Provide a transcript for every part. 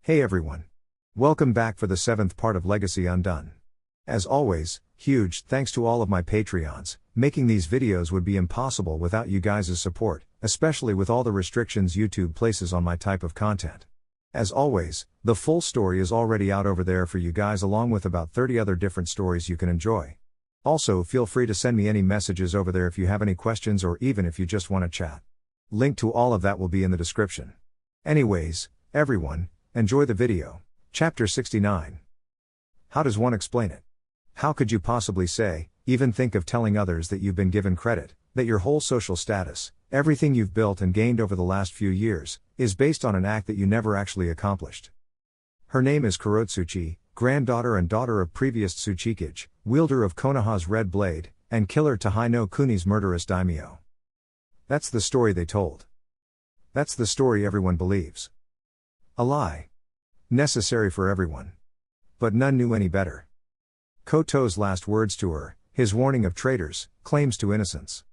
Hey everyone. Welcome back for the 7th part of Legacy Undone. As always, huge thanks to all of my Patreons. Making these videos would be impossible without you guys' support, especially with all the restrictions YouTube places on my type of content. As always, the full story is already out over there for you guys, along with about 30 other different stories you can enjoy. Also, feel free to send me any messages over there if you have any questions or even if you just want to chat. Link to all of that will be in the description. Anyways, everyone, enjoy the video. Chapter 69. How does one explain it? How could you possibly say, even think of telling others that you've been given credit, that your whole social status, everything you've built and gained over the last few years, is based on an act that you never actually accomplished? Her name is Kurotsuchi, granddaughter and daughter of previous Tsuchikage, wielder of Konoha's red blade, and killer Tai no Kuni's murderous daimyo. That's the story they told. That's the story everyone believes. A lie. Necessary for everyone. But none knew any better. Koto's last words to her, his warning of traitors, claims to innocence.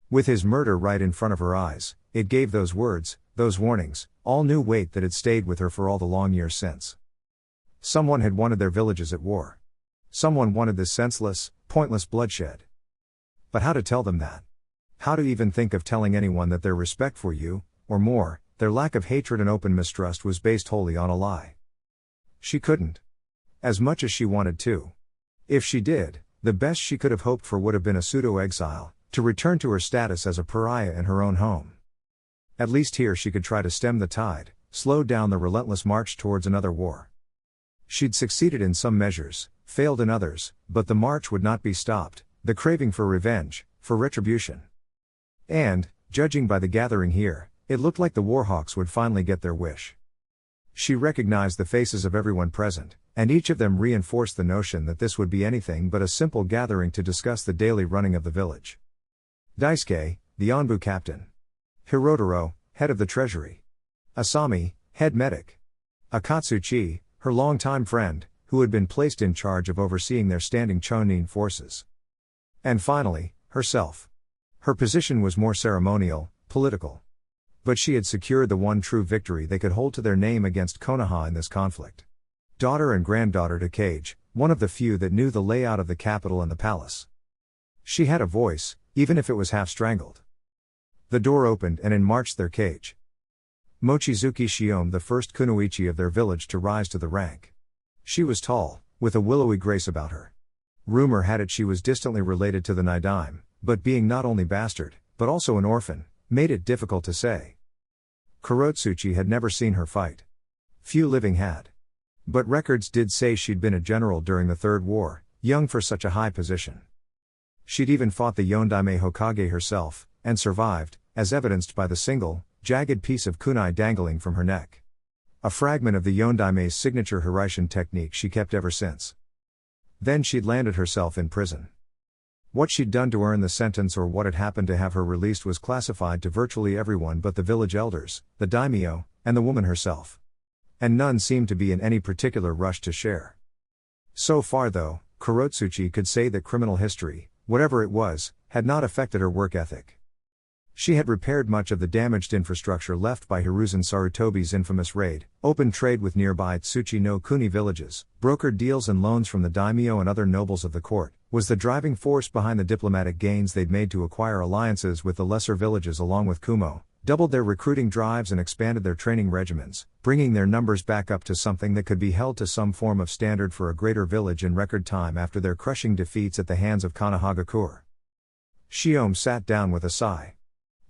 With his murder right in front of her eyes, it gave those words, those warnings, all new weight that had stayed with her for all the long years since. Someone had wanted their villages at war. Someone wanted this senseless, pointless bloodshed. But how to tell them that? How to even think of telling anyone that their respect for you, or more, their lack of hatred and open mistrust was based wholly on a lie? She couldn't. As much as she wanted to. If she did, the best she could have hoped for would have been a pseudo-exile, to return to her status as a pariah in her own home. At least here she could try to stem the tide, slow down the relentless march towards another war. She'd succeeded in some measures, failed in others, but the march would not be stopped, the craving for revenge, for retribution. And, judging by the gathering here, it looked like the Warhawks would finally get their wish. She recognized the faces of everyone present, and each of them reinforced the notion that this would be anything but a simple gathering to discuss the daily running of the village. Daisuke, the Onbu captain. Hirotaro, head of the treasury. Asami, head medic. Akatsuchi, her longtime friend, who had been placed in charge of overseeing their standing Chonin forces. And finally, herself. Her position was more ceremonial, political. But she had secured the one true victory they could hold to their name against Konoha in this conflict. Daughter and granddaughter to Kage, one of the few that knew the layout of the capital and the palace. She had a voice, even if it was half strangled. The door opened and in marched their Kage. Mochizuki Shiome, the first kunoichi of their village to rise to the rank. She was tall, with a willowy grace about her. Rumor had it she was distantly related to the Nidaime, but being not only bastard, but also an orphan, made it difficult to say. Kurotsuchi had never seen her fight. Few living had. But records did say she'd been a general during the Third War, young for such a high position. She'd even fought the Yondaime Hokage herself, and survived, as evidenced by the single, jagged piece of kunai dangling from her neck. A fragment of the Yondaime's signature Hiraishin technique she kept ever since. Then she'd landed herself in prison. What she'd done to earn the sentence or what had happened to have her released was classified to virtually everyone but the village elders, the daimyo, and the woman herself. And none seemed to be in any particular rush to share. So far though, Kurotsuchi could say that criminal history, whatever it was, had not affected her work ethic. She had repaired much of the damaged infrastructure left by Hiruzen Sarutobi's infamous raid, opened trade with nearby Tsuchi no Kuni villages, brokered deals and loans from the daimyo and other nobles of the court, was the driving force behind the diplomatic gains they'd made to acquire alliances with the lesser villages along with Kumo, doubled their recruiting drives and expanded their training regimens, bringing their numbers back up to something that could be held to some form of standard for a greater village in record time after their crushing defeats at the hands of Konohagakure. Shiome sat down with a sigh.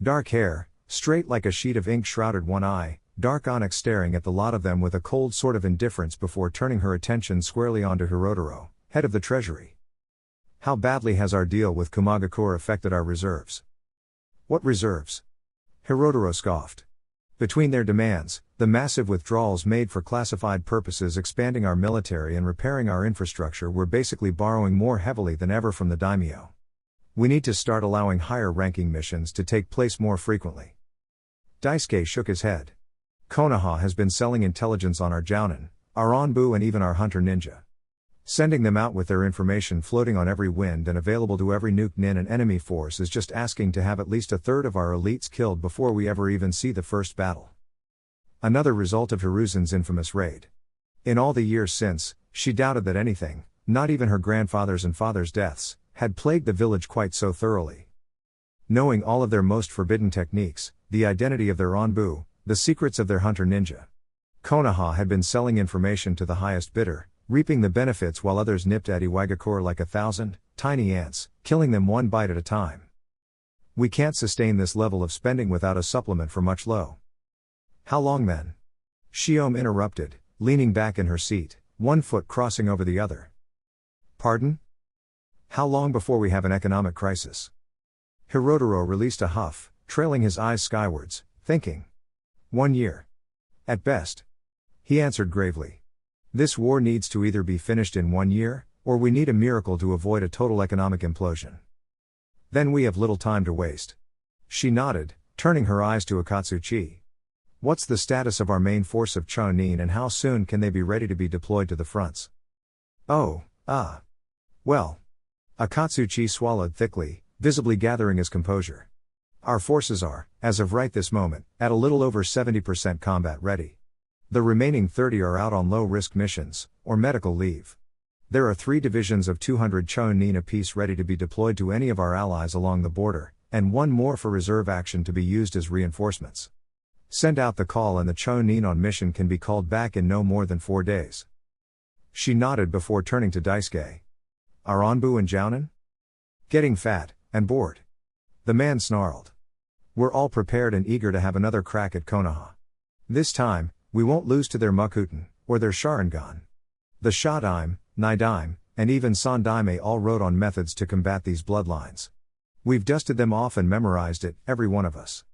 Dark hair, straight like a sheet of ink, shrouded one eye, dark onyx, staring at the lot of them with a cold sort of indifference before turning her attention squarely onto Hirotaro, head of the treasury. How badly has our deal with Kumagakure affected our reserves? What reserves? Hirotaro scoffed. Between their demands, the massive withdrawals made for classified purposes, expanding our military and repairing our infrastructure, we're basically borrowing more heavily than ever from the daimyo. We need to start allowing higher-ranking missions to take place more frequently. Daisuke shook his head. Konoha has been selling intelligence on our jounin, our onbu and even our hunter ninja. Sending them out with their information floating on every wind and available to every nuke nin and enemy force is just asking to have at least a third of our elites killed before we ever even see the first battle. Another result of Hiruzen's infamous raid. In all the years since, she doubted that anything, not even her grandfather's and father's deaths, had plagued the village quite so thoroughly. Knowing all of their most forbidden techniques, the identity of their onbu, the secrets of their hunter ninja, Konoha had been selling information to the highest bidder, reaping the benefits while others nipped at Iwagakure like 1,000 tiny ants, killing them one bite at a time. We can't sustain this level of spending without a supplement for much low. How long then? Shiome interrupted, leaning back in her seat, one foot crossing over the other. Pardon? How long before we have an economic crisis? Hirotaro released a huff, trailing his eyes skywards, thinking. 1 year. At best. He answered gravely. This war needs to either be finished in 1 year, or we need a miracle to avoid a total economic implosion. Then we have little time to waste. She nodded, turning her eyes to Akatsuchi. What's the status of our main force of Chonin and how soon can they be ready to be deployed to the fronts? Well. Akatsuchi swallowed thickly, visibly gathering his composure. Our forces are, as of right this moment, at a little over 70% combat ready. The remaining 30 are out on low-risk missions, or medical leave. There are 3 divisions of 200 Chonin apiece ready to be deployed to any of our allies along the border, and 1 more for reserve action to be used as reinforcements. Send out the call and the Chonin on mission can be called back in no more than 4 days. She nodded before turning to Daisuke. Are Onbu and Jounin? Getting fat, and bored. The man snarled. We're all prepared and eager to have another crack at Konoha. This time, we won't lose to their Makuten, or their Sharingan. The Shadaime, Nidaime, and even Sandaime all wrote on methods to combat these bloodlines. We've dusted them off and memorized it, every one of us.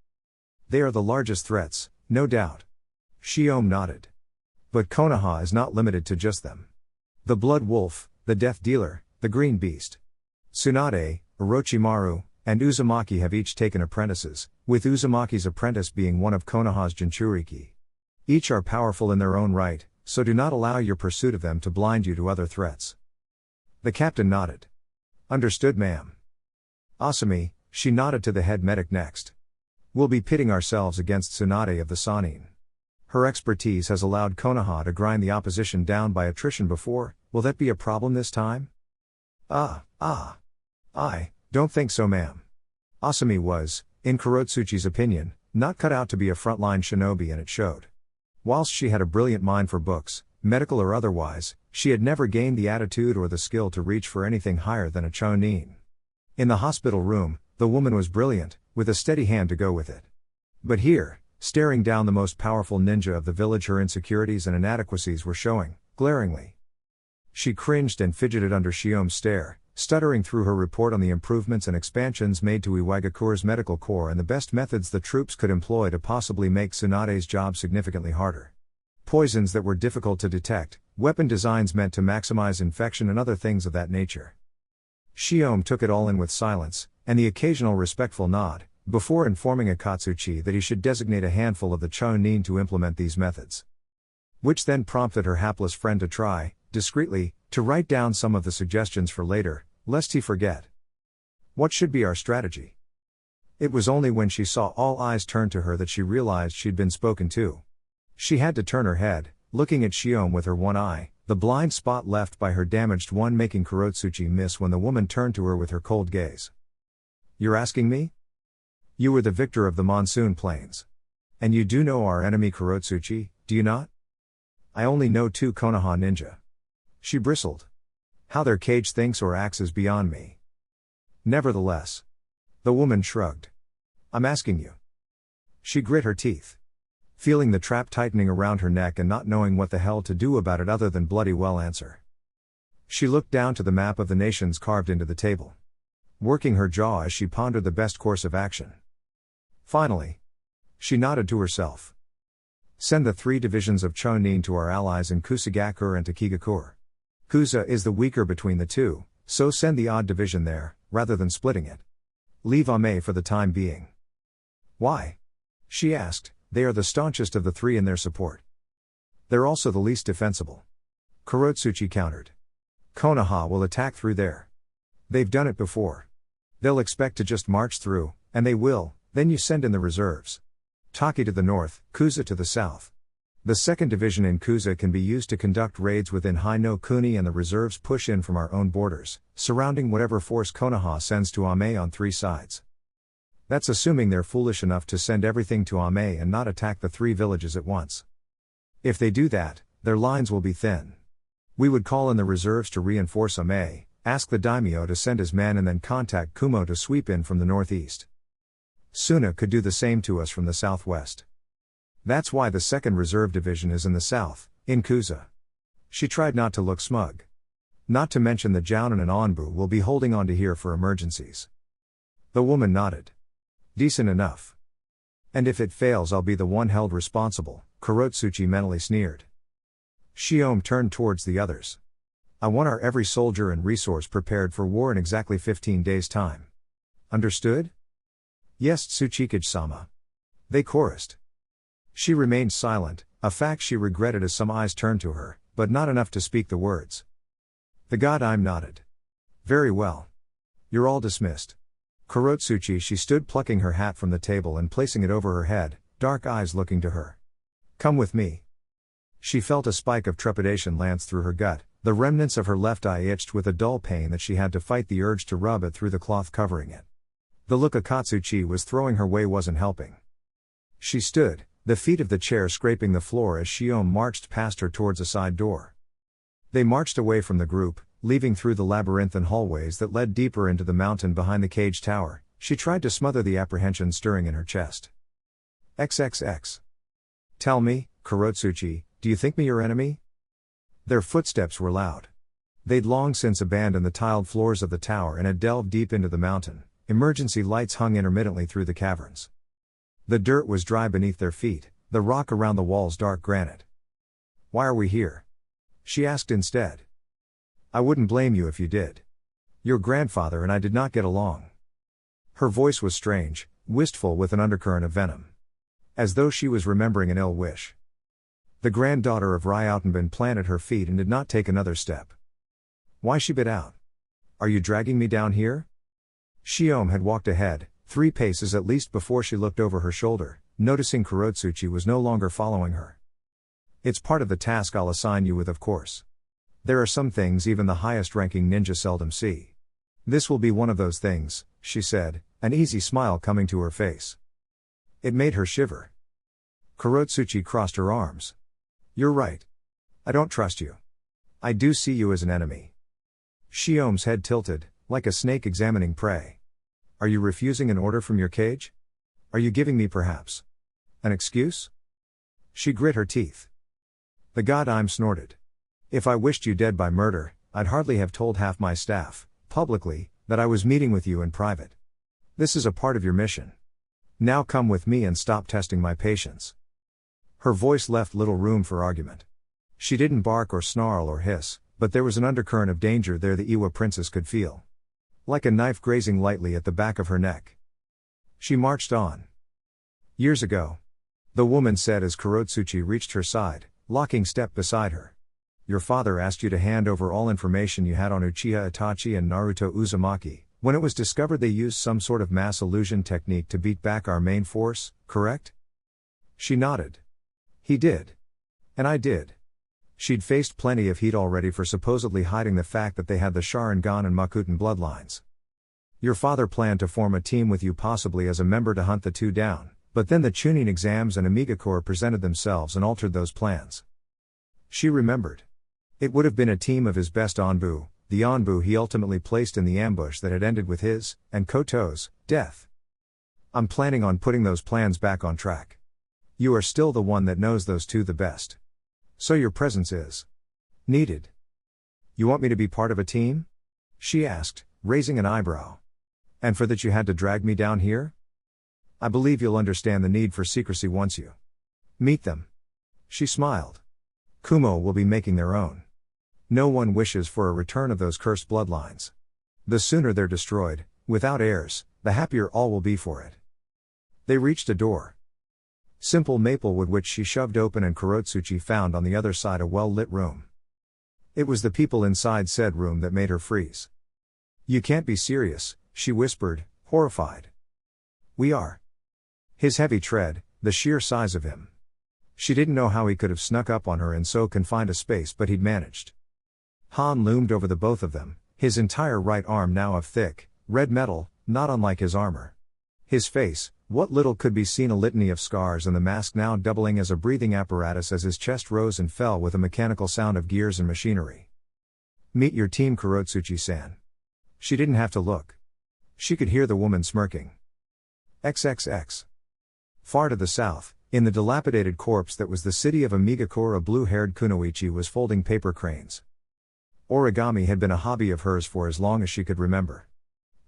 They are the largest threats, no doubt. Shiome nodded. But Konoha is not limited to just them. The Blood Wolf, the Death Dealer, the Green Beast, Tsunade, Orochimaru, and Uzumaki have each taken apprentices, with Uzumaki's apprentice being one of Konoha's Jinchuriki. Each are powerful in their own right, so do not allow your pursuit of them to blind you to other threats. The captain nodded. Understood, ma'am. Asami, she nodded to the head medic next. We'll be pitting ourselves against Tsunade of the Sannin. Her expertise has allowed Konoha to grind the opposition down by attrition before. Will that be a problem this time? I don't think so, ma'am. Asami was, in Kurotsuchi's opinion, not cut out to be a frontline shinobi, and it showed. Whilst she had a brilliant mind for books, medical or otherwise, she had never gained the attitude or the skill to reach for anything higher than a chonin. In the hospital room, the woman was brilliant, with a steady hand to go with it. But here, staring down the most powerful ninja of the village, her insecurities and inadequacies were showing, glaringly. She cringed and fidgeted under Shiome's stare, stuttering through her report on the improvements and expansions made to Iwagakure's medical corps and the best methods the troops could employ to possibly make Tsunade's job significantly harder. Poisons that were difficult to detect, weapon designs meant to maximize infection, and other things of that nature. Shiome took it all in with silence, and the occasional respectful nod, before informing Akatsuchi that he should designate a handful of the Chonin to implement these methods. Which then prompted her hapless friend to try, discreetly, to write down some of the suggestions for later, lest he forget. What should be our strategy? It was only when she saw all eyes turn to her that she realized she'd been spoken to. She had to turn her head, looking at Shiome with her one eye, the blind spot left by her damaged one making Kurotsuchi miss when the woman turned to her with her cold gaze. You're asking me? You were the victor of the Monsoon Plains. And you do know our enemy Kurotsuchi, do you not? I only know 2 Konoha ninja. She bristled. How their cage thinks or acts is beyond me. Nevertheless. The woman shrugged. I'm asking you. She grit her teeth. Feeling the trap tightening around her neck and not knowing what the hell to do about it other than bloody well answer. She looked down to the map of the nations carved into the table. Working her jaw as she pondered the best course of action. Finally. She nodded to herself. Send the 3 divisions of Chonin to our allies in Kusagakure and Takigakure. Kusa is the weaker between the 2, so send the odd division there, rather than splitting it. Leave Ame for the time being. Why? She asked. They are the staunchest of the 3 in their support. They're also the least defensible. Kurotsuchi countered. Konoha will attack through there. They've done it before. They'll expect to just march through, and they will, then you send in the reserves. Taki to the north, Kusa to the south. The 2nd Division in Kuza can be used to conduct raids within Hai no Kuni, and the reserves push in from our own borders, surrounding whatever force Konoha sends to Ame on 3 sides. That's assuming they're foolish enough to send everything to Ame and not attack the 3 villages at once. If they do that, their lines will be thin. We would call in the reserves to reinforce Ame, ask the daimyo to send his men, and then contact Kumo to sweep in from the northeast. Suna could do the same to us from the southwest. That's why the 2nd Reserve Division is in the south, in Kuza. She tried not to look smug. Not to mention the Jounin and Onbu will be holding on to here for emergencies. The woman nodded. Decent enough. And if it fails, I'll be the one held responsible, Kurotsuchi mentally sneered. Shiome turned towards the others. I want our every soldier and resource prepared for war in exactly 15 days' time. Understood? Yes, Tsuchikage-sama. They chorused. She remained silent, a fact she regretted as some eyes turned to her, but not enough to speak the words. The god I'm nodded. Very well. You're all dismissed. Kurotsuchi, she stood plucking her hat from the table and placing it over her head, dark eyes looking to her. Come with me. She felt a spike of trepidation lance through her gut, the remnants of her left eye itched with a dull pain that she had to fight the urge to rub it through the cloth covering it. The look Akatsuchi was throwing her way wasn't helping. She stood, the feet of the chair scraping the floor as Shiome marched past her towards a side door. They marched away from the group, leaving through the labyrinthine hallways that led deeper into the mountain behind the cage tower. She tried to smother the apprehension stirring in her chest. XXX. Tell me, Kurotsuchi, do you think me your enemy? Their footsteps were loud. They'd long since abandoned the tiled floors of the tower and had delved deep into the mountain. Emergency lights hung intermittently through the caverns. The dirt was dry beneath their feet, the rock around the walls dark granite. Why are we here? She asked instead. I wouldn't blame you if you did. Your grandfather and I did not get along. Her voice was strange, wistful with an undercurrent of venom. As though she was remembering an ill wish. The granddaughter of Ryautenbin planted her feet and did not take another step. Why, she bit out. Are you dragging me down here? Shiome had walked ahead, 3 paces at least before she looked over her shoulder, noticing Kurotsuchi was no longer following her. It's part of the task I'll assign you with, of course. There are some things even the highest-ranking ninja seldom see. This will be one of those things, she said, an easy smile coming to her face. It made her shiver. Kurotsuchi crossed her arms. You're right. I don't trust you. I do see you as an enemy. Shiome's head tilted, like a snake examining prey. Are you refusing an order from your cage? Are you giving me perhaps an excuse? She grit her teeth. The god I'm snorted. If I wished you dead by murder, I'd hardly have told half my staff, publicly, that I was meeting with you in private. This is a part of your mission. Now come with me and stop testing my patience. Her voice left little room for argument. She didn't bark or snarl or hiss, but there was an undercurrent of danger there the Iwa princess could feel. Like a knife grazing lightly at the back of her neck. She marched on. Years ago. The woman said as Kurotsuchi reached her side, locking step beside her. Your father asked you to hand over all information you had on Uchiha Itachi and Naruto Uzumaki, when it was discovered they used some sort of mass illusion technique to beat back our main force, correct? She nodded. He did. And I did. She'd faced plenty of heat already for supposedly hiding the fact that they had the Sharingan and Makuten bloodlines. Your father planned to form a team with you possibly as a member to hunt the two down, but then the Chunin exams and Amiga Corps presented themselves and altered those plans. She remembered. It would have been a team of his best Onbu, the Onbu he ultimately placed in the ambush that had ended with his, and Koto's, death. I'm planning on putting those plans back on track. You are still the one that knows those two the best. So your presence is needed. You want me to be part of a team? She asked, raising an eyebrow. And for that you had to drag me down here? I believe you'll understand the need for secrecy once you meet them. She smiled. Kumo will be making their own. No one wishes for a return of those cursed bloodlines. The sooner they're destroyed, without heirs, the happier all will be for it. They reached a door. Simple maplewood which she shoved open, and Kurotsuchi found on the other side a well-lit room. It was the people inside said room that made her freeze. You can't be serious, she whispered, horrified. We are. His heavy tread, the sheer size of him. She didn't know how he could have snuck up on her in so confined a space, but he'd managed. Han loomed over the both of them, his entire right arm now of thick, red metal, not unlike his armor. His face, what little could be seen, a litany of scars, and the mask now doubling as a breathing apparatus as his chest rose and fell with a mechanical sound of gears and machinery. "Meet your team, Kurotsuchi-san." She didn't have to look. She could hear the woman smirking. XXX. Far to the south, in the dilapidated corpse that was the city of Amigakure, a blue-haired kunoichi was folding paper cranes. Origami had been a hobby of hers for as long as she could remember.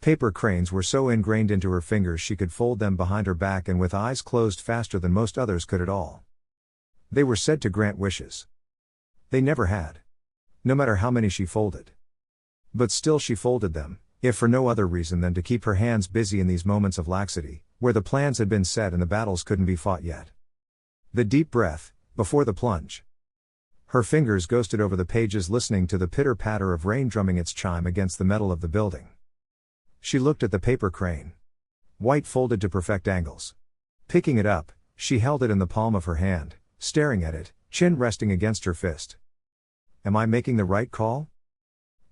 Paper cranes were so ingrained into her fingers she could fold them behind her back and with eyes closed faster than most others could at all. They were said to grant wishes. They never had. No matter how many she folded. But still she folded them, if for no other reason than to keep her hands busy in these moments of laxity, where the plans had been set and the battles couldn't be fought yet. The deep breath, before the plunge. Her fingers ghosted over the pages, listening to the pitter-patter of rain drumming its chime against the metal of the building. She looked at the paper crane. White, folded to perfect angles. Picking it up, she held it in the palm of her hand, staring at it, chin resting against her fist. Am I making the right call?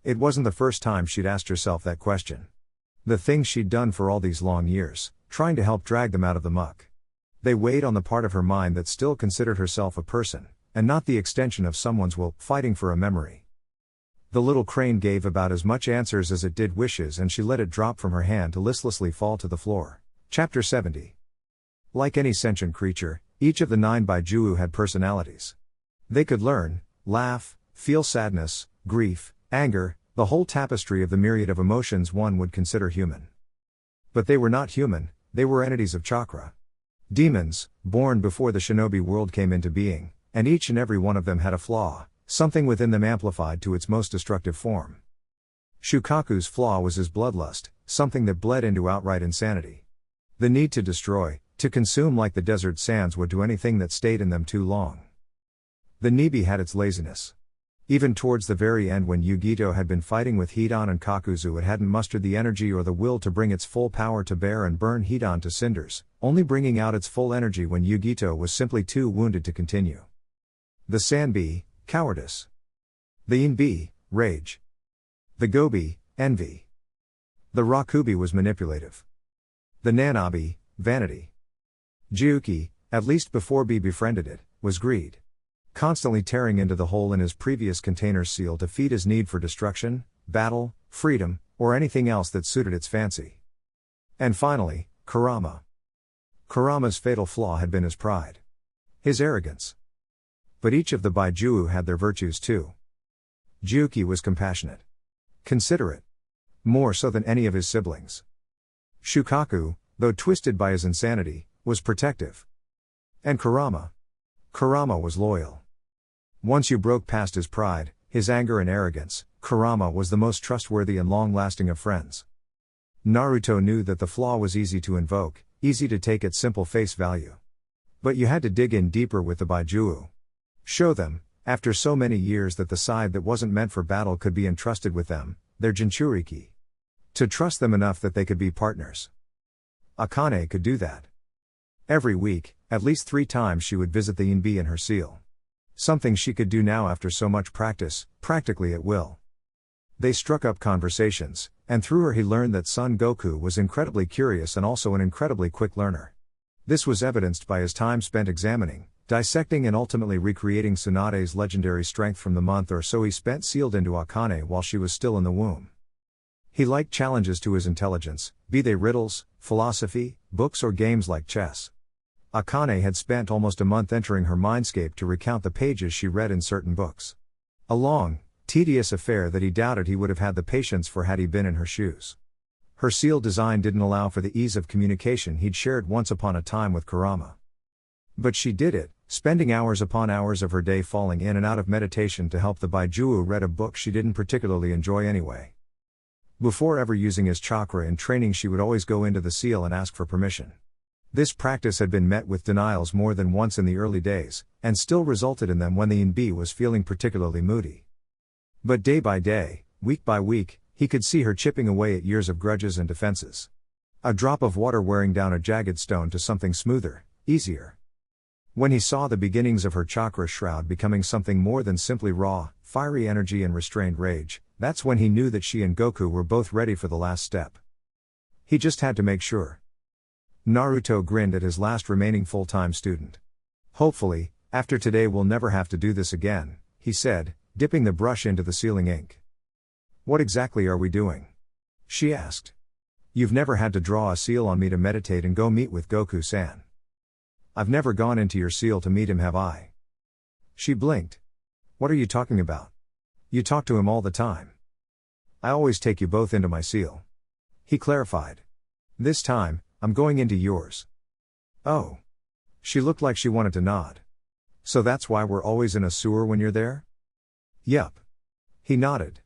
It wasn't the first time she'd asked herself that question. The things she'd done for all these long years, trying to help drag them out of the muck. They weighed on the part of her mind that still considered herself a person, and not the extension of someone's will, fighting for a memory. The little crane gave about as much answers as it did wishes, and she let it drop from her hand to listlessly fall to the floor. Chapter 70. Like any sentient creature, each of the 9 Baijuu had personalities. They could learn, laugh, feel sadness, grief, anger, the whole tapestry of the myriad of emotions one would consider human. But they were not human, they were entities of chakra. Demons, born before the shinobi world came into being, and each and every one of them had a flaw, something within them amplified to its most destructive form. Shukaku's flaw was his bloodlust, something that bled into outright insanity. The need to destroy, to consume, like the desert sands would do anything that stayed in them too long. The Nibi had its laziness. Even towards the very end, when Yugito had been fighting with Hidan and Kakuzu, it hadn't mustered the energy or the will to bring its full power to bear and burn Hidan to cinders, only bringing out its full energy when Yugito was simply too wounded to continue. The Sanbi, cowardice. The Inbi, rage. The Gobi, envy. The Rakubi was manipulative. The Nanabi, vanity. Jiuki, at least before B befriended it, was greed. Constantly tearing into the hole in his previous container's seal to feed his need for destruction, battle, freedom, or anything else that suited its fancy. And finally, Kurama. Kurama's fatal flaw had been his pride. His arrogance. But each of the Baijuu had their virtues too. Jiuki was compassionate. Considerate. More so than any of his siblings. Shukaku, though twisted by his insanity, was protective. And Kurama was loyal. Once you broke past his pride, his anger and arrogance, Kurama was the most trustworthy and long-lasting of friends. Naruto knew that the flaw was easy to invoke, easy to take at simple face value. But you had to dig in deeper with the Baijuu. Show them, after so many years, that the side that wasn't meant for battle could be entrusted with them, their Jinchuriki. To trust them enough that they could be partners. Akane could do that. Every week, at least 3 times, she would visit the Inbi in her seal. Something she could do now after so much practice, practically at will. They struck up conversations, and through her he learned that Son Goku was incredibly curious and also an incredibly quick learner. This was evidenced by his time spent examining, dissecting and ultimately recreating Tsunade's legendary strength from the month or so he spent sealed into Akane while she was still in the womb. He liked challenges to his intelligence, be they riddles, philosophy, books or games like chess. Akane had spent almost a month entering her mindscape to recount the pages she read in certain books. A long, tedious affair that he doubted he would have had the patience for had he been in her shoes. Her seal design didn't allow for the ease of communication he'd shared once upon a time with Kurama. But she did it, spending hours upon hours of her day falling in and out of meditation to help the Baijuu read a book she didn't particularly enjoy anyway. Before ever using his chakra in training, she would always go into the seal and ask for permission. This practice had been met with denials more than once in the early days, and still resulted in them when the Inbi was feeling particularly moody. But day by day, week by week, he could see her chipping away at years of grudges and defenses. A drop of water wearing down a jagged stone to something smoother, easier. When he saw the beginnings of her chakra shroud becoming something more than simply raw, fiery energy and restrained rage, that's when he knew that she and Goku were both ready for the last step. He just had to make sure. Naruto grinned at his last remaining full-time student. Hopefully, after today we'll never have to do this again, he said, dipping the brush into the sealing ink. What exactly are we doing? She asked. You've never had to draw a seal on me to meditate and go meet with Goku-san. I've never gone into your seal to meet him, have I? She blinked. What are you talking about? You talk to him all the time. I always take you both into my seal. He clarified. This time, I'm going into yours. Oh. She looked like she wanted to nod. So that's why we're always in a sewer when you're there? Yup. He nodded.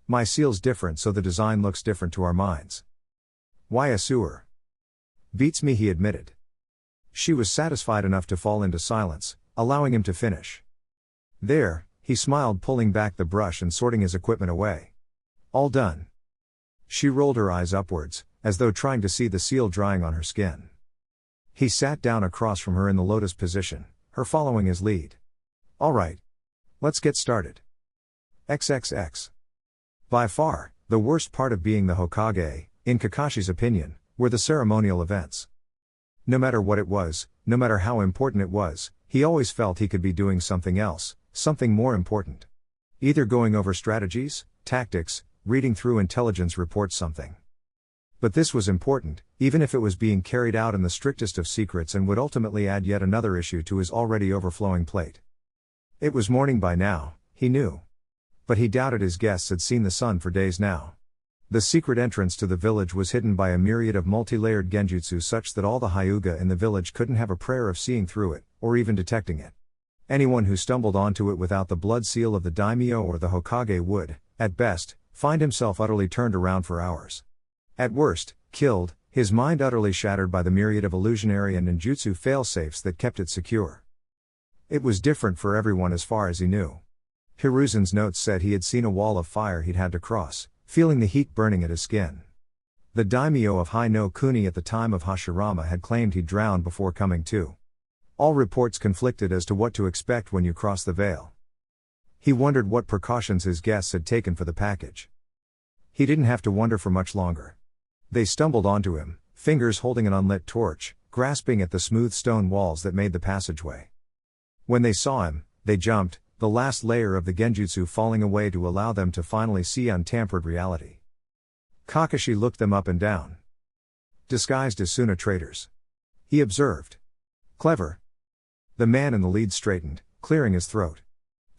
My seal's different, so the design looks different to our minds. Why a sewer? Beats me, he admitted. She was satisfied enough to fall into silence, allowing him to finish. There, he smiled, pulling back the brush and sorting his equipment away. All done. She rolled her eyes upwards, as though trying to see the seal drying on her skin. He sat down across from her in the lotus position, her following his lead. All right. Let's get started. XXX. By far, the worst part of being the Hokage, in Kakashi's opinion, were the ceremonial events. No matter what it was, no matter how important it was, he always felt he could be doing something else, something more important. Either going over strategies, tactics, reading through intelligence reports, something. But this was important, even if it was being carried out in the strictest of secrets and would ultimately add yet another issue to his already overflowing plate. It was morning by now, he knew. But he doubted his guests had seen the sun for days now. The secret entrance to the village was hidden by a myriad of multi-layered genjutsu such that all the Hyuga in the village couldn't have a prayer of seeing through it, or even detecting it. Anyone who stumbled onto it without the blood seal of the daimyo or the Hokage would, at best, find himself utterly turned around for hours. At worst, killed, his mind utterly shattered by the myriad of illusionary and ninjutsu failsafes that kept it secure. It was different for everyone as far as he knew. Hiruzen's notes said he had seen a wall of fire he'd had to cross, feeling the heat burning at his skin. The daimyo of Hai no Kuni at the time of Hashirama had claimed he'd drowned before coming to. All reports conflicted as to what to expect when you cross the veil. He wondered what precautions his guests had taken for the package. He didn't have to wonder for much longer. They stumbled onto him, fingers holding an unlit torch, grasping at the smooth stone walls that made the passageway. When they saw him, they jumped, the last layer of the genjutsu falling away to allow them to finally see untampered reality. Kakashi looked them up and down. Disguised as Suna traitors. He observed. Clever. The man in the lead straightened, clearing his throat.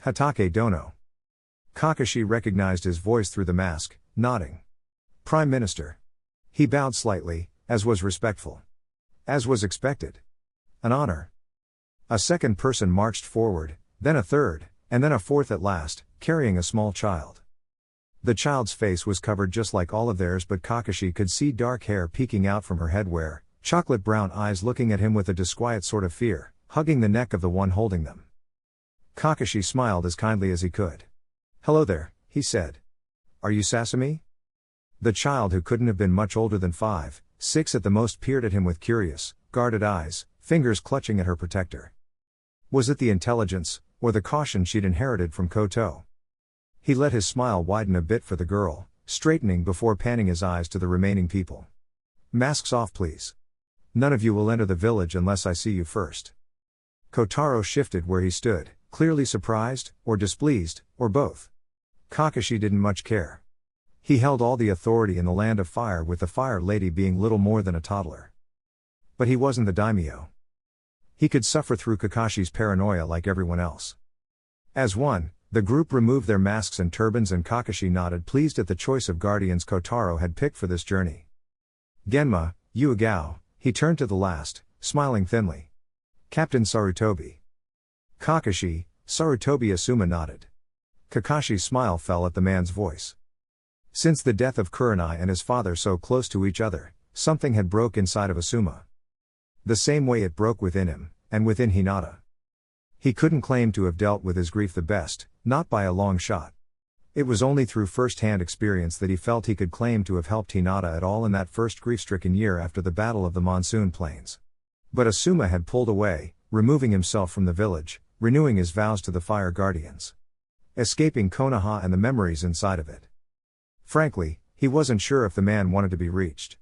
Hatake Dono. Kakashi recognized his voice through the mask, nodding. Prime Minister. He bowed slightly, as was respectful. As was expected. An honor. A second person marched forward, then a third, and then a fourth at last, carrying a small child. The child's face was covered just like all of theirs, but Kakashi could see dark hair peeking out from her headwear, chocolate brown eyes looking at him with a disquiet sort of fear, hugging the neck of the one holding them. Kakashi smiled as kindly as he could. Hello there, he said. Are you Sasami? The child, who couldn't have been much older than 5, 6 at the most, peered at him with curious, guarded eyes, fingers clutching at her protector. Was it the intelligence, or the caution she'd inherited from Koto? He let his smile widen a bit for the girl, straightening before panning his eyes to the remaining people. Masks off, please. None of you will enter the village unless I see you first. Kotaro shifted where he stood, clearly surprised, or displeased, or both. Kakashi didn't much care. He held all the authority in the land of fire, with the Fire Lady being little more than a toddler. But he wasn't the daimyo. He could suffer through Kakashi's paranoia like everyone else. As one, the group removed their masks and turbans, and Kakashi nodded, pleased at the choice of guardians Kotaro had picked for this journey. Genma, Yuigao, he turned to the last, smiling thinly. Captain Sarutobi. Kakashi, Sarutobi Asuma nodded. Kakashi's smile fell at the man's voice. Since the death of Kurenai and his father so close to each other, something had broke inside of Asuma. The same way it broke within him, and within Hinata. He couldn't claim to have dealt with his grief the best, not by a long shot. It was only through first-hand experience that he felt he could claim to have helped Hinata at all in that first grief-stricken year after the Battle of the Monsoon Plains. But Asuma had pulled away, removing himself from the village, renewing his vows to the fire guardians. Escaping Konoha and the memories inside of it. Frankly, he wasn't sure if the man wanted to be reached.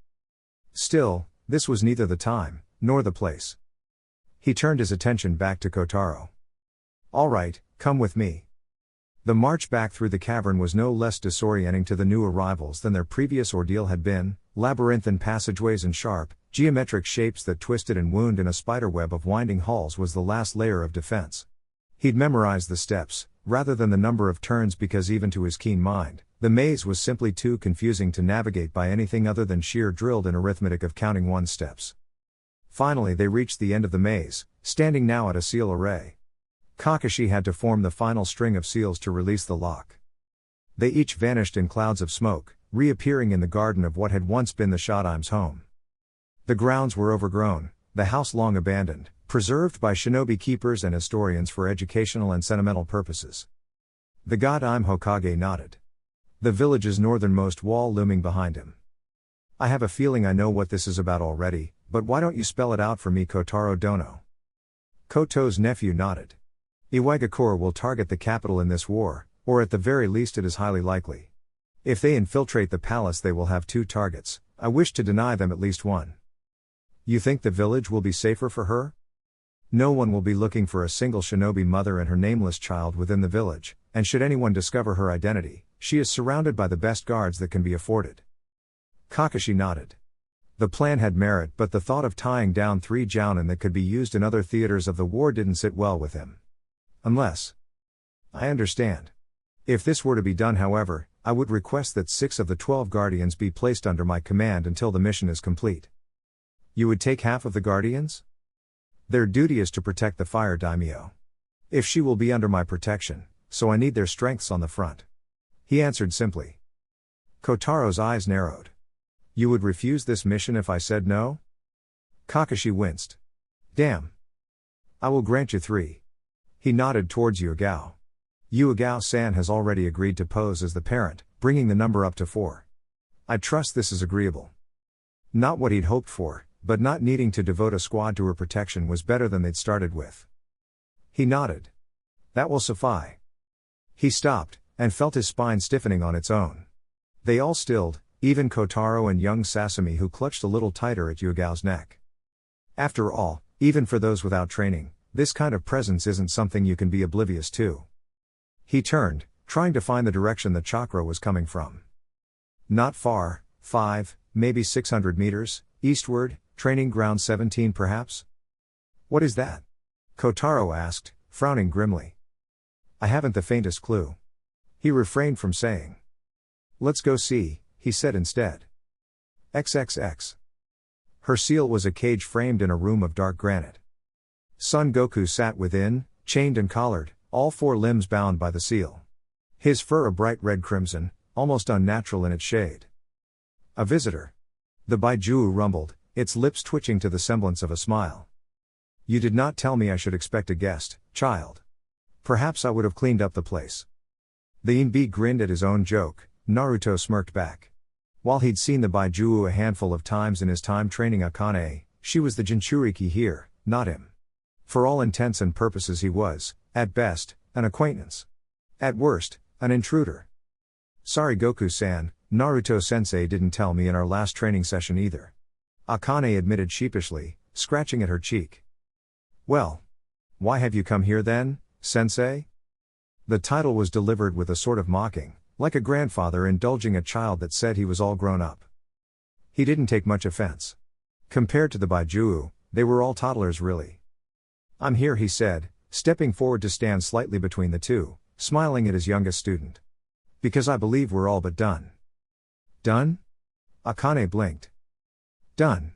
Still, this was neither the time, nor the place. He turned his attention back to Kotaro. "All right, come with me." The march back through the cavern was no less disorienting to the new arrivals than their previous ordeal had been, labyrinthine passageways and sharp, geometric shapes that twisted and wound in a spiderweb of winding halls was the last layer of defense. He'd memorized the steps, rather than the number of turns because even to his keen mind, the maze was simply too confusing to navigate by anything other than sheer drilled-in arithmetic of counting one's steps. Finally they reached the end of the maze, standing now at a seal array. Kakashi had to form the final string of seals to release the lock. They each vanished in clouds of smoke, reappearing in the garden of what had once been the Shodime's home. The grounds were overgrown, the house long abandoned, preserved by shinobi keepers and historians for educational and sentimental purposes. The god Hokage nodded. The village's northernmost wall looming behind him. "I have a feeling I know what this is about already, but why don't you spell it out for me, Kotaro Dono?" Koto's nephew nodded. "Iwagakure will target the capital in this war, or at the very least it is highly likely. If they infiltrate the palace they will have two targets. I wish to deny them at least one." "You think the village will be safer for her?" "No one will be looking for a single shinobi mother and her nameless child within the village, and should anyone discover her identity, she is surrounded by the best guards that can be afforded." Kakashi nodded. The plan had merit, but the thought of tying down 3 jounin that could be used in other theaters of the war didn't sit well with him. "Unless. I understand. If this were to be done, however, I would request that 6 of the 12 guardians be placed under my command until the mission is complete." "You would take half of the guardians?" "Their duty is to protect the fire daimyo. If she will be under my protection, so I need their strengths on the front." He answered simply. Kotaro's eyes narrowed. "You would refuse this mission if I said no?" Kakashi winced. "Damn. I will grant you 3. He nodded towards Yuagao. "Yuagao-san has already agreed to pose as the parent, bringing the number up to 4. I trust this is agreeable." Not what he'd hoped for, but not needing to devote a squad to her protection was better than they'd started with. He nodded. "That will suffice." He stopped, and felt his spine stiffening on its own. They all stilled, even Kotaro and young Sasami, who clutched a little tighter at Yuagao's neck. After all, even for those without training, this kind of presence isn't something you can be oblivious to. He turned, trying to find the direction the chakra was coming from. Not far, 5, maybe 600 meters, eastward, training ground 17 perhaps? "What is that?" Kotaro asked, frowning grimly. "I haven't the faintest clue." He refrained from saying. "Let's go see," he said instead. XXX. Her seal was a cage framed in a room of dark granite. Son Goku sat within, chained and collared, all 4 limbs bound by the seal. His fur a bright red crimson, almost unnatural in its shade. "A visitor." The Baijuu rumbled, its lips twitching to the semblance of a smile. "You did not tell me I should expect a guest, child. Perhaps I would have cleaned up the place." The Inbi grinned at his own joke. Naruto smirked back. While he'd seen the Baijuu a handful of times in his time training Akane, she was the Jinchuriki here, not him. For all intents and purposes he was, at best, an acquaintance. At worst, an intruder. "Sorry Goku-san, Naruto-sensei didn't tell me in our last training session either." Akane admitted sheepishly, scratching at her cheek. "Well. Why have you come here then, sensei?" The title was delivered with a sort of mocking, like a grandfather indulging a child that said he was all grown up. He didn't take much offense. Compared to the Baijuu, they were all toddlers really. "I'm here," he said, stepping forward to stand slightly between the two, smiling at his youngest student. "Because I believe we're all but done." "Done?" Akane blinked. "Done."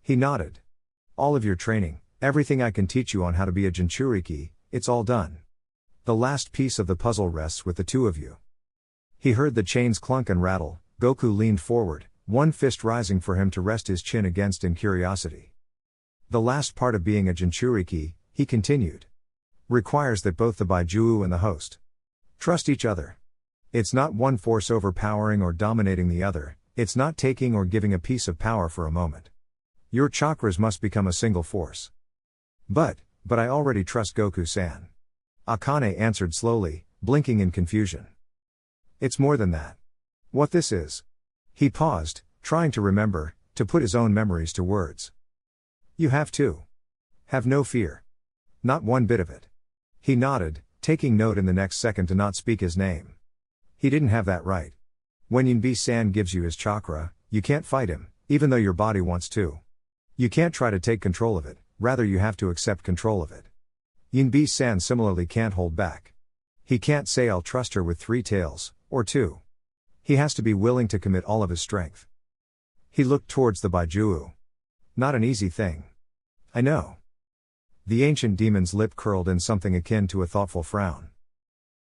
He nodded. "All of your training, everything I can teach you on how to be a Jinchuriki, it's all done. The last piece of the puzzle rests with the 2 of you." He heard the chains clunk and rattle. Goku leaned forward, one fist rising for him to rest his chin against in curiosity. "The last part of being a Jinchuriki," he continued, "requires that both the Baijuu and the host trust each other. It's not one force overpowering or dominating the other, it's not taking or giving a piece of power for a moment. Your chakras must become a single force. But, But I already trust Goku-san. Akane answered slowly, blinking in confusion. It's more than that. What this is? He paused, trying to remember, to put his own memories to words. You have to. Have no fear. Not one bit of it. He nodded, taking note in the next second to not speak his name. He didn't have that right. When Yunbi-san gives you his chakra, you can't fight him, even though your body wants to. You can't try to take control of it, rather you have to accept control of it. Yunbi-san similarly can't hold back. He can't say I'll trust her with 3 tails, or 2. He has to be willing to commit all of his strength. He looked towards the Baijuu. Not an easy thing. I know. The ancient demon's lip curled in something akin to a thoughtful frown.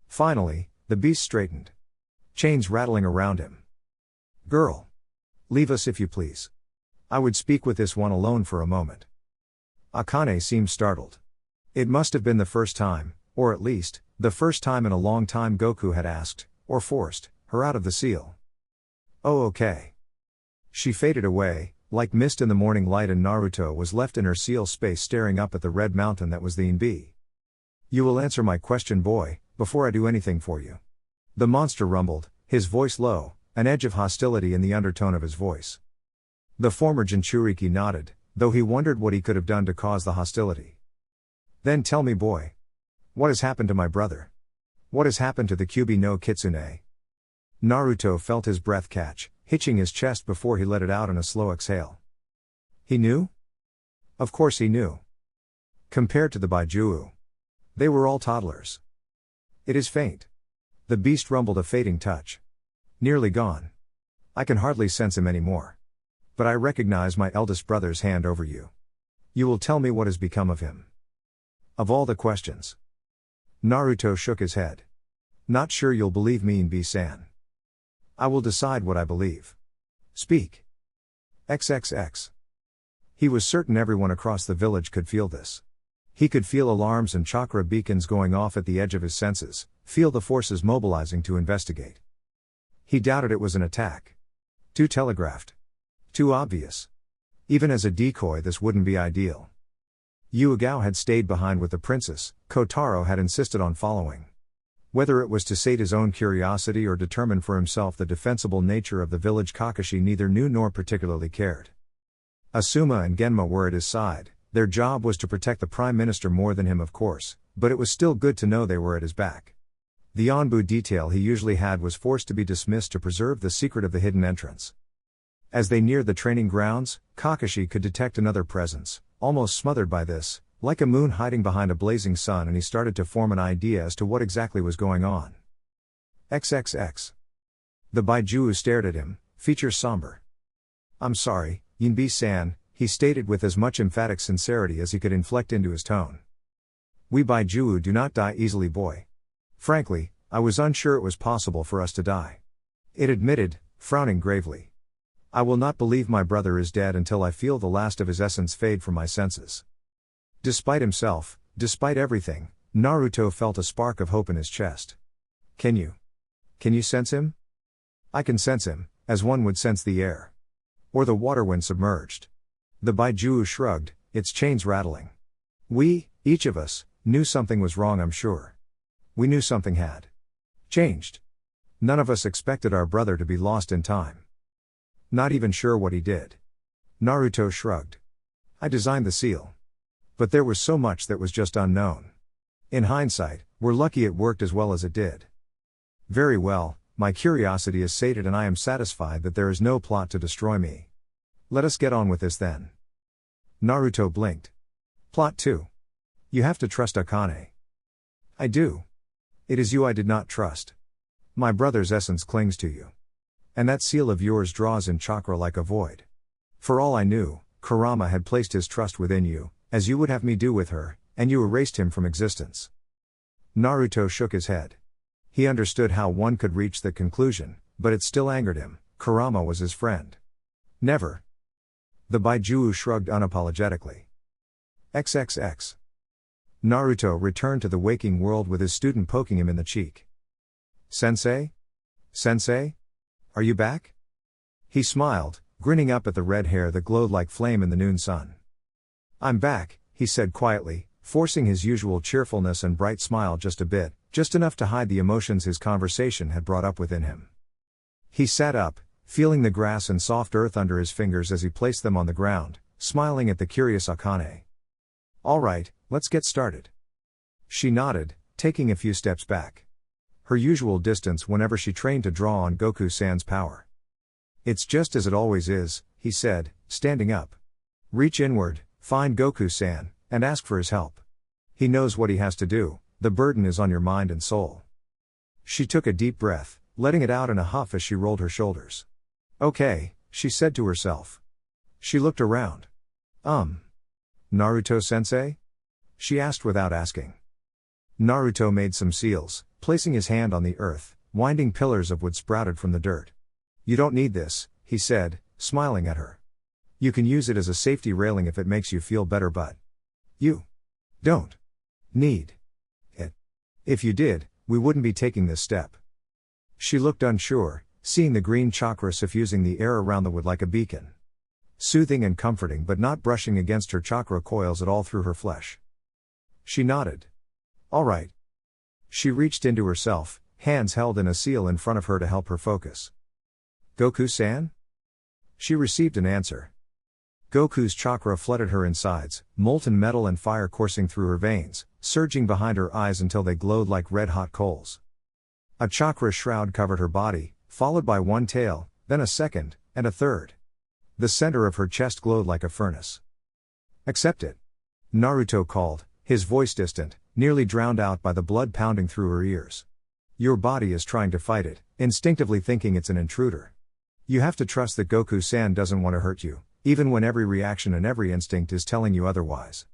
Finally, the beast straightened. Chains rattling around him. Girl. Leave us if you please. I would speak with this one alone for a moment. Akane seemed startled. It must have been the first time, or at least, the first time in a long time Goku had asked, or forced, her out of the seal. Oh okay. She faded away, like mist in the morning light, and Naruto was left in her seal space staring up at the red mountain that was the Yunbi. You will answer my question, boy, before I do anything for you. The monster rumbled, his voice low, an edge of hostility in the undertone of his voice. The former Jinchuriki nodded, though he wondered what he could have done to cause the hostility. Then tell me, boy. What has happened to my brother? What has happened to the Kyuubi no Kitsune? Naruto felt his breath catch, hitching his chest before he let it out in a slow exhale. He knew? Of course he knew. Compared to the Baijuu, they were all toddlers. It is faint. The beast rumbled, a fading touch. Nearly gone. I can hardly sense him anymore. But I recognize my eldest brother's hand over you. You will tell me what has become of him. Of all the questions. Naruto shook his head. Not sure you'll believe me, Yunbi-san. I will decide what I believe. Speak. XXX. He was certain everyone across the village could feel this. He could feel alarms and chakra beacons going off at the edge of his senses, feel the forces mobilizing to investigate. He doubted it was an attack. Too telegraphed. Too obvious. Even as a decoy, this wouldn't be ideal. Yuigao had stayed behind with the princess, Kotaro had insisted on following. Whether it was to sate his own curiosity or determine for himself the defensible nature of the village, Kakashi neither knew nor particularly cared. Asuma and Genma were at his side. Their job was to protect the Prime Minister more than him, of course, but it was still good to know they were at his back. The Onbu detail he usually had was forced to be dismissed to preserve the secret of the hidden entrance. As they neared the training grounds, Kakashi could detect another presence, almost smothered by this, like a moon hiding behind a blazing sun, and he started to form an idea as to what exactly was going on. XXX. The Baijuu stared at him, features somber. I'm sorry, Yunbi-san, he stated with as much emphatic sincerity as he could inflect into his tone. We Baijuu do not die easily, boy. Frankly, I was unsure it was possible for us to die. It admitted, frowning gravely. I will not believe my brother is dead until I feel the last of his essence fade from my senses. Despite himself, despite everything, Naruto felt a spark of hope in his chest. Can you sense him? I can sense him, as one would sense the air. Or the water when submerged. The Baijuu shrugged, its chains rattling. We, each of us, knew something was wrong, I'm sure. We knew something had changed. None of us expected our brother to be lost in time. Not even sure what he did. Naruto shrugged. I designed the seal. But there was so much that was just unknown. In hindsight, we're lucky it worked as well as it did. Very well, my curiosity is sated and I am satisfied that there is no plot to destroy me. Let us get on with this then. Naruto blinked. Plot 2. You have to trust Akane. I do. It is you I did not trust. My brother's essence clings to you. And that seal of yours draws in chakra like a void. For all I knew, Kurama had placed his trust within you, as you would have me do with her, and you erased him from existence. Naruto shook his head. He understood how one could reach the conclusion, but it still angered him. Kurama was his friend. Never. The Baijuu shrugged unapologetically. XXX. Naruto returned to the waking world with his student poking him in the cheek. Sensei? Sensei? Are you back? He smiled, grinning up at the red hair that glowed like flame in the noon sun. I'm back, he said quietly, forcing his usual cheerfulness and bright smile just a bit, just enough to hide the emotions his conversation had brought up within him. He sat up, feeling the grass and soft earth under his fingers as he placed them on the ground, smiling at the curious Akane. "All right, let's get started." She nodded, taking a few steps back. Her usual distance whenever she trained to draw on Goku-san's power. "It's just as it always is," he said, standing up. "Reach inward, find Goku-san, and ask for his help. He knows what he has to do, the burden is on your mind and soul." She took a deep breath, letting it out in a huff as she rolled her shoulders. "Okay," she said to herself. She looked around. Naruto-sensei?" she asked without asking. Naruto made some seals, placing his hand on the earth. Winding pillars of wood sprouted from the dirt. "You don't need this," he said, smiling at her. "You can use it as a safety railing if it makes you feel better, but you don't need it. If you did, we wouldn't be taking this step." She looked unsure, seeing the green chakra suffusing the air around the wood like a beacon. Soothing and comforting but not brushing against her chakra coils at all through her flesh. She nodded. "All right." She reached into herself, hands held in a seal in front of her to help her focus. "Goku-san?" She received an answer. Goku's chakra flooded her insides, molten metal and fire coursing through her veins, surging behind her eyes until they glowed like red-hot coals. A chakra shroud covered her body, followed by one tail, then a second, and a third. The center of her chest glowed like a furnace. "Accept it," Naruto called, his voice distant, nearly drowned out by the blood pounding through her ears. "Your body is trying to fight it, instinctively thinking it's an intruder. You have to trust that Goku-san doesn't want to hurt you, even when every reaction and every instinct is telling you otherwise.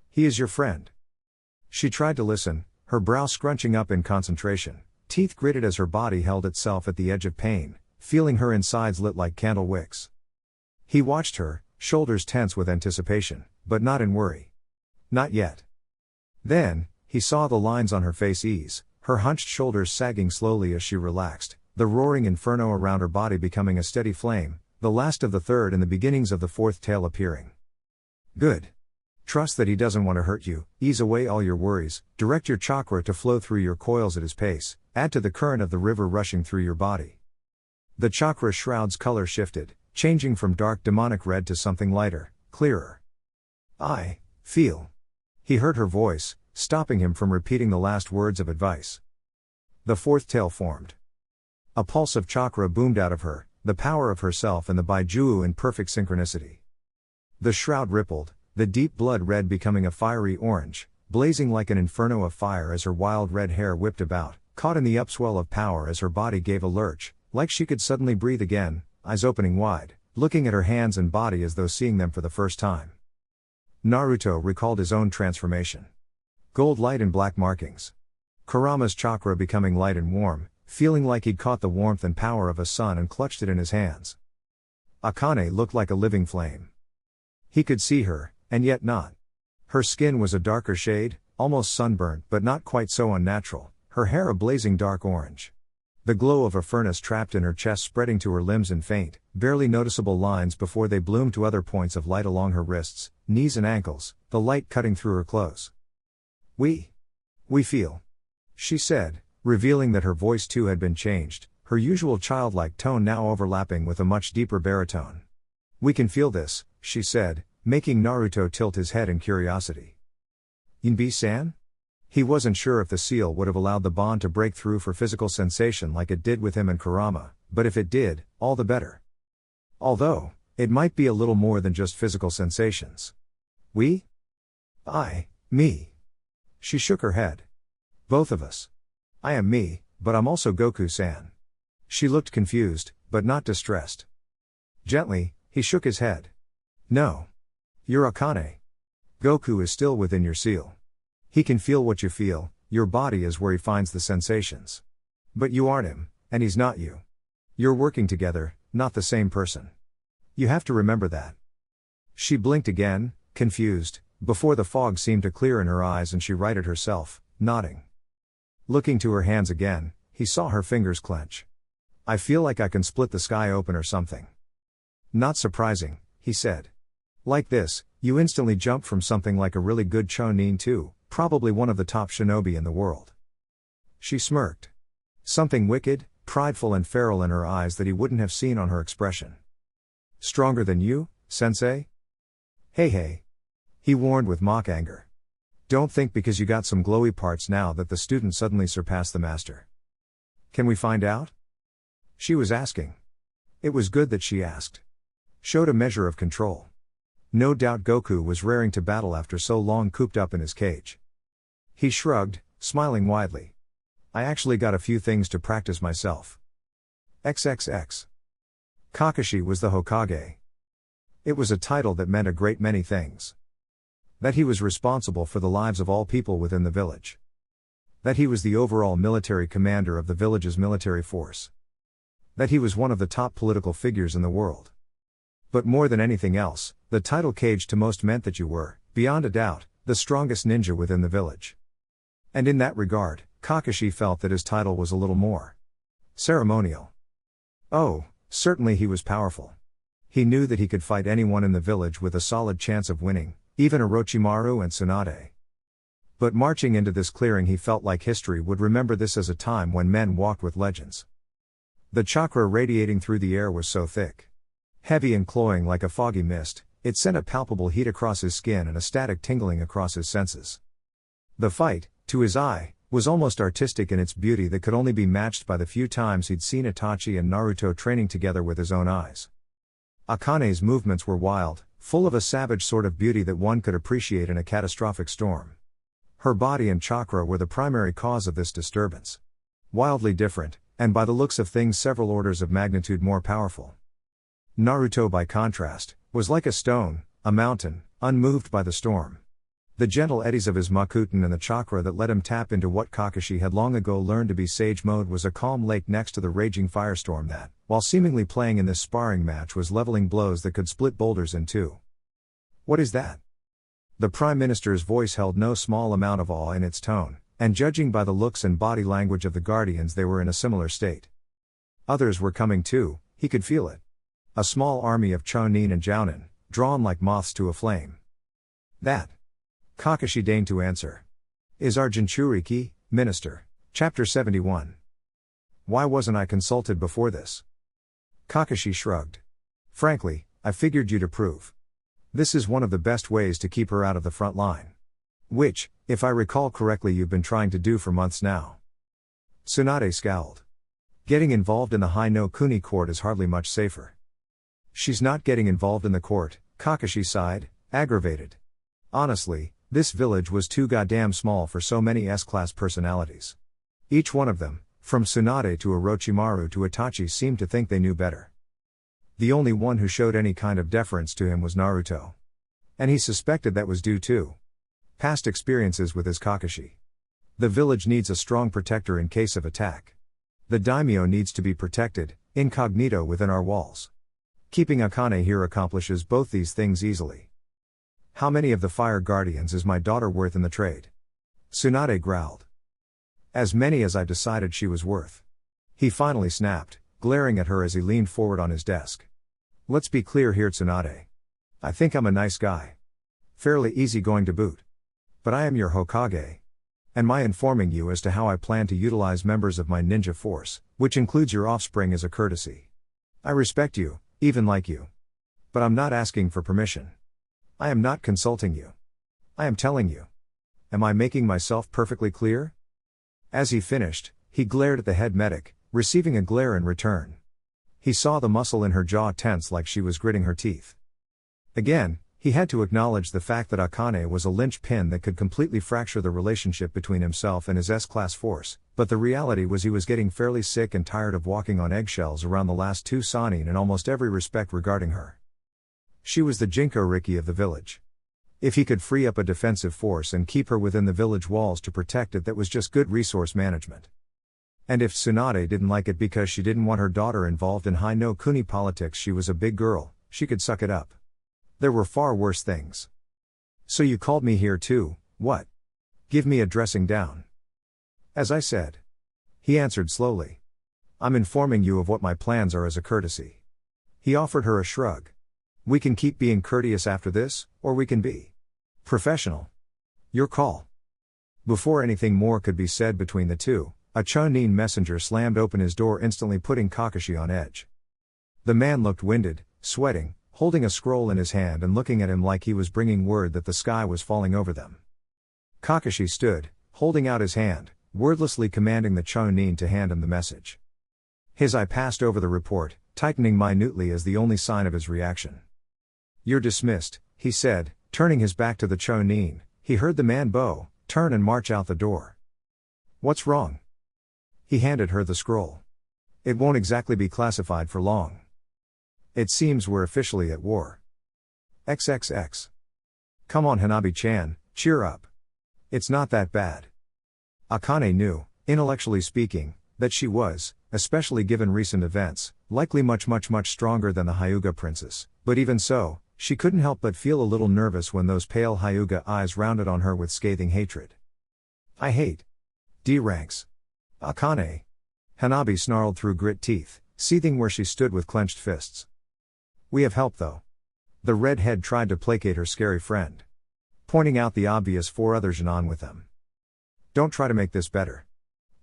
He is your friend." She tried to listen, her brow scrunching up in concentration, teeth gritted as her body held itself at the edge of pain, feeling her insides lit like candle wicks. He watched her, shoulders tense with anticipation, but not in worry. Not yet. Then, he saw the lines on her face ease, her hunched shoulders sagging slowly as she relaxed, the roaring inferno around her body becoming a steady flame, the last of the third and the beginnings of the fourth tail appearing. "Good. Trust that he doesn't want to hurt you, ease away all your worries, direct your chakra to flow through your coils at his pace, add to the current of the river rushing through your body." The chakra shroud's color shifted, changing from dark demonic red to something lighter, clearer. "I feel." He heard her voice, stopping him from repeating the last words of advice. The fourth tail formed. A pulse of chakra boomed out of her, the power of herself and the Baijuu in perfect synchronicity. The shroud rippled, the deep blood red becoming a fiery orange, blazing like an inferno of fire as her wild red hair whipped about, caught in the upswell of power as her body gave a lurch, like she could suddenly breathe again, eyes opening wide, looking at her hands and body as though seeing them for the first time. Naruto recalled his own transformation. Gold light and black markings. Kurama's chakra becoming light and warm, feeling like he'd caught the warmth and power of a sun and clutched it in his hands. Akane looked like a living flame. He could see her, and yet not. Her skin was a darker shade, almost sunburnt but not quite so unnatural, her hair a blazing dark orange. The glow of a furnace trapped in her chest spreading to her limbs in faint, barely noticeable lines before they bloomed to other points of light along her wrists, knees and ankles, the light cutting through her clothes. We feel," she said, revealing that her voice too had been changed, her usual childlike tone now overlapping with a much deeper baritone. "We can feel this," she said, making Naruto tilt his head in curiosity. "Yunbi-san?" He wasn't sure if the seal would have allowed the bond to break through for physical sensation like it did with him and Kurama, but if it did, all the better. Although, it might be a little more than just physical sensations. "We? Me." She shook her head. "Both of us. I am me, but I'm also Goku-san." She looked confused, but not distressed. Gently, he shook his head. "No. You're Akane. Goku is still within your seal. He can feel what you feel, your body is where he finds the sensations. But you aren't him, and he's not you. You're working together, not the same person. You have to remember that." She blinked again, confused, before the fog seemed to clear in her eyes and she righted herself, nodding. Looking to her hands again, he saw her fingers clench. "I feel like I can split the sky open or something." "Not surprising," he said. "Like this, You instantly jumped from something like a really good Chonin to, probably one of the top shinobi in the world. She smirked. Something wicked, prideful and feral in her eyes that he wouldn't have seen on her expression. Stronger than you, sensei? Hey. He warned with mock anger. Don't think because you got some glowy parts now that the student suddenly surpassed the master. Can we find out? She was asking. It was good that she asked. Showed a measure of control. No doubt Goku was raring to battle after so long cooped up in his cage. He shrugged, smiling widely. I actually got a few things to practice myself. XXX. Kakashi was the Hokage. It was a title that meant a great many things. That he was responsible for the lives of all people within the village. That he was the overall military commander of the village's military force. That he was one of the top political figures in the world. But more than anything else, the title cage to most meant that you were, beyond a doubt, the strongest ninja within the village. And in that regard, Kakashi felt that his title was a little more ceremonial. Oh, certainly he was powerful. He knew that he could fight anyone in the village with a solid chance of winning, even Orochimaru and Tsunade. But marching into this clearing, he felt like history would remember this as a time when men walked with legends. The chakra radiating through the air was so thick. Heavy and cloying like a foggy mist, it sent a palpable heat across his skin and a static tingling across his senses. The fight, to his eye, was almost artistic in its beauty that could only be matched by the few times he'd seen Itachi and Naruto training together with his own eyes. Akane's movements were wild, full of a savage sort of beauty that one could appreciate in a catastrophic storm. Her body and chakra were the primary cause of this disturbance. Wildly different, and by the looks of things several orders of magnitude more powerful. Naruto, by contrast, was like a stone, a mountain, unmoved by the storm. The gentle eddies of his Makuten and the chakra that let him tap into what Kakashi had long ago learned to be sage mode was a calm lake next to the raging firestorm that, while seemingly playing in this sparring match, was leveling blows that could split boulders in two. What is that? The Prime Minister's voice held no small amount of awe in its tone, and judging by the looks and body language of the Guardians, they were in a similar state. Others were coming too, he could feel it. A small army of Chonin and Jounin, drawn like moths to a flame. That, Kakashi deigned to answer, is our Jinchuriki, Minister. Chapter 71. Why wasn't I consulted before this? Kakashi shrugged. Frankly, I figured you'd approve. This is one of the best ways to keep her out of the front line. Which, if I recall correctly, you've been trying to do for months now. Tsunade scowled. Getting involved in the High no Kuni court is hardly much safer. She's not getting involved in the court, Kakashi sighed, aggravated. Honestly, this village was too goddamn small for so many S-class personalities. Each one of them, from Tsunade to Orochimaru to Itachi, seemed to think they knew better. The only one who showed any kind of deference to him was Naruto. And he suspected that was due to past experiences with his Kakashi. The village needs a strong protector in case of attack. The daimyo needs to be protected, incognito within our walls. Keeping Akane here accomplishes both these things easily. How many of the Fire Guardians is my daughter worth in the trade? Tsunade growled. As many as I've decided she was worth. He finally snapped, glaring at her as he leaned forward on his desk. Let's be clear here, Tsunade. I think I'm a nice guy. Fairly easygoing to boot. But I am your Hokage. And my informing you as to how I plan to utilize members of my ninja force, which includes your offspring, as a courtesy. I respect you, even like you. But I'm not asking for permission. I am not consulting you. I am telling you. Am I making myself perfectly clear? As he finished, he glared at the head medic, receiving a glare in return. He saw the muscle in her jaw tense like she was gritting her teeth. Again, he had to acknowledge the fact that Akane was a linchpin that could completely fracture the relationship between himself and his S-class force, but the reality was he was getting fairly sick and tired of walking on eggshells around the last two Sannin in almost every respect regarding her. She was the Jinchuriki of the village. If he could free up a defensive force and keep her within the village walls to protect it, that was just good resource management. And if Tsunade didn't like it because she didn't want her daughter involved in High no Kuni politics, she was a big girl, she could suck it up. There were far worse things. So you called me here too, what? Give me a dressing down. As I said. He answered slowly. I'm informing you of what my plans are as a courtesy. He offered her a shrug. We can keep being courteous after this, or we can be professional. Your call. Before anything more could be said between the two, a Chunin messenger slammed open his door, instantly putting Kakashi on edge. The man looked winded, sweating, holding a scroll in his hand and looking at him like he was bringing word that the sky was falling over them. Kakashi stood, holding out his hand, wordlessly commanding the Chunin to hand him the message. His eye passed over the report, tightening minutely as the only sign of his reaction. "You're dismissed," he said, turning his back to the Chunin. He heard the man bow, turn and march out the door. "What's wrong?" He handed her the scroll. "It won't exactly be classified for long. It seems we're officially at war." XXX. "Come on Hanabi-chan, cheer up. It's not that bad." Akane knew, intellectually speaking, that she was, especially given recent events, likely much stronger than the Hyuga princess, but even so, she couldn't help but feel a little nervous when those pale Hyuga eyes rounded on her with scathing hatred. "I hate D ranks. Akane." Hanabi snarled through grit teeth, seething where she stood with clenched fists. "We have help though." The redhead tried to placate her scary friend, pointing out the obvious 4 other Genin with them. "Don't try to make this better."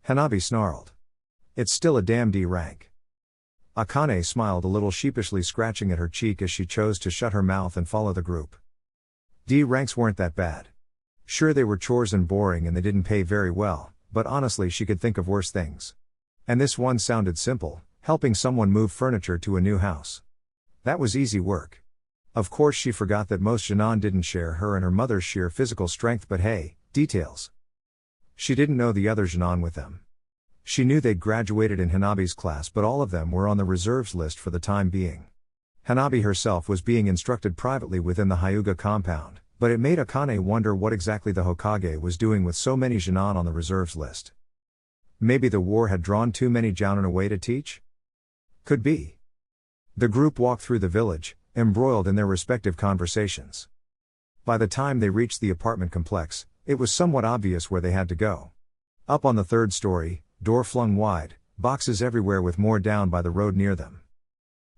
Hanabi snarled. "It's still a damn D rank." Akane smiled a little sheepishly, scratching at her cheek as she chose to shut her mouth and follow the group. D ranks weren't that bad. Sure, they were chores and boring and they didn't pay very well, but honestly she could think of worse things. And this one sounded simple, helping someone move furniture to a new house. That was easy work. Of course she forgot that most Genin didn't share her and her mother's sheer physical strength, but hey, details. She didn't know the other Genin with them. She knew they'd graduated in Hanabi's class, but all of them were on the reserves list for the time being. Hanabi herself was being instructed privately within the Hyuga compound, but it made Akane wonder what exactly the Hokage was doing with so many Genin on the reserves list. Maybe the war had drawn too many Jounin away to teach? Could be. The group walked through the village, embroiled in their respective conversations. By the time they reached the apartment complex, it was somewhat obvious where they had to go. Up on the 3rd story, door flung wide, boxes everywhere with more down by the road near them.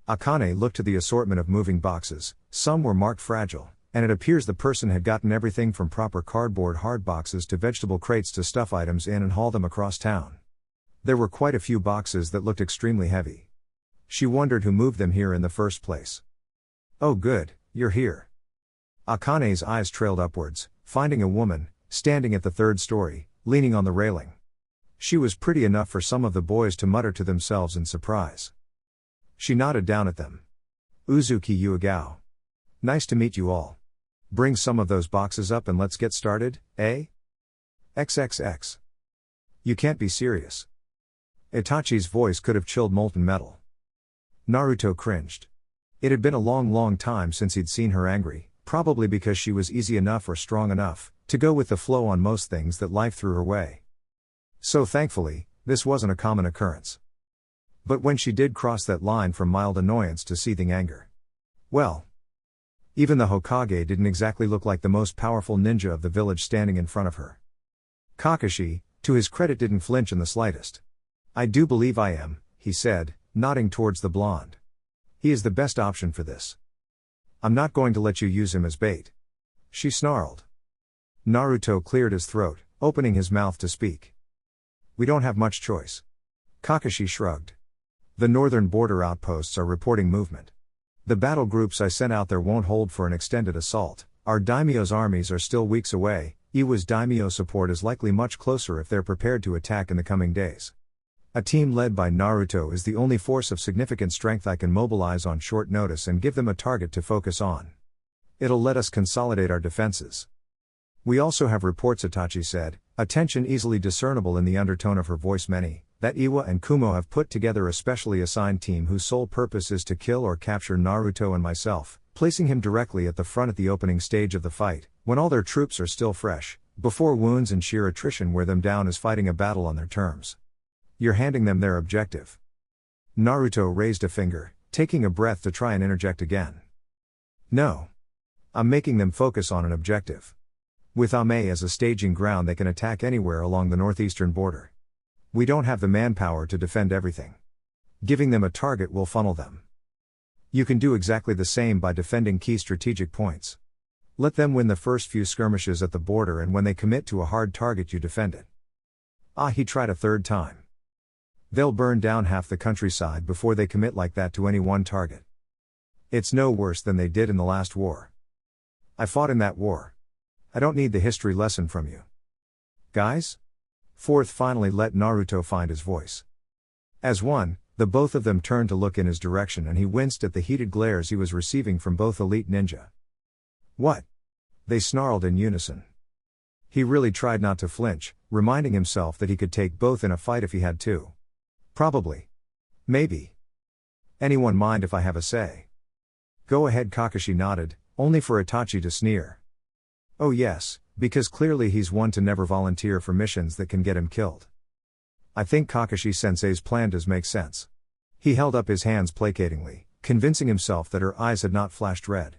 Akane looked to the assortment of moving boxes. Some were marked fragile, and it appears the person had gotten everything from proper cardboard hard boxes to vegetable crates to stuff items in and haul them across town. There were quite a few boxes that looked extremely heavy. She wondered who moved them here in the first place. "Oh good, you're here." Akane's eyes trailed upwards, finding a woman, standing at the 3rd story, leaning on the railing. She was pretty enough for some of the boys to mutter to themselves in surprise. She nodded down at them. "Uzuki Yuigao. Nice to meet you all. Bring some of those boxes up and let's get started, eh?" XXX. "You can't be serious." Itachi's voice could have chilled molten metal. Naruto cringed. It had been a long time since he'd seen her angry, probably because she was easy enough or strong enough to go with the flow on most things that life threw her way. So thankfully, this wasn't a common occurrence. But when she did cross that line from mild annoyance to seething anger, well, even the Hokage didn't exactly look like the most powerful ninja of the village standing in front of her. Kakashi, to his credit, didn't flinch in the slightest. "I do believe I am," he said, nodding towards the blonde. "He is the best option for this. I'm not going to let you use him as bait." She snarled. Naruto cleared his throat, opening his mouth to speak. "We don't have much choice." Kakashi shrugged. "The northern border outposts are reporting movement. The battle groups I sent out there won't hold for an extended assault. Our daimyo's armies are still weeks away. Iwa's daimyo support is likely much closer if they're prepared to attack in the coming days. A team led by Naruto is the only force of significant strength I can mobilize on short notice and give them a target to focus on. It'll let us consolidate our defenses." "We also have reports," Itachi said, a tension easily discernible in the undertone of her voice, that Iwa and Kumo have put together a specially assigned team whose sole purpose is to kill or capture Naruto and myself, placing him directly at the front at the opening stage of the fight, when all their troops are still fresh, before wounds and sheer attrition wear them down as fighting a battle on their terms. You're handing them their objective." Naruto raised a finger, taking a breath to try and interject again. "No. I'm making them focus on an objective. With Ame as a staging ground, they can attack anywhere along the northeastern border. We don't have the manpower to defend everything. Giving them a target will funnel them." You can do exactly the same by defending key strategic points. Let them win the first few skirmishes at the border, and when they commit to a hard target you defend it. He tried a third time. They'll burn down half the countryside before they commit like that to any one target. It's no worse than they did in the last war. I fought in that war. I don't need the history lesson from you. Guys? Fourth finally let Naruto find his voice. As one, the both of them turned to look in his direction, and he winced at the heated glares he was receiving from both elite ninja. What? They snarled in unison. He really tried not to flinch, reminding himself that he could take both in a fight if he had to. Probably. Maybe. Anyone mind if I have a say? Go ahead, Kakashi nodded, only for Itachi to sneer. Oh yes, because clearly he's one to never volunteer for missions that can get him killed. I think Kakashi-sensei's plan does make sense. He held up his hands placatingly, convincing himself that her eyes had not flashed red.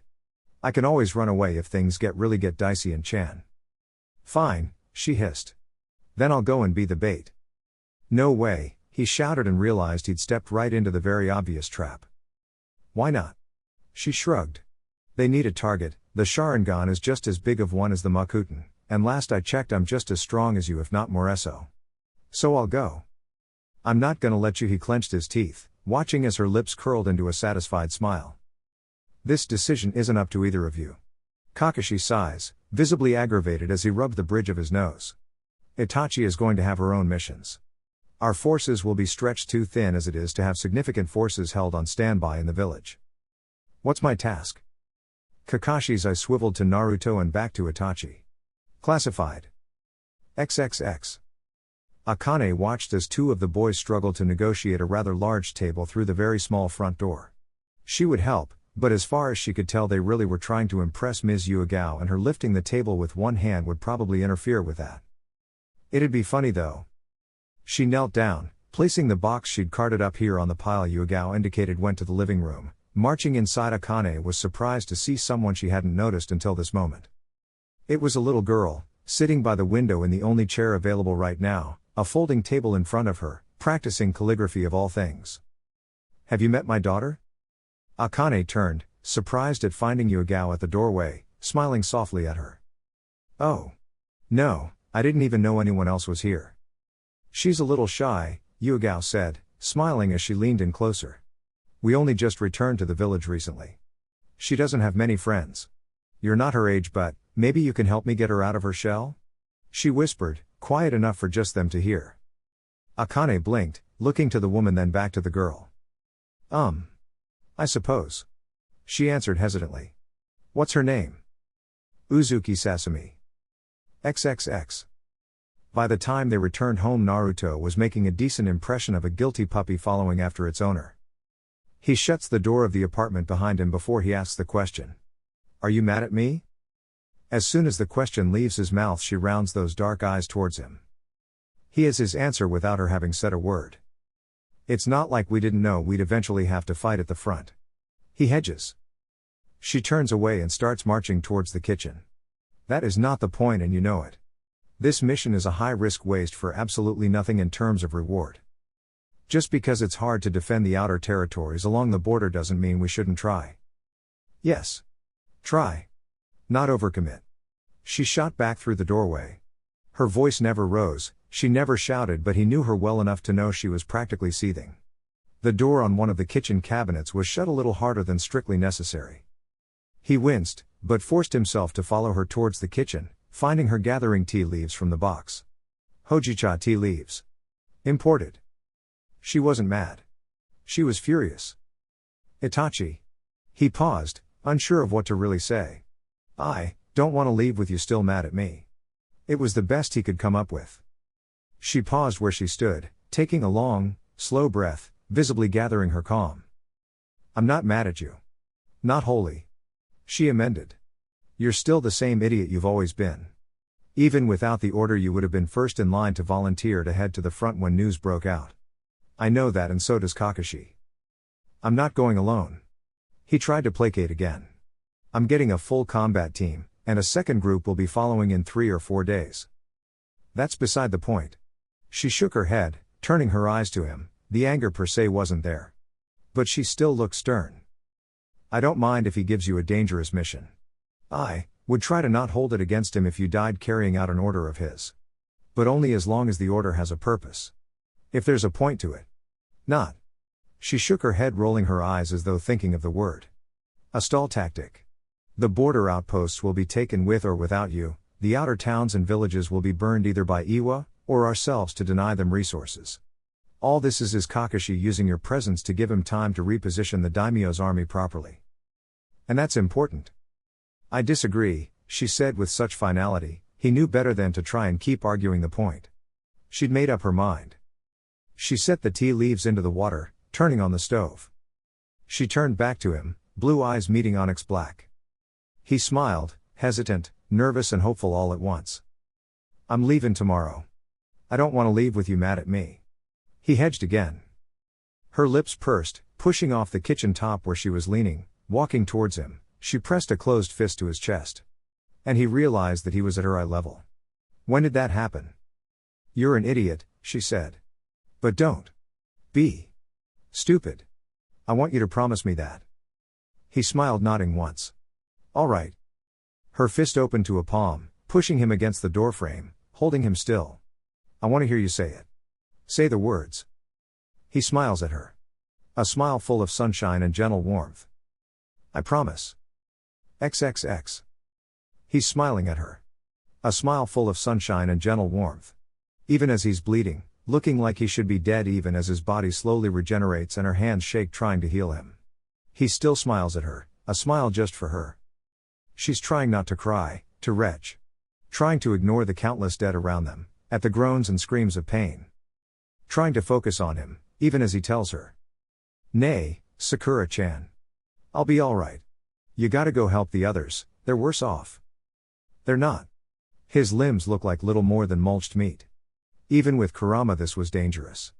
I can always run away if things really get dicey in Chan. Fine, she hissed. Then I'll go and be the bait. No way, he shouted and realized he'd stepped right into the very obvious trap. Why not? She shrugged. They need a target. The Sharingan is just as big of one as the Makuten, and last I checked I'm just as strong as you, if not more so. So I'll go. I'm not gonna let you. He clenched his teeth, watching as her lips curled into a satisfied smile. This decision isn't up to either of you. Kakashi sighs, visibly aggravated as he rubbed the bridge of his nose. Itachi is going to have her own missions. Our forces will be stretched too thin as it is to have significant forces held on standby in the village. What's my task? Kakashi's eyes swiveled to Naruto and back to Itachi. Classified. XXX. Akane watched as two of the boys struggled to negotiate a rather large table through the very small front door. She would help, but as far as she could tell they really were trying to impress Ms. Yuigao, and her lifting the table with one hand would probably interfere with that. It'd be funny though. She knelt down, placing the box she'd carted up here on the pile Yuigao indicated went to the living room. Marching inside, Akane was surprised to see someone she hadn't noticed until this moment. It was a little girl, sitting by the window in the only chair available right now, a folding table in front of her, practicing calligraphy of all things. Have you met my daughter? Akane turned, surprised at finding Yuigao at the doorway, smiling softly at her. Oh. No, I didn't even know anyone else was here. She's a little shy, Yuigao said, smiling as she leaned in closer. We only just returned to the village recently. She doesn't have many friends. You're not her age, but maybe you can help me get her out of her shell? She whispered, quiet enough for just them to hear. Akane blinked, looking to the woman then back to the girl. I suppose. She answered hesitantly. What's her name? Uzuki Sasami. XXX. By the time they returned home, Naruto was making a decent impression of a guilty puppy following after its owner. He shuts the door of the apartment behind him before he asks the question. Are you mad at me? As soon as the question leaves his mouth, she rounds those dark eyes towards him. He has his answer without her having said a word. It's not like we didn't know we'd eventually have to fight at the front. He hedges. She turns away and starts marching towards the kitchen. That is not the point, and you know it. This mission is a high-risk waste for absolutely nothing in terms of reward. Just because it's hard to defend the outer territories along the border doesn't mean we shouldn't try. Yes. Try. Not overcommit. She shot back through the doorway. Her voice never rose, she never shouted, but he knew her well enough to know she was practically seething. The door on one of the kitchen cabinets was shut a little harder than strictly necessary. He winced, but forced himself to follow her towards the kitchen, finding her gathering tea leaves from the box. Hojicha tea leaves. Imported. She wasn't mad. She was furious. Itachi. He paused, unsure of what to really say. I don't want to leave with you still mad at me. It was the best he could come up with. She paused where she stood, taking a long, slow breath, visibly gathering her calm. I'm not mad at you. Not wholly. She amended. You're still the same idiot you've always been. Even without the order, you would have been first in line to volunteer to head to the front when news broke out. I know that, and so does Kakashi. I'm not going alone. He tried to placate again. I'm getting a full combat team, and a second group will be following in 3 or 4 days. That's beside the point. She shook her head, turning her eyes to him. The anger per se wasn't there. But she still looked stern. I don't mind if he gives you a dangerous mission. I would try to not hold it against him if you died carrying out an order of his. But only as long as the order has a purpose. If there's a point to it. Not. She shook her head, rolling her eyes as though thinking of the word. A stall tactic. The border outposts will be taken with or without you, the outer towns and villages will be burned either by Iwa, or ourselves to deny them resources. All this is Kakashi using your presence to give him time to reposition the daimyo's army properly. And that's important. I disagree, she said with such finality, he knew better than to try and keep arguing the point. She'd made up her mind. She set the tea leaves into the water, turning on the stove. She turned back to him, blue eyes meeting onyx black. He smiled, hesitant, nervous and hopeful all at once. I'm leaving tomorrow. I don't want to leave with you mad at me. He hedged again. Her lips pursed, pushing off the kitchen top where she was leaning, walking towards him. She pressed a closed fist to his chest. And he realized that he was at her eye level. When did that happen? You're an idiot, she said. But don't be stupid. I want you to promise me that. He smiled, nodding once. All right. Her fist opened to a palm, pushing him against the doorframe, holding him still. I want to hear you say it. Say the words. He smiles at her. A smile full of sunshine and gentle warmth. I promise. XXX. He's smiling at her. A smile full of sunshine and gentle warmth. Even as he's bleeding, looking like he should be dead, even as his body slowly regenerates and her hands shake trying to heal him. He still smiles at her, a smile just for her. She's trying not to cry, to retch. Trying to ignore the countless dead around them, at the groans and screams of pain. Trying to focus on him, even as he tells her. Nay, Sakura-chan. I'll be alright. You gotta go help the others, they're worse off. They're not. His limbs look like little more than mulched meat. Even with Kurama this was dangerous.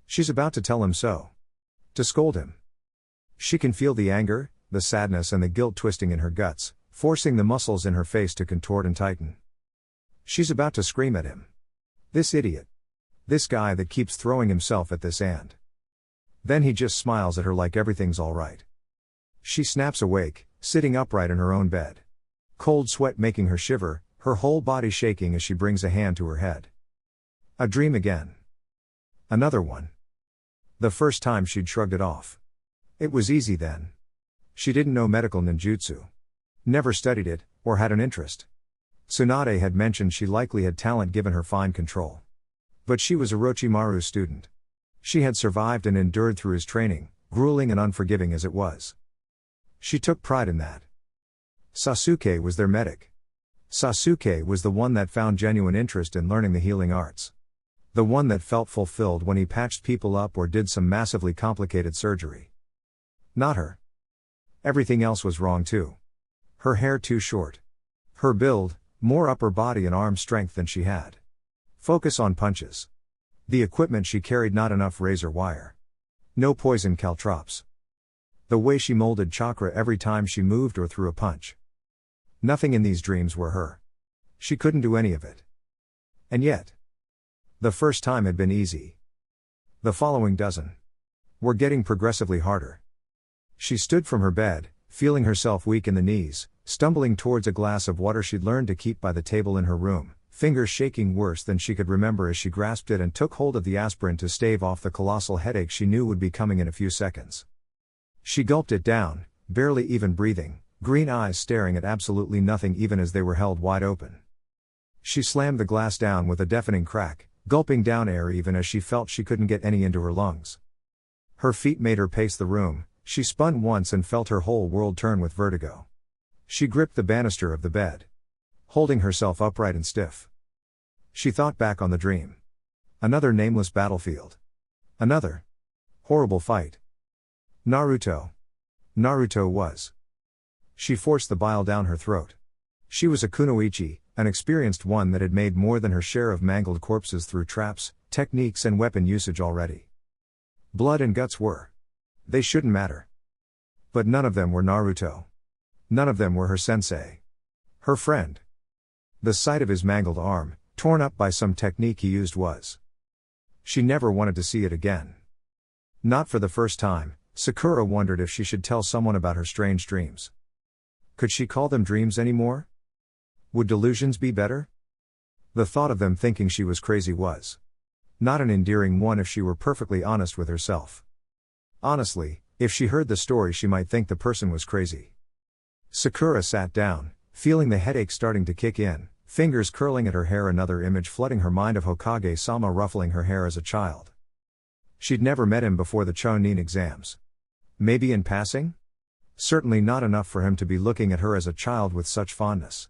She's about to tell him so. To scold him. She can feel the anger, the sadness and the guilt twisting in her guts, forcing the muscles in her face to contort and tighten. She's about to scream at him. This idiot. This guy that keeps throwing himself at this and. Then he just smiles at her like everything's alright. She snaps awake, sitting upright in her own bed. Cold sweat making her shiver, her whole body shaking as she brings a hand to her head. A dream again. Another one. The first time she'd shrugged it off. It was easy then. She didn't know medical ninjutsu. Never studied it, or had an interest. Tsunade had mentioned she likely had talent given her fine control. But she was Orochimaru's student. She had survived and endured through his training, grueling and unforgiving as it was. She took pride in that. Sasuke was their medic. Sasuke was the one that found genuine interest in learning the healing arts. The one that felt fulfilled when he patched people up or did some massively complicated surgery. Not her. Everything else was wrong too. Her hair too short. Her build, more upper body and arm strength than she had. Focus on punches. The equipment she carried not enough razor wire. No poison caltrops. The way she molded chakra every time she moved or threw a punch. Nothing in these dreams were her. She couldn't do any of it. And yet. The first time had been easy. The following dozen were getting progressively harder. She stood from her bed, feeling herself weak in the knees, stumbling towards a glass of water she'd learned to keep by the table in her room, fingers shaking worse than she could remember as she grasped it and took hold of the aspirin to stave off the colossal headache she knew would be coming in a few seconds. She gulped it down, barely even breathing, green eyes staring at absolutely nothing even as they were held wide open. She slammed the glass down with a deafening crack, gulping down air even as she felt she couldn't get any into her lungs. Her feet made her pace the room, she spun once and felt her whole world turn with vertigo. She gripped the banister of the bed, holding herself upright and stiff. She thought back on the dream. Another nameless battlefield. Another horrible fight. Naruto. Naruto was. She forced the bile down her throat. She was a kunoichi, an experienced one that had made more than her share of mangled corpses through traps, techniques and weapon usage already. Blood and guts were. They shouldn't matter. But none of them were Naruto. None of them were her sensei. Her friend. The sight of his mangled arm, torn up by some technique he used was. She never wanted to see it again. Not for the first time, Sakura wondered if she should tell someone about her strange dreams. Could she call them dreams anymore? Would delusions be better? The thought of them thinking she was crazy was not an endearing one if she were perfectly honest with herself. Honestly, if she heard the story she might think the person was crazy. Sakura sat down, feeling the headache starting to kick in, fingers curling at her hair, another image flooding her mind of Hokage-sama ruffling her hair as a child. She'd never met him before the Chunin exams. Maybe in passing? Certainly not enough for him to be looking at her as a child with such fondness.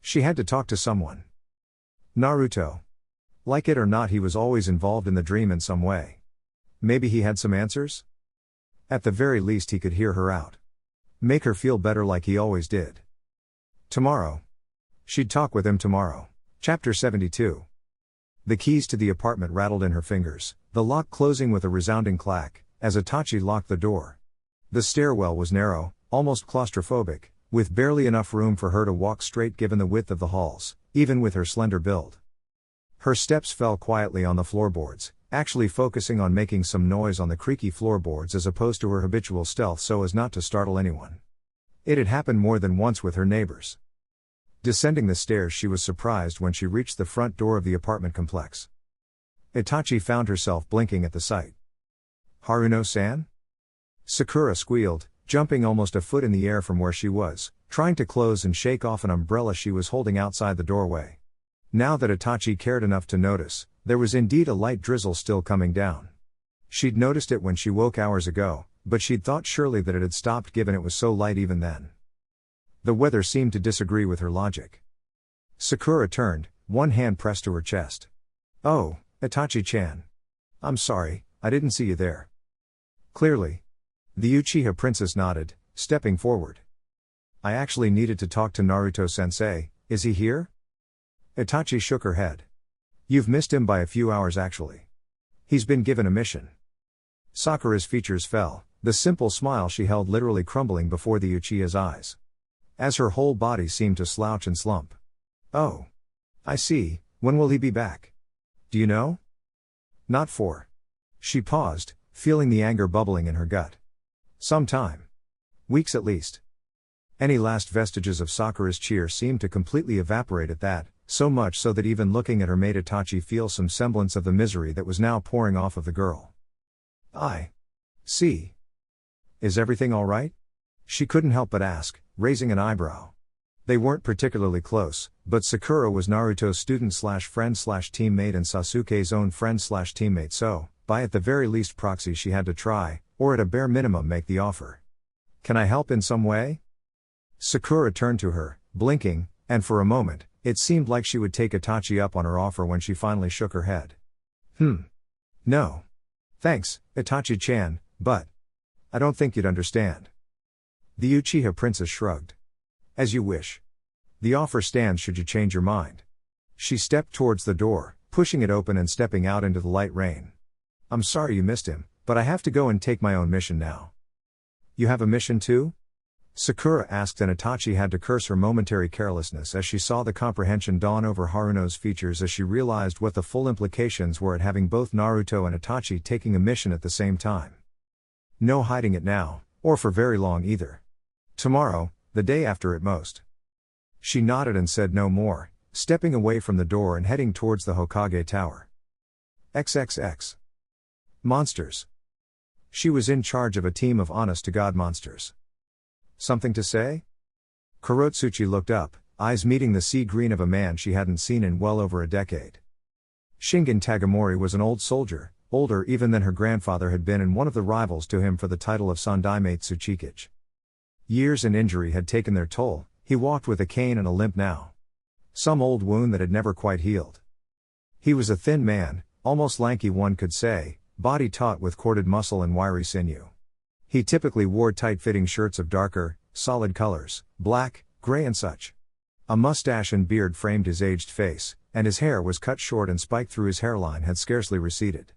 She had to talk to someone. Naruto. Like it or not, he was always involved in the dream in some way. Maybe he had some answers? At the very least he could hear her out. Make her feel better like he always did. Tomorrow. She'd talk with him tomorrow. Chapter 72. The keys to the apartment rattled in her fingers, the lock closing with a resounding clack, as Itachi locked the door. The stairwell was narrow, almost claustrophobic, with barely enough room for her to walk straight given the width of the halls, even with her slender build. Her steps fell quietly on the floorboards, actually focusing on making some noise on the creaky floorboards as opposed to her habitual stealth so as not to startle anyone. It had happened more than once with her neighbors. Descending the stairs, she was surprised when she reached the front door of the apartment complex. Itachi found herself blinking at the sight. Haruno-san? Sakura squealed, jumping almost a foot in the air from where she was, trying to close and shake off an umbrella she was holding outside the doorway. Now that Itachi cared enough to notice, there was indeed a light drizzle still coming down. She'd noticed it when she woke hours ago, but she'd thought surely that it had stopped given it was so light even then. The weather seemed to disagree with her logic. Sakura turned, one hand pressed to her chest. "Oh, Itachi-chan. I'm sorry, I didn't see you there." "Clearly." The Uchiha princess nodded, stepping forward. "I actually needed to talk to Naruto-sensei, is he here?" Itachi shook her head. "You've missed him by a few hours actually. He's been given a mission." Sakura's features fell, the simple smile she held literally crumbling before the Uchiha's eyes. As her whole body seemed to slouch and slump. "Oh. I see, when will he be back? Do you know?" "Not for." She paused, feeling the anger bubbling in her gut. "Some time. Weeks at least." Any last vestiges of Sakura's cheer seemed to completely evaporate at that, so much so that even looking at her made Itachi feel some semblance of the misery that was now pouring off of the girl. "I see. Is everything all right?" She couldn't help but ask, raising an eyebrow. They weren't particularly close, but Sakura was Naruto's student/friend/teammate and Sasuke's own friend/teammate, so, by at the very least proxy she had to try, or at a bare minimum make the offer. "Can I help in some way?" Sakura turned to her, blinking, and for a moment, it seemed like she would take Itachi up on her offer when she finally shook her head. No. Thanks, Itachi-chan, but I don't think you'd understand." The Uchiha princess shrugged. "As you wish. The offer stands should you change your mind." She stepped towards the door, pushing it open and stepping out into the light rain. "I'm sorry you missed him, but I have to go and take my own mission now." "You have a mission too?" Sakura asked, and Itachi had to curse her momentary carelessness as she saw the comprehension dawn over Haruno's features as she realized what the full implications were at having both Naruto and Itachi taking a mission at the same time. No hiding it now, or for very long either. Tomorrow, the day after at most. She nodded and said no more, stepping away from the door and heading towards the Hokage Tower. XXX. Monsters. She was in charge of a team of honest-to-God monsters. "Something to say?" Kurotsuchi looked up, eyes meeting the sea green of a man she hadn't seen in well over a decade. Shingen Tagamori was an old soldier, older even than her grandfather had been and one of the rivals to him for the title of Sandaime Tsuchikage. Years and injury had taken their toll, he walked with a cane and a limp now. Some old wound that had never quite healed. He was a thin man, almost lanky one could say, body taut with corded muscle and wiry sinew. He typically wore tight-fitting shirts of darker, solid colors, black, gray and such. A mustache and beard framed his aged face, and his hair was cut short and spiked through his hairline had scarcely receded.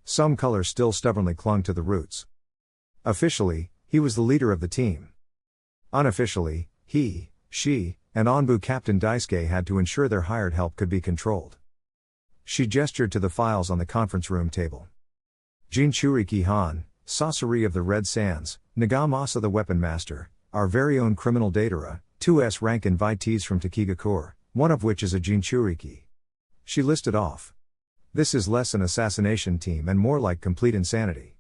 Some color still stubbornly clung to the roots. Officially, he was the leader of the team. Unofficially, he, she, and Onbu Captain Daisuke had to ensure their hired help could be controlled. She gestured to the files on the conference room table. Jinchuriki-han, Sasori of the Red Sands, Nagamasa the Weapon Master, our very own criminal Datara, 2S rank invitees from Takigakure, one of which is a Jinchuriki. She listed off. This is less an assassination team and more like complete insanity.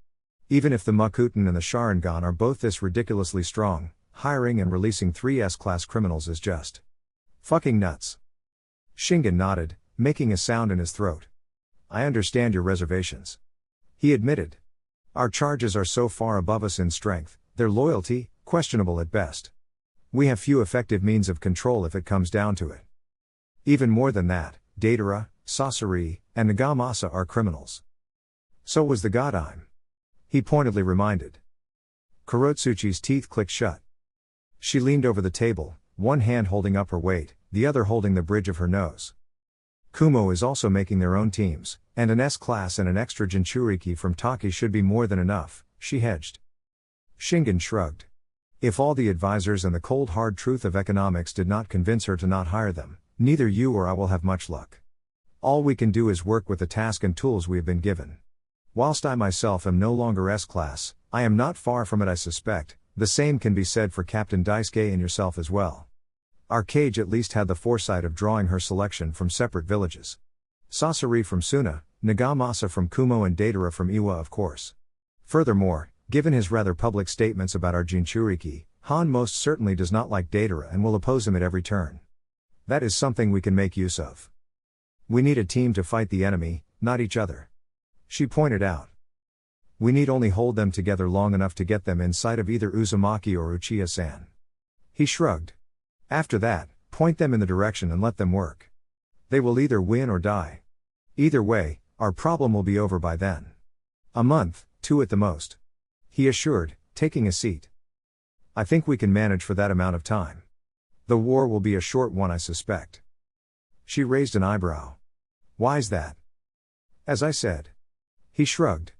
Even if the Makuten and the Sharingan are both this ridiculously strong, hiring and releasing 3S class criminals is just fucking nuts. Shingen nodded, making a sound in his throat. I understand your reservations. He admitted. Our charges are so far above us in strength, their loyalty, questionable at best. We have few effective means of control if it comes down to it. Even more than that, Datara, Sasori, and Nagamasa are criminals. So was the Godime. He pointedly reminded. Kurotsuchi's teeth clicked shut. She leaned over the table, one hand holding up her weight, the other holding the bridge of her nose. Kumo is also making their own teams, and an S-class and an extra Jinchuriki from Taki should be more than enough, she hedged. Shingen shrugged. If all the advisors and the cold hard truth of economics did not convince her to not hire them, neither you or I will have much luck. All we can do is work with the task and tools we have been given. Whilst I myself am no longer S-class, I am not far from it. I suspect, the same can be said for Captain Daisuke and yourself as well. Our Cage at least had the foresight of drawing her selection from separate villages. Sasori from Suna, Nagamasa from Kumo and Datara from Iwa of course. Furthermore, given his rather public statements about our Jinchuriki, Han most certainly does not like Datara and will oppose him at every turn. That is something we can make use of. We need a team to fight the enemy, not each other. She pointed out. We need only hold them together long enough to get them in sight of either Uzumaki or Uchiha-san. He shrugged. After that, point them in the direction and let them work. They will either win or die. Either way, our problem will be over by then. A month, 2 at the most. He assured, taking a seat. I think we can manage for that amount of time. The war will be a short one, I suspect. She raised an eyebrow. Why's that? As I said. He shrugged.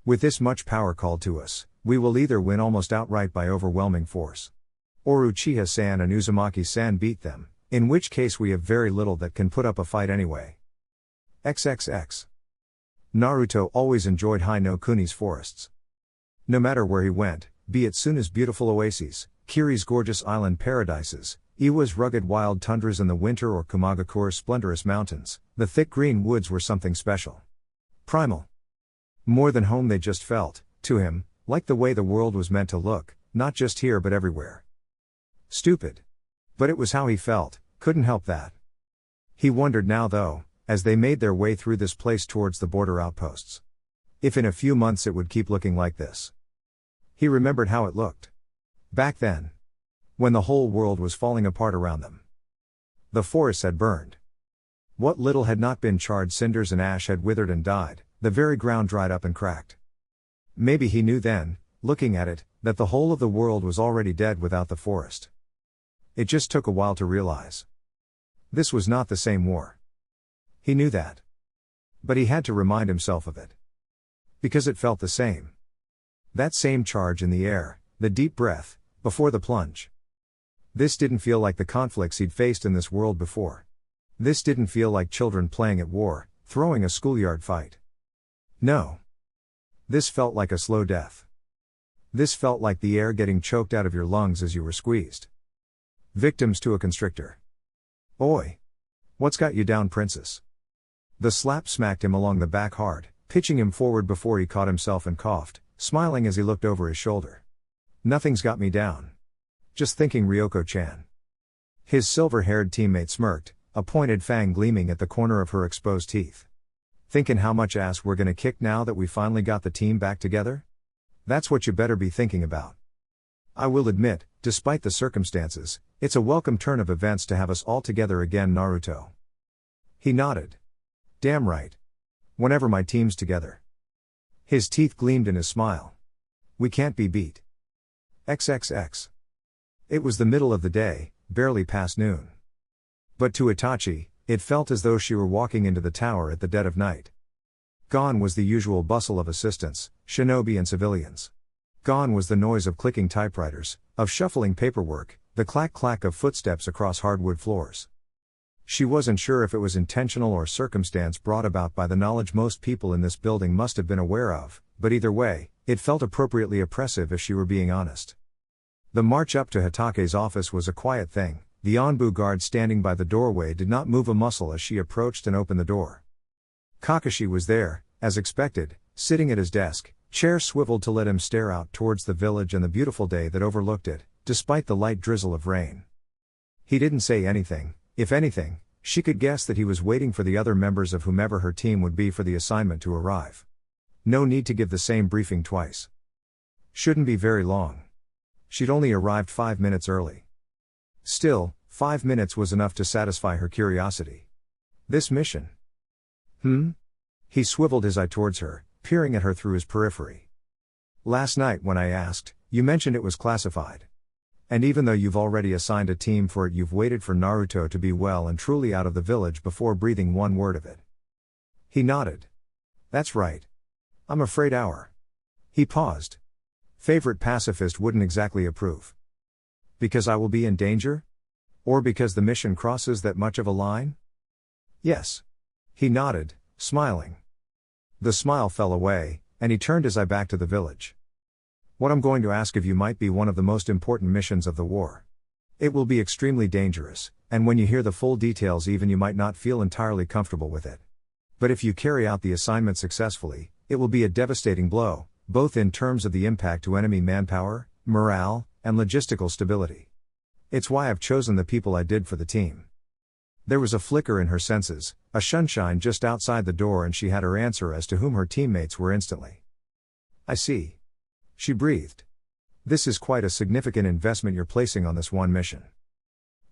With this much power called to us, we will either win almost outright by overwhelming force. Or Uchiha-san and Uzumaki-san beat them, in which case we have very little that can put up a fight anyway. XXX. Naruto always enjoyed Hai no Kuni's forests. No matter where he went, be it Suna's beautiful oases, Kiri's gorgeous island paradises, Iwa's rugged wild tundras in the winter or Kumagakure's splendorous mountains, the thick green woods were something special. Primal. More than home, they just felt, to him, like the way the world was meant to look, not just here but everywhere. Stupid. But it was how he felt, couldn't help that. He wondered now though, as they made their way through this place towards the border outposts. If in a few months it would keep looking like this. He remembered how it looked. Back then. When the whole world was falling apart around them. The forests had burned. What little had not been charred cinders and ash had withered and died, the very ground dried up and cracked. Maybe he knew then, looking at it, that the whole of the world was already dead without the forest. It just took a while to realize. This was not the same war. He knew that. But he had to remind himself of it. Because it felt the same. That same charge in the air, the deep breath, before the plunge. This didn't feel like the conflicts he'd faced in this world before. This didn't feel like children playing at war, throwing a schoolyard fight. No. This felt like a slow death. This felt like the air getting choked out of your lungs as you were squeezed. Victims to a constrictor. Oi! What's got you down, princess? The slap smacked him along the back hard, pitching him forward before he caught himself and coughed, smiling as he looked over his shoulder. Nothing's got me down. Just thinking Ryoko-chan. His silver-haired teammate smirked, a pointed fang gleaming at the corner of her exposed teeth. Thinking how much ass we're gonna kick now that we finally got the team back together? That's what you better be thinking about. I will admit, despite the circumstances, it's a welcome turn of events to have us all together again, Naruto. He nodded. Damn right. Whenever my team's together. His teeth gleamed in his smile. We can't be beat. XXX. It was the middle of the day, barely past noon. But to Itachi, it felt as though she were walking into the tower at the dead of night. Gone was the usual bustle of assistants, shinobi and civilians. Gone was the noise of clicking typewriters, of shuffling paperwork, the clack-clack of footsteps across hardwood floors. She wasn't sure if it was intentional or circumstance brought about by the knowledge most people in this building must have been aware of, but either way, It felt appropriately oppressive if she were being honest. The march up to Hitake's office was a quiet thing. The Onbu guard standing by the doorway did not move a muscle as she approached and opened the door. Kakashi was there, as expected, sitting at his desk, chair swiveled to let him stare out towards the village and the beautiful day that overlooked it, despite the light drizzle of rain. He didn't say anything. If anything, she could guess that he was waiting for the other members of whomever her team would be for the assignment to arrive. No need to give the same briefing twice. Shouldn't be very long. She'd only arrived 5 minutes early. Still, 5 minutes was enough to satisfy her curiosity. This mission. He swiveled his eye towards her, peering at her through his periphery. Last night when I asked, you mentioned it was classified. And even though you've already assigned a team for it, you've waited for Naruto to be well and truly out of the village before breathing one word of it. He nodded. That's right. I'm afraid He paused. Favorite pacifist wouldn't exactly approve. Because I will be in danger? Or because the mission crosses that much of a line? Yes. He nodded, smiling. The smile fell away, and he turned his eye back to the village. What I'm going to ask of you might be one of the most important missions of the war. It will be extremely dangerous, and when you hear the full details even you might not feel entirely comfortable with it. But if you carry out the assignment successfully, it will be a devastating blow, both in terms of the impact to enemy manpower, morale, and logistical stability. It's why I've chosen the people I did for the team. There was a flicker in her senses, a sunshine just outside the door, and she had her answer as to whom her teammates were instantly. I see. She breathed. This is quite a significant investment you're placing on this one mission.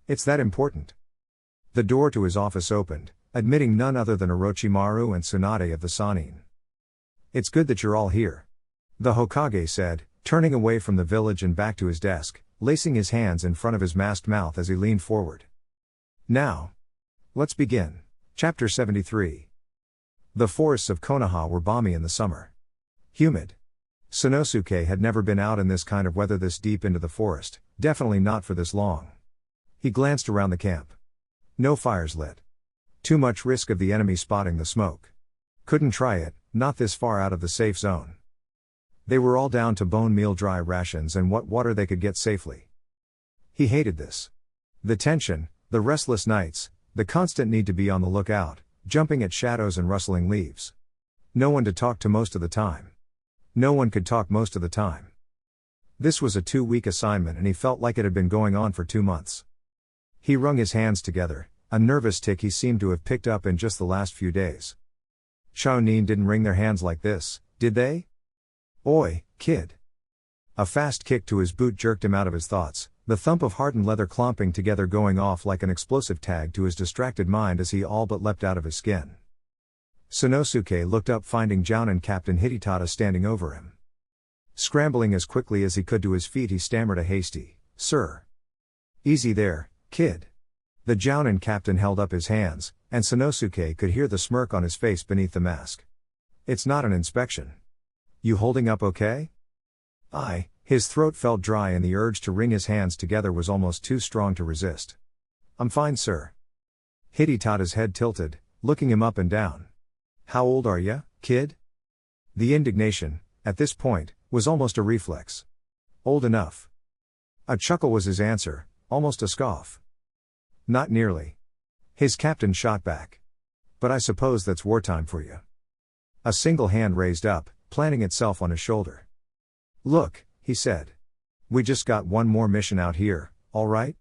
It's that important. The door to his office opened, admitting none other than Orochimaru and Tsunade of the Sannin. It's good that you're all here, the Hokage said, turning away from the village and back to his desk, lacing his hands in front of his masked mouth as he leaned forward. Now. Let's begin. Chapter 73. The forests of Konoha were balmy in the summer. Humid. Sanosuke had never been out in this kind of weather this deep into the forest, definitely not for this long. He glanced around the camp. No fires lit. Too much risk of the enemy spotting the smoke. Couldn't try it, not this far out of the safe zone. They were all down to bone meal dry rations and what water they could get safely. He hated this. The tension, the restless nights, the constant need to be on the lookout, jumping at shadows and rustling leaves. No one to talk to most of the time. No one could talk most of the time. This was a 2-week assignment and he felt like it had been going on for 2 months. He wrung his hands together, a nervous tic he seemed to have picked up in just the last few days. Chunin didn't wring their hands like this, did they? Oi, kid. A fast kick to his boot jerked him out of his thoughts, the thump of hardened leather clomping together going off like an explosive tag to his distracted mind as he all but leapt out of his skin. Sanosuke looked up, finding Jounin Captain Hidetada standing over him. Scrambling as quickly as he could to his feet, he stammered a hasty, "Sir." "Easy there, kid." The Jounin Captain held up his hands, and Sanosuke could hear the smirk on his face beneath the mask. "It's not an inspection. You holding up okay?" "Aye." His throat felt dry and the urge to wring his hands together was almost too strong to resist. "I'm fine, sir." Hidetada's head tilted, looking him up and down. "How old are ya, kid?" The indignation, at this point, was almost a reflex. "Old enough." A chuckle was his answer, almost a scoff. "Not nearly." His captain shot back. "But I suppose that's wartime for you." A single hand raised up, planting itself on his shoulder. "Look," he said. "We just got one more mission out here, all right?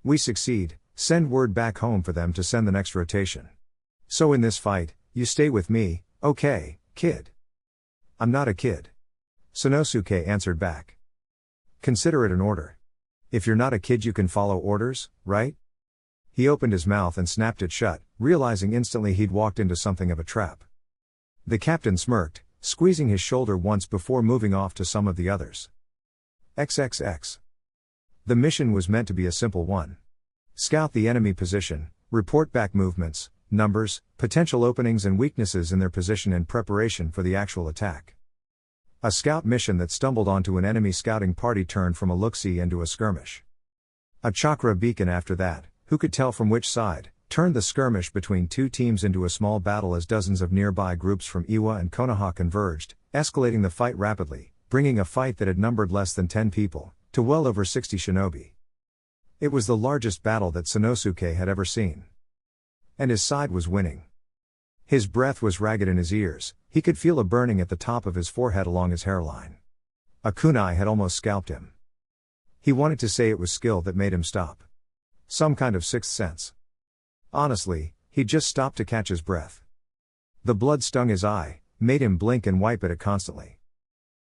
We succeed, send word back home for them to send the next rotation. So in this fight, you stay with me, okay, kid?" "I'm not a kid." Sanosuke answered back. "Consider it an order. If you're not a kid you can follow orders, right?" He opened his mouth and snapped it shut, realizing instantly he'd walked into something of a trap. The captain smirked, squeezing his shoulder once before moving off to some of the others. XXX. The mission was meant to be a simple one. Scout the enemy position, report back movements, numbers, potential openings and weaknesses in their position in preparation for the actual attack. A scout mission that stumbled onto an enemy scouting party turned from a look-see into a skirmish. A chakra beacon after that, who could tell from which side, turned the skirmish between two teams into a small battle as dozens of nearby groups from Iwa and Konoha converged, escalating the fight rapidly, bringing a fight that had numbered less than 10 people, to well over 60 shinobi. It was the largest battle that Sanosuke had ever seen. And his side was winning. His breath was ragged in his ears, he could feel a burning at the top of his forehead along his hairline. A kunai had almost scalped him. He wanted to say it was skill that made him stop. Some kind of sixth sense. Honestly, he just stopped to catch his breath. The blood stung his eye, made him blink and wipe at it constantly.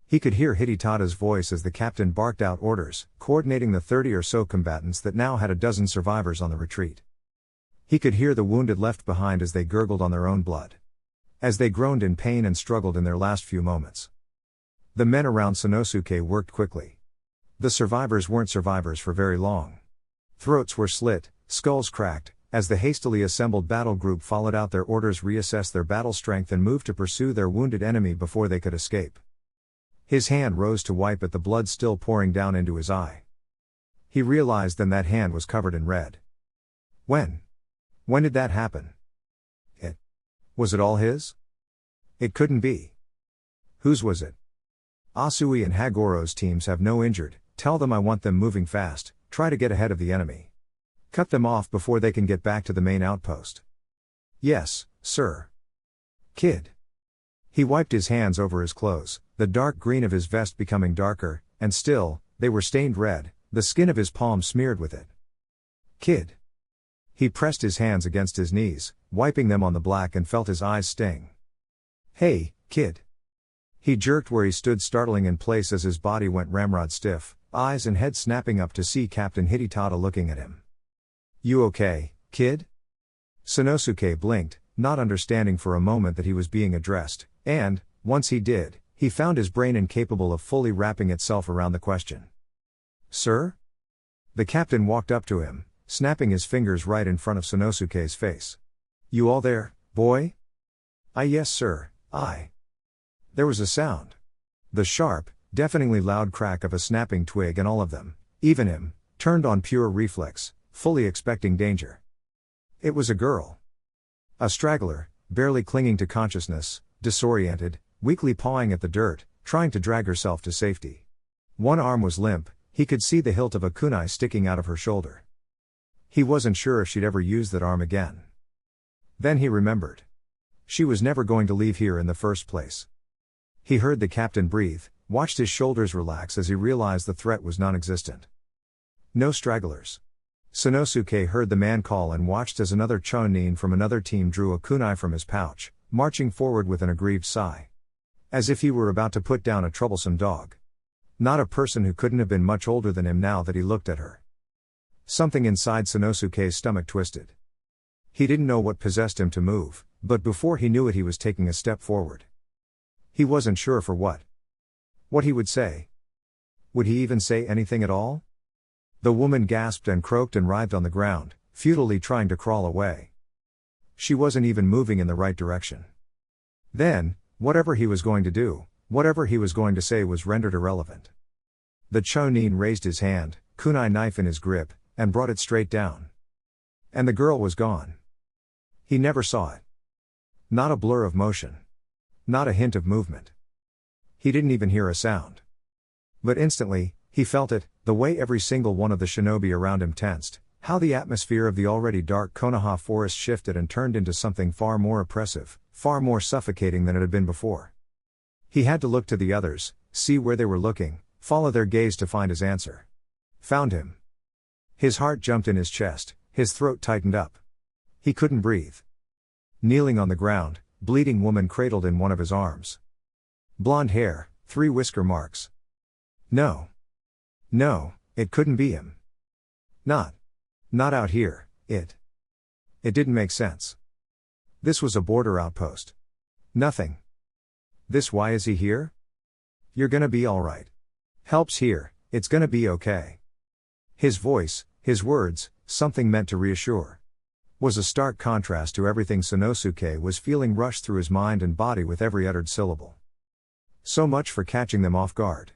He could hear Hidetada's voice as the captain barked out orders, coordinating the 30 or so combatants that now had a dozen survivors on the retreat. He could hear the wounded left behind as they gurgled on their own blood. As they groaned in pain and struggled in their last few moments. The men around Sanosuke worked quickly. The survivors weren't survivors for very long. Throats were slit, skulls cracked, as the hastily assembled battle group followed out their orders, reassessed their battle strength and moved to pursue their wounded enemy before they could escape. His hand rose to wipe at the blood still pouring down into his eye. He realized then that hand was covered in red. When did that happen? Was it all his? It couldn't be. Whose was it? Asui and Hagoro's teams have no injured, tell them I want them moving fast, try to get ahead of the enemy. Cut them off before they can get back to the main outpost. Yes, sir. Kid. He wiped his hands over his clothes, the dark green of his vest becoming darker, and still, they were stained red, the skin of his palm smeared with it. Kid. He pressed his hands against his knees, wiping them on the black and felt his eyes sting. Hey, kid. He jerked where he stood, startling in place as his body went ramrod stiff, eyes and head snapping up to see Captain Hidetada looking at him. You okay, kid? Sanosuke blinked, not understanding for a moment that he was being addressed, and, once he did, he found his brain incapable of fully wrapping itself around the question. Sir? The captain walked up to him, snapping his fingers right in front of Sanosuke's face. You all there, boy? Yes sir, I. There was a sound. The sharp, deafeningly loud crack of a snapping twig, and all of them, even him, turned on pure reflex, fully expecting danger. It was a girl. A straggler, barely clinging to consciousness, disoriented, weakly pawing at the dirt, trying to drag herself to safety. One arm was limp, he could see the hilt of a kunai sticking out of her shoulder. He wasn't sure if she'd ever use that arm again. Then he remembered. She was never going to leave here in the first place. He heard the captain breathe, watched his shoulders relax as he realized the threat was non-existent. No stragglers. Sanosuke heard the man call and watched as another chonin from another team drew a kunai from his pouch, marching forward with an aggrieved sigh. As if he were about to put down a troublesome dog. Not a person who couldn't have been much older than him now that he looked at her. Something inside Sanosuke's stomach twisted. He didn't know what possessed him to move, but before he knew it he was taking a step forward. He wasn't sure for what. What he would say. Would he even say anything at all? The woman gasped and croaked and writhed on the ground, futilely trying to crawl away. She wasn't even moving in the right direction. Then, whatever he was going to do, whatever he was going to say was rendered irrelevant. The chonin raised his hand, kunai knife in his grip, and brought it straight down. And the girl was gone. He never saw it. Not a blur of motion. Not a hint of movement. He didn't even hear a sound. But instantly, he felt it, the way every single one of the shinobi around him tensed, how the atmosphere of the already dark Konoha forest shifted and turned into something far more oppressive, far more suffocating than it had been before. He had to look to the others, see where they were looking, follow their gaze to find his answer. Found him. His heart jumped in his chest, his throat tightened up. He couldn't breathe. Kneeling on the ground, bleeding woman cradled in one of his arms. Blonde hair, 3 whisker marks. No. No, it couldn't be him. Not out here, it didn't make sense. This was a border outpost. Nothing. This why is he here? You're gonna be alright. Help's here, it's gonna be okay. His voice, his words, something meant to reassure. Was a stark contrast to everything Sanosuke was feeling rush through his mind and body with every uttered syllable. So much for catching them off guard.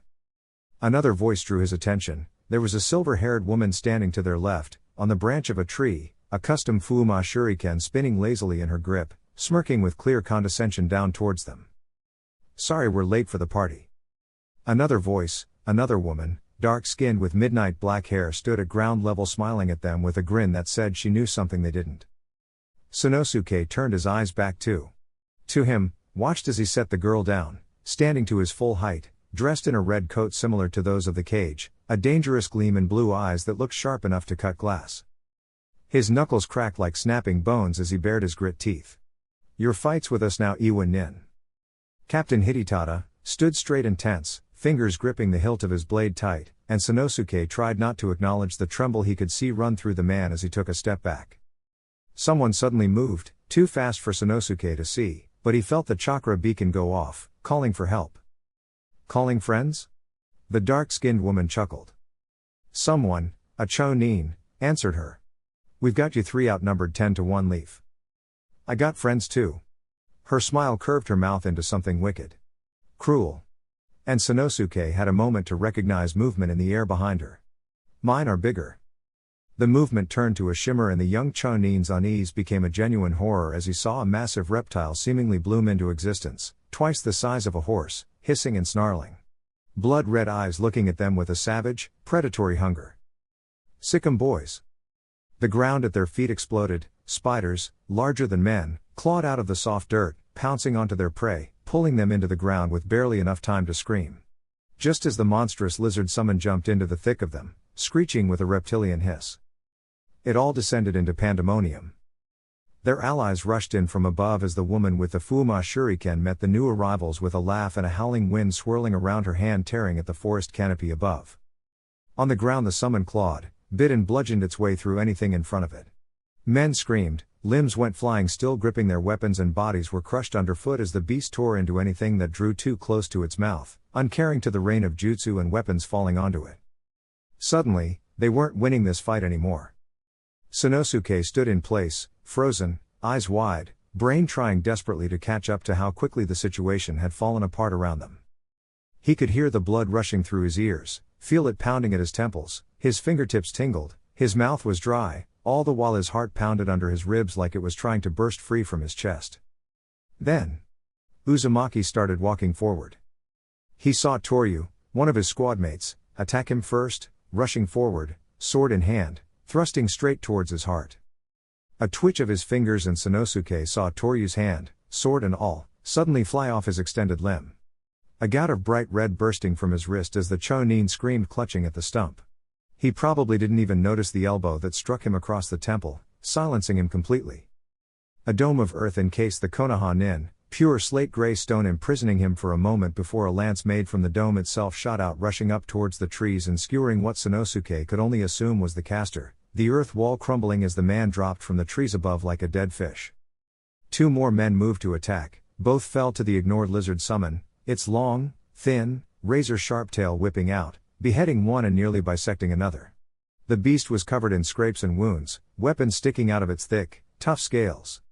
Another voice drew his attention. There was a silver-haired woman standing to their left, on the branch of a tree, a custom Fuuma shuriken spinning lazily in her grip, smirking with clear condescension down towards them. Sorry we're late for the party. Another voice, another woman, dark-skinned with midnight black hair, stood at ground level smiling at them with a grin that said she knew something they didn't. Sanosuke turned his eyes back to him, watched as he set the girl down, standing to his full height, dressed in a red coat similar to those of the cage, a dangerous gleam in blue eyes that looked sharp enough to cut glass. His knuckles cracked like snapping bones as he bared his grit teeth. "Your fight's with us now, Iwa Nin." Captain Hidetada stood straight and tense, fingers gripping the hilt of his blade tight, and Sanosuke tried not to acknowledge the tremble he could see run through the man as he took a step back. Someone suddenly moved, too fast for Sanosuke to see, but he felt the chakra beacon go off, calling for help. "Calling friends?" The dark-skinned woman chuckled. "Someone, a Chonin, answered her. We've got you three outnumbered 10-1 leaf. I got friends too." Her smile curved her mouth into something wicked. Cruel. And Sanosuke had a moment to recognize movement in the air behind her. "Mine are bigger." The movement turned to a shimmer and the young Chonin's unease became a genuine horror as he saw a massive reptile seemingly bloom into existence, twice the size of a horse, hissing and snarling. Blood-red eyes looking at them with a savage, predatory hunger. "Sick'em boys." The ground at their feet exploded, spiders, larger than men, clawed out of the soft dirt, pouncing onto their prey, pulling them into the ground with barely enough time to scream. Just as the monstrous lizard summon jumped into the thick of them, screeching with a reptilian hiss. It all descended into pandemonium. Their allies rushed in from above as the woman with the Fuma shuriken met the new arrivals with a laugh and a howling wind swirling around her hand tearing at the forest canopy above. On the ground the summon clawed, bit and bludgeoned its way through anything in front of it. Men screamed, limbs went flying still gripping their weapons and bodies were crushed underfoot as the beast tore into anything that drew too close to its mouth, uncaring to the rain of jutsu and weapons falling onto it. Suddenly, they weren't winning this fight anymore. Sanosuke stood in place, frozen, eyes wide, brain trying desperately to catch up to how quickly the situation had fallen apart around them. He could hear the blood rushing through his ears, feel it pounding at his temples, his fingertips tingled, his mouth was dry, all the while his heart pounded under his ribs like it was trying to burst free from his chest. Then, Uzumaki started walking forward. He saw Toryu, one of his squadmates, attack him first, rushing forward, sword in hand, thrusting straight towards his heart. A twitch of his fingers and Sanosuke saw Toryu's hand, sword and all, suddenly fly off his extended limb. A gout of bright red bursting from his wrist as the Chonin screamed clutching at the stump. He probably didn't even notice the elbow that struck him across the temple, silencing him completely. A dome of earth encased the Konoha Nin, pure slate-gray stone imprisoning him for a moment before a lance made from the dome itself shot out rushing up towards the trees and skewering what Sanosuke could only assume was the caster, the earth wall crumbling as the man dropped from the trees above like a dead fish. Two more men moved to attack, both fell to the ignored lizard summon, its long, thin, razor-sharp tail whipping out, beheading one and nearly bisecting another. The beast was covered in scrapes and wounds, weapons sticking out of its thick, tough scales.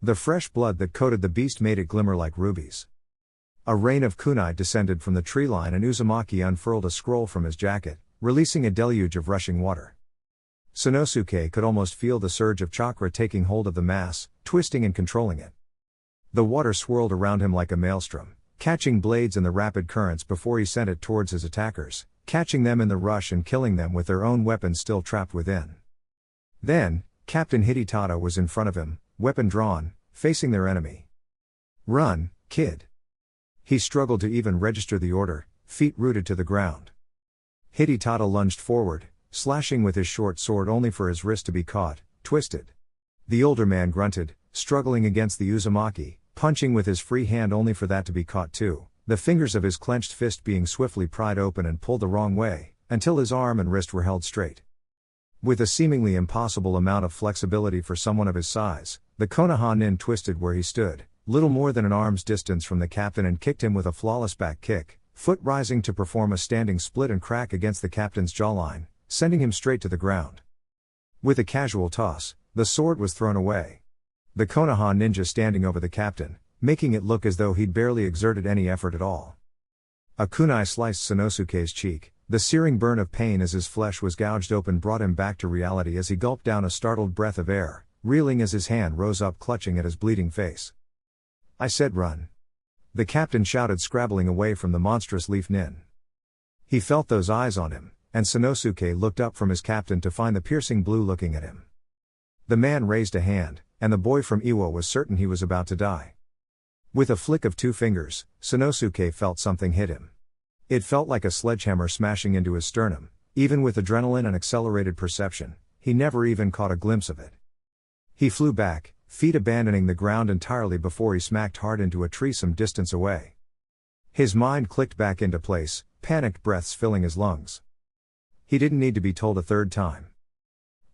The fresh blood that coated the beast made it glimmer like rubies. A rain of kunai descended from the tree line and Uzumaki unfurled a scroll from his jacket, releasing a deluge of rushing water. Sanosuke could almost feel the surge of chakra taking hold of the mass, twisting and controlling it. The water swirled around him like a maelstrom, catching blades in the rapid currents before he sent it towards his attackers, catching them in the rush and killing them with their own weapons still trapped within. Then, Captain Hidetada was in front of him, weapon drawn, facing their enemy. "Run, kid." He struggled to even register the order, feet rooted to the ground. Hidetada lunged forward, slashing with his short sword only for his wrist to be caught, twisted. The older man grunted, struggling against the Uzumaki, punching with his free hand only for that to be caught too, the fingers of his clenched fist being swiftly pried open and pulled the wrong way, until his arm and wrist were held straight. With a seemingly impossible amount of flexibility for someone of his size, the Konoha Nin twisted where he stood, little more than an arm's distance from the captain and kicked him with a flawless back kick, foot rising to perform a standing split and crack against the captain's jawline, sending him straight to the ground. With a casual toss, the sword was thrown away. The Konoha ninja standing over the captain, making it look as though he'd barely exerted any effort at all. A kunai sliced Sanosuke's cheek, the searing burn of pain as his flesh was gouged open brought him back to reality as he gulped down a startled breath of air, reeling as his hand rose up clutching at his bleeding face. "I said run." The captain shouted scrabbling away from the monstrous leaf nin. He felt those eyes on him, and Sanosuke looked up from his captain to find the piercing blue looking at him. The man raised a hand, and the boy from Iwo was certain he was about to die. With a flick of 2 fingers, Sanosuke felt something hit him. It felt like a sledgehammer smashing into his sternum. Even with adrenaline and accelerated perception, he never even caught a glimpse of it. He flew back, feet abandoning the ground entirely before he smacked hard into a tree some distance away. His mind clicked back into place, panicked breaths filling his lungs. He didn't need to be told a third time.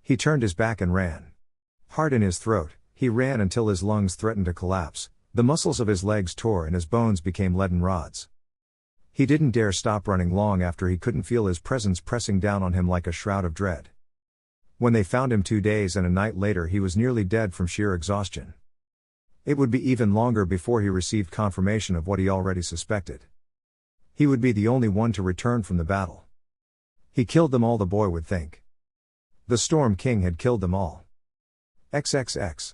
He turned his back and ran. Heart in his throat, he ran until his lungs threatened to collapse, the muscles of his legs tore and his bones became leaden rods. He didn't dare stop running long after he couldn't feel his presence pressing down on him like a shroud of dread. When they found him 2 days and a night later, he was nearly dead from sheer exhaustion. It would be even longer before he received confirmation of what he already suspected. He would be the only one to return from the battle. He killed them all, the boy would think. The Storm King had killed them all. XXX.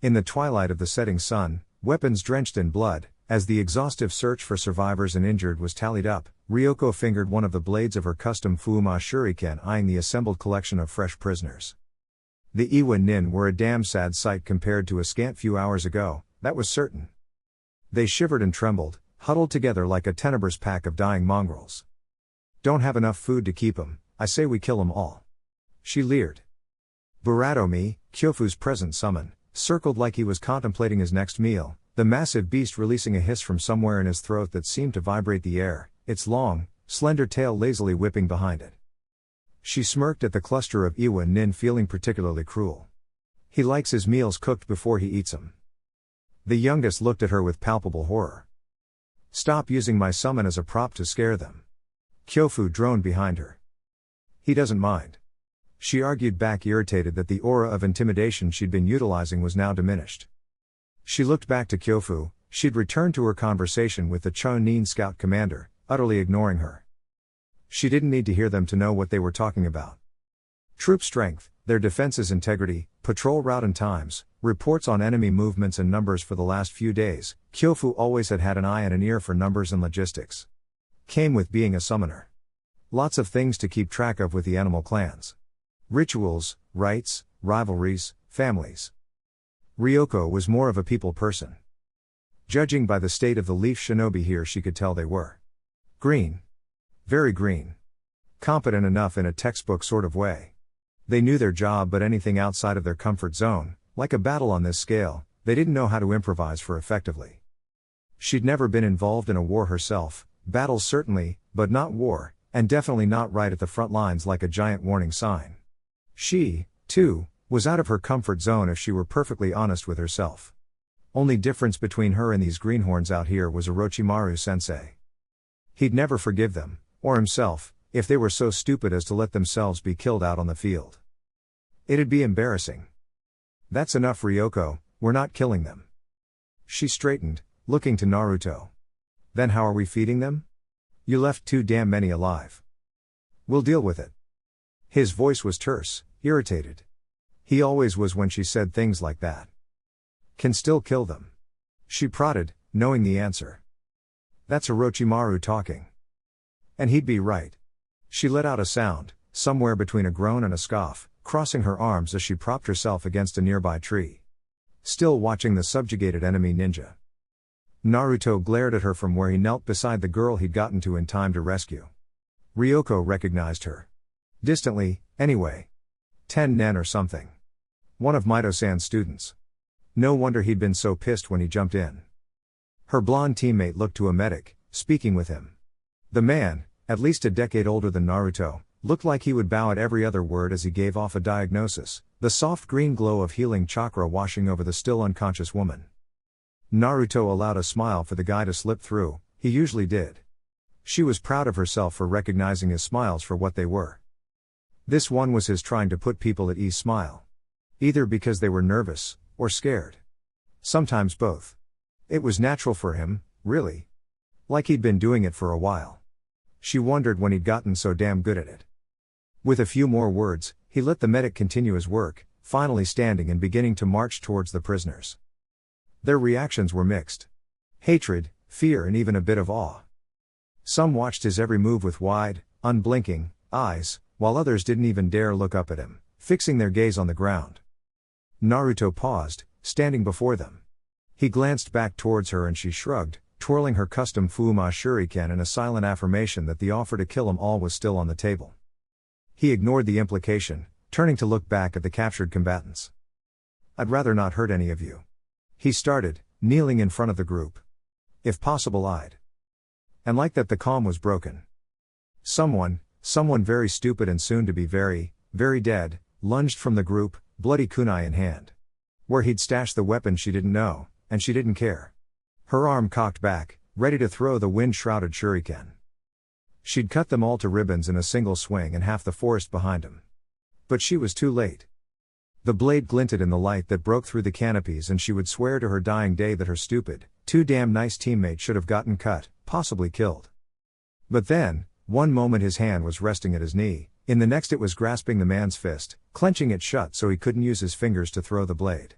In the twilight of the setting sun, weapons drenched in blood, as the exhaustive search for survivors and injured was tallied up, Ryoko fingered one of the blades of her custom Fuuma shuriken, eyeing the assembled collection of fresh prisoners. The Iwa Nin were a damn sad sight compared to a scant few hours ago, that was certain. They shivered and trembled, huddled together like a tenebrous pack of dying mongrels. Don't have enough food to keep 'em, I say we kill 'em all. She leered. Buratomi, Kyofu's present summon, circled like he was contemplating his next meal, the massive beast releasing a hiss from somewhere in his throat that seemed to vibrate the air, its long, slender tail lazily whipping behind it. She smirked at the cluster of Iwa Nin, feeling particularly cruel. He likes his meals cooked before he eats them. The youngest looked at her with palpable horror. Stop using my summon as a prop to scare them. Kyofu droned behind her. He doesn't mind. She argued back, irritated that the aura of intimidation she'd been utilizing was now diminished. She looked back to Kyofu. She'd returned to her conversation with the Chonin scout commander, utterly ignoring her. She didn't need to hear them to know what they were talking about. Troop strength, their defenses' integrity, patrol route and times, reports on enemy movements and numbers for the last few days. Kyofu always had had an eye and an ear for numbers and logistics. Came with being a summoner. Lots of things to keep track of with the animal clans. Rituals, rites, rivalries, families. Ryoko was more of a people person. Judging by the state of the leaf shinobi here, she could tell they were green. Very green. Competent enough in a textbook sort of way. They knew their job, but anything outside of their comfort zone, like a battle on this scale, they didn't know how to improvise for effectively. She'd never been involved in a war herself, battles certainly, but not war, and definitely not right at the front lines like a giant warning sign. She, too, was out of her comfort zone if she were perfectly honest with herself. Only difference between her and these greenhorns out here was Orochimaru-sensei. He'd never forgive them, or himself, if they were so stupid as to let themselves be killed out on the field. It'd be embarrassing. That's enough, Ryoko, we're not killing them. She straightened, looking to Naruto. Then how are we feeding them? You left too damn many alive. We'll deal with it. His voice was terse, irritated. He always was when she said things like that. Can still kill them. She prodded, knowing the answer. That's Orochimaru talking. And he'd be right. She let out a sound, somewhere between a groan and a scoff, crossing her arms as she propped herself against a nearby tree. Still watching the subjugated enemy ninja. Naruto glared at her from where he knelt beside the girl he'd gotten to in time to rescue. Ryoko recognized her. Distantly, anyway. 10 nen or something. One of Mito-san's students. No wonder he'd been so pissed when he jumped in. Her blonde teammate looked to a medic, speaking with him. The man, at least a decade older than Naruto, looked like he would bow at every other word as he gave off a diagnosis, the soft green glow of healing chakra washing over the still unconscious woman. Naruto allowed a smile for the guy to slip through, he usually did. She was proud of herself for recognizing his smiles for what they were. This one was his trying to put people at ease smile. Either because they were nervous, or scared. Sometimes both. It was natural for him, really. Like he'd been doing it for a while. She wondered when he'd gotten so damn good at it. With a few more words, he let the medic continue his work, finally standing and beginning to march towards the prisoners. Their reactions were mixed. Hatred, fear, and even a bit of awe. Some watched his every move with wide, unblinking eyes, while others didn't even dare look up at him, fixing their gaze on the ground. Naruto paused, standing before them. He glanced back towards her and she shrugged, twirling her custom Fu-Ma shuriken in a silent affirmation that the offer to kill them all was still on the table. He ignored the implication, turning to look back at the captured combatants. "I'd rather not hurt any of you," he started, kneeling in front of the group. "If possible I'd." And like that the calm was broken. Someone very stupid and soon to be very, very dead, lunged from the group, bloody kunai in hand. Where he'd stashed the weapon she didn't know, and she didn't care. Her arm cocked back, ready to throw the wind-shrouded shuriken. She'd cut them all to ribbons in a single swing and half the forest behind him. But she was too late. The blade glinted in the light that broke through the canopies and she would swear to her dying day that her stupid, too damn nice teammate should have gotten cut, possibly killed. But then, one moment his hand was resting at his knee, in the next it was grasping the man's fist, clenching it shut so he couldn't use his fingers to throw the blade.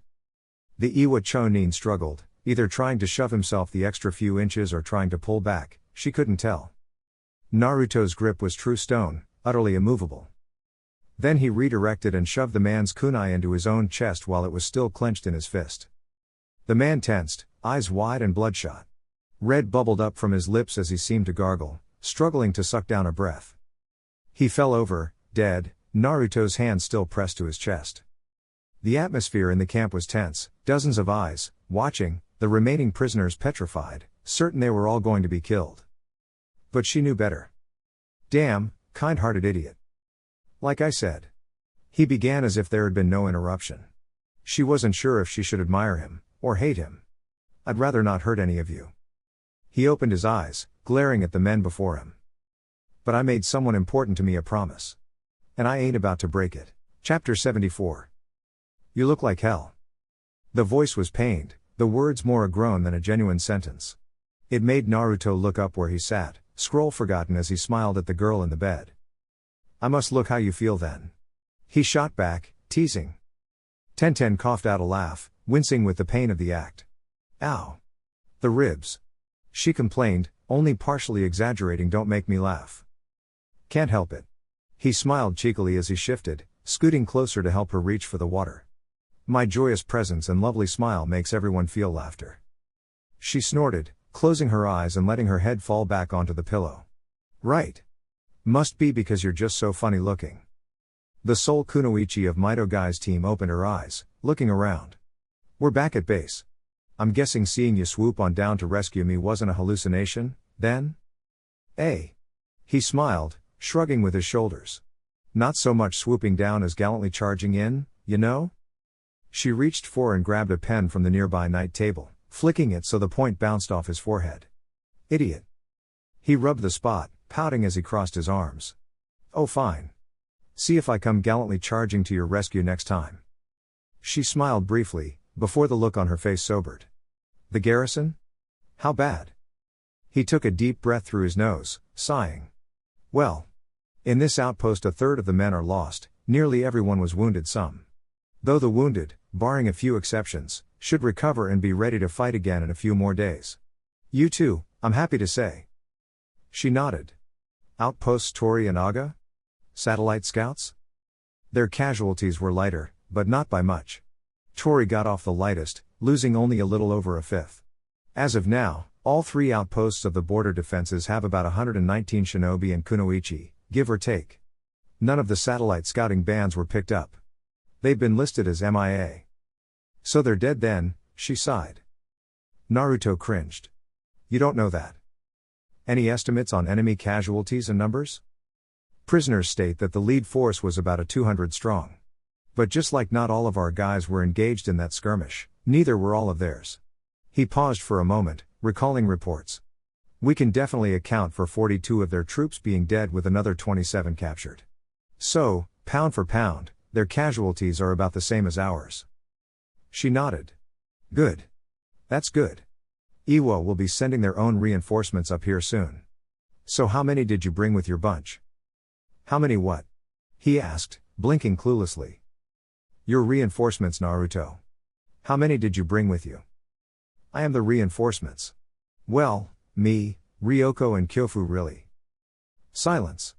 The Iwa Chonin struggled, either trying to shove himself the extra few inches or trying to pull back, she couldn't tell. Naruto's grip was true stone, utterly immovable. Then he redirected and shoved the man's kunai into his own chest while it was still clenched in his fist. The man tensed, eyes wide and bloodshot. Red bubbled up from his lips as he seemed to gargle, struggling to suck down a breath. He fell over, dead, Naruto's hand still pressed to his chest. The atmosphere in the camp was tense, dozens of eyes, watching, the remaining prisoners petrified, certain they were all going to be killed. But she knew better. "Damn, kind-hearted idiot." "Like I said." He began as if there had been no interruption. She wasn't sure if she should admire him, or hate him. "I'd rather not hurt any of you." He opened his eyes, glaring at the men before him. "But I made someone important to me a promise. And I ain't about to break it." Chapter 74. "You look like hell." The voice was pained, the words more a groan than a genuine sentence. It made Naruto look up where he sat, scroll forgotten as he smiled at the girl in the bed. "I must look how you feel then." He shot back, teasing. Tenten coughed out a laugh, wincing with the pain of the act. "Ow. The ribs." She complained, only partially exaggerating, "Don't make me laugh." "Can't help it." He smiled cheekily as he shifted, scooting closer to help her reach for the water. "My joyous presence and lovely smile makes everyone feel laughter." She snorted, closing her eyes and letting her head fall back onto the pillow. "Right. Must be because you're just so funny looking." The sole kunoichi of Mito Guy's team opened her eyes, looking around. "We're back at base. I'm guessing seeing you swoop on down to rescue me wasn't a hallucination, then?" "Eh?" He smiled, shrugging with his shoulders. "Not so much swooping down as gallantly charging in, you know?" She reached for and grabbed a pen from the nearby night table, flicking it so the point bounced off his forehead. "Idiot." He rubbed the spot, pouting as he crossed his arms. "Oh fine. See if I come gallantly charging to your rescue next time." She smiled briefly, before the look on her face sobered. "The garrison? How bad?" He took a deep breath through his nose, sighing. "Well. In this outpost a third of the men are lost, nearly everyone was wounded some. Though the wounded, barring a few exceptions, should recover and be ready to fight again in a few more days. You too, I'm happy to say." She nodded. "Outposts Tori and Aga? Satellite scouts?" Their casualties were lighter, but not by much. Tori got off the lightest, losing only a little over a fifth. As of now, all three outposts of the border defenses have about 119 shinobi and kunoichi, give or take. None of the satellite scouting bands were picked up. They've been listed as MIA. "So they're dead then," she sighed. Naruto cringed. "You don't know that. Any estimates on enemy casualties and numbers?" Prisoners state that the lead force was about a 200 strong. But just like not all of our guys were engaged in that skirmish, neither were all of theirs. He paused for a moment, recalling reports. "We can definitely account for 42 of their troops being dead with another 27 captured. So, pound for pound, their casualties are about the same as ours." She nodded. "Good. That's good. Iwa will be sending their own reinforcements up here soon. So how many did you bring with your bunch?" "How many what?" he asked, blinking cluelessly. "Your reinforcements, Naruto. How many did you bring with you?" "I am the reinforcements." "Well, me, Ryoko and Kyofu really? Silence.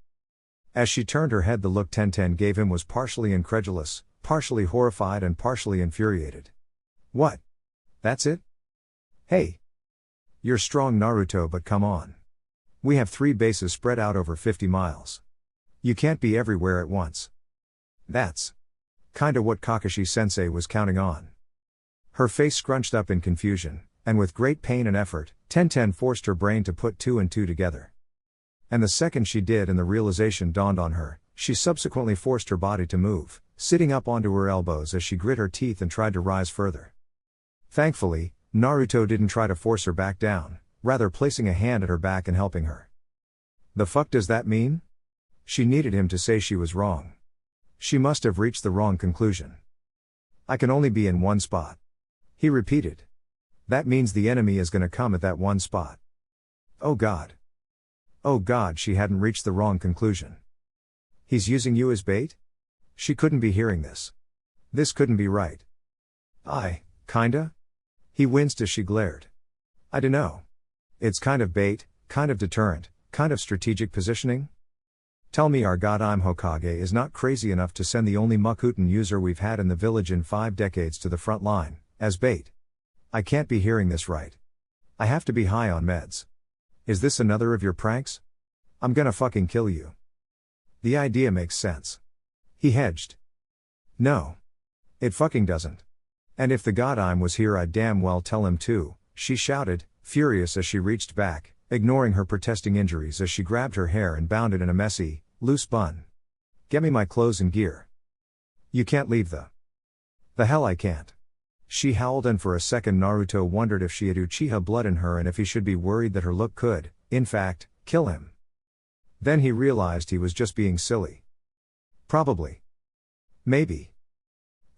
As she turned her head, the look Tenten gave him was partially incredulous, partially horrified and partially infuriated. What? That's it? Hey! You're strong, Naruto, but come on. We have 3 bases spread out over 50 miles. You can't be everywhere at once. That's kinda what Kakashi-sensei was counting on. Her face scrunched up in confusion, and with great pain and effort, Tenten forced her brain to put 2 and 2 together. And the second she did and the realization dawned on her, she subsequently forced her body to move, sitting up onto her elbows as she grit her teeth and tried to rise further. Thankfully, Naruto didn't try to force her back down, rather placing a hand at her back and helping her. The fuck does that mean? She needed him to say she was wrong. She must have reached the wrong conclusion. I can only be in one spot. He repeated. That means the enemy is gonna come at that one spot. Oh God. Oh God, she hadn't reached the wrong conclusion. He's using you as bait? She couldn't be hearing this. This couldn't be right. Kinda? He winced as she glared. I dunno. It's kind of bait, kind of deterrent, kind of strategic positioning? Tell me our god I'm Hokage is not crazy enough to send the only Mukuten user we've had in the village in 5 decades to the front line, as bait. I can't be hearing this right. I have to be high on meds. Is this another of your pranks? I'm gonna fucking kill you. The idea makes sense. He hedged. No. It fucking doesn't. And if the god I'm was here I'd damn well tell him too, she shouted, furious as she reached back, ignoring her protesting injuries as she grabbed her hair and bound it in a messy, loose bun. Get me my clothes and gear. You can't leave the hell I can't. She howled, and for a second Naruto wondered if she had Uchiha blood in her and if he should be worried that her look could, in fact, kill him. Then he realized he was just being silly. Probably. Maybe.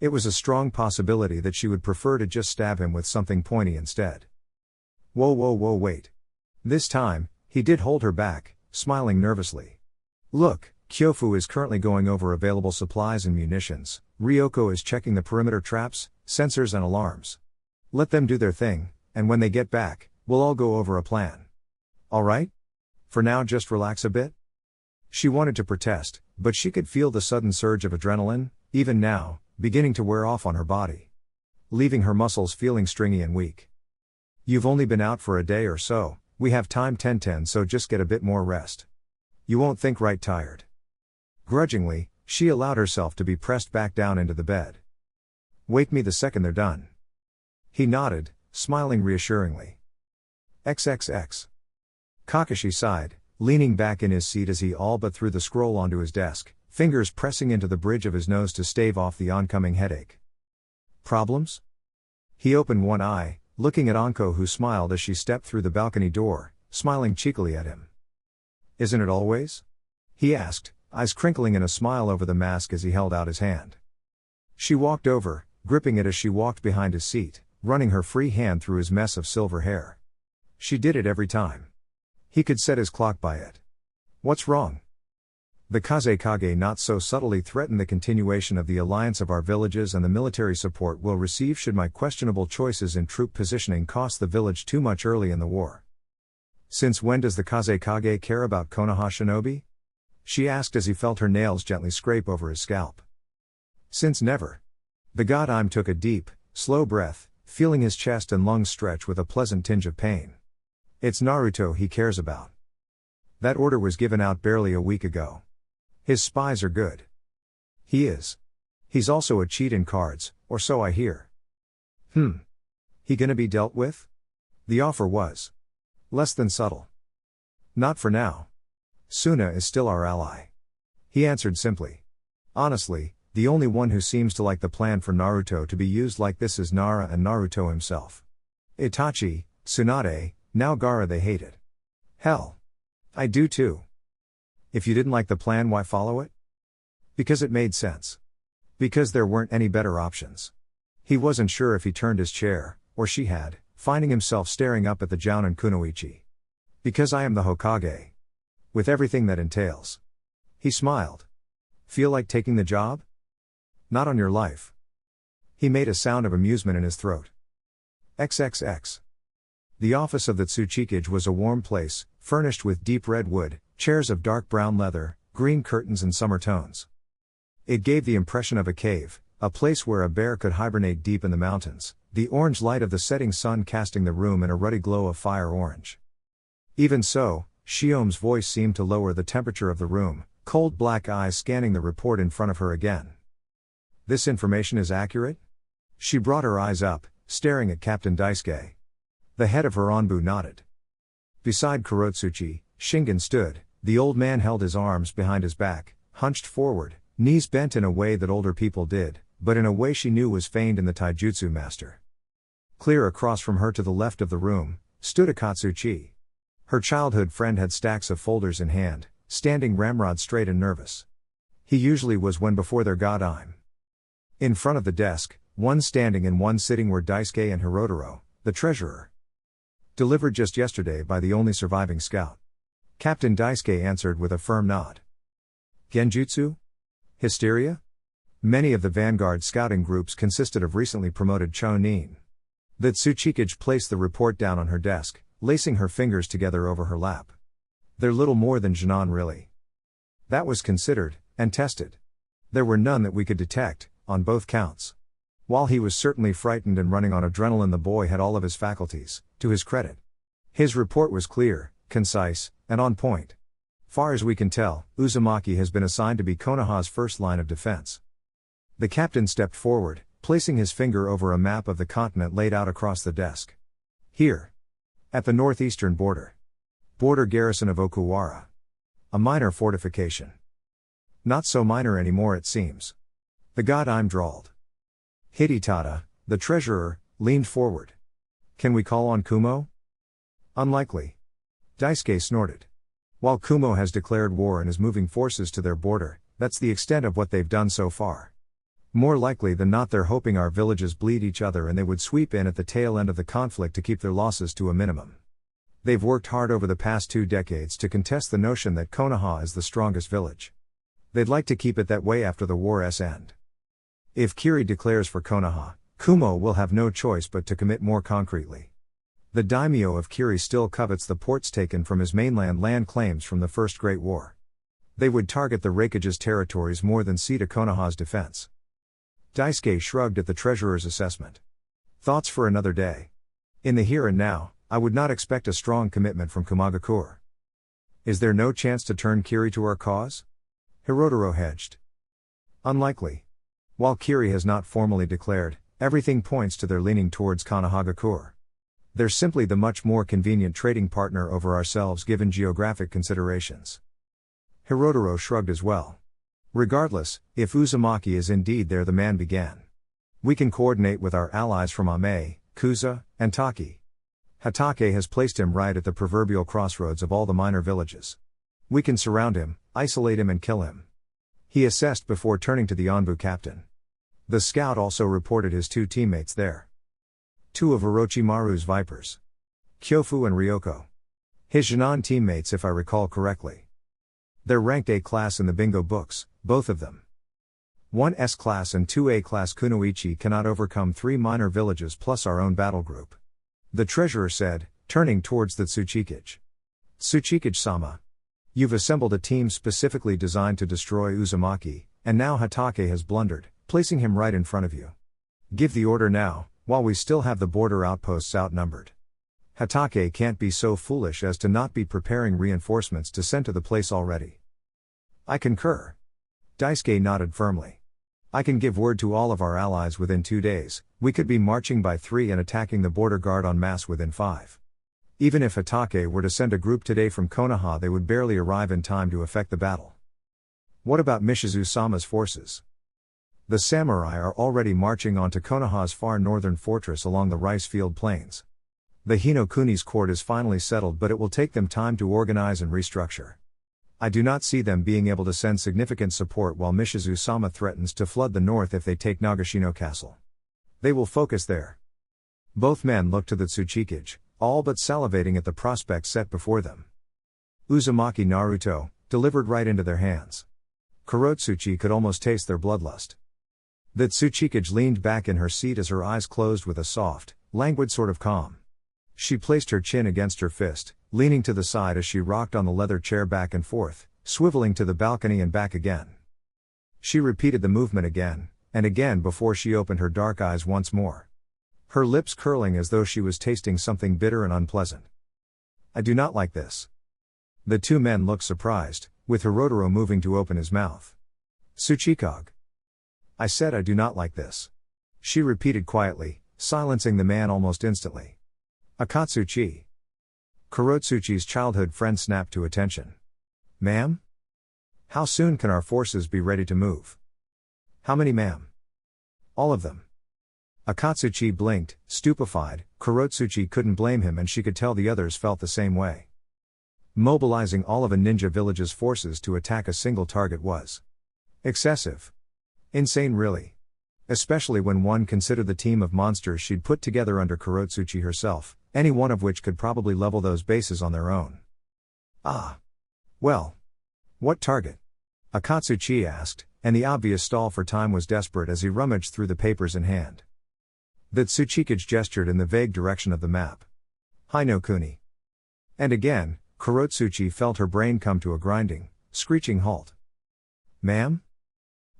It was a strong possibility that she would prefer to just stab him with something pointy instead. Whoa, wait. This time, he did hold her back, smiling nervously. Look, Kyofu is currently going over available supplies and munitions, Ryoko is checking the perimeter traps, sensors and alarms. Let them do their thing, and when they get back, we'll all go over a plan. Alright? For now just relax a bit? She wanted to protest, but she could feel the sudden surge of adrenaline, even now, beginning to wear off on her body, leaving her muscles feeling stringy and weak. You've only been out for a day or so, we have time 10-10, so just get a bit more rest. You won't think right tired. Grudgingly, she allowed herself to be pressed back down into the bed. Wake me the second they're done. He nodded, smiling reassuringly. XXX. Kakashi sighed, leaning back in his seat as he all but threw the scroll onto his desk, fingers pressing into the bridge of his nose to stave off the oncoming headache. Problems? He opened one eye, looking at Anko, who smiled as she stepped through the balcony door, smiling cheekily at him. Isn't it always? He asked, eyes crinkling in a smile over the mask as he held out his hand. She walked over, gripping it as she walked behind his seat, running her free hand through his mess of silver hair. She did it every time. He could set his clock by it. What's wrong? The Kazekage not so subtly threatened the continuation of the alliance of our villages and the military support we'll receive should my questionable choices in troop positioning cost the village too much early in the war. Since when does the Kazekage care about Konoha shinobi? She asked as he felt her nails gently scrape over his scalp. Since never. The god I'm took a deep, slow breath, feeling his chest and lungs stretch with a pleasant tinge of pain. It's Naruto he cares about. That order was given out barely a week ago. His spies are good. He is. He's also a cheat in cards, or so I hear. He gonna be dealt with? The offer was less than subtle. Not for now. Suna is still our ally. He answered simply. Honestly, the only one who seems to like the plan for Naruto to be used like this is Nara and Naruto himself. Itachi, Tsunade, now Gaara, they hate it. Hell. I do too. If you didn't like the plan, why follow it? Because it made sense. Because there weren't any better options. He wasn't sure if he turned his chair, or she had, finding himself staring up at the Jounin Kunoichi. Because I am the Hokage. With everything that entails. He smiled. Feel like taking the job? Not on your life. He made a sound of amusement in his throat. XXX. The office of the Tsuchikage was a warm place, furnished with deep red wood, chairs of dark brown leather, green curtains and summer tones. It gave the impression of a cave, a place where a bear could hibernate deep in the mountains, the orange light of the setting sun casting the room in a ruddy glow of fire orange. Even so, Shiome's voice seemed to lower the temperature of the room, cold black eyes scanning the report in front of her again. This information is accurate? She brought her eyes up, staring at Captain Daisuke. The head of her Onbu nodded. Beside Kurotsuchi, Shingen stood. The old man held his arms behind his back, hunched forward, knees bent in a way that older people did, but in a way she knew was feigned in the taijutsu master. Clear across from her to the left of the room, stood Akatsuchi. Her childhood friend had stacks of folders in hand, standing ramrod straight and nervous. He usually was when before their god I'm. In front of the desk, one standing and one sitting were Daisuke and Hirotaro, the treasurer. Delivered just yesterday by the only surviving scout. Captain Daisuke answered with a firm nod. Genjutsu? Hysteria? Many of the vanguard scouting groups consisted of recently promoted chonin. The Tsuchikage placed the report down on her desk, lacing her fingers together over her lap. They're little more than Jinan really. That was considered, and tested. There were none that we could detect, on both counts. While he was certainly frightened and running on adrenaline, the boy had all of his faculties, to his credit. His report was clear, concise, and on point. Far as we can tell, Uzumaki has been assigned to be Konoha's first line of defense. The captain stepped forward, placing his finger over a map of the continent laid out across the desk. Here. At the northeastern border. Border garrison of Okuwara. A minor fortification. Not so minor anymore it seems. The god I'm drawled. Hidetada, the treasurer, leaned forward. Can we call on Kumo? Unlikely. Daisuke snorted. While Kumo has declared war and is moving forces to their border, that's the extent of what they've done so far. More likely than not they're hoping our villages bleed each other and they would sweep in at the tail end of the conflict to keep their losses to a minimum. They've worked hard over the past 2 decades to contest the notion that Konoha is the strongest village. They'd like to keep it that way after the war's end. If Kiri declares for Konoha, Kumo will have no choice but to commit more concretely. The daimyo of Kiri still covets the ports taken from his mainland land claims from the First Great War. They would target the Raikage's territories more than see to Konoha's defense. Daisuke shrugged at the treasurer's assessment. Thoughts for another day. In the here and now, I would not expect a strong commitment from Kumagakure. Is there no chance to turn Kiri to our cause? Hirotaro hedged. Unlikely. While Kiri has not formally declared, everything points to their leaning towards Konohagakure. They're simply the much more convenient trading partner over ourselves given geographic considerations. Hirotaro shrugged as well. Regardless, if Uzumaki is indeed there, the man began. We can coordinate with our allies from Ame, Kusa, and Taki. Hatake has placed him right at the proverbial crossroads of all the minor villages. We can surround him, isolate him and kill him. He assessed before turning to the Onbu captain. The scout also reported his 2 teammates there. 2 of Orochimaru's Vipers. Kyofu and Ryoko. His Jinan teammates if I recall correctly. They're ranked A-class in the bingo books, both of them. 1 S-class and 2 A-class Kunoichi cannot overcome 3 minor villages plus our own battle group. The treasurer said, turning towards the Tsuchikage. Tsuchikage-sama. You've assembled a team specifically designed to destroy Uzumaki, and now Hatake has blundered, placing him right in front of you. Give the order now, while we still have the border outposts outnumbered. Hatake can't be so foolish as to not be preparing reinforcements to send to the place already. I concur. Daisuke nodded firmly. I can give word to all of our allies within 2 days, we could be marching by 3 and attacking the border guard en masse within 5. Even if Hatake were to send a group today from Konoha, they would barely arrive in time to effect the battle. What about Mishizu-sama's forces? The samurai are already marching onto Konoha's far northern fortress along the rice field plains. The Hinokuni's court is finally settled, but it will take them time to organize and restructure. I do not see them being able to send significant support while Mishizu-sama threatens to flood the north if they take Nagashino Castle. They will focus there. Both men looked to the Tsuchikage, all but salivating at the prospects set before them. Uzumaki Naruto, delivered right into their hands. Kurotsuchi could almost taste their bloodlust. The Tsuchikage leaned back in her seat as her eyes closed with a soft, languid sort of calm. She placed her chin against her fist, leaning to the side as she rocked on the leather chair back and forth, swiveling to the balcony and back again. She repeated the movement again, and again before she opened her dark eyes once more. Her lips curling as though she was tasting something bitter and unpleasant. I do not like this. The two men looked surprised, with Hirotaro moving to open his mouth. Tsuchikage. I said I do not like this. She repeated quietly, silencing the man almost instantly. Akatsuchi. Kurotsuchi's childhood friend snapped to attention. Ma'am? How soon can our forces be ready to move? How many, ma'am? All of them. Akatsuchi blinked, stupefied. Kurotsuchi couldn't blame him and she could tell the others felt the same way. Mobilizing all of a ninja village's forces to attack a single target was excessive. Insane really. Especially when one considered the team of monsters she'd put together under Kurotsuchi herself, any one of which could probably level those bases on their own. Ah. Well. What target? Akatsuchi asked, and the obvious stall for time was desperate as he rummaged through the papers in hand. The Tsuchikage gestured in the vague direction of the map. Hinokuni. And again, Kurotsuchi felt her brain come to a grinding, screeching halt. Ma'am?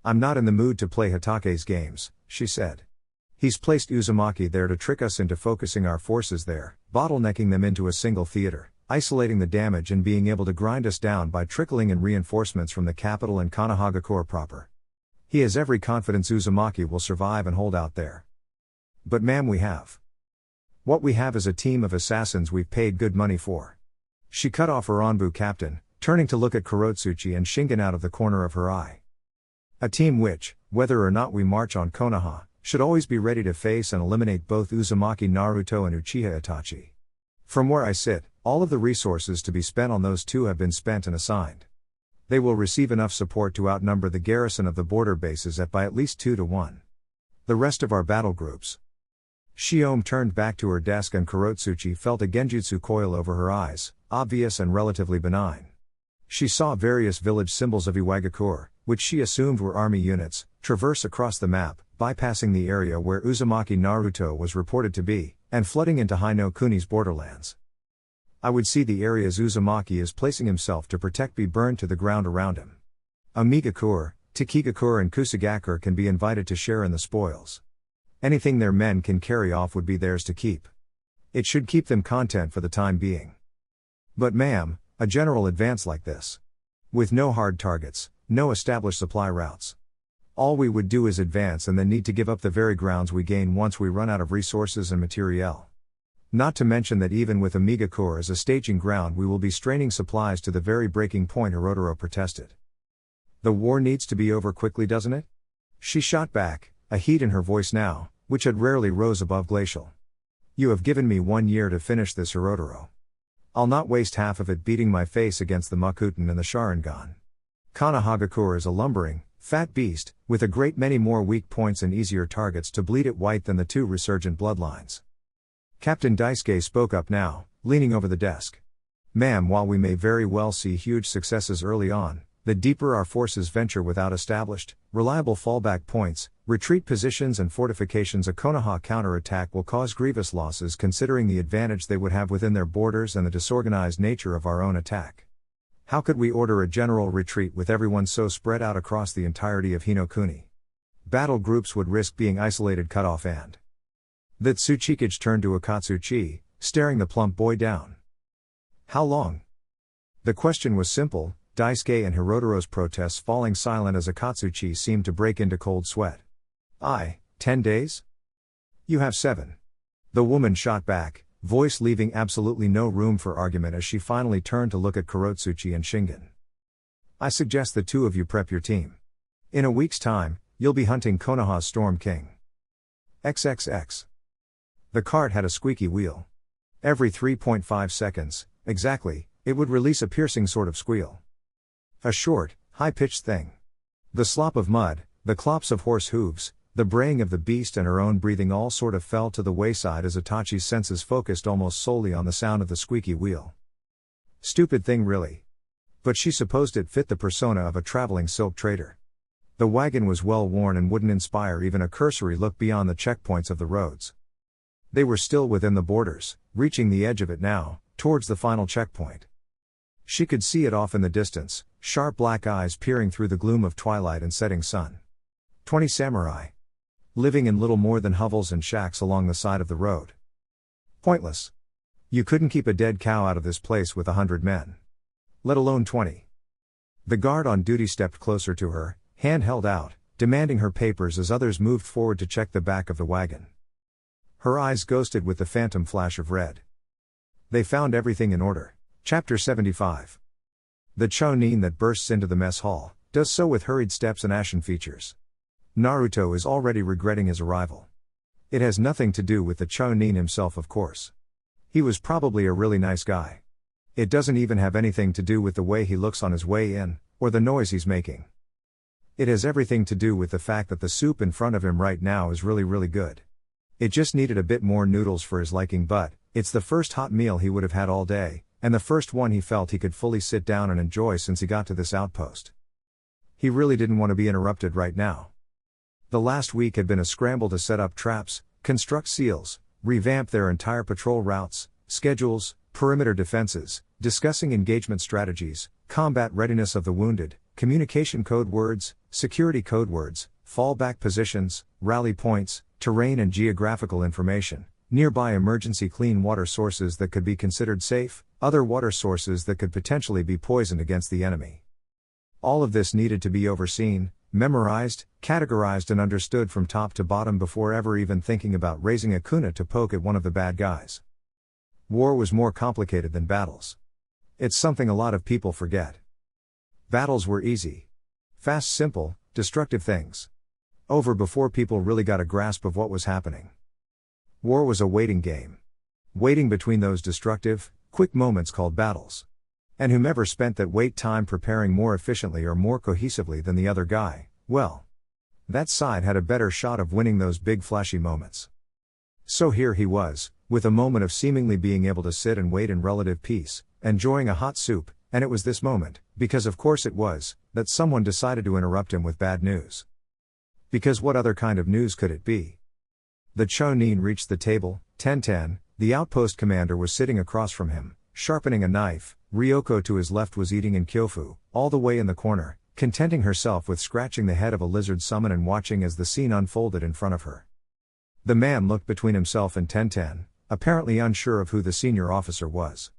I'm not in the mood to play Hatake's games, she said. He's placed Uzumaki there to trick us into focusing our forces there, bottlenecking them into a single theater, isolating the damage and being able to grind us down by trickling in reinforcements from the capital and Konohagakure proper. He has every confidence Uzumaki will survive and hold out there. But ma'am, we have. What we have is a team of assassins we've paid good money for. She cut off her Onbu captain, turning to look at Kurotsuchi and Shingen out of the corner of her eye. A team which, whether or not we march on Konoha, should always be ready to face and eliminate both Uzumaki Naruto and Uchiha Itachi. From where I sit, all of the resources to be spent on those two have been spent and assigned. They will receive enough support to outnumber the garrison of the border bases by at least 2 to 1. The rest of our battle groups. Shiome turned back to her desk and Kurotsuchi felt a genjutsu coil over her eyes, obvious and relatively benign. She saw various village symbols of Iwagakure, which she assumed were army units, traverse across the map, bypassing the area where Uzumaki Naruto was reported to be, and flooding into Hinokuni's borderlands. I would see the areas Uzumaki is placing himself to protect be burned to the ground around him. Amigakure, Takigakure and Kusagakure can be invited to share in the spoils. Anything their men can carry off would be theirs to keep. It should keep them content for the time being. But ma'am, a general advance like this, with no hard targets, no established supply routes. All we would do is advance and then need to give up the very grounds we gain once we run out of resources and materiel. Not to mention that even with Amigakure as a staging ground we will be straining supplies to the very breaking point, Hirotaro protested. The war needs to be over quickly, doesn't it? She shot back, a heat in her voice now, which had rarely rose above glacial. You have given me 1 year to finish this, Hirotaro. I'll not waste half of it beating my face against the Makuten and the Sharingan. Konohagakure is a lumbering, fat beast, with a great many more weak points and easier targets to bleed it white than the 2 resurgent bloodlines. Captain Daisuke spoke up now, leaning over the desk. Ma'am, while we may very well see huge successes early on, the deeper our forces venture without established, reliable fallback points, retreat positions and fortifications, a Konoha counterattack will cause grievous losses considering the advantage they would have within their borders and the disorganized nature of our own attack. How could we order a general retreat with everyone so spread out across the entirety of Hinokuni? Battle groups would risk being isolated, cut off and... The Tsuchikage turned to Akatsuchi, staring the plump boy down. How long? The question was simple, Daisuke and Hirotaro's protests falling silent as Akatsuchi seemed to break into cold sweat. 10 days? You have 7. The woman shot back, voice leaving absolutely no room for argument as she finally turned to look at Kurotsuchi and Shingen. I suggest the 2 of you prep your team. In a week's time, you'll be hunting Konoha's Storm King. XXX. The cart had a squeaky wheel. Every 3.5 seconds, exactly, it would release a piercing sort of squeal. A short, high-pitched thing. The slop of mud, the clops of horse hooves, the braying of the beast and her own breathing all sort of fell to the wayside as Itachi's senses focused almost solely on the sound of the squeaky wheel. Stupid thing really. But she supposed it fit the persona of a traveling silk trader. The wagon was well worn and wouldn't inspire even a cursory look beyond the checkpoints of the roads. They were still within the borders, reaching the edge of it now, towards the final checkpoint. She could see it off in the distance, sharp black eyes peering through the gloom of twilight and setting sun. 20 samurai. Living in little more than hovels and shacks along the side of the road. Pointless. You couldn't keep a dead cow out of this place with 100 men. Let alone 20. The guard on duty stepped closer to her, hand held out, demanding her papers as others moved forward to check the back of the wagon. Her eyes ghosted with the phantom flash of red. They found everything in order. Chapter 75. The Chonin that bursts into the mess hall, does so with hurried steps and ashen features. Naruto is already regretting his arrival. It has nothing to do with the Chonin himself, of course. He was probably a really nice guy. It doesn't even have anything to do with the way he looks on his way in, or the noise he's making. It has everything to do with the fact that the soup in front of him right now is really good. It just needed a bit more noodles for his liking, but it's the first hot meal he would have had all day, and the first one he felt he could fully sit down and enjoy since he got to this outpost. He really didn't want to be interrupted right now. The last week had been a scramble to set up traps, construct seals, revamp their entire patrol routes, schedules, perimeter defenses, discussing engagement strategies, combat readiness of the wounded, communication code words, security code words, fallback positions, rally points, terrain and geographical information, nearby emergency clean water sources that could be considered safe, other water sources that could potentially be poisoned against the enemy. All of this needed to be overseen, memorized, categorized and understood from top to bottom before ever even thinking about raising a kuna to poke at one of the bad guys. War was more complicated than battles. It's something a lot of people forget. Battles were easy. Fast, simple, destructive things. Over before people really got a grasp of what was happening. War was a waiting game. Waiting between those destructive, quick moments called battles. And whomever spent that wait time preparing more efficiently or more cohesively than the other guy, well, that side had a better shot of winning those big flashy moments. So here he was, with a moment of seemingly being able to sit and wait in relative peace, enjoying a hot soup, and it was this moment, because of course it was, that someone decided to interrupt him with bad news. Because what other kind of news could it be? The Chonin reached the table. 10-10, the outpost commander was sitting across from him, sharpening a knife. Ryoko to his left was eating in Kyofu, all the way in the corner, contenting herself with scratching the head of a lizard summon and watching as the scene unfolded in front of her. The man looked between himself and 10-10, apparently unsure of who the senior officer was.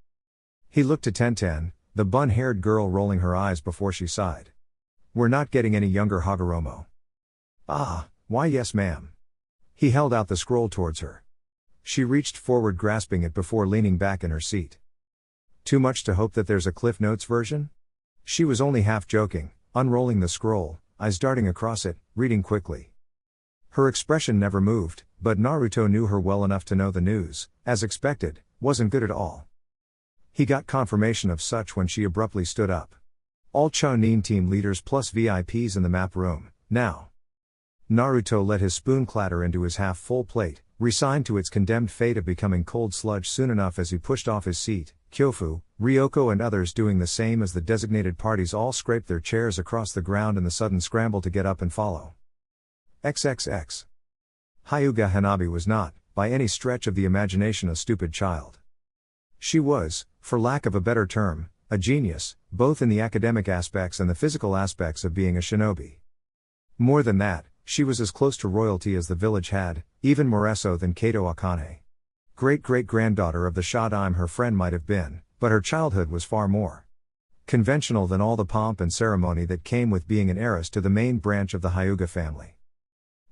He looked to 10-10, the bun-haired girl rolling her eyes before she sighed. We're not getting any younger, Hagoromo. Ah, why yes ma'am. He held out the scroll towards her. She reached forward grasping it before leaning back in her seat. Too much to hope that there's a Cliff Notes version? She was only half joking, unrolling the scroll, eyes darting across it, reading quickly. Her expression never moved, but Naruto knew her well enough to know the news, as expected, wasn't good at all. He got confirmation of such when she abruptly stood up. All Chonin team leaders plus VIPs in the map room, now. Naruto let his spoon clatter into his half-full plate, resigned to its condemned fate of becoming cold sludge soon enough as he pushed off his seat. Kyofu, Ryoko and others doing the same as the designated parties all scraped their chairs across the ground in the sudden scramble to get up and follow. XXX. Hyuga Hanabi was not, by any stretch of the imagination, a stupid child. She was, for lack of a better term, a genius, both in the academic aspects and the physical aspects of being a shinobi. More than that, she was as close to royalty as the village had, even more so than Kato Akane. Great-great-granddaughter of the Shodaime her friend might have been, but her childhood was far more conventional than all the pomp and ceremony that came with being an heiress to the main branch of the Hyuga family.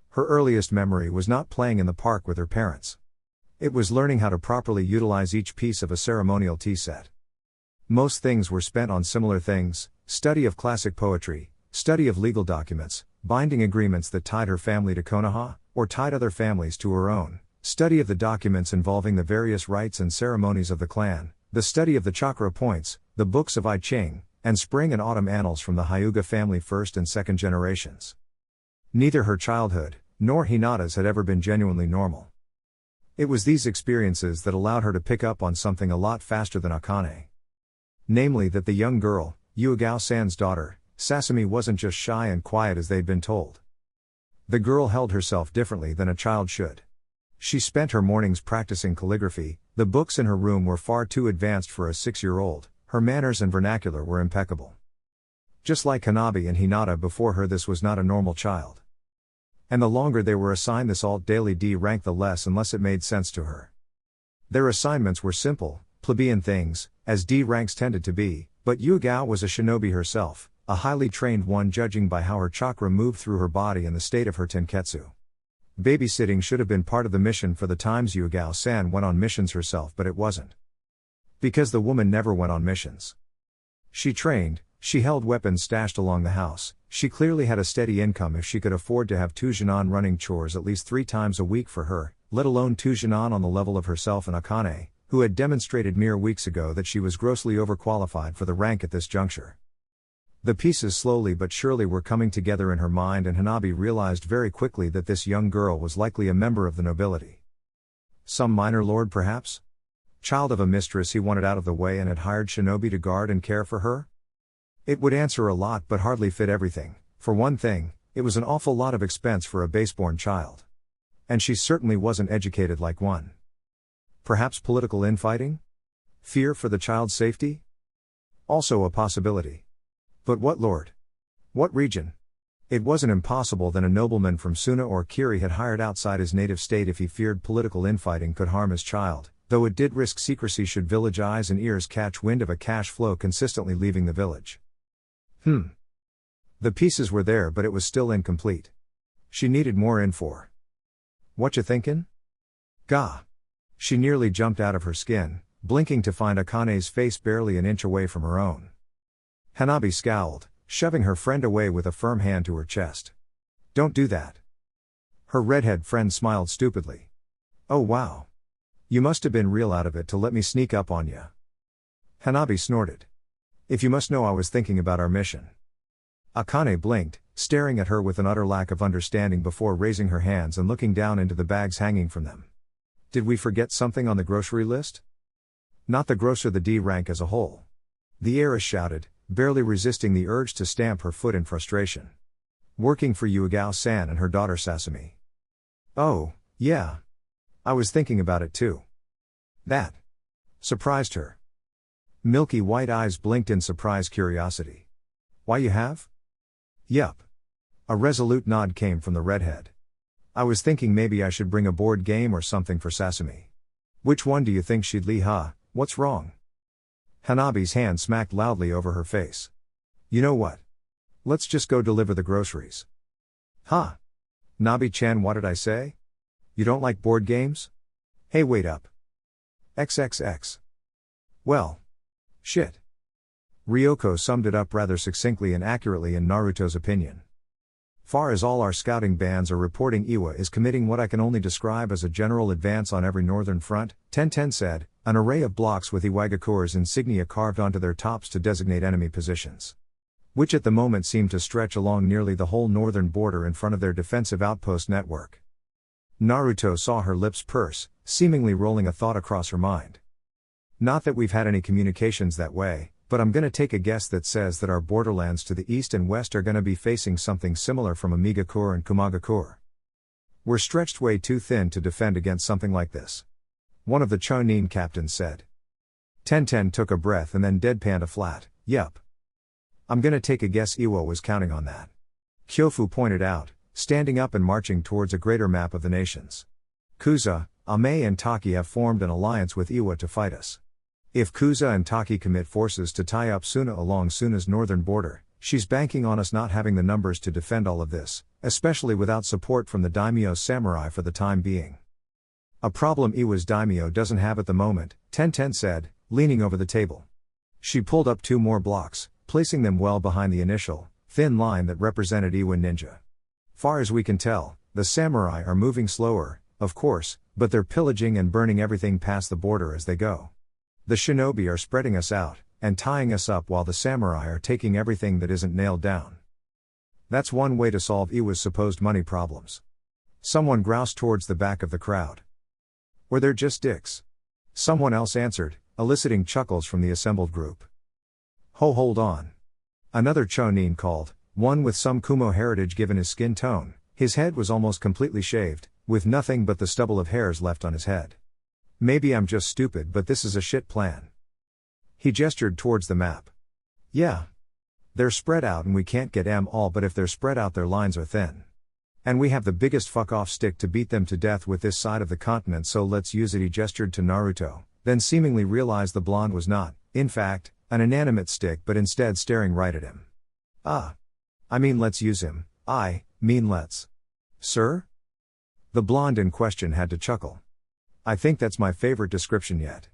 Her earliest memory was not playing in the park with her parents. It was learning how to properly utilize each piece of a ceremonial tea set. Most things were spent on similar things: study of classic poetry, study of legal documents, binding agreements that tied her family to Konoha, or tied other families to her own, study of the documents involving the various rites and ceremonies of the clan, the study of the chakra points, the books of I Ching, and spring and autumn annals from the Hyuga family first and second generations. Neither her childhood, nor Hinata's had ever been genuinely normal. It was these experiences that allowed her to pick up on something a lot faster than Akane. Namely that the young girl, Yuigao-san's daughter, Sasami, wasn't just shy and quiet as they'd been told. The girl held herself differently than a child should. She spent her mornings practicing calligraphy. The books in her room were far too advanced for a 6-year-old, her manners and vernacular were impeccable. Just like Hanabi and Hinata before her, this was not a normal child. And the longer they were assigned this alt daily D rank, the less unless it made sense to her. Their assignments were simple, plebeian things, as D ranks tended to be, but Yugao was a shinobi herself, a highly trained one judging by how her chakra moved through her body and the state of her tenketsu. Babysitting should have been part of the mission for the times Yugao-san went on missions herself, but it wasn't. Because the woman never went on missions. She trained, she held weapons stashed along the house, she clearly had a steady income if she could afford to have two genin running chores at least 3 times a week for her, let alone two genin on the level of herself and Akane, who had demonstrated mere weeks ago that she was grossly overqualified for the rank at this juncture. The pieces slowly but surely were coming together in her mind, and Hanabi realized very quickly that this young girl was likely a member of the nobility. Some minor lord perhaps? Child of a mistress he wanted out of the way and had hired shinobi to guard and care for her? It would answer a lot but hardly fit everything. For one thing, it was an awful lot of expense for a baseborn child. And she certainly wasn't educated like one. Perhaps political infighting? Fear for the child's safety? Also a possibility. But what lord? What region? It wasn't impossible that a nobleman from Suna or Kiri had hired outside his native state if he feared political infighting could harm his child, though it did risk secrecy should village eyes and ears catch wind of a cash flow consistently leaving the village. The pieces were there, but it was still incomplete. She needed more info. What you thinkin'? Gah! She nearly jumped out of her skin, blinking to find Akane's face barely an inch away from her own. Hanabi scowled, shoving her friend away with a firm hand to her chest. Don't do that. Her redhead friend smiled stupidly. Oh wow. You must have been real out of it to let me sneak up on ya. Hanabi snorted. If you must know, I was thinking about our mission. Akane blinked, staring at her with an utter lack of understanding before raising her hands and looking down into the bags hanging from them. Did we forget something on the grocery list? Not the grocer, the D rank as a whole. The heiress shouted, barely resisting the urge to stamp her foot in frustration. Working for Yugao-san and her daughter Sasami. Oh, yeah. I was thinking about it too. That surprised her. Milky white eyes blinked in surprised curiosity. Why, you have? Yup. A resolute nod came from the redhead. I was thinking maybe I should bring a board game or something for Sasami. Which one do you think she'd li-ha? What's wrong? Hanabi's hand smacked loudly over her face. You know what? Let's just go deliver the groceries. Huh? Nabi-chan, what did I say? You don't like board games? Hey, wait up. XXX. Well. Shit. Ryoko summed it up rather succinctly and accurately in Naruto's opinion. Far as all our scouting bands are reporting, Iwa is committing what I can only describe as a general advance on every northern front, Tenten said, an array of blocks with Iwagakure's insignia carved onto their tops to designate enemy positions. Which at the moment seemed to stretch along nearly the whole northern border in front of their defensive outpost network. Naruto saw her lips purse, seemingly rolling a thought across her mind. Not that we've had any communications that way, but I'm gonna take a guess that says that our borderlands to the east and west are gonna be facing something similar from Amigakure and Kumagakure. We're stretched way too thin to defend against something like this. One of the Chonin captains said. Tenten took a breath and then deadpanned a flat, yup. I'm gonna take a guess Iwa was counting on that. Kyofu pointed out, standing up and marching towards a greater map of the nations. Kuza, Ame and Taki have formed an alliance with Iwa to fight us. If Kuza and Taki commit forces to tie up Suna along Suna's northern border, she's banking on us not having the numbers to defend all of this, especially without support from the daimyo samurai for the time being. A problem Iwa's daimyo doesn't have at the moment, Tenten said, leaning over the table. She pulled up 2 more blocks, placing them well behind the initial, thin line that represented Iwa ninja. Far as we can tell, the samurai are moving slower, of course, but they're pillaging and burning everything past the border as they go. The shinobi are spreading us out, and tying us up while the samurai are taking everything that isn't nailed down. That's one way to solve Iwa's supposed money problems. Someone groused towards the back of the crowd. Or they're just dicks. Someone else answered, eliciting chuckles from the assembled group. Hold on. Another chonin called, one with some Kumo heritage given his skin tone. His head was almost completely shaved, with nothing but the stubble of hairs left on his head. Maybe I'm just stupid, but this is a shit plan. He gestured towards the map. Yeah. They're spread out and we can't get 'em all, but if they're spread out their lines are thin. And we have the biggest fuck off stick to beat them to death with this side of the continent, so let's use it. He gestured to Naruto, then seemingly realized the blonde was not, in fact, an inanimate stick but instead staring right at him. I mean let's use him, I mean let's. Sir? The blonde in question had to chuckle. I think that's my favorite description yet.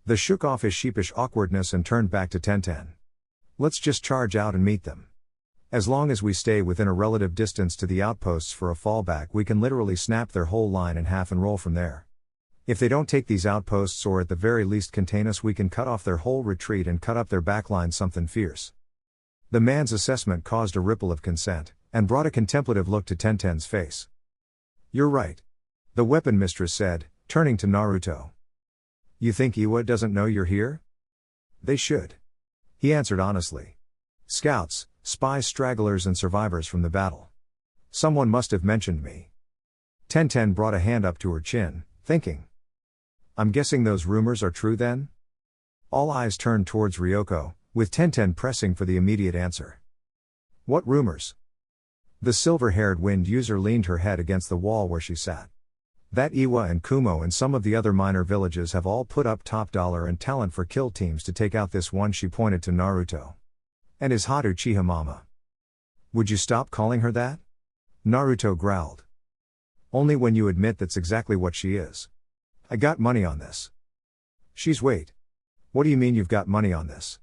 The shook off his sheepish awkwardness and turned back to Tenten. Let's just charge out and meet them. As long as we stay within a relative distance to the outposts for a fallback, we can literally snap their whole line in half and roll from there. If they don't take these outposts or at the very least contain us, we can cut off their whole retreat and cut up their backline something fierce. The man's assessment caused a ripple of consent, and brought a contemplative look to Tenten's face. You're right. The weapon mistress said, turning to Naruto. You think Iwa doesn't know you're here? They should. He answered honestly. Scouts, spies, stragglers and survivors from the battle. Someone must have mentioned me. Tenten brought a hand up to her chin, thinking. I'm guessing those rumors are true then? All eyes turned towards Ryoko, with Tenten pressing for the immediate answer. What rumors? The silver-haired wind user leaned her head against the wall where she sat. That Iwa and Kumo and some of the other minor villages have all put up top dollar and talent for kill teams to take out this one. She pointed to Naruto. And his hot Uchiha mama. Would you stop calling her that? Naruto growled. Only when you admit that's exactly what she is. I got money on this. She's wait. What do you mean you've got money on this?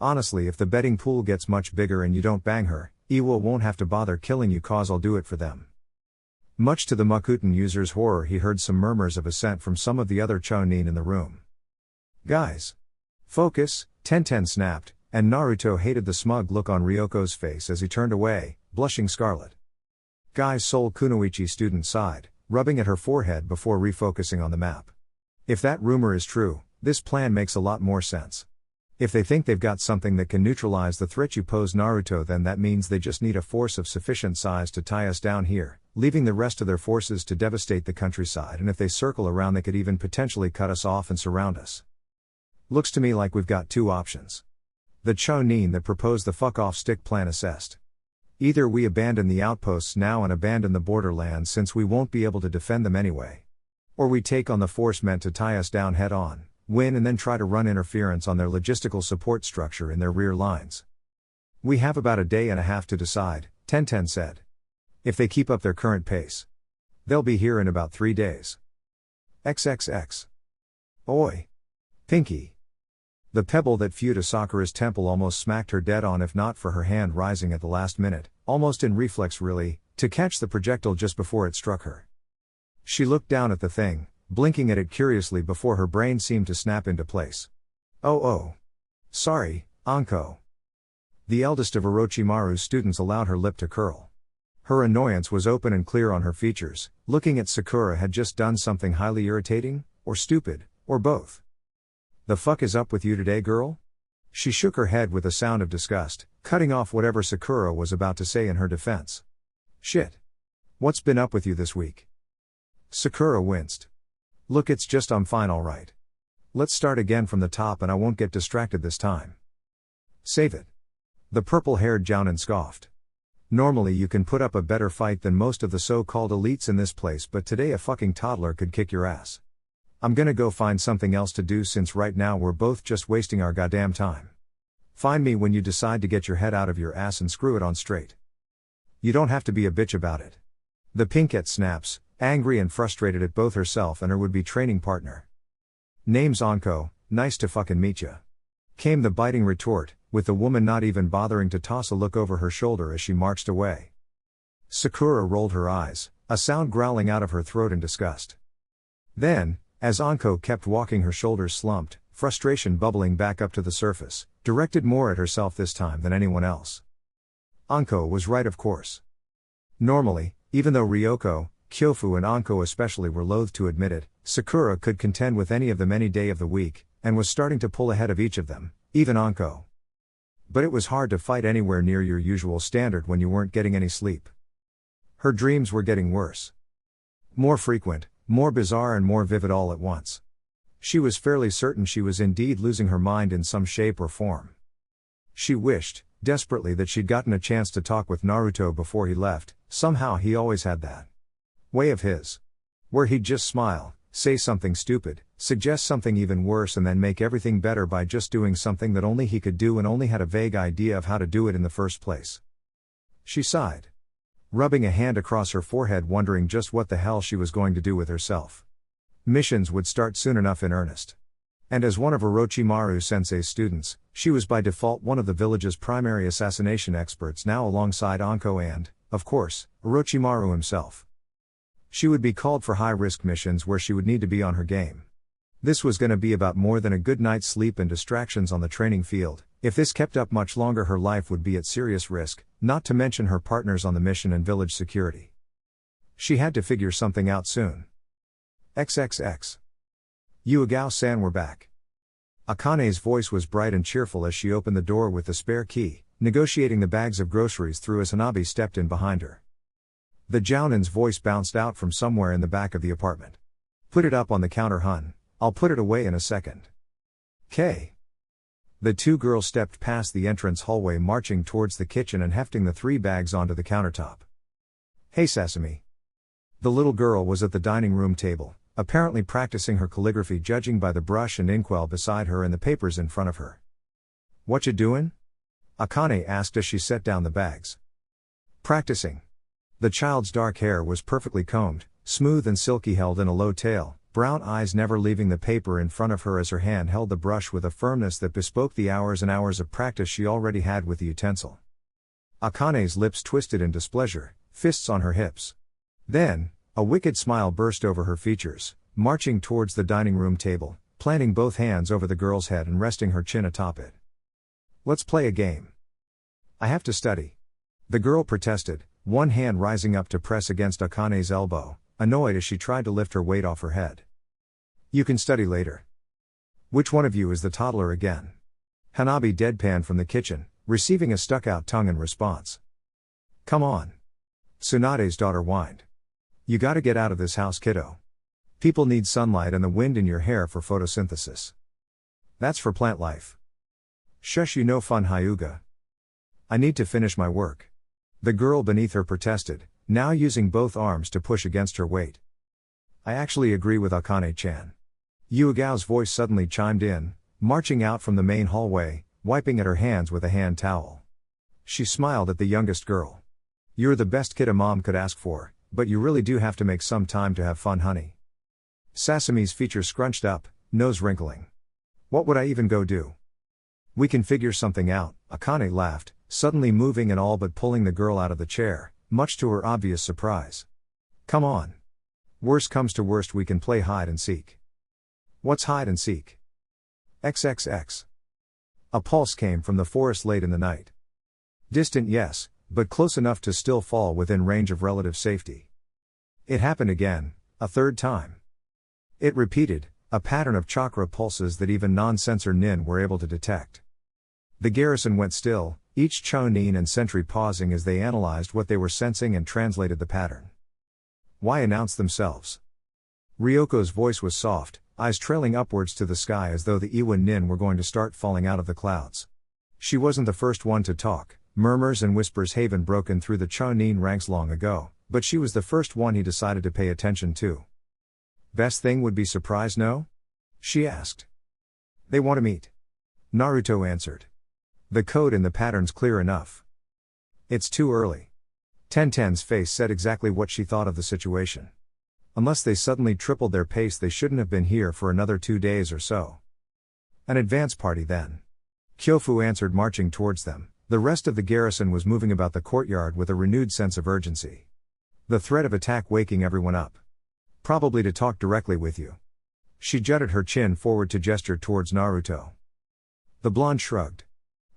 Honestly, if the betting pool gets much bigger and you don't bang her, Iwa won't have to bother killing you, cause I'll do it for them. Much to the Makuten user's horror, he heard some murmurs of assent from some of the other Chunin in the room. Guys. Focus, Tenten snapped, and Naruto hated the smug look on Ryoko's face as he turned away, blushing scarlet. Guys, Sol Kunoichi student sighed, rubbing at her forehead before refocusing on the map. If that rumor is true, this plan makes a lot more sense. If they think they've got something that can neutralize the threat you pose, Naruto, then that means they just need a force of sufficient size to tie us down here, leaving the rest of their forces to devastate the countryside, and if they circle around they could even potentially cut us off and surround us. Looks to me like we've got two options. The Chunin that proposed the fuck-off stick plan assessed. Either we abandon the outposts now and abandon the borderlands since we won't be able to defend them anyway. Or we take on the force meant to tie us down head on, win, and then try to run interference on their logistical support structure in their rear lines. We have about a day and a half to decide, Tenten said. If they keep up their current pace. They'll be here in about 3 days. XXX. Oi. Pinky. The pebble that flew to Sakura's temple almost smacked her dead on, if not for her hand rising at the last minute, almost in reflex really, to catch the projectile just before it struck her. She looked down at the thing, blinking at it curiously before her brain seemed to snap into place. Oh. Sorry, Anko. The eldest of Orochimaru's students allowed her lip to curl. Her annoyance was open and clear on her features. Looking at Sakura had just done something highly irritating, or stupid, or both. The fuck is up with you today, girl? She shook her head with a sound of disgust, cutting off whatever Sakura was about to say in her defense. Shit. What's been up with you this week? Sakura winced. Look, it's just I'm fine, alright. Let's start again from the top and I won't get distracted this time. Save it. The purple-haired Jounin scoffed. Normally you can put up a better fight than most of the so-called elites in this place, but today a fucking toddler could kick your ass. I'm gonna go find something else to do since right now we're both just wasting our goddamn time. Find me when you decide to get your head out of your ass and screw it on straight. You don't have to be a bitch about it. The pinkette snaps, angry and frustrated at both herself and her would-be training partner. Name's Anko, nice to fucking meet ya. Came the biting retort, with the woman not even bothering to toss a look over her shoulder as she marched away. Sakura rolled her eyes, a sound growling out of her throat in disgust. Then, as Anko kept walking, her shoulders slumped, frustration bubbling back up to the surface, directed more at herself this time than anyone else. Anko was right, of course. Normally, even though Ryoko, Kyofu and Anko especially were loath to admit it, Sakura could contend with any of them any day of the week, and was starting to pull ahead of each of them, even Anko. But it was hard to fight anywhere near your usual standard when you weren't getting any sleep. Her dreams were getting worse. More frequent, more bizarre and more vivid all at once. She was fairly certain she was indeed losing her mind in some shape or form. She wished, desperately, that she'd gotten a chance to talk with Naruto before he left. Somehow he always had that way of his, where he'd just smile, say something stupid, suggest something even worse, and then make everything better by just doing something that only he could do and only had a vague idea of how to do it in the first place. She sighed, rubbing a hand across her forehead, wondering just what the hell she was going to do with herself. Missions would start soon enough in earnest. And as one of Orochimaru Sensei's students, she was by default one of the village's primary assassination experts, now alongside Anko and, of course, Orochimaru himself. She would be called for high-risk missions where she would need to be on her game. This was going to be about more than a good night's sleep and distractions on the training field. If this kept up much longer, her life would be at serious risk, not to mention her partners on the mission and village security. She had to figure something out soon. XXX. Yuigao-san, we're back. Akane's voice was bright and cheerful as she opened the door with the spare key, negotiating the bags of groceries through as Hanabi stepped in behind her. The Jounin's voice bounced out from somewhere in the back of the apartment. Put it up on the counter, hun. I'll put it away in a second. K. The two girls stepped past the entrance hallway, marching towards the kitchen and hefting the 3 bags onto the countertop. Hey Sasami. The little girl was at the dining room table, apparently practicing her calligraphy, judging by the brush and inkwell beside her and the papers in front of her. What you doing? Akane asked as she set down the bags. Practicing. The child's dark hair was perfectly combed, smooth and silky, held in a low tail, brown eyes never leaving the paper in front of her as her hand held the brush with a firmness that bespoke the hours and hours of practice she already had with the utensil. Akane's lips twisted in displeasure, fists on her hips. Then, a wicked smile burst over her features, marching towards the dining room table, planting both hands over the girl's head and resting her chin atop it. Let's play a game. I have to study. The girl protested, one hand rising up to press against Akane's elbow, annoyed as she tried to lift her weight off her head. You can study later. Which one of you is the toddler again? Hanabi deadpanned from the kitchen, receiving a stuck-out tongue in response. Come on. Tsunade's daughter whined. You gotta get out of this house, kiddo. People need sunlight and the wind in your hair for photosynthesis. That's for plant life. Shush, you no fun, Hyuga. I need to finish my work. The girl beneath her protested, now using both arms to push against her weight. I actually agree with Akane-chan. Yuigao's voice suddenly chimed in, marching out from the main hallway, wiping at her hands with a hand towel. She smiled at the youngest girl. You're the best kid a mom could ask for, but you really do have to make some time to have fun, honey. Sasami's features scrunched up, nose wrinkling. What would I even go do? We can figure something out, Akane laughed, suddenly moving and all but pulling the girl out of the chair, much to her obvious surprise. Come on. Worst comes to worst, we can play hide and seek. What's hide and seek? XXX. A pulse came from the forest late in the night. Distant, yes, but close enough to still fall within range of relative safety. It happened again, a third time. It repeated, a pattern of chakra pulses that even non-sensor nin were able to detect. The garrison went still, each chonin and sentry pausing as they analyzed what they were sensing and translated the pattern. Why announce themselves? Ryoko's voice was soft, eyes trailing upwards to the sky as though the Iwa nin were going to start falling out of the clouds. She wasn't the first one to talk, murmurs and whispers haven broken through the chonin ranks long ago, but she was the first one he decided to pay attention to. Best thing would be surprise, no? She asked. They want to meet. Naruto answered. The code in the pattern's clear enough. It's too early. Tenten's face said exactly what she thought of the situation. Unless they suddenly tripled their pace, they shouldn't have been here for another 2 days or so. An advance party then. Kyofu answered, marching towards them. The rest of the garrison was moving about the courtyard with a renewed sense of urgency. The threat of attack waking everyone up. Probably to talk directly with you. She jutted her chin forward to gesture towards Naruto. The blonde shrugged.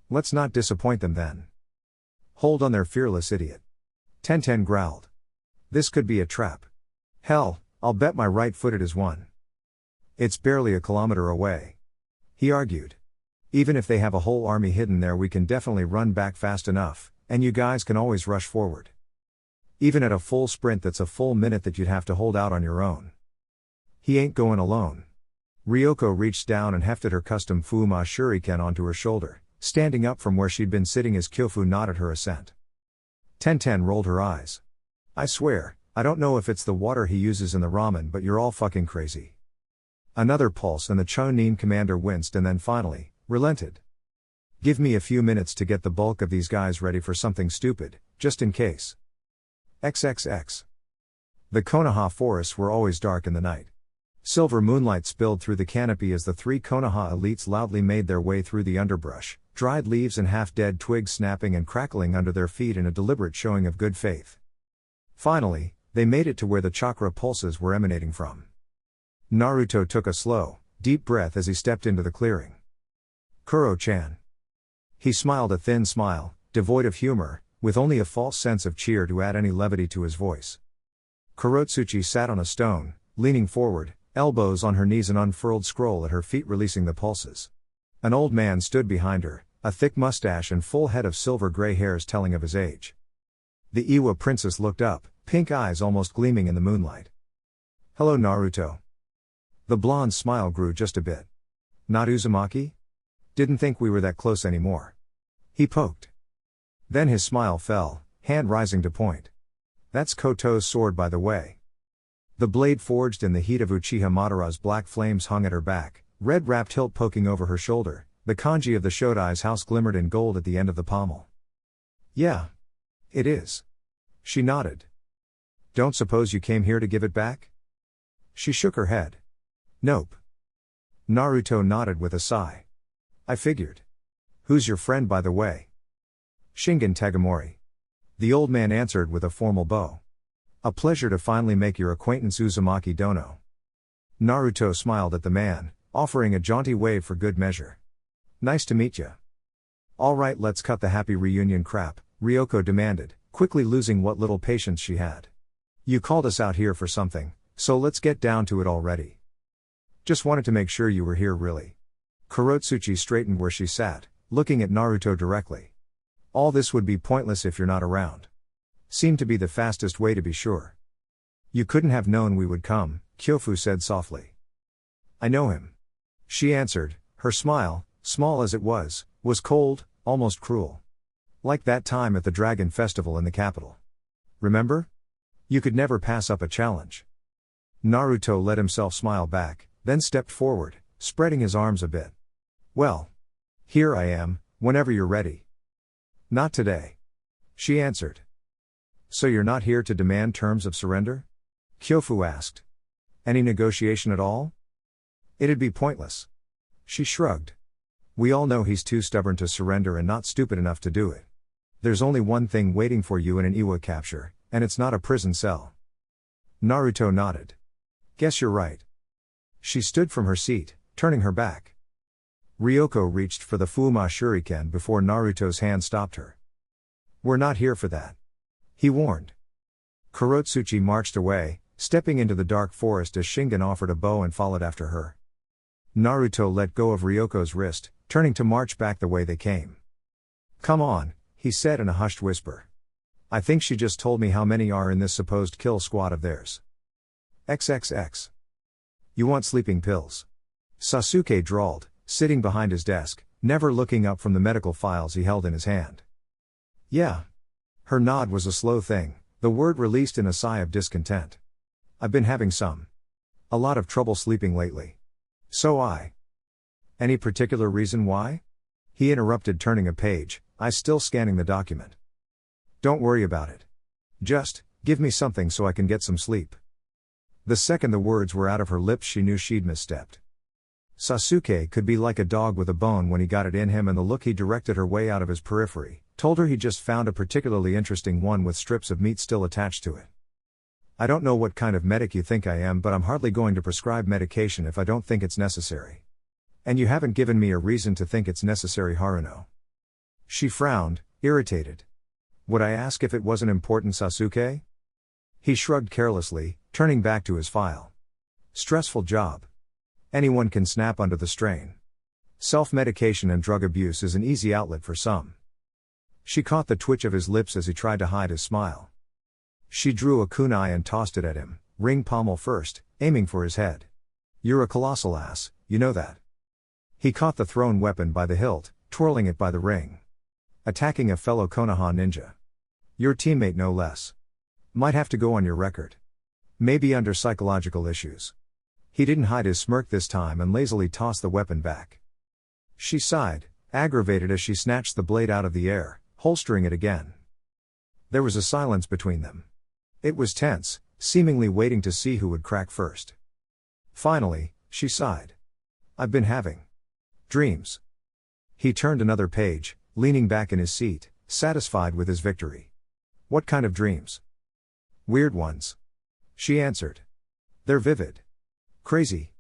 Let's not disappoint them then. Hold on there, fearless idiot. Tenten growled. This could be a trap. Hell, I'll bet my right foot it is one. It's barely a kilometer away. He argued. Even if they have a whole army hidden there, we can definitely run back fast enough, and you guys can always rush forward. Even at a full sprint, that's a full minute that you'd have to hold out on your own. He ain't going alone. Ryoko reached down and hefted her custom Fuma shuriken onto her shoulder, standing up from where she'd been sitting as Kyofu nodded her assent. Tenten rolled her eyes. I swear, I don't know if it's the water he uses in the ramen, but you're all fucking crazy. Another pulse and the Chunin commander winced and then finally, relented. Give me a few minutes to get the bulk of these guys ready for something stupid, just in case. XXX. The Konoha forests were always dark in the night. Silver moonlight spilled through the canopy as the three Konoha elites loudly made their way through the underbrush, dried leaves and half-dead twigs snapping and crackling under their feet in a deliberate showing of good faith. Finally, they made it to where the chakra pulses were emanating from. Naruto took a slow, deep breath as he stepped into the clearing. Kuro-chan. He smiled a thin smile, devoid of humor, with only a false sense of cheer to add any levity to his voice. Kurotsuchi sat on a stone, leaning forward, elbows on her knees, an unfurled scroll at her feet releasing the pulses. An old man stood behind her, a thick mustache and full head of silver-gray hairs telling of his age. The Iwa princess looked up, pink eyes almost gleaming in the moonlight. Hello Naruto. The blonde's smile grew just a bit. Not Uzumaki? Didn't think we were that close anymore. He poked. Then his smile fell, hand rising to point. That's Koto's sword, by the way. The blade forged in the heat of Uchiha Madara's black flames hung at her back, red-wrapped hilt poking over her shoulder. The kanji of the Shodai's house glimmered in gold at the end of the pommel. Yeah. It is. She nodded. Don't suppose you came here to give it back? She shook her head. Nope. Naruto nodded with a sigh. I figured. Who's your friend, by the way? Shingen Tagamori. The old man answered with a formal bow. A pleasure to finally make your acquaintance, Uzumaki Dono. Naruto smiled at the man, offering a jaunty wave for good measure. Nice to meet ya. Alright, let's cut the happy reunion crap, Ryoko demanded, quickly losing what little patience she had. You called us out here for something, so let's get down to it already. Just wanted to make sure you were here, really. Kurotsuchi straightened where she sat, looking at Naruto directly. All this would be pointless if you're not around. Seemed to be the fastest way to be sure. You couldn't have known we would come, Kyofu said softly. I know him. She answered, her smile, small as it was cold, almost cruel. Like that time at the Dragon Festival in the capital. Remember? You could never pass up a challenge. Naruto let himself smile back, then stepped forward, spreading his arms a bit. Well. Here I am, whenever you're ready. Not today. She answered. So you're not here to demand terms of surrender? Kyofu asked. Any negotiation at all? It'd be pointless. She shrugged. We all know he's too stubborn to surrender and not stupid enough to do it. There's only one thing waiting for you in an Iwa capture, and it's not a prison cell. Naruto nodded. Guess you're right. She stood from her seat, turning her back. Ryoko reached for the Fuma shuriken before Naruto's hand stopped her. We're not here for that. He warned. Kurotsuchi marched away, stepping into the dark forest as Shingen offered a bow and followed after her. Naruto let go of Ryoko's wrist, turning to march back the way they came. Come on, he said in a hushed whisper. I think she just told me how many are in this supposed kill squad of theirs. XXX. You want sleeping pills? Sasuke drawled, sitting behind his desk, never looking up from the medical files he held in his hand. Yeah. Her nod was a slow thing, the word released in a sigh of discontent. I've been having a lot of trouble sleeping lately. So Any particular reason why? He interrupted, turning a page, eyes still scanning the document. Don't worry about it. Just, give me something so I can get some sleep. The second the words were out of her lips she knew she'd misstepped. Sasuke could be like a dog with a bone when he got it in him, and the look he directed her way out of his periphery told her he just found a particularly interesting one with strips of meat still attached to it. I don't know what kind of medic you think I am, but I'm hardly going to prescribe medication if I don't think it's necessary. And you haven't given me a reason to think it's necessary, Haruno. She frowned, irritated. Would I ask if it wasn't important, Sasuke? He shrugged carelessly, turning back to his file. Stressful job. Anyone can snap under the strain. Self-medication and drug abuse is an easy outlet for some. She caught the twitch of his lips as he tried to hide his smile. She drew a kunai and tossed it at him, ring pommel first, aiming for his head. You're a colossal ass, you know that. He caught the thrown weapon by the hilt, twirling it by the ring. Attacking a fellow Konoha ninja. Your teammate no less. Might have to go on your record. Maybe under psychological issues. He didn't hide his smirk this time and lazily tossed the weapon back. She sighed, aggravated as she snatched the blade out of the air, holstering it again. There was a silence between them. It was tense, seemingly waiting to see who would crack first. Finally, she sighed. I've been having dreams. He turned another page, leaning back in his seat, satisfied with his victory. What kind of dreams? Weird ones. She answered. They're vivid. Crazy.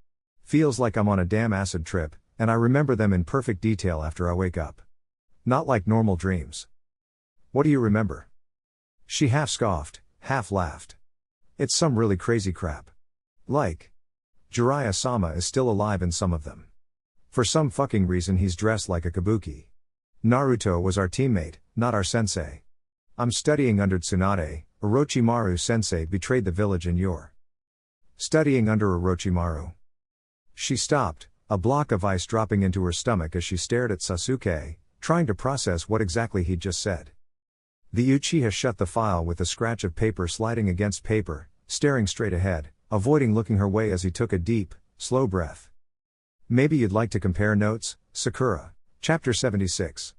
Feels like I'm on a damn acid trip, and I remember them in perfect detail after I wake up. Not like normal dreams. What do you remember? She half scoffed, half laughed. It's some really crazy crap. Like, Jiraiya-sama is still alive in some of them. For some fucking reason he's dressed like a kabuki. Naruto was our teammate, not our sensei. I'm studying under Tsunade. Orochimaru sensei betrayed the village and you're studying under Orochimaru. She stopped, a block of ice dropping into her stomach as she stared at Sasuke, trying to process what exactly he'd just said. The Uchiha shut the file with a scratch of paper sliding against paper, staring straight ahead, avoiding looking her way as he took a deep, slow breath. Maybe you'd like to compare notes, Sakura. Chapter 76.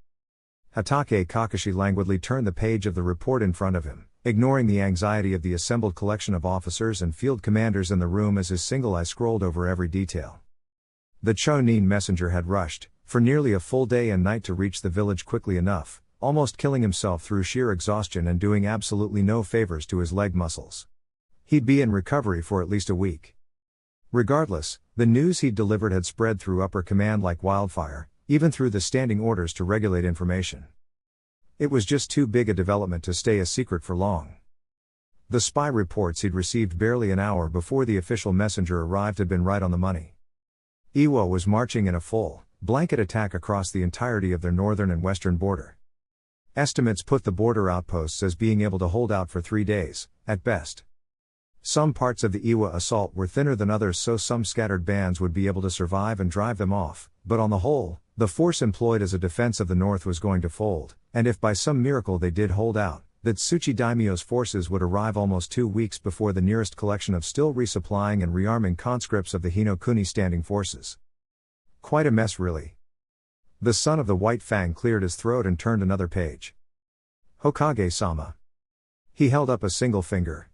Hatake Kakashi languidly turned the page of the report in front of him, ignoring the anxiety of the assembled collection of officers and field commanders in the room as his single eye scrolled over every detail. The Chonin messenger had rushed, for nearly a full day and night to reach the village quickly enough, almost killing himself through sheer exhaustion and doing absolutely no favors to his leg muscles. He'd be in recovery for at least a week. Regardless, the news he'd delivered had spread through upper command like wildfire, even through the standing orders to regulate information. It was just too big a development to stay a secret for long. The spy reports he'd received barely an hour before the official messenger arrived had been right on the money. Iwo was marching in a full, blanket attack across the entirety of their northern and western border. Estimates put the border outposts as being able to hold out for 3 days, at best. Some parts of the Iwa assault were thinner than others, so some scattered bands would be able to survive and drive them off, but on the whole, the force employed as a defense of the north was going to fold, and if by some miracle they did hold out, that Tsuchi Daimyo's forces would arrive almost 2 weeks before the nearest collection of still resupplying and rearming conscripts of the Hinokuni standing forces. Quite a mess really. The son of the White Fang cleared his throat and turned another page. Hokage-sama. He held up a single finger.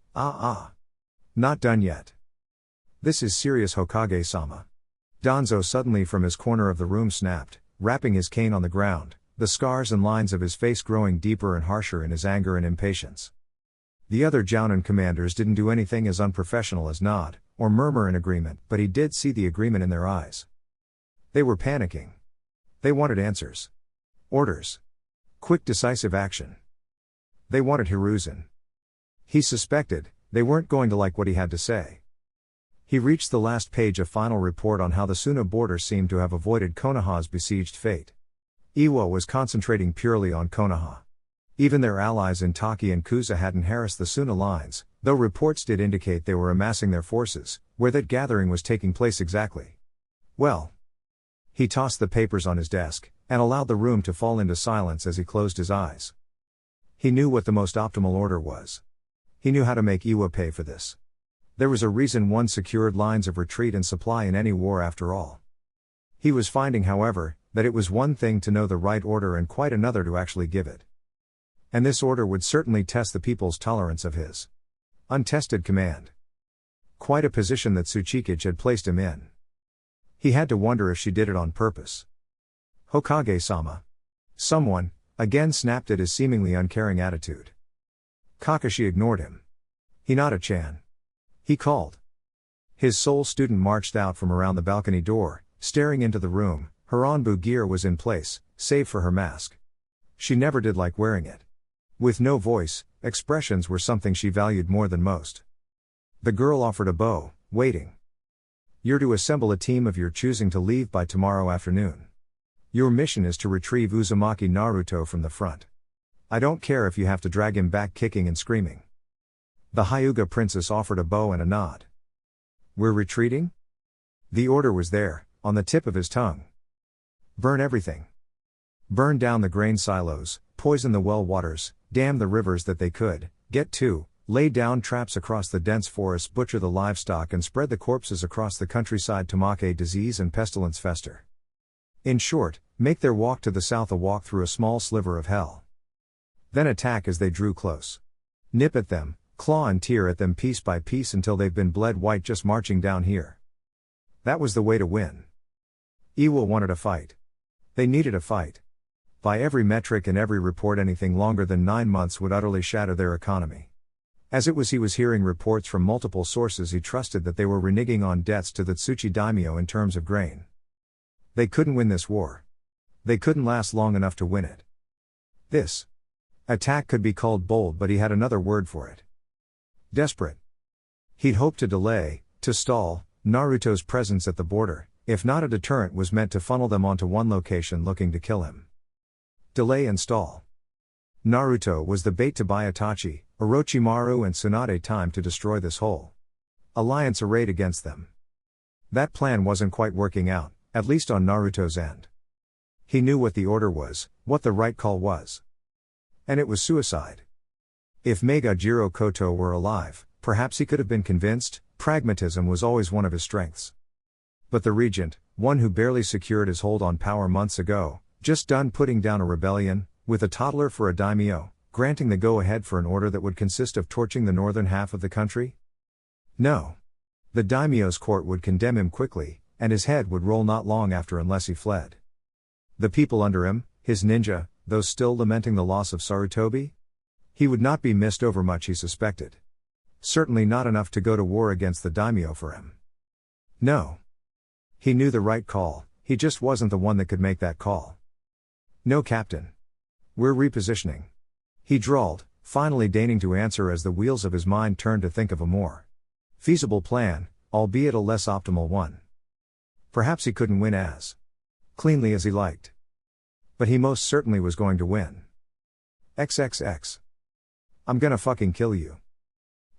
Not done yet. This is serious, Hokage-sama. Danzo suddenly from his corner of the room snapped, rapping his cane on the ground, the scars and lines of his face growing deeper and harsher in his anger and impatience. The other Jounin commanders didn't do anything as unprofessional as nod, or murmur in agreement, but he did see the agreement in their eyes. They were panicking. They wanted answers. Orders. Quick decisive action. They wanted Hiruzen. He suspected, they weren't going to like what he had to say. He reached the last page of final report on how the Suna border seemed to have avoided Konoha's besieged fate. Iwo was concentrating purely on Konoha. Even their allies in Taki and Kusa hadn't harassed the Suna lines, though reports did indicate they were amassing their forces, where that gathering was taking place exactly. Well. He tossed the papers on his desk, and allowed the room to fall into silence as he closed his eyes. He knew what the most optimal order was. He knew how to make Iwo pay for this. There was a reason one secured lines of retreat and supply in any war after all. He was finding, however, that it was one thing to know the right order and quite another to actually give it. And this order would certainly test the people's tolerance of his untested command. Quite a position that Tsuchikage had placed him in. He had to wonder if she did it on purpose. Hokage-sama. Someone, again snapped at his seemingly uncaring attitude. Kakashi ignored him. Hinata-chan. He called. His sole student marched out from around the balcony door, staring into the room. Her onbu gear was in place, save for her mask. She never did like wearing it. With no voice, expressions were something she valued more than most. The girl offered a bow, waiting. You're to assemble a team of your choosing to leave by tomorrow afternoon. Your mission is to retrieve Uzumaki Naruto from the front. I don't care if you have to drag him back kicking and screaming. The Hyuga princess offered a bow and a nod. We're retreating? The order was there, on the tip of his tongue. Burn everything. Burn down the grain silos, poison the well waters, dam the rivers that they could, get to, lay down traps across the dense forests, butcher the livestock and spread the corpses across the countryside to mock a disease and pestilence fester. In short, make their walk to the south a walk through a small sliver of hell. Then attack as they drew close. Nip at them, claw and tear at them piece by piece until they've been bled white just marching down here. That was the way to win. Iwa wanted a fight. They needed a fight. By every metric and every report, anything longer than 9 months would utterly shatter their economy. As it was, he was hearing reports from multiple sources he trusted that they were reneging on debts to the Tsuchi daimyo in terms of grain. They couldn't win this war. They couldn't last long enough to win it. This attack could be called bold, but he had another word for it. Desperate. He'd hoped to delay, to stall, Naruto's presence at the border, if not a deterrent was meant to funnel them onto one location looking to kill him. Delay and stall. Naruto was the bait to buy Itachi, Orochimaru and Tsunade time to destroy this whole alliance arrayed against them. That plan wasn't quite working out, at least on Naruto's end. He knew what the order was, what the right call was. And it was suicide. If Megajiro Koto were alive, perhaps he could have been convinced. Pragmatism was always one of his strengths. But the regent, one who barely secured his hold on power months ago, just done putting down a rebellion, with a toddler for a daimyo, granting the go-ahead for an order that would consist of torching the northern half of the country? No. The daimyo's court would condemn him quickly, and his head would roll not long after unless he fled. The people under him, his ninja, those still lamenting the loss of Sarutobi? He would not be missed over much, he suspected. Certainly not enough to go to war against the daimyo for him. No. He knew the right call, he just wasn't the one that could make that call. No, Captain. We're repositioning. He drawled, finally deigning to answer as the wheels of his mind turned to think of a more feasible plan, albeit a less optimal one. Perhaps he couldn't win as cleanly as he liked. But he most certainly was going to win. XXX. I'm gonna fucking kill you.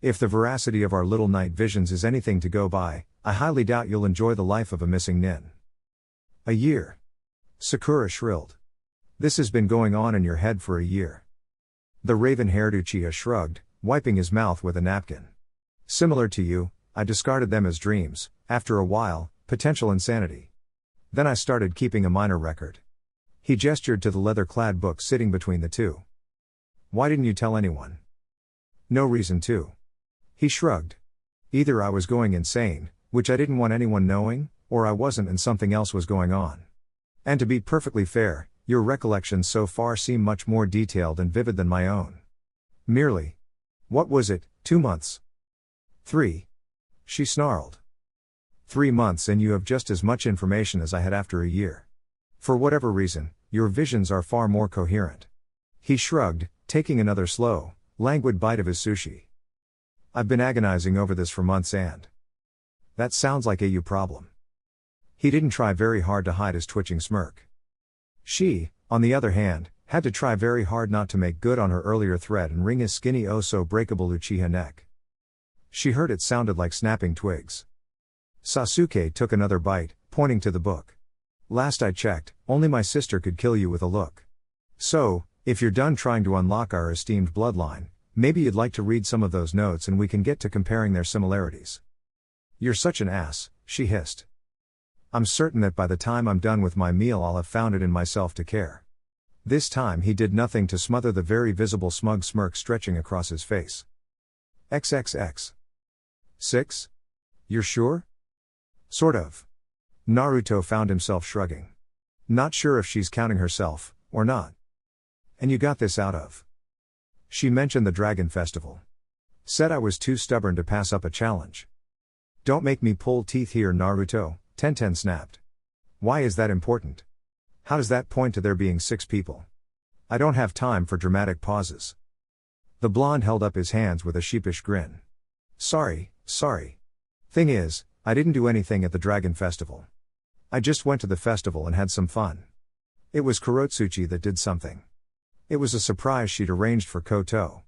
If the veracity of our little night visions is anything to go by, I highly doubt you'll enjoy the life of a missing nin. A year. Sakura shrilled. This has been going on in your head for a year. The raven-haired Uchiha shrugged, wiping his mouth with a napkin. Similar to you, I discarded them as dreams, after a while, potential insanity. Then I started keeping a minor record. He gestured to the leather-clad book sitting between the two. Why didn't you tell anyone? No reason to. He shrugged. Either I was going insane, which I didn't want anyone knowing, or I wasn't and something else was going on. And to be perfectly fair, your recollections so far seem much more detailed and vivid than my own. Merely. What was it, 2 months? 3. She snarled. 3 months and you have just as much information as I had after a year. For whatever reason, your visions are far more coherent. He shrugged, taking another slow, languid bite of his sushi. I've been agonizing over this for months and that sounds like a you problem. He didn't try very hard to hide his twitching smirk. She, on the other hand, had to try very hard not to make good on her earlier threat and wring his skinny oh-so-breakable Uchiha neck. She heard it sounded like snapping twigs. Sasuke took another bite, pointing to the book. Last I checked, only my sister could kill you with a look. So, if you're done trying to unlock our esteemed bloodline, maybe you'd like to read some of those notes and we can get to comparing their similarities. You're such an ass, she hissed. I'm certain that by the time I'm done with my meal I'll have found it in myself to care. This time he did nothing to smother the very visible smug smirk stretching across his face. XXX. 6? You're sure? Sort of. Naruto found himself shrugging. Not sure if she's counting herself, or not. And you got this out of? She mentioned the Dragon Festival. Said I was too stubborn to pass up a challenge. Don't make me pull teeth here, Naruto, Tenten snapped. Why is that important? How does that point to there being 6 people? I don't have time for dramatic pauses. The blonde held up his hands with a sheepish grin. Sorry. Thing is, I didn't do anything at the Dragon Festival. I just went to the festival and had some fun. It was Kurotsuchi that did something. It was a surprise she'd arranged for Koto.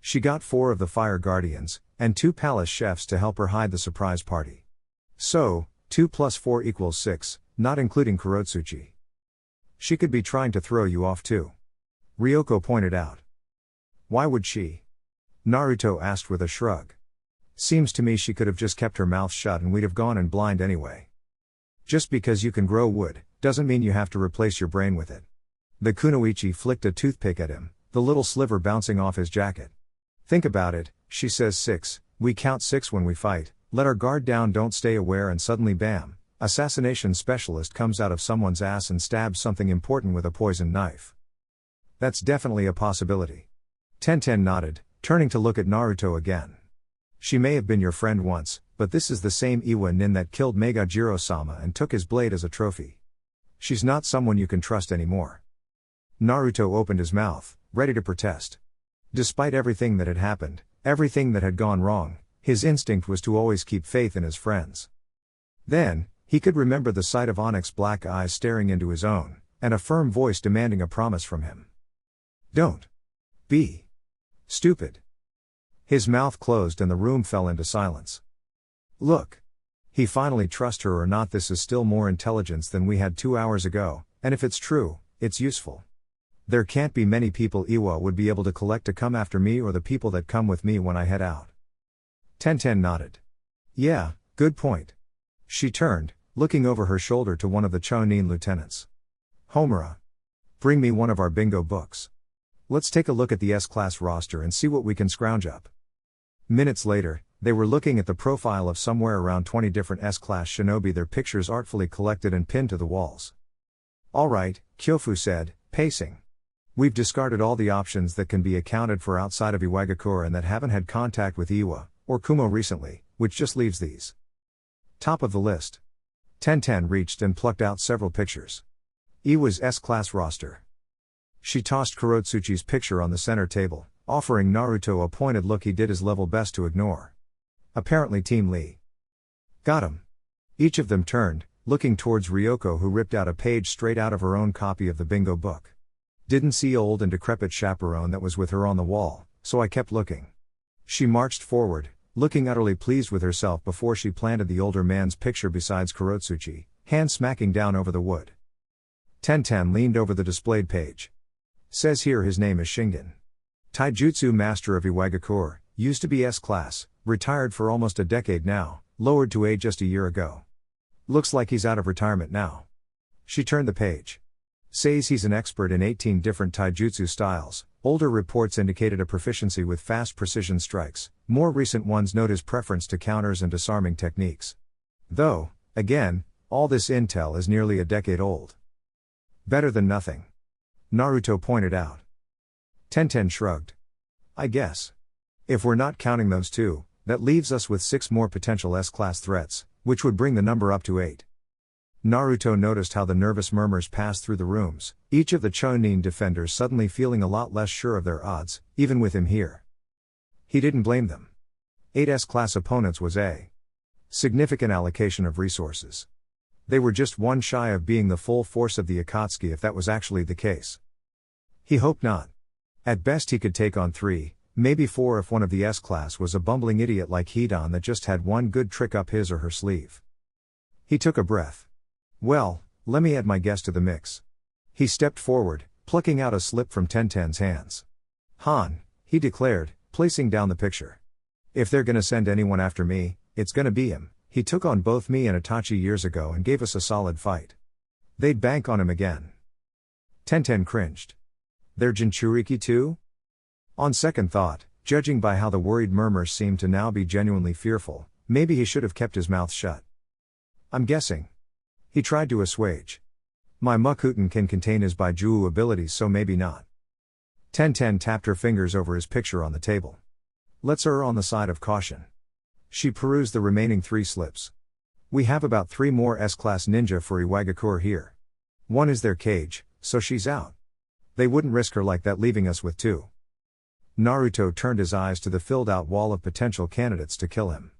She got 4 of the fire guardians, and 2 palace chefs to help her hide the surprise party. So, 2 plus 4 equals 6, not including Kurotsuchi. She could be trying to throw you off too. Ryoko pointed out. Why would she? Naruto asked with a shrug. Seems to me she could have just kept her mouth shut and we'd have gone in blind anyway. Just because you can grow wood, doesn't mean you have to replace your brain with it. The kunoichi flicked a toothpick at him, the little sliver bouncing off his jacket. Think about it, she says 6, we count 6 when we fight, let our guard down, don't stay aware, and suddenly bam, assassination specialist comes out of someone's ass and stabs something important with a poisoned knife. That's definitely a possibility. Tenten nodded, turning to look at Naruto again. She may have been your friend once, but this is the same Iwa nin that killed Megajiro-sama and took his blade as a trophy. She's not someone you can trust anymore. Naruto opened his mouth, ready to protest. Despite everything that had happened, everything that had gone wrong, his instinct was to always keep faith in his friends. Then, he could remember the sight of Onyx's black eyes staring into his own, and a firm voice demanding a promise from him. Don't be stupid. His mouth closed and the room fell into silence. Look. He finally trust her or not, this is still more intelligence than we had 2 hours ago, and if it's true, it's useful. There can't be many people Iwa would be able to collect to come after me or the people that come with me when I head out. Tenten nodded. Yeah, good point. She turned, looking over her shoulder to one of the Chonin lieutenants. Homura. Bring me one of our bingo books. Let's take a look at the S-class roster and see what we can scrounge up. Minutes later, they were looking at the profile of somewhere around 20 different S-class shinobi, their pictures artfully collected and pinned to the walls. Alright, Kyofu said, pacing. We've discarded all the options that can be accounted for outside of Iwagakure and that haven't had contact with Iwa, or Kumo recently, which just leaves these. Top of the list. Tenten reached and plucked out several pictures. Iwa's S-class roster. She tossed Kurotsuchi's picture on the center table, offering Naruto a pointed look he did his level best to ignore. Apparently Team Lee. Got him. Each of them turned, looking towards Ryoko, who ripped out a page straight out of her own copy of the bingo book. Didn't see old and decrepit chaperone that was with her on the wall, so I kept looking. She marched forward, looking utterly pleased with herself before she planted the older man's picture beside Kurotsuchi, hand smacking down over the wood. Tenten leaned over the displayed page. Says here his name is Shingen. Taijutsu master of Iwagakure, used to be S-class, retired for almost a decade now, lowered to A just a year ago. Looks like he's out of retirement now. She turned the page. Says he's an expert in 18 different taijutsu styles. Older reports indicated a proficiency with fast precision strikes, more recent ones note his preference to counters and disarming techniques. Though, again, all this intel is nearly a decade old. Better than nothing. Naruto pointed out. Tenten shrugged. I guess. If we're not counting those 2, that leaves us with 6 more potential S-class threats, which would bring the number up to 8. Naruto noticed how the nervous murmurs passed through the rooms, each of the Chonin defenders suddenly feeling a lot less sure of their odds, even with him here. He didn't blame them. 8 S-class opponents was a significant allocation of resources. They were just one shy of being the full force of the Akatsuki if that was actually the case. He hoped not. At best he could take on 3, maybe 4 if one of the S-class was a bumbling idiot like Hidan that just had one good trick up his or her sleeve. He took a breath. Well, let me add my guess to the mix. He stepped forward, plucking out a slip from Tenten's hands. Han, he declared, placing down the picture. If they're gonna send anyone after me, it's gonna be him. He took on both me and Itachi years ago and gave us a solid fight. They'd bank on him again. Tenten cringed. They're Jinchuriki too? On second thought, judging by how the worried murmurs seemed to now be genuinely fearful, maybe he should have kept his mouth shut. I'm guessing. He tried to assuage. My Mukuten can contain his Baijuu abilities, so maybe not. Tenten tapped her fingers over his picture on the table. Let's err on the side of caution. She perused the remaining 3 slips. We have about 3 more S-class ninja for Iwagakure here. 1 is their cage, so she's out. They wouldn't risk her like that, leaving us with 2. Naruto turned his eyes to the filled-out wall of potential candidates to kill him.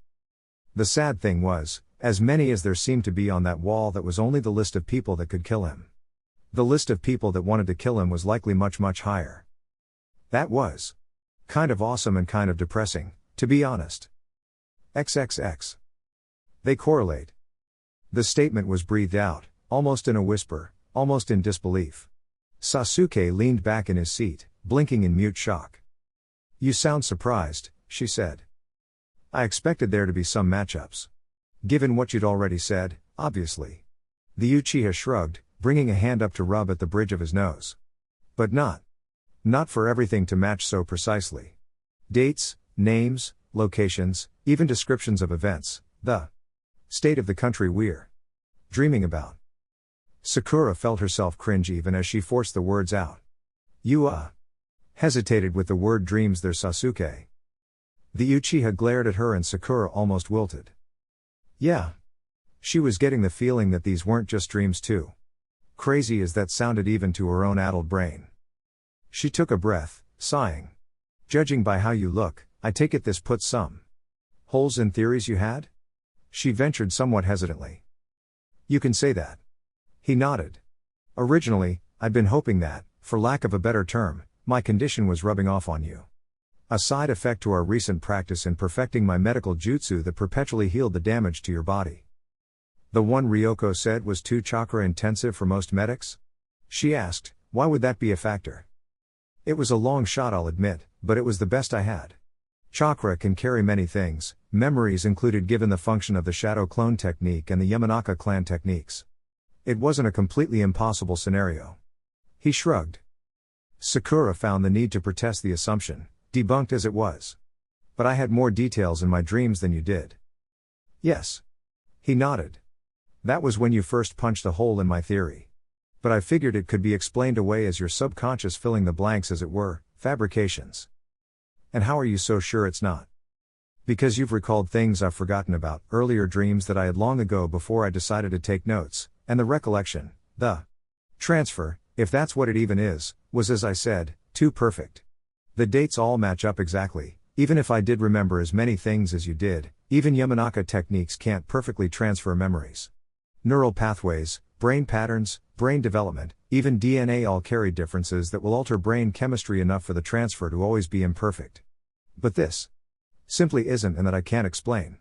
The sad thing was, as many as there seemed to be on that wall, that was only the list of people that could kill him. The list of people that wanted to kill him was likely much, much higher. That was Kind of awesome and kind of depressing, to be honest. XXX. They correlate. The statement was breathed out, almost in a whisper, almost in disbelief. Sasuke leaned back in his seat, blinking in mute shock. You sound surprised, she said. I expected there to be some matchups. Given what you'd already said, obviously. The Uchiha shrugged, bringing a hand up to rub at the bridge of his nose. But not. Not for everything to match so precisely. Dates, names, locations, even descriptions of events, the state of the country we're dreaming about. Sakura felt herself cringe even as she forced the words out. You hesitated with the word dreams there, Sasuke. The Uchiha glared at her and Sakura almost wilted. Yeah. She was getting the feeling that these weren't just dreams too. Crazy as that sounded even to her own addled brain. She took a breath, sighing. Judging by how you look, I take it this puts some holes in theories you had? She ventured somewhat hesitantly. You can say that. He nodded. Originally, I'd been hoping that, for lack of a better term, my condition was rubbing off on you. A side effect to our recent practice in perfecting my medical jutsu that perpetually healed the damage to your body. The one Ryoko said was too chakra intensive for most medics? She asked, why would that be a factor? It was a long shot, I'll admit, but it was the best I had. Chakra can carry many things, memories included given the function of the shadow clone technique and the Yamanaka clan techniques. It wasn't a completely impossible scenario. He shrugged. Sakura found the need to protest the assumption, debunked as it was. But I had more details in my dreams than you did. Yes. He nodded. That was when you first punched a hole in my theory. But I figured it could be explained away as your subconscious filling the blanks, as it were, fabrications. And how are you so sure it's not? Because you've recalled things I've forgotten about, earlier dreams that I had long ago before I decided to take notes, and the recollection, the transfer, if that's what it even is, was, as I said, too perfect. The dates all match up exactly, even if I did remember as many things as you did, even Yamanaka techniques can't perfectly transfer memories. Neural pathways, brain patterns, brain development, even DNA all carry differences that will alter brain chemistry enough for the transfer to always be imperfect. But this simply isn't, and that I can't explain.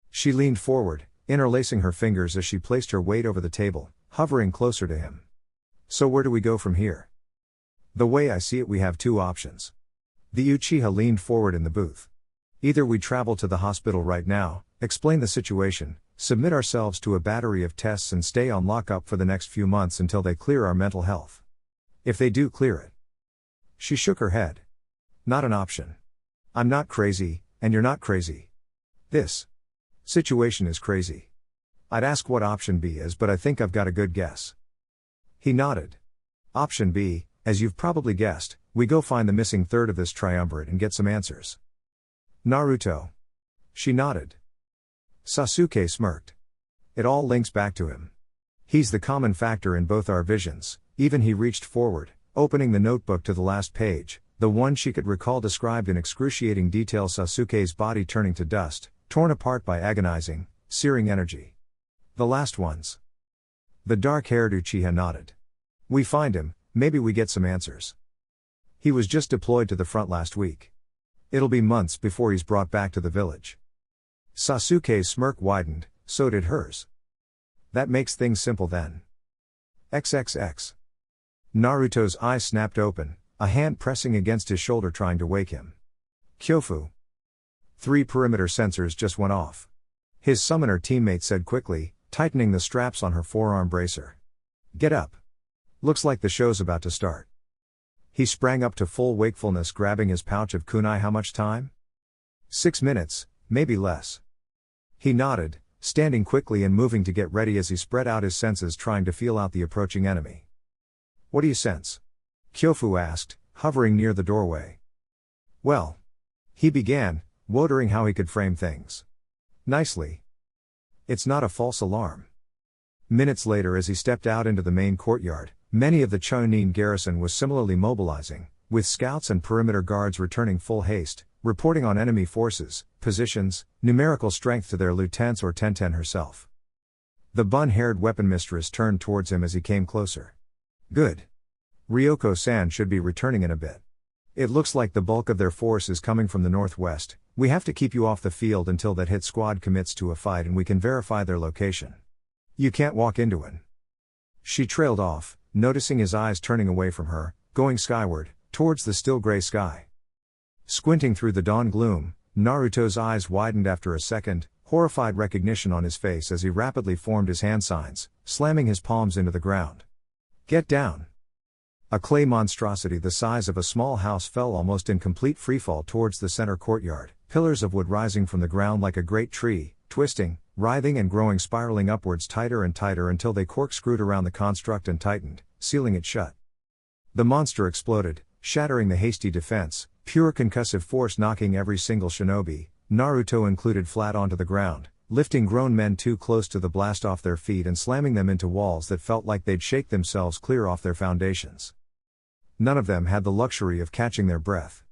She leaned forward, interlacing her fingers as she placed her weight over the table, hovering closer to him. So where do we go from here? The way I see it, we have two options. The Uchiha leaned forward in the booth. Either we travel to the hospital right now, explain the situation, submit ourselves to a battery of tests and stay on lockup for the next few months until they clear our mental health. If they do clear it. She shook her head. Not an option. I'm not crazy, and you're not crazy. This situation is crazy. I'd ask what option B is, but I think I've got a good guess. He nodded. Option B, as you've probably guessed, we go find the missing third of this triumvirate and get some answers. Naruto. She nodded. Sasuke smirked. It all links back to him. He's the common factor in both our visions. Even he reached forward, opening the notebook to the last page, the one she could recall described in excruciating detail Sasuke's body turning to dust, torn apart by agonizing, searing energy. The last ones. The dark-haired Uchiha nodded. We find him, maybe we get some answers. He was just deployed to the front last week. It'll be months before he's brought back to the village. Sasuke's smirk widened, so did hers. That makes things simple then. XXX. Naruto's eyes snapped open, a hand pressing against his shoulder trying to wake him. Kyofu. 3 perimeter sensors just went off. His summoner teammate said quickly, tightening the straps on her forearm bracer. Get up. Looks like the show's about to start. He sprang up to full wakefulness, grabbing his pouch of kunai. How much time? 6 minutes, maybe less. He nodded, standing quickly and moving to get ready as he spread out his senses, trying to feel out the approaching enemy. What do you sense? Kyofu asked, hovering near the doorway. Well, he began, wondering how he could frame things nicely. It's not a false alarm. Minutes later, as he stepped out into the main courtyard, many of the Chunin garrison was similarly mobilizing, with scouts and perimeter guards returning full haste, reporting on enemy forces, positions, numerical strength to their lieutenants or Tenten herself. The bun-haired weapon mistress turned towards him as he came closer. Good. Ryoko-san should be returning in a bit. It looks like the bulk of their force is coming from the northwest. We have to keep you off the field until that hit squad commits to a fight and we can verify their location. You can't walk into it. She trailed off, noticing his eyes turning away from her, going skyward, towards the still gray sky. Squinting through the dawn gloom, Naruto's eyes widened after a second, horrified recognition on his face as he rapidly formed his hand signs, slamming his palms into the ground. Get down! A clay monstrosity the size of a small house fell almost in complete freefall towards the center courtyard, pillars of wood rising from the ground like a great tree, twisting, writhing and growing, spiraling upwards tighter and tighter until they corkscrewed around the construct and tightened, sealing it shut. The monster exploded, shattering the hasty defense, pure concussive force knocking every single shinobi, Naruto included, flat onto the ground, lifting grown men too close to the blast off their feet and slamming them into walls that felt like they'd shake themselves clear off their foundations. None of them had the luxury of catching their breath.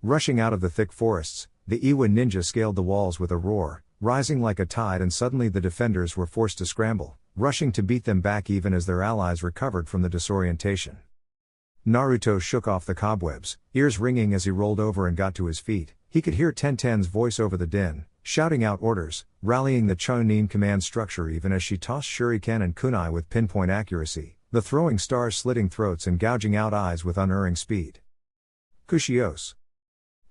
Rushing out of the thick forests, the Iwa ninja scaled the walls with a roar, rising like a tide, and suddenly the defenders were forced to scramble, rushing to beat them back even as their allies recovered from the disorientation. Naruto shook off the cobwebs, ears ringing as he rolled over and got to his feet. He could hear Tenten's voice over the din, shouting out orders, rallying the Chunin command structure even as she tossed shuriken and kunai with pinpoint accuracy, the throwing stars slitting throats and gouging out eyes with unerring speed. Kushios.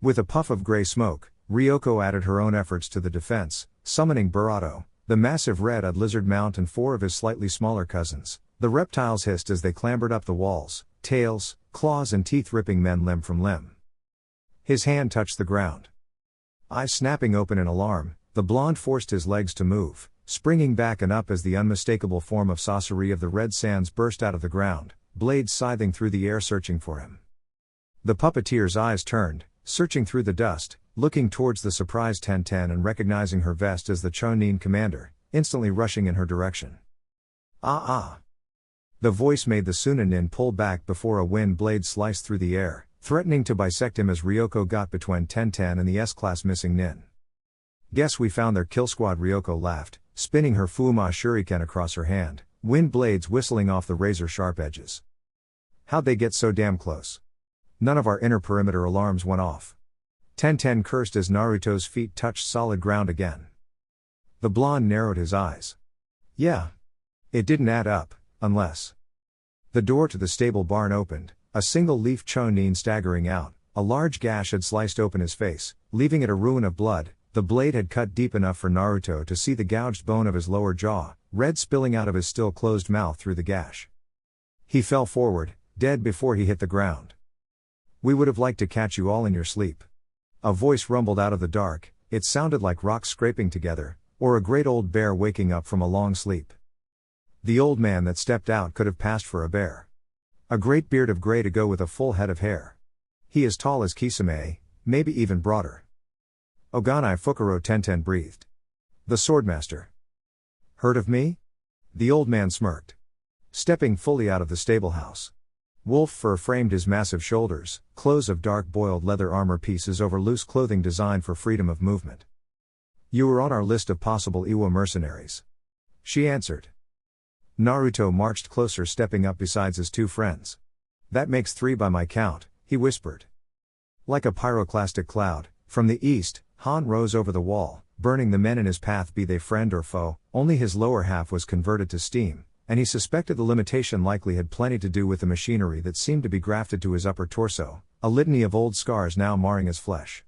With a puff of gray smoke, Ryoko added her own efforts to the defense, summoning Burato, the massive red-eyed lizard mount, and 4 of his slightly smaller cousins. The reptiles hissed as they clambered up the walls, tails, claws and teeth ripping men limb from limb. His hand touched the ground. Eyes snapping open in alarm, the blonde forced his legs to move, springing back and up as the unmistakable form of Sasori of the Red Sands burst out of the ground, blades scything through the air searching for him. The puppeteer's eyes turned, searching through the dust, looking towards the surprised Tenten and recognizing her vest as the Chunin commander, instantly rushing in her direction. Ah! The voice made the Sunanin pull back before a wind blade sliced through the air, threatening to bisect him as Ryoko got between Tenten and the S-class missing nin. Guess we found their kill squad, Ryoko laughed, spinning her Fuma shuriken across her hand, wind blades whistling off the razor-sharp edges. How'd they get so damn close? None of our inner perimeter alarms went off. Tenten cursed as Naruto's feet touched solid ground again. The blonde narrowed his eyes. Yeah. It didn't add up, unless... The door to the stable barn opened, a single-leaf Chunin staggering out. A large gash had sliced open his face, leaving it a ruin of blood. The blade had cut deep enough for Naruto to see the gouged bone of his lower jaw, red spilling out of his still closed mouth through the gash. He fell forward, dead before he hit the ground. We would have liked to catch you all in your sleep. A voice rumbled out of the dark. It sounded like rocks scraping together, or a great old bear waking up from a long sleep. The old man that stepped out could have passed for a bear. A great beard of gray to go with a full head of hair. He is tall as Kisame, maybe even broader. Oganai Fukuro, Tenten breathed. The swordmaster. Heard of me? The old man smirked. Stepping fully out of the stable house. Wolf fur framed his massive shoulders, clothes of dark boiled leather armor pieces over loose clothing designed for freedom of movement. You were on our list of possible Iwa mercenaries. She answered. Naruto marched closer, stepping up beside his 2 friends. That makes 3 by my count, he whispered. Like a pyroclastic cloud, from the east, Han rose over the wall, burning the men in his path, be they friend or foe. Only his lower half was converted to steam, and he suspected the limitation likely had plenty to do with the machinery that seemed to be grafted to his upper torso, a litany of old scars now marring his flesh.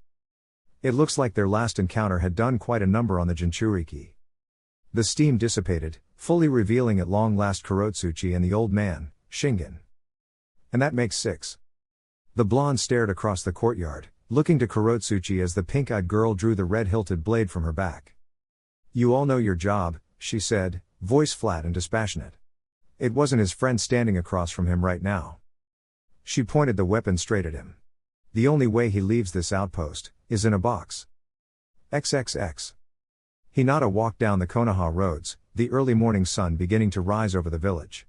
It looks like their last encounter had done quite a number on the Jinchuriki. The steam dissipated, fully revealing at long last Kurotsuchi and the old man, Shingen. And that makes 6. The blonde stared across the courtyard, looking to Kurotsuchi as the pink-eyed girl drew the red-hilted blade from her back. You all know your job, she said, voice flat and dispassionate. It wasn't his friend standing across from him right now. She pointed the weapon straight at him. The only way he leaves this outpost is in a box. XXX. Hinata walked down the Konoha roads, the early morning sun beginning to rise over the village.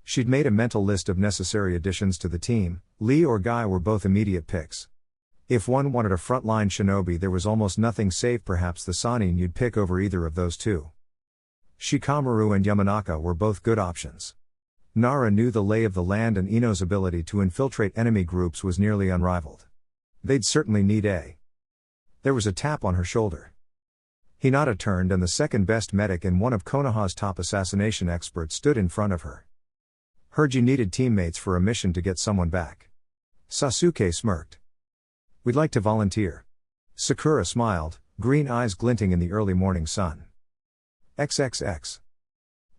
She'd made a mental list of necessary additions to the team. Lee or Guy were both immediate picks. If one wanted a frontline shinobi, there was almost nothing save perhaps the Sannin you'd pick over either of those 2. Shikamaru and Yamanaka were both good options. Nara knew the lay of the land, and Ino's ability to infiltrate enemy groups was nearly unrivaled. They'd certainly need a. There was a tap on her shoulder. Hinata turned and the second best medic and one of Konoha's top assassination experts stood in front of her. Heard you needed teammates for a mission to get someone back. Sasuke smirked. We'd like to volunteer. Sakura smiled, green eyes glinting in the early morning sun. XXX.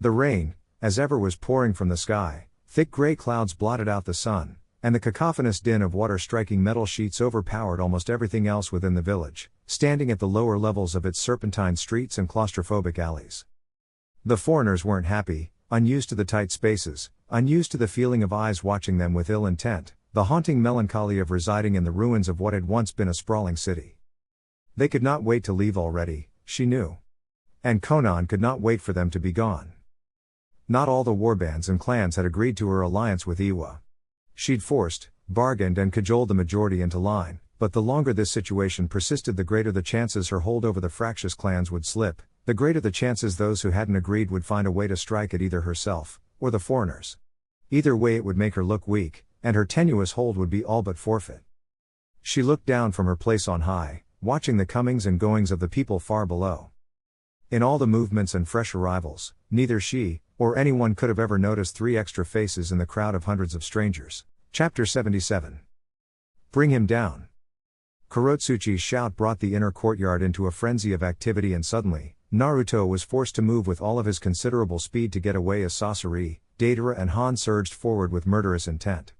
The rain, as ever, was pouring from the sky. Thick gray clouds blotted out the sun, and the cacophonous din of water striking metal sheets overpowered almost everything else within the village, standing at the lower levels of its serpentine streets and claustrophobic alleys. The foreigners weren't happy, unused to the tight spaces, unused to the feeling of eyes watching them with ill intent, the haunting melancholy of residing in the ruins of what had once been a sprawling city. They could not wait to leave already, she knew. And Konan could not wait for them to be gone. Not all the warbands and clans had agreed to her alliance with Iwa. She'd forced, bargained and cajoled the majority into line, but the longer this situation persisted, the greater the chances her hold over the fractious clans would slip, the greater the chances those who hadn't agreed would find a way to strike at either herself, or the foreigners. Either way it would make her look weak, and her tenuous hold would be all but forfeit. She looked down from her place on high, watching the comings and goings of the people far below. In all the movements and fresh arrivals, neither she, or anyone could have ever noticed 3 extra faces in the crowd of hundreds of strangers. Chapter 77. Bring him down. Kurotsuchi's shout brought the inner courtyard into a frenzy of activity, and suddenly, Naruto was forced to move with all of his considerable speed to get away as Sasori, Deidara and Han surged forward with murderous intent.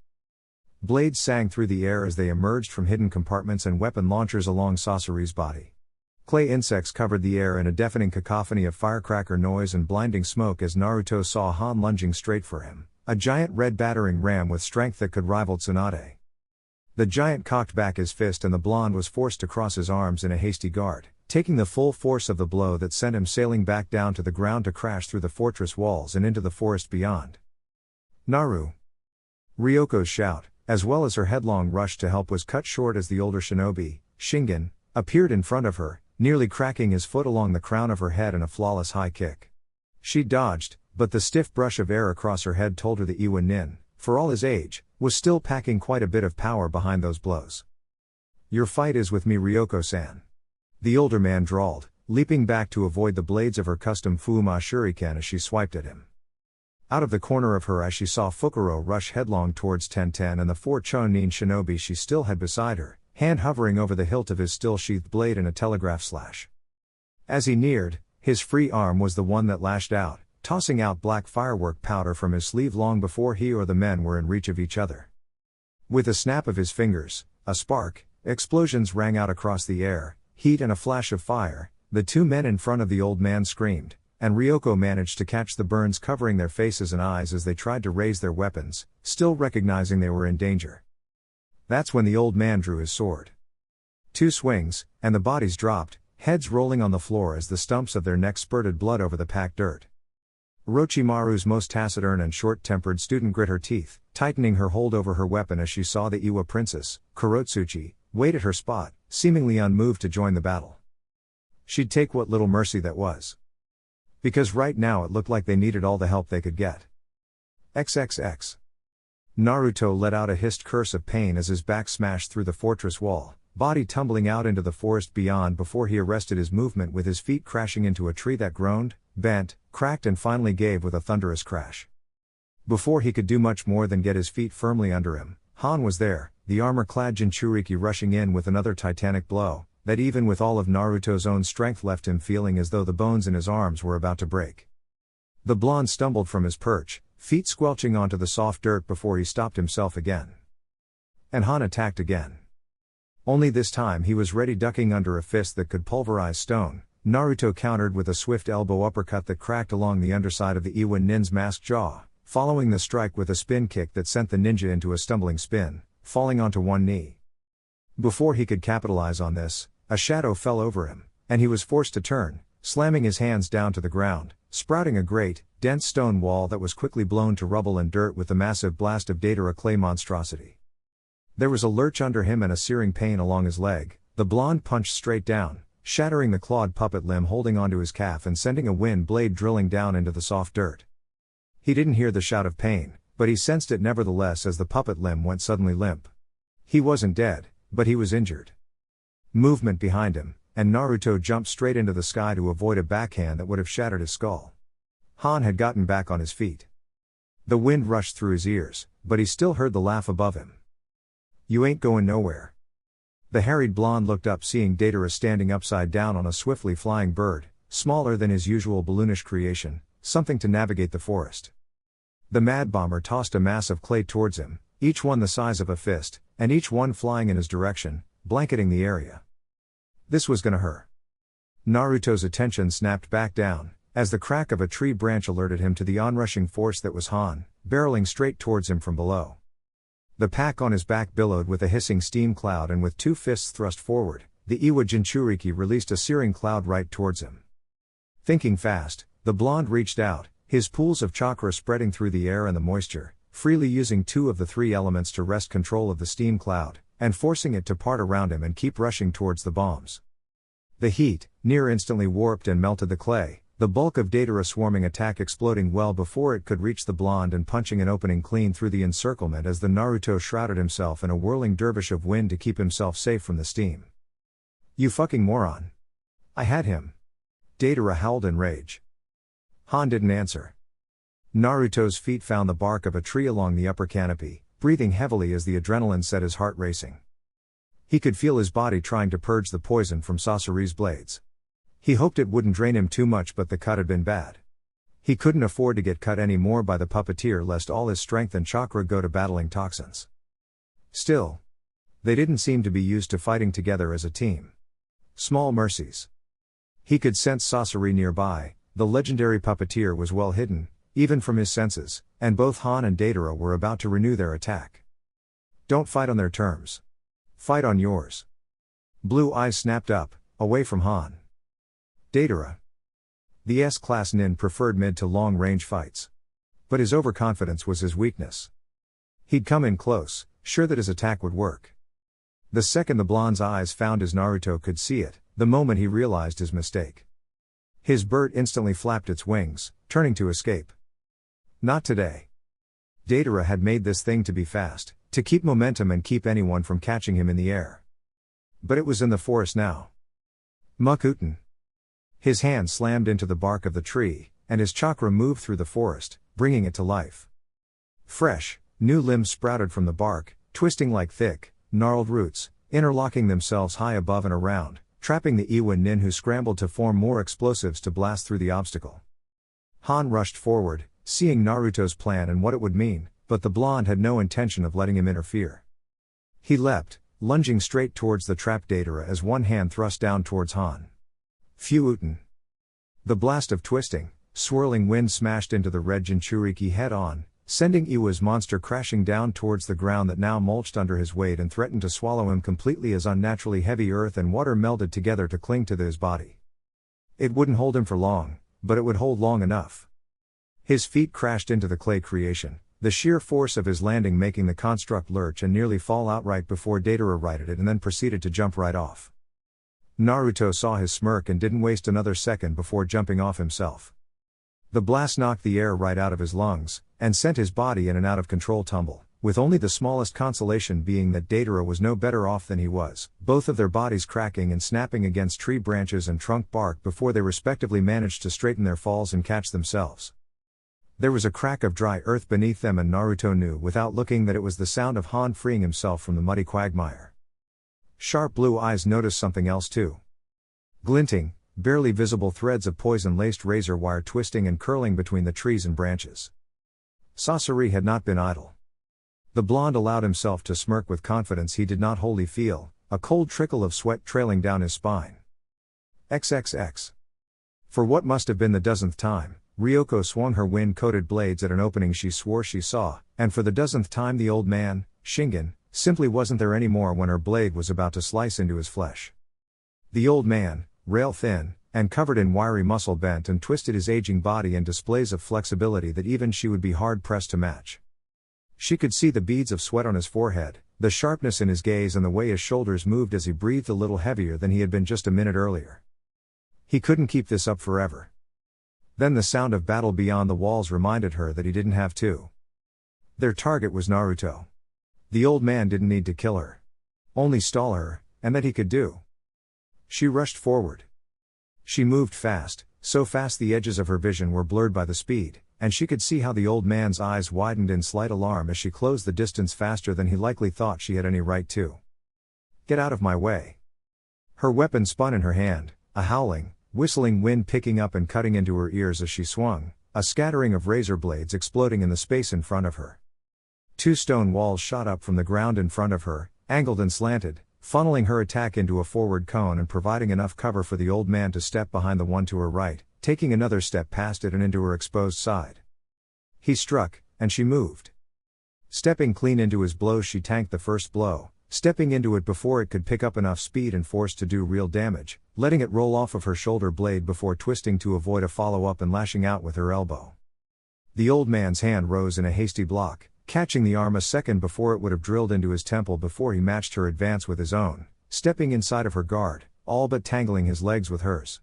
Blades sang through the air as they emerged from hidden compartments and weapon launchers along Sasori's body. Clay insects covered the air in a deafening cacophony of firecracker noise and blinding smoke as Naruto saw Han lunging straight for him, a giant red battering ram with strength that could rival Tsunade. The giant cocked back his fist and the blonde was forced to cross his arms in a hasty guard, taking the full force of the blow that sent him sailing back down to the ground to crash through the fortress walls and into the forest beyond. Naru! Ryoko's shout, as well as her headlong rush to help, was cut short as the older shinobi, Shingen, appeared in front of her, nearly cracking his foot along the crown of her head in a flawless high kick. She dodged, but the stiff brush of air across her head told her the Iwa Nin, for all his age, was still packing quite a bit of power behind those blows. Your fight is with me, Ryoko-san. The older man drawled, leaping back to avoid the blades of her custom Fuma shuriken as she swiped at him. Out of the corner of her eye she saw Fukuro rush headlong towards Tenten and the 4 Chonin shinobi she still had beside her, hand hovering over the hilt of his still-sheathed blade in a telegraph slash. As he neared, his free arm was the one that lashed out, tossing out black firework powder from his sleeve long before he or the men were in reach of each other. With a snap of his fingers, a spark, explosions rang out across the air, heat and a flash of fire. The 2 men in front of the old man screamed, and Ryoko managed to catch the burns covering their faces and eyes as they tried to raise their weapons, still recognizing they were in danger. That's when the old man drew his sword. 2 swings, and the bodies dropped, heads rolling on the floor as the stumps of their necks spurted blood over the packed dirt. Orochimaru's most taciturn and short-tempered student grit her teeth, tightening her hold over her weapon as she saw the Iwa princess, Kurotsuchi, wait at her spot, seemingly unmoved to join the battle. She'd take what little mercy that was. Because right now it looked like they needed all the help they could get. XXX. Naruto let out a hissed curse of pain as his back smashed through the fortress wall, body tumbling out into the forest beyond before he arrested his movement with his feet crashing into a tree that groaned, bent, cracked and finally gave with a thunderous crash. Before he could do much more than get his feet firmly under him, Han was there, the armor-clad Jinchuriki rushing in with another titanic blow, that even with all of Naruto's own strength left him feeling as though the bones in his arms were about to break. The blonde stumbled from his perch, feet squelching onto the soft dirt before he stopped himself again. And Han attacked again. Only this time he was ready, ducking under a fist that could pulverize stone. Naruto countered with a swift elbow uppercut that cracked along the underside of the Iwa Nin's masked jaw, following the strike with a spin kick that sent the ninja into a stumbling spin, falling onto one knee. Before he could capitalize on this, a shadow fell over him, and he was forced to turn, slamming his hands down to the ground, sprouting a great, dense stone wall that was quickly blown to rubble and dirt with the massive blast of Deidara clay monstrosity. There was a lurch under him and a searing pain along his leg. The blonde punched straight down, shattering the clawed puppet limb holding onto his calf and sending a wind blade drilling down into the soft dirt. He didn't hear the shout of pain, but he sensed it nevertheless as the puppet limb went suddenly limp. He wasn't dead, but he was injured. Movement behind him, and Naruto jumped straight into the sky to avoid a backhand that would have shattered his skull. Han had gotten back on his feet. The wind rushed through his ears, but he still heard the laugh above him. "You ain't going nowhere." The harried blonde looked up, seeing Datara standing upside down on a swiftly flying bird, smaller than his usual balloonish creation, something to navigate the forest. The mad bomber tossed a mass of clay towards him, each one the size of a fist, and each one flying in his direction, blanketing the area. This was gonna hurt. Naruto's attention snapped back down, as the crack of a tree branch alerted him to the onrushing force that was Han, barreling straight towards him from below. The pack on his back billowed with a hissing steam cloud, and with two fists thrust forward, the Iwa Jinchuriki released a searing cloud right towards him. Thinking fast, the blonde reached out, his pools of chakra spreading through the air and the moisture, freely using two of the three elements to wrest control of the steam cloud, and forcing it to part around him and keep rushing towards the bombs. The heat, near instantly warped and melted the clay, the bulk of Datara swarming attack exploding well before it could reach the blonde and punching an opening clean through the encirclement as the Naruto shrouded himself in a whirling dervish of wind to keep himself safe from the steam. "You fucking moron. I had him." Datara howled in rage. Han didn't answer. Naruto's feet found the bark of a tree along the upper canopy, breathing heavily as the adrenaline set his heart racing. He could feel his body trying to purge the poison from Sasori's blades. He hoped it wouldn't drain him too much, but the cut had been bad. He couldn't afford to get cut any more by the puppeteer, lest all his strength and chakra go to battling toxins. Still, they didn't seem to be used to fighting together as a team. Small mercies. He could sense Sasori nearby. The legendary puppeteer was well hidden, even from his senses, and both Han and Datara were about to renew their attack. "Don't fight on their terms. Fight on yours." Blue eyes snapped up, away from Han. Datara. The S-class nin preferred mid to long range fights. But his overconfidence was his weakness. He'd come in close, sure that his attack would work. The second the blonde's eyes found his, Naruto could see it, the moment he realized his mistake. His bird instantly flapped its wings, turning to escape. Not today. Datara had made this thing to be fast, to keep momentum and keep anyone from catching him in the air. But it was in the forest now. Mukuten. His hand slammed into the bark of the tree, and his chakra moved through the forest, bringing it to life. Fresh, new limbs sprouted from the bark, twisting like thick, gnarled roots, interlocking themselves high above and around, trapping the Iwa nin, who scrambled to form more explosives to blast through the obstacle. Han rushed forward, seeing Naruto's plan and what it would mean, but the blonde had no intention of letting him interfere. He leapt, lunging straight towards the trapped Datara as one hand thrust down towards Han. Phew-uten. The blast of twisting, swirling wind smashed into the red Jinchuriki head-on, sending Iwa's monster crashing down towards the ground that now mulched under his weight and threatened to swallow him completely as unnaturally heavy earth and water melded together to cling to his body. It wouldn't hold him for long, but it would hold long enough. His feet crashed into the clay creation, the sheer force of his landing making the construct lurch and nearly fall outright before Datara righted it and then proceeded to jump right off. Naruto saw his smirk and didn't waste another second before jumping off himself. The blast knocked the air right out of his lungs, and sent his body in an out-of-control tumble, with only the smallest consolation being that Datara was no better off than he was, both of their bodies cracking and snapping against tree branches and trunk bark before they respectively managed to straighten their falls and catch themselves. There was a crack of dry earth beneath them, and Naruto knew without looking that it was the sound of Han freeing himself from the muddy quagmire. Sharp blue eyes noticed something else too. Glinting, barely visible threads of poison-laced razor wire twisting and curling between the trees and branches. Sasori had not been idle. The blonde allowed himself to smirk with confidence he did not wholly feel, a cold trickle of sweat trailing down his spine. XXX. For what must have been the dozenth time, Ryoko swung her wind-coated blades at an opening she swore she saw, and for the dozenth time the old man, Shingen, simply wasn't there anymore when her blade was about to slice into his flesh. The old man, rail-thin, and covered in wiry muscle, bent and twisted his aging body in displays of flexibility that even she would be hard-pressed to match. She could see the beads of sweat on his forehead, the sharpness in his gaze, and the way his shoulders moved as he breathed a little heavier than he had been just a minute earlier. He couldn't keep this up forever. Then the sound of battle beyond the walls reminded her that he didn't have to. Their target was Naruto. The old man didn't need to kill her. only stall her, and that he could do. She rushed forward. She moved fast, so fast the edges of her vision were blurred by the speed, and she could see how the old man's eyes widened in slight alarm as she closed the distance faster than he likely thought she had any right to. Get out of my way. Her weapon spun in her hand, a howling, whistling wind picking up and cutting into her ears as she swung, a scattering of razor blades exploding in the space in front of her. 2 stone walls shot up from the ground in front of her, angled and slanted, funneling her attack into a forward cone and providing enough cover for the old man to step behind the one to her right, taking another step past it and into her exposed side. He struck, and she moved. Stepping clean into his blows, she tanked the first blow, stepping into it before it could pick up enough speed and force to do real damage, letting it roll off of her shoulder blade before twisting to avoid a follow-up and lashing out with her elbow. The old man's hand rose in a hasty block, catching the arm a second before it would have drilled into his temple before he matched her advance with his own, stepping inside of her guard, all but tangling his legs with hers.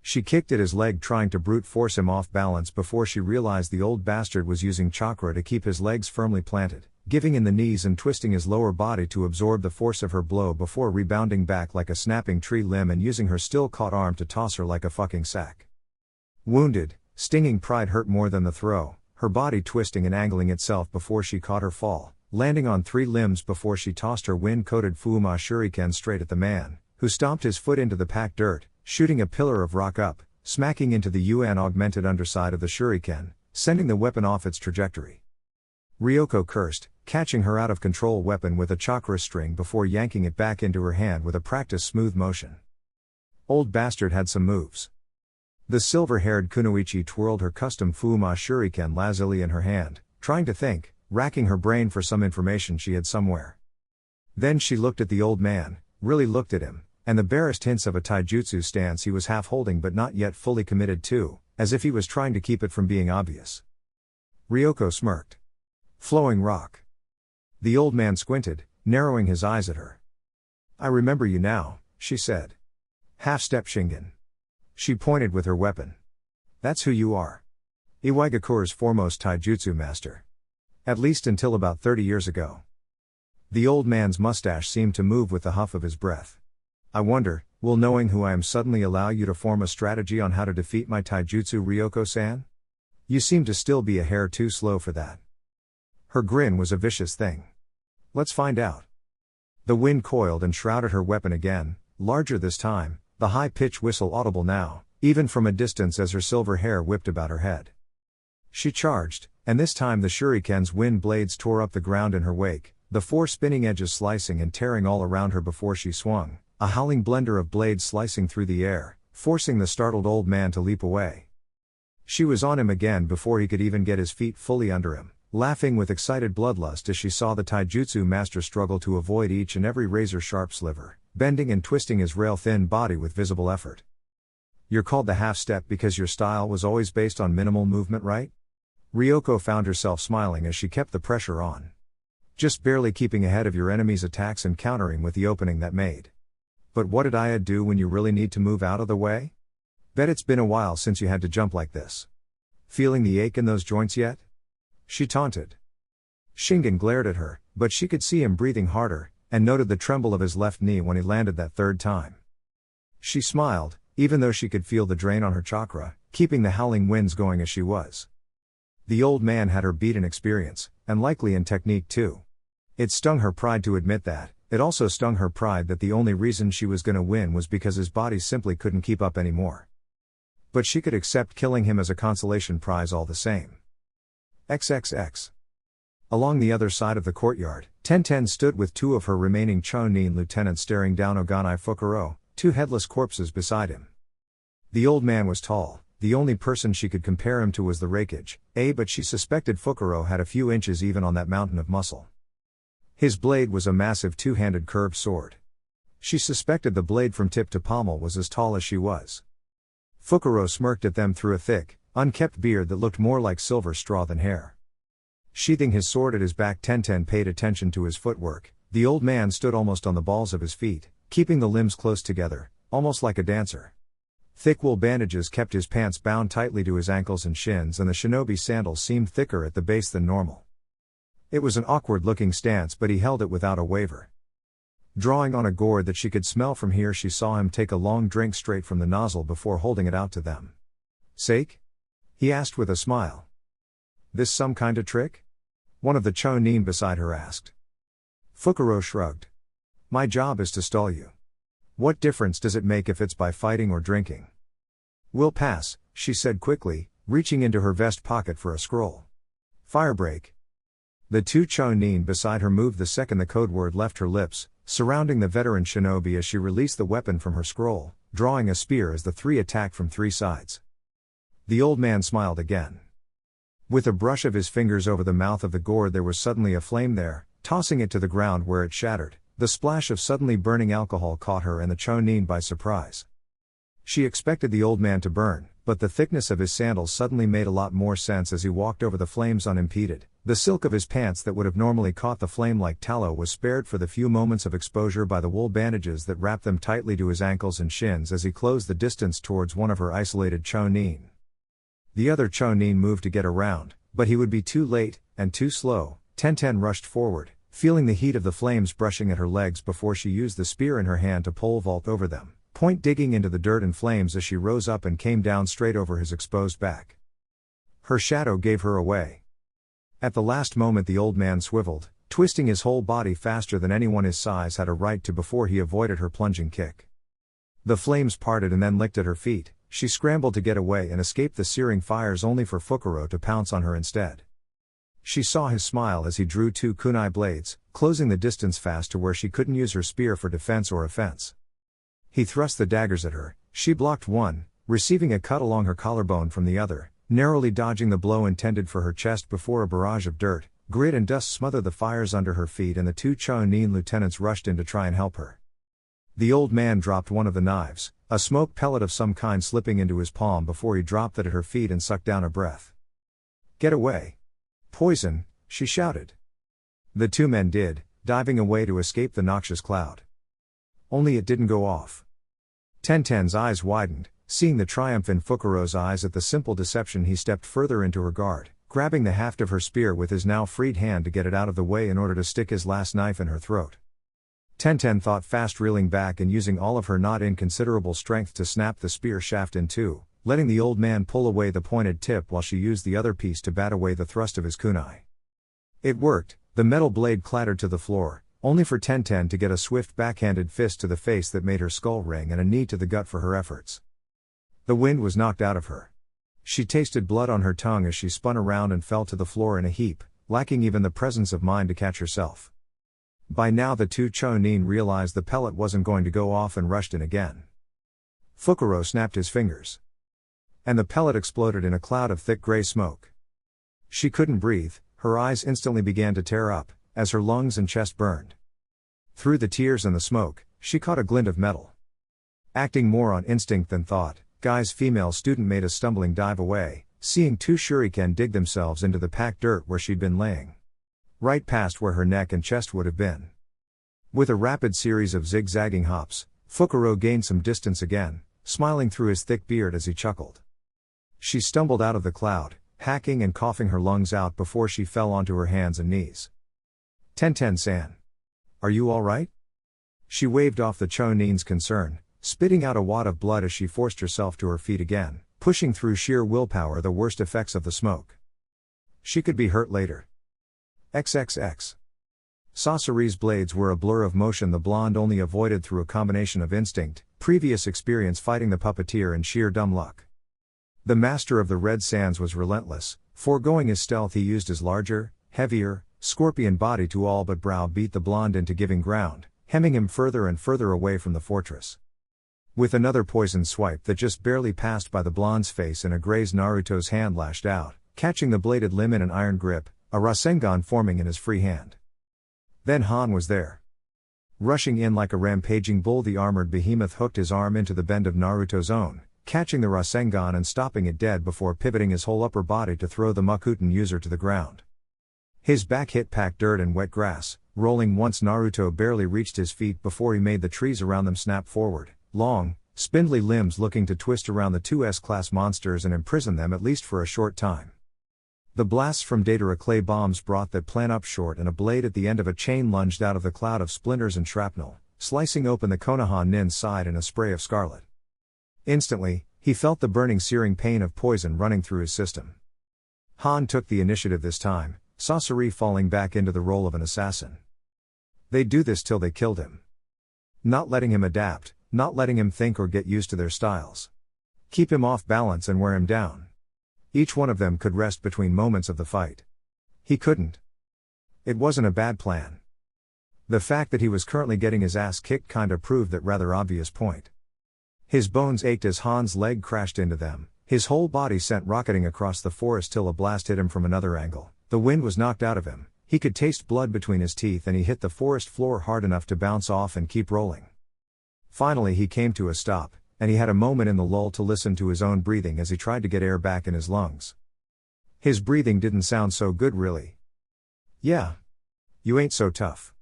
She kicked at his leg trying to brute force him off balance before she realized the old bastard was using chakra to keep his legs firmly planted, giving in the knees and twisting his lower body to absorb the force of her blow before rebounding back like a snapping tree limb and using her still caught arm to toss her like a fucking sack. Wounded, stinging pride hurt more than the throw, her body twisting and angling itself before she caught her fall, landing on 3 limbs before she tossed her wind-coated Fuuma shuriken straight at the man, who stomped his foot into the packed dirt, shooting a pillar of rock up, smacking into the UN-augmented underside of the shuriken, sending the weapon off its trajectory. Ryoko cursed, catching her out-of-control weapon with a chakra string before yanking it back into her hand with a practiced smooth motion. Old bastard had some moves. The silver-haired kunoichi twirled her custom Fuuma shuriken lazuli in her hand, trying to think, racking her brain for some information she had somewhere. Then she looked at the old man, really looked at him, and the barest hints of a taijutsu stance he was half holding but not yet fully committed to, as if he was trying to keep it from being obvious. Ryoko smirked. Flowing rock. The old man squinted, narrowing his eyes at her. I remember you now, she said. Half-step Shingen. She pointed with her weapon. That's who you are. Iwaigakure's foremost taijutsu master. At least until about 30 years ago. The old man's mustache seemed to move with the huff of his breath. I wonder, will knowing who I am suddenly allow you to form a strategy on how to defeat my taijutsu, Ryoko-san? You seem to still be a hair too slow for that. Her grin was a vicious thing. Let's find out. The wind coiled and shrouded her weapon again, larger this time, the high-pitched whistle audible now, even from a distance as her silver hair whipped about her head. She charged, and this time the shuriken's wind blades tore up the ground in her wake, the 4 spinning edges slicing and tearing all around her before she swung, a howling blender of blades slicing through the air, forcing the startled old man to leap away. She was on him again before he could even get his feet fully under him, laughing with excited bloodlust as she saw the taijutsu master struggle to avoid each and every razor-sharp sliver, bending and twisting his rail-thin body with visible effort. You're called the half-step because your style was always based on minimal movement, right? Ryoko found herself smiling as she kept the pressure on. Just barely keeping ahead of your enemy's attacks and countering with the opening that made. But what did I do when you really need to move out of the way? Bet it's been a while since you had to jump like this. Feeling the ache in those joints yet? She taunted. Shingen glared at her, but she could see him breathing harder, and noted the tremble of his left knee when he landed that 3rd time. She smiled, even though she could feel the drain on her chakra, keeping the howling winds going as she was. The old man had her beat in experience, and likely in technique too. It stung her pride to admit that, it also stung her pride that the only reason she was gonna win was because his body simply couldn't keep up anymore. But she could accept killing him as a consolation prize all the same. XXX. Along the other side of the courtyard, Tenten stood with 2 of her remaining Chonin lieutenants staring down Oganai Fukuro, 2 headless corpses beside him. The old man was tall, the only person she could compare him to was the rakeage, but she suspected Fukuro had a few inches even on that mountain of muscle. His blade was a massive 2-handed curved sword. She suspected the blade from tip to pommel was as tall as she was. Fukuro smirked at them through a thick, unkempt beard that looked more like silver straw than hair. Sheathing his sword at his back, Tenten paid attention to his footwork. The old man stood almost on the balls of his feet, keeping the limbs close together, almost like a dancer. Thick wool bandages kept his pants bound tightly to his ankles and shins, and the shinobi sandals seemed thicker at the base than normal. It was an awkward-looking stance, but he held it without a waver. Drawing on a gourd that she could smell from here, she saw him take a long drink straight from the nozzle before holding it out to them. "Sake?" he asked with a smile. "This some kind of trick?" one of the chonin beside her asked. Fukuro shrugged. "My job is to stall you. What difference does it make if it's by fighting or drinking?" "We'll pass," she said quickly, reaching into her vest pocket for a scroll. "Firebreak." The two chonin beside her moved the second the code word left her lips, surrounding the veteran shinobi as she released the weapon from her scroll, drawing a spear as the three attacked from three sides. The old man smiled again. With a brush of his fingers over the mouth of the gourd, there was suddenly a flame there, tossing it to the ground where it shattered. The splash of suddenly burning alcohol caught her and the chonin by surprise. She expected the old man to burn, but the thickness of his sandals suddenly made a lot more sense as he walked over the flames unimpeded. The silk of his pants that would have normally caught the flame like tallow was spared for the few moments of exposure by the wool bandages that wrapped them tightly to his ankles and shins as he closed the distance towards one of her isolated chonin. The other chonin moved to get around, but he would be too late, and too slow. Tenten rushed forward, feeling the heat of the flames brushing at her legs before she used the spear in her hand to pole vault over them, point digging into the dirt and flames as she rose up and came down straight over his exposed back. Her shadow gave her away. At the last moment the old man swiveled, twisting his whole body faster than anyone his size had a right to before he avoided her plunging kick. The flames parted and then licked at her feet. She scrambled to get away and escape the searing fires only for Fukuro to pounce on her instead. She saw his smile as he drew two kunai blades, closing the distance fast to where she couldn't use her spear for defense or offense. He thrust the daggers at her. She blocked one, receiving a cut along her collarbone from the other, narrowly dodging the blow intended for her chest before a barrage of dirt, grit and dust smothered the fires under her feet and the two chonin lieutenants rushed in to try and help her. The old man dropped one of the knives, a smoke pellet of some kind slipping into his palm before he dropped it at her feet and sucked down a breath. "Get away. Poison," she shouted. The two men did, diving away to escape the noxious cloud. Only it didn't go off. Tenten's eyes widened, seeing the triumph in Fukuro's eyes at the simple deception. He stepped further into her guard, grabbing the haft of her spear with his now freed hand to get it out of the way in order to stick his last knife in her throat. Tenten thought fast, reeling back and using all of her not inconsiderable strength to snap the spear shaft in two, letting the old man pull away the pointed tip while she used the other piece to bat away the thrust of his kunai. It worked. The metal blade clattered to the floor, only for Tenten to get a swift backhanded fist to the face that made her skull ring and a knee to the gut for her efforts. The wind was knocked out of her. She tasted blood on her tongue as she spun around and fell to the floor in a heap, lacking even the presence of mind to catch herself. By now the two chonin realized the pellet wasn't going to go off and rushed in again. Fukuro snapped his fingers. And the pellet exploded in a cloud of thick gray smoke. She couldn't breathe, her eyes instantly began to tear up, as her lungs and chest burned. Through the tears and the smoke, she caught a glint of metal. Acting more on instinct than thought, Guy's female student made a stumbling dive away, seeing two shuriken dig themselves into the packed dirt where she'd been laying. Right past where her neck and chest would have been. With a rapid series of zigzagging hops, Fukuro gained some distance again, smiling through his thick beard as he chuckled. She stumbled out of the cloud, hacking and coughing her lungs out before she fell onto her hands and knees. Tenten-san. Are you all right? She waved off the chonin's concern, spitting out a wad of blood as she forced herself to her feet again, pushing through sheer willpower the worst effects of the smoke. She could be hurt later. XXX. Sasori's blades were a blur of motion the blonde only avoided through a combination of instinct, previous experience fighting the puppeteer and sheer dumb luck. The master of the Red Sands was relentless, foregoing his stealth he used his larger, heavier, scorpion body to all but browbeat the blonde into giving ground, hemming him further and further away from the fortress. With another poisoned swipe that just barely passed by the blonde's face and a grazed Naruto's hand lashed out, catching the bladed limb in an iron grip, a Rasengan forming in his free hand. Then Han was there. Rushing in like a rampaging bull, the armored behemoth hooked his arm into the bend of Naruto's own, catching the Rasengan and stopping it dead before pivoting his whole upper body to throw the Makuten user to the ground. His back hit packed dirt and wet grass, rolling once Naruto barely reached his feet before he made the trees around them snap forward, long, spindly limbs looking to twist around the two S-class monsters and imprison them at least for a short time. The blasts from Datara clay bombs brought that plan up short and a blade at the end of a chain lunged out of the cloud of splinters and shrapnel, slicing open the Konoha nin's side in a spray of scarlet. Instantly, he felt the burning searing pain of poison running through his system. Han took the initiative this time, Sasori falling back into the role of an assassin. They'd do this till they killed him. Not letting him adapt, not letting him think or get used to their styles. Keep him off balance and wear him down. Each one of them could rest between moments of the fight. He couldn't. It wasn't a bad plan. The fact that he was currently getting his ass kicked kinda proved that rather obvious point. His bones ached as Han's leg crashed into them, his whole body sent rocketing across the forest till a blast hit him from another angle. The wind was knocked out of him, he could taste blood between his teeth and he hit the forest floor hard enough to bounce off and keep rolling. Finally he came to a stop, and he had a moment in the lull to listen to his own breathing as he tried to get air back in his lungs. His breathing didn't sound so good really. "Yeah. You ain't so tough."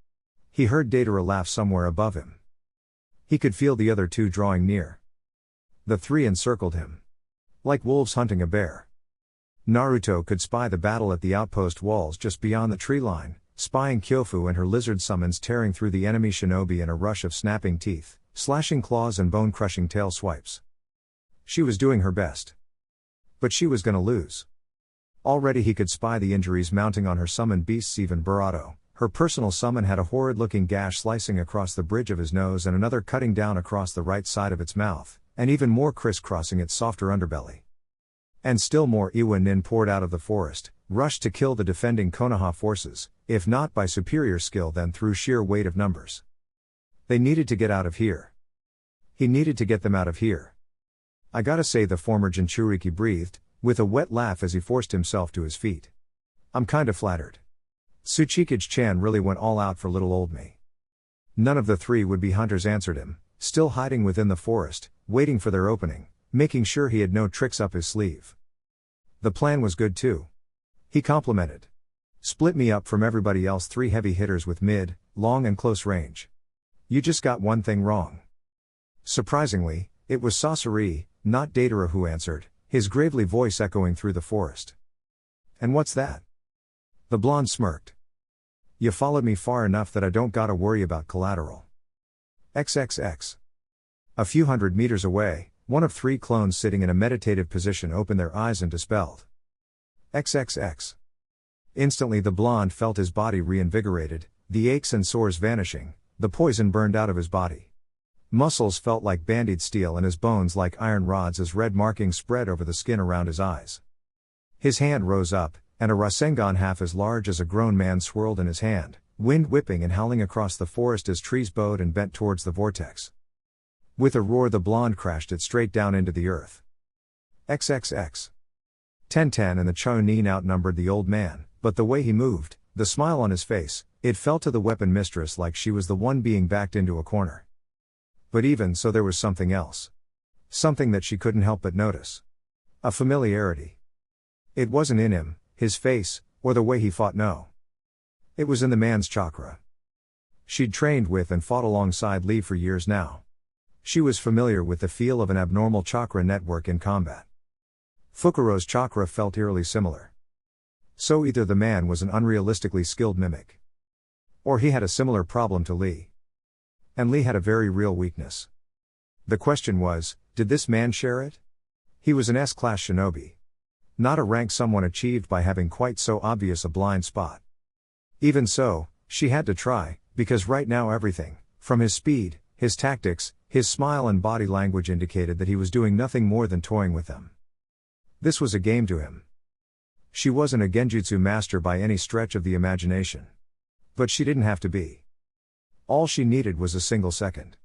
He heard Datara laugh somewhere above him. He could feel the other two drawing near. The three encircled him. Like wolves hunting a bear. Naruto could spy the battle at the outpost walls just beyond the tree line, spying Kyofu and her lizard summons tearing through the enemy shinobi in a rush of snapping teeth, slashing claws and bone-crushing tail swipes. She was doing her best. But she was gonna lose. Already he could spy the injuries mounting on her summoned beasts. Even Burato, her personal summon, had a horrid-looking gash slicing across the bridge of his nose and another cutting down across the right side of its mouth, and even more crisscrossing its softer underbelly. And still more Iwa Nin poured out of the forest, rushed to kill the defending Konoha forces, if not by superior skill then through sheer weight of numbers. They needed to get out of here. He needed to get them out of here. I gotta say, the former Jinchuriki breathed, with a wet laugh as he forced himself to his feet. I'm kinda flattered. Tsuchikage-chan really went all out for little old me. None of the three would-be hunters answered him, still hiding within the forest, waiting for their opening, making sure he had no tricks up his sleeve. The plan was good too. He complimented. Split me up from everybody else, 3 heavy hitters with mid, long and close range. You just got one thing wrong. Surprisingly, it was Sasori, not Datara, who answered, his gravely voice echoing through the forest. And what's that? The blonde smirked. You followed me far enough that I don't gotta worry about collateral. XXX. A few hundred meters away, one of 3 clones sitting in a meditative position opened their eyes and dispelled. XXX. Instantly the blonde felt his body reinvigorated, the aches and sores vanishing, the poison burned out of his body. Muscles felt like bandied steel and his bones like iron rods as red markings spread over the skin around his eyes. His hand rose up, and a Rasengan half as large as a grown man swirled in his hand, wind whipping and howling across the forest as trees bowed and bent towards the vortex. With a roar the blonde crashed it straight down into the earth. XXX. Tenten and the Chunin outnumbered the old man, but the way he moved, the smile on his face, it felt to the weapon mistress like she was the one being backed into a corner. But even so there was something else. Something that she couldn't help but notice. A familiarity. It wasn't in him, his face, or the way he fought, no. It was in the man's chakra. She'd trained with and fought alongside Lee for years now. She was familiar with the feel of an abnormal chakra network in combat. Fukuro's chakra felt eerily similar. So either the man was an unrealistically skilled mimic, or he had a similar problem to Lee. And Lee had a very real weakness. The question was, did this man share it? He was an S-class shinobi. Not a rank someone achieved by having quite so obvious a blind spot. Even so, she had to try, because right now everything, from his speed, his tactics, his smile and body language indicated that he was doing nothing more than toying with them. This was a game to him. She wasn't a genjutsu master by any stretch of the imagination. But she didn't have to be. All she needed was a single second.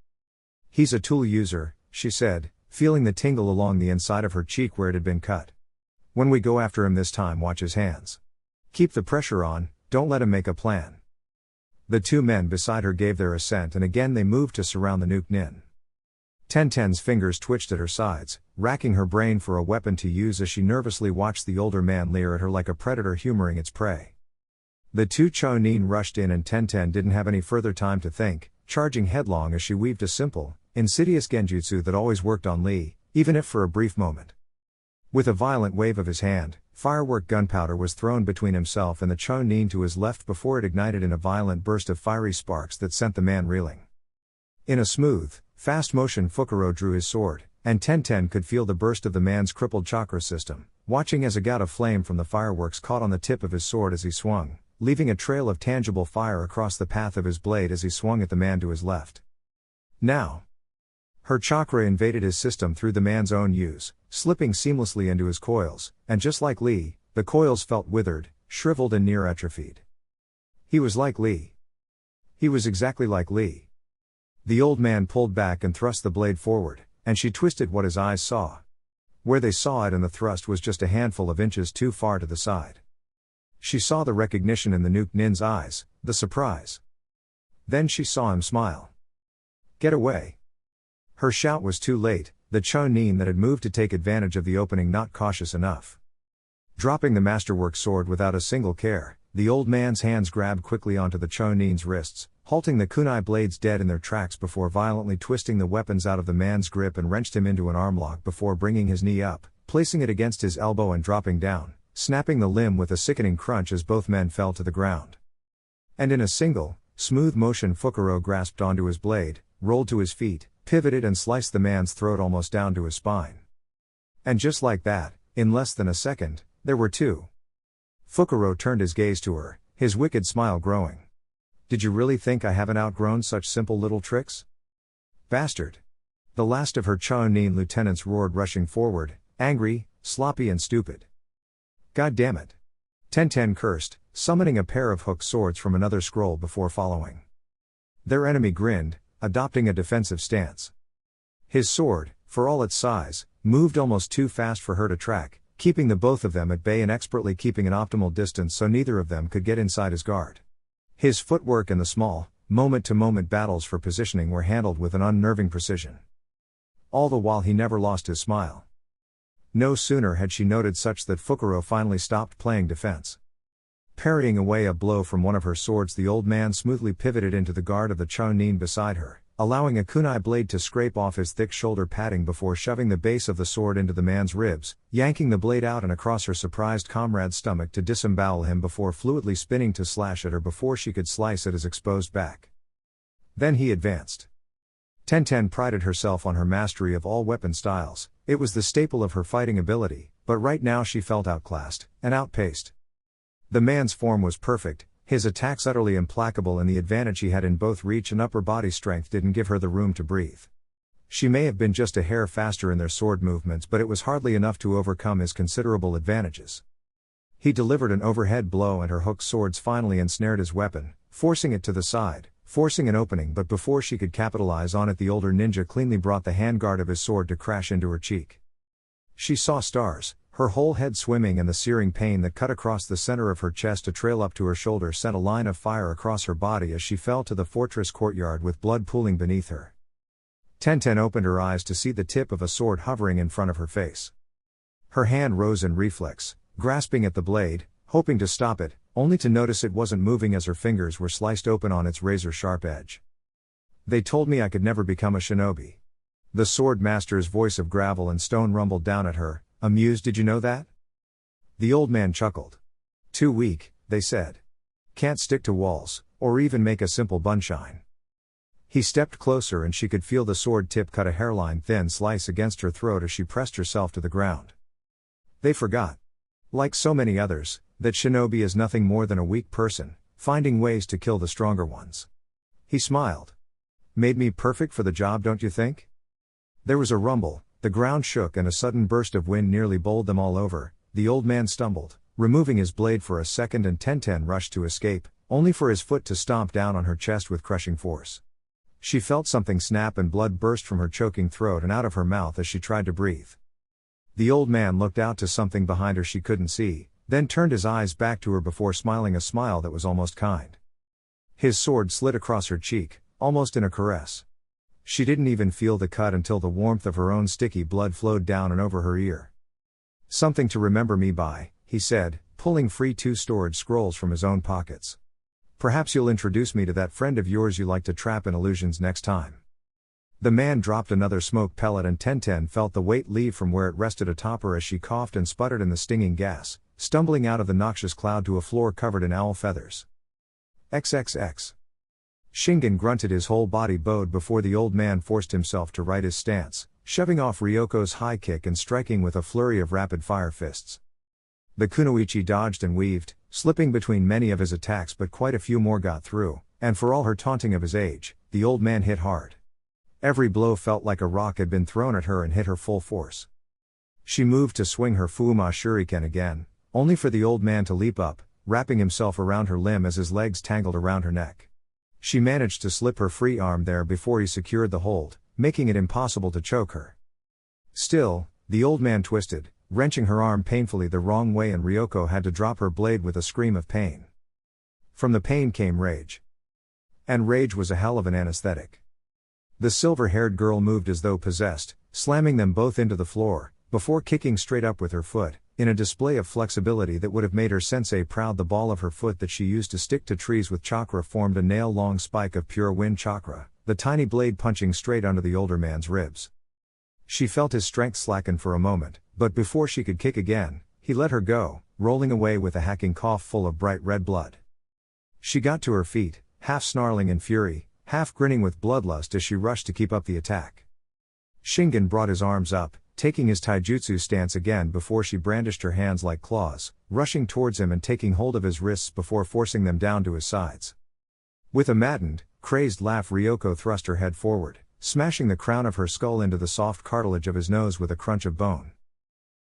He's a tool user, she said, feeling the tingle along the inside of her cheek where it had been cut. When we go after him this time, watch his hands. Keep the pressure on, don't let him make a plan. The 2 men beside her gave their assent and again they moved to surround the nuke nin. Tenten's fingers twitched at her sides, racking her brain for a weapon to use as she nervously watched the older man leer at her like a predator humoring its prey. The 2 Chunin rushed in and Tenten didn't have any further time to think, charging headlong as she weaved a simple, insidious genjutsu that always worked on Lee, even if for a brief moment. With a violent wave of his hand, firework gunpowder was thrown between himself and the Chunin to his left before it ignited in a violent burst of fiery sparks that sent the man reeling. In a smooth, fast motion Fukuro drew his sword, and Tenten could feel the burst of the man's crippled chakra system, watching as a gout of flame from the fireworks caught on the tip of his sword as he swung, leaving a trail of tangible fire across the path of his blade as he swung at the man to his left. Now! Her chakra invaded his system through the man's own use, slipping seamlessly into his coils, and just like Lee, the coils felt withered, shriveled and near atrophied. He was like Lee. He was exactly like Lee. The old man pulled back and thrust the blade forward, and she twisted what his eyes saw. Where they saw it and the thrust was just a handful of inches too far to the side. She saw the recognition in the Nuke Nin's eyes, the surprise. Then she saw him smile. Get away. Her shout was too late, the Chonin that had moved to take advantage of the opening not cautious enough. Dropping the masterwork sword without a single care, the old man's hands grabbed quickly onto the Chonin's wrists, halting the kunai blades dead in their tracks before violently twisting the weapons out of the man's grip and wrenched him into an armlock before bringing his knee up, placing it against his elbow and dropping down, snapping the limb with a sickening crunch as both men fell to the ground. And in a single, smooth motion Fukuro grasped onto his blade, rolled to his feet, pivoted and sliced the man's throat almost down to his spine. And just like that, in less than a second, there were two. Fukuro turned his gaze to her, his wicked smile growing. Did you really think I haven't outgrown such simple little tricks? Bastard! The last of her Chonin lieutenants roared, rushing forward, angry, sloppy and stupid. God damn it! Tenten cursed, summoning a pair of hook swords from another scroll before following. Their enemy grinned, adopting a defensive stance. His sword, for all its size, moved almost too fast for her to track, keeping the both of them at bay and expertly keeping an optimal distance so neither of them could get inside his guard. His footwork and the small, moment-to-moment battles for positioning were handled with an unnerving precision. All the while he never lost his smile. No sooner had she noted such that Fukuro finally stopped playing defense. Parrying away a blow from one of her swords, the old man smoothly pivoted into the guard of the Chonin beside her, allowing a kunai blade to scrape off his thick shoulder padding before shoving the base of the sword into the man's ribs, yanking the blade out and across her surprised comrade's stomach to disembowel him before fluidly spinning to slash at her before she could slice at his exposed back. Then he advanced. Tenten prided herself on her mastery of all weapon styles. It was the staple of her fighting ability, but right now she felt outclassed and outpaced. The man's form was perfect, his attacks utterly implacable, and the advantage he had in both reach and upper body strength didn't give her the room to breathe. She may have been just a hair faster in their sword movements, but it was hardly enough to overcome his considerable advantages. He delivered an overhead blow and her hooked swords finally ensnared his weapon, forcing it to the side, forcing an opening, but before she could capitalize on it the older ninja cleanly brought the handguard of his sword to crash into her cheek. She saw stars, her whole head swimming, and the searing pain that cut across the center of her chest to trail up to her shoulder sent a line of fire across her body as she fell to the fortress courtyard with blood pooling beneath her. Tenten opened her eyes to see the tip of a sword hovering in front of her face. Her hand rose in reflex, grasping at the blade, hoping to stop it, only to notice it wasn't moving as her fingers were sliced open on its razor-sharp edge. They told me I could never become a shinobi. The sword master's voice of gravel and stone rumbled down at her, amused. Did you know that? The old man chuckled. Too weak, they said. Can't stick to walls, or even make a simple bunshine. He stepped closer and she could feel the sword tip cut a hairline thin slice against her throat as she pressed herself to the ground. They forgot. Like so many others, that shinobi is nothing more than a weak person, finding ways to kill the stronger ones. He smiled. Made me perfect for the job, don't you think? There was a rumble, the ground shook and a sudden burst of wind nearly bowled them all over. The old man stumbled, removing his blade for a second, and Tenten rushed to escape, only for his foot to stomp down on her chest with crushing force. She felt something snap and blood burst from her choking throat and out of her mouth as she tried to breathe. The old man looked out to something behind her she couldn't see, then turned his eyes back to her before smiling a smile that was almost kind. His sword slid across her cheek, almost in a caress. She didn't even feel the cut until the warmth of her own sticky blood flowed down and over her ear. Something to remember me by, he said, pulling free 2 storage scrolls from his own pockets. Perhaps you'll introduce me to that friend of yours you like to trap in illusions next time. The man dropped another smoke pellet and Tenten felt the weight leave from where it rested atop her as she coughed and sputtered in the stinging gas, stumbling out of the noxious cloud to a floor covered in owl feathers. XXX. Shingen grunted, his whole body bowed before the old man forced himself to right his stance, shoving off Ryoko's high kick and striking with a flurry of rapid-fire fists. The kunoichi dodged and weaved, slipping between many of his attacks, but quite a few more got through, and for all her taunting of his age, the old man hit hard. Every blow felt like a rock had been thrown at her and hit her full force. She moved to swing her Fuuma Shuriken again, only for the old man to leap up, wrapping himself around her limb as his legs tangled around her neck. She managed to slip her free arm there before he secured the hold, making it impossible to choke her. Still, the old man twisted, wrenching her arm painfully the wrong way, and Ryoko had to drop her blade with a scream of pain. From the pain came rage. And rage was a hell of an anesthetic. The silver-haired girl moved as though possessed, slamming them both into the floor, before kicking straight up with her foot, in a display of flexibility that would have made her sensei proud. The ball of her foot that she used to stick to trees with chakra formed a nail-long spike of pure wind chakra, the tiny blade punching straight under the older man's ribs. She felt his strength slacken for a moment, but before she could kick again, he let her go, rolling away with a hacking cough full of bright red blood. She got to her feet, half snarling in fury, half grinning with bloodlust as she rushed to keep up the attack. Shingen brought his arms up, taking his taijutsu stance again before she brandished her hands like claws, rushing towards him and taking hold of his wrists before forcing them down to his sides. With a maddened, crazed laugh, Ryoko thrust her head forward, smashing the crown of her skull into the soft cartilage of his nose with a crunch of bone.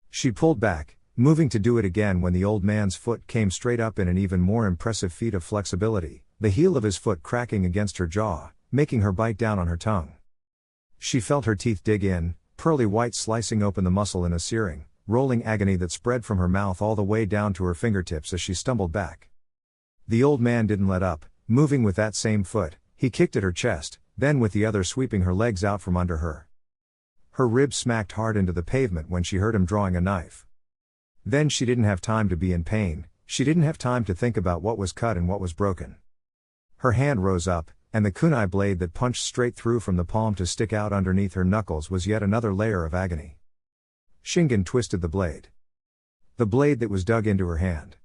She pulled back, moving to do it again when the old man's foot came straight up in an even more impressive feat of flexibility, the heel of his foot cracking against her jaw, making her bite down on her tongue. She felt her teeth dig in, pearly white slicing open the muscle in a searing, rolling agony that spread from her mouth all the way down to her fingertips as she stumbled back. The old man didn't let up, moving with that same foot. He kicked at her chest, then with the other sweeping her legs out from under her. Her ribs smacked hard into the pavement when she heard him drawing a knife. Then she didn't have time to be in pain, she didn't have time to think about what was cut and what was broken. Her hand rose up, and the kunai blade that punched straight through from the palm to stick out underneath her knuckles was yet another layer of agony. Shingen twisted the blade. The blade that was dug into her hand.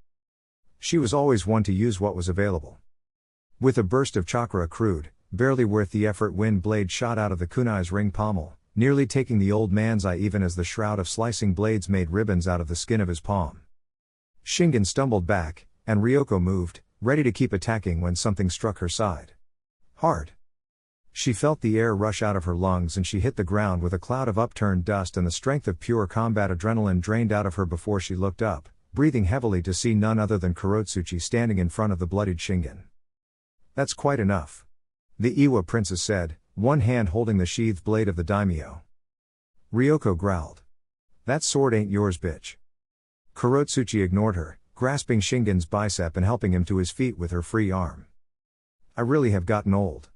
She was always one to use what was available. With a burst of chakra accrued, barely worth the effort, wind blade shot out of the kunai's ring pommel, nearly taking the old man's eye even as the shroud of slicing blades made ribbons out of the skin of his palm. Shingen stumbled back, and Ryoko moved, ready to keep attacking when something struck her side. Hard. She felt the air rush out of her lungs and she hit the ground with a cloud of upturned dust, and the strength of pure combat adrenaline drained out of her before she looked up, breathing heavily to see none other than Kurotsuchi standing in front of the bloodied Shingen. "That's quite enough," the Iwa princess said, one hand holding the sheathed blade of the daimyo. Ryoko growled. "That sword ain't yours, bitch." Kurotsuchi ignored her, grasping Shingen's bicep and helping him to his feet with her free arm. "I really have gotten old,"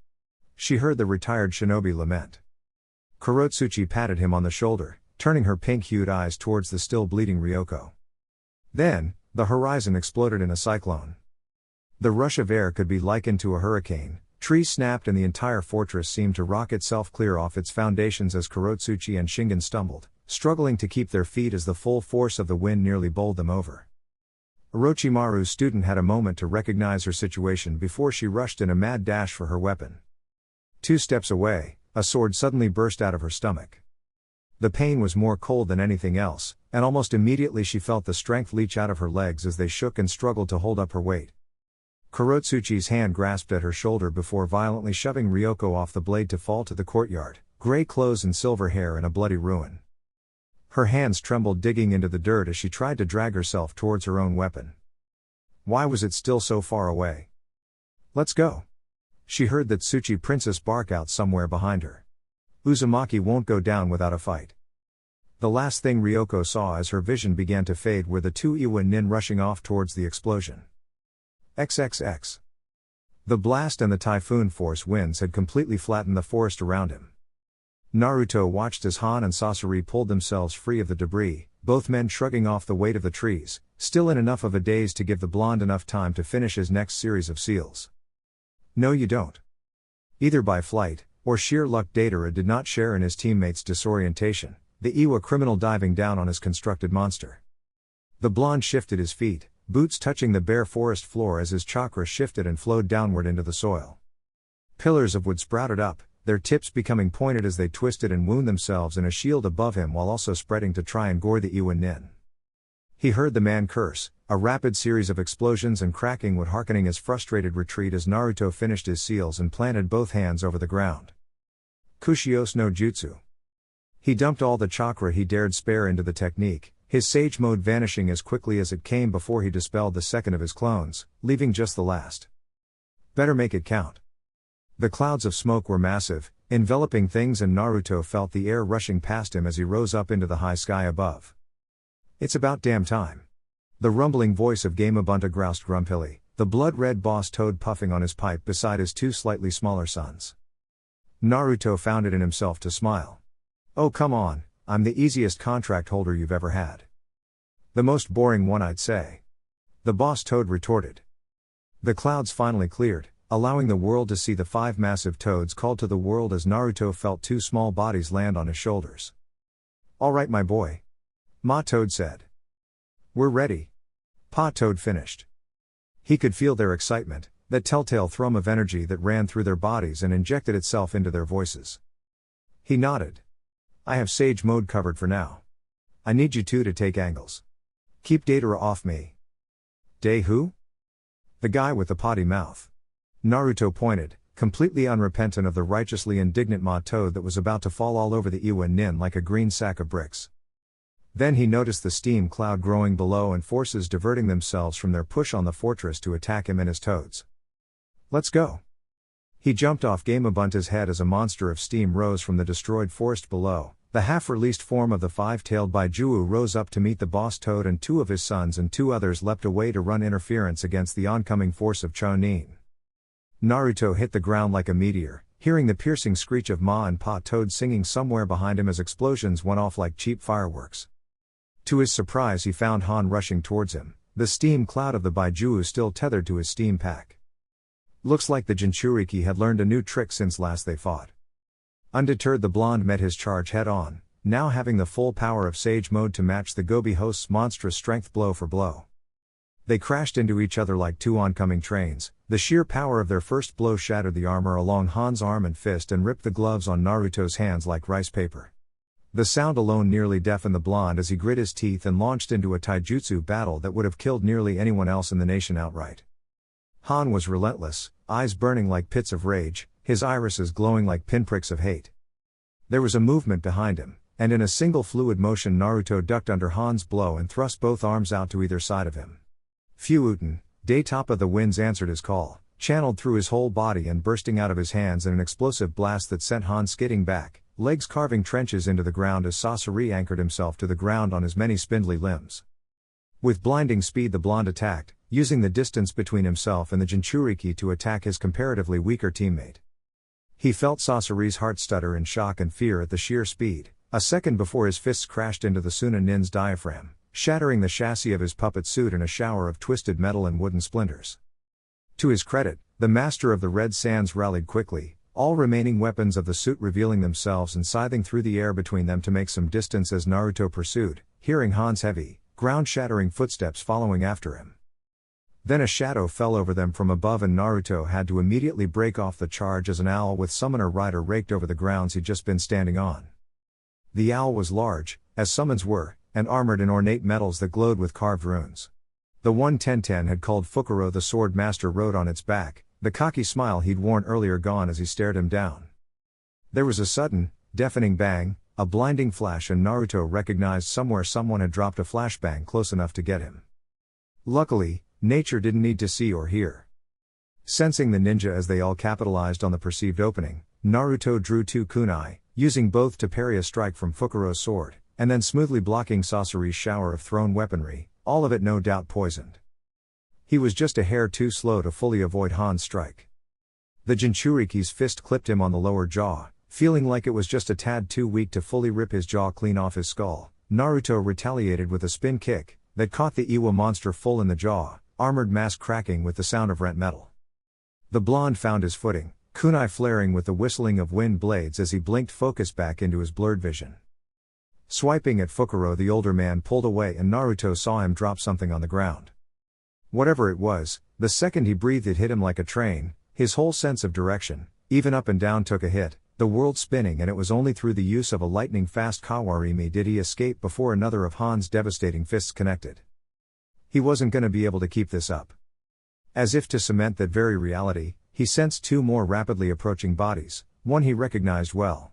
she heard the retired shinobi lament. Kurotsuchi patted him on the shoulder, turning her pink-hued eyes towards the still bleeding Ryoko. Then, the horizon exploded in a cyclone. The rush of air could be likened to a hurricane. Trees snapped and the entire fortress seemed to rock itself clear off its foundations as Kurotsuchi and Shingen stumbled, struggling to keep their feet as the full force of the wind nearly bowled them over. Orochimaru's student had a moment to recognize her situation before she rushed in a mad dash for her weapon. 2 steps away, a sword suddenly burst out of her stomach. The pain was more cold than anything else, and almost immediately she felt the strength leach out of her legs as they shook and struggled to hold up her weight. Kurotsuchi's hand grasped at her shoulder before violently shoving Ryoko off the blade to fall to the courtyard, gray clothes and silver hair in a bloody ruin. Her hands trembled, digging into the dirt as she tried to drag herself towards her own weapon. Why was it still so far away? "Let's go." She heard that Tsuchi Princess bark out somewhere behind her. Uzumaki won't go down without a fight. The last thing Ryoko saw as her vision began to fade were the 2 Iwa nin rushing off towards the explosion. XXX. The blast and the typhoon force winds had completely flattened the forest around him. Naruto watched as Han and Sasori pulled themselves free of the debris, both men shrugging off the weight of the trees, still in enough of a daze to give the blonde enough time to finish his next series of seals. No, you don't. Either by flight, or sheer luck, Datara did not share in his teammates' disorientation, the Iwa criminal diving down on his constructed monster. The blonde shifted his feet, boots touching the bare forest floor as his chakra shifted and flowed downward into the soil. Pillars of wood sprouted up, their tips becoming pointed as they twisted and wound themselves in a shield above him while also spreading to try and gore the Iwa nin. He heard the man curse, a rapid series of explosions and cracking would hearkening his frustrated retreat as Naruto finished his seals and planted both hands over the ground. Kushios no Jutsu. He dumped all the chakra he dared spare into the technique, his sage mode vanishing as quickly as it came before he dispelled the second of his clones, leaving just the last. Better make it count. The clouds of smoke were massive, enveloping things, and Naruto felt the air rushing past him as he rose up into the high sky above. It's about damn time. The rumbling voice of Gamabunta groused grumpily, the blood-red boss toad puffing on his pipe beside his two slightly smaller sons. Naruto found it in himself to smile. Oh come on, I'm the easiest contract holder you've ever had. The most boring one, I'd say. The boss toad retorted. The clouds finally cleared, allowing the world to see the 5 massive toads called to the world as Naruto felt 2 small bodies land on his shoulders. All right my boy. Ma Toad said. We're ready. Pa Toad finished. He could feel their excitement, that telltale thrum of energy that ran through their bodies and injected itself into their voices. He nodded. I have sage mode covered for now. I need you two to take angles. Keep Datara off me. Day who? The guy with the potty mouth. Naruto pointed, completely unrepentant of the righteously indignant Ma Toad that was about to fall all over the Iwa nin like a green sack of bricks. Then he noticed the steam cloud growing below and forces diverting themselves from their push on the fortress to attack him and his toads. Let's go. He jumped off Gamabunta's head as a monster of steam rose from the destroyed forest below. The half-released form of the 5-tailed Baijiu rose up to meet the boss toad, and 2 of his sons and 2 others leapt away to run interference against the oncoming force of Chunin. Naruto hit the ground like a meteor, hearing the piercing screech of Ma and Pa Toad singing somewhere behind him as explosions went off like cheap fireworks. To his surprise he found Han rushing towards him, the steam cloud of the Baijiu still tethered to his steam pack. Looks like the Jinchuriki had learned a new trick since last they fought. Undeterred, the blonde met his charge head-on, now having the full power of Sage Mode to match the Gobi host's monstrous strength blow for blow. They crashed into each other like 2 oncoming trains. The sheer power of their first blow shattered the armor along Han's arm and fist and ripped the gloves on Naruto's hands like rice paper. The sound alone nearly deafened the blonde as he grit his teeth and launched into a taijutsu battle that would have killed nearly anyone else in the nation outright. Han was relentless, eyes burning like pits of rage, his irises glowing like pinpricks of hate. There was a movement behind him, and in a single fluid motion Naruto ducked under Han's blow and thrust both arms out to either side of him. Fuuten, Daytop of the Winds answered his call, channeled through his whole body and bursting out of his hands in an explosive blast that sent Han skidding back, legs carving trenches into the ground as Sasori anchored himself to the ground on his many spindly limbs. With blinding speed the blonde attacked, using the distance between himself and the Jinchuriki to attack his comparatively weaker teammate. He felt Sasori's heart stutter in shock and fear at the sheer speed, a second before his fists crashed into the Suna Nin's diaphragm, shattering the chassis of his puppet suit in a shower of twisted metal and wooden splinters. To his credit, the master of the Red Sands rallied quickly, all remaining weapons of the suit revealing themselves and scything through the air between them to make some distance as Naruto pursued, hearing Han's heavy, ground-shattering footsteps following after him. Then a shadow fell over them from above and Naruto had to immediately break off the charge as an owl with summoner rider raked over the grounds he'd just been standing on. The owl was large, as summons were, and armored in ornate metals that glowed with carved runes. The one Tenten had called Fukuro the sword master rode on its back, the cocky smile he'd worn earlier gone as he stared him down. There was a sudden, deafening bang, a blinding flash, and Naruto recognized somewhere someone had dropped a flashbang close enough to get him. Luckily, nature didn't need to see or hear. Sensing the ninja as they all capitalized on the perceived opening, Naruto drew 2 kunai, using both to parry a strike from Fukuro's sword, and then smoothly blocking Sasori's shower of thrown weaponry, all of it no doubt poisoned. He was just a hair too slow to fully avoid Han's strike. The Jinchuriki's fist clipped him on the lower jaw, feeling like it was just a tad too weak to fully rip his jaw clean off his skull. Naruto retaliated with a spin kick that caught the Iwa monster full in the jaw, armored mask cracking with the sound of rent metal. The blonde found his footing, kunai flaring with the whistling of wind blades as he blinked focus back into his blurred vision. Swiping at Fukuro, the older man pulled away and Naruto saw him drop something on the ground. Whatever it was, the second he breathed it hit him like a train, his whole sense of direction, Even up and down took a hit, the world spinning, and it was only through the use of a lightning-fast Kawarimi did he escape before another of Han's devastating fists connected. He wasn't going to be able to keep this up. As if to cement that very reality, he sensed two more rapidly approaching bodies, one he recognized well.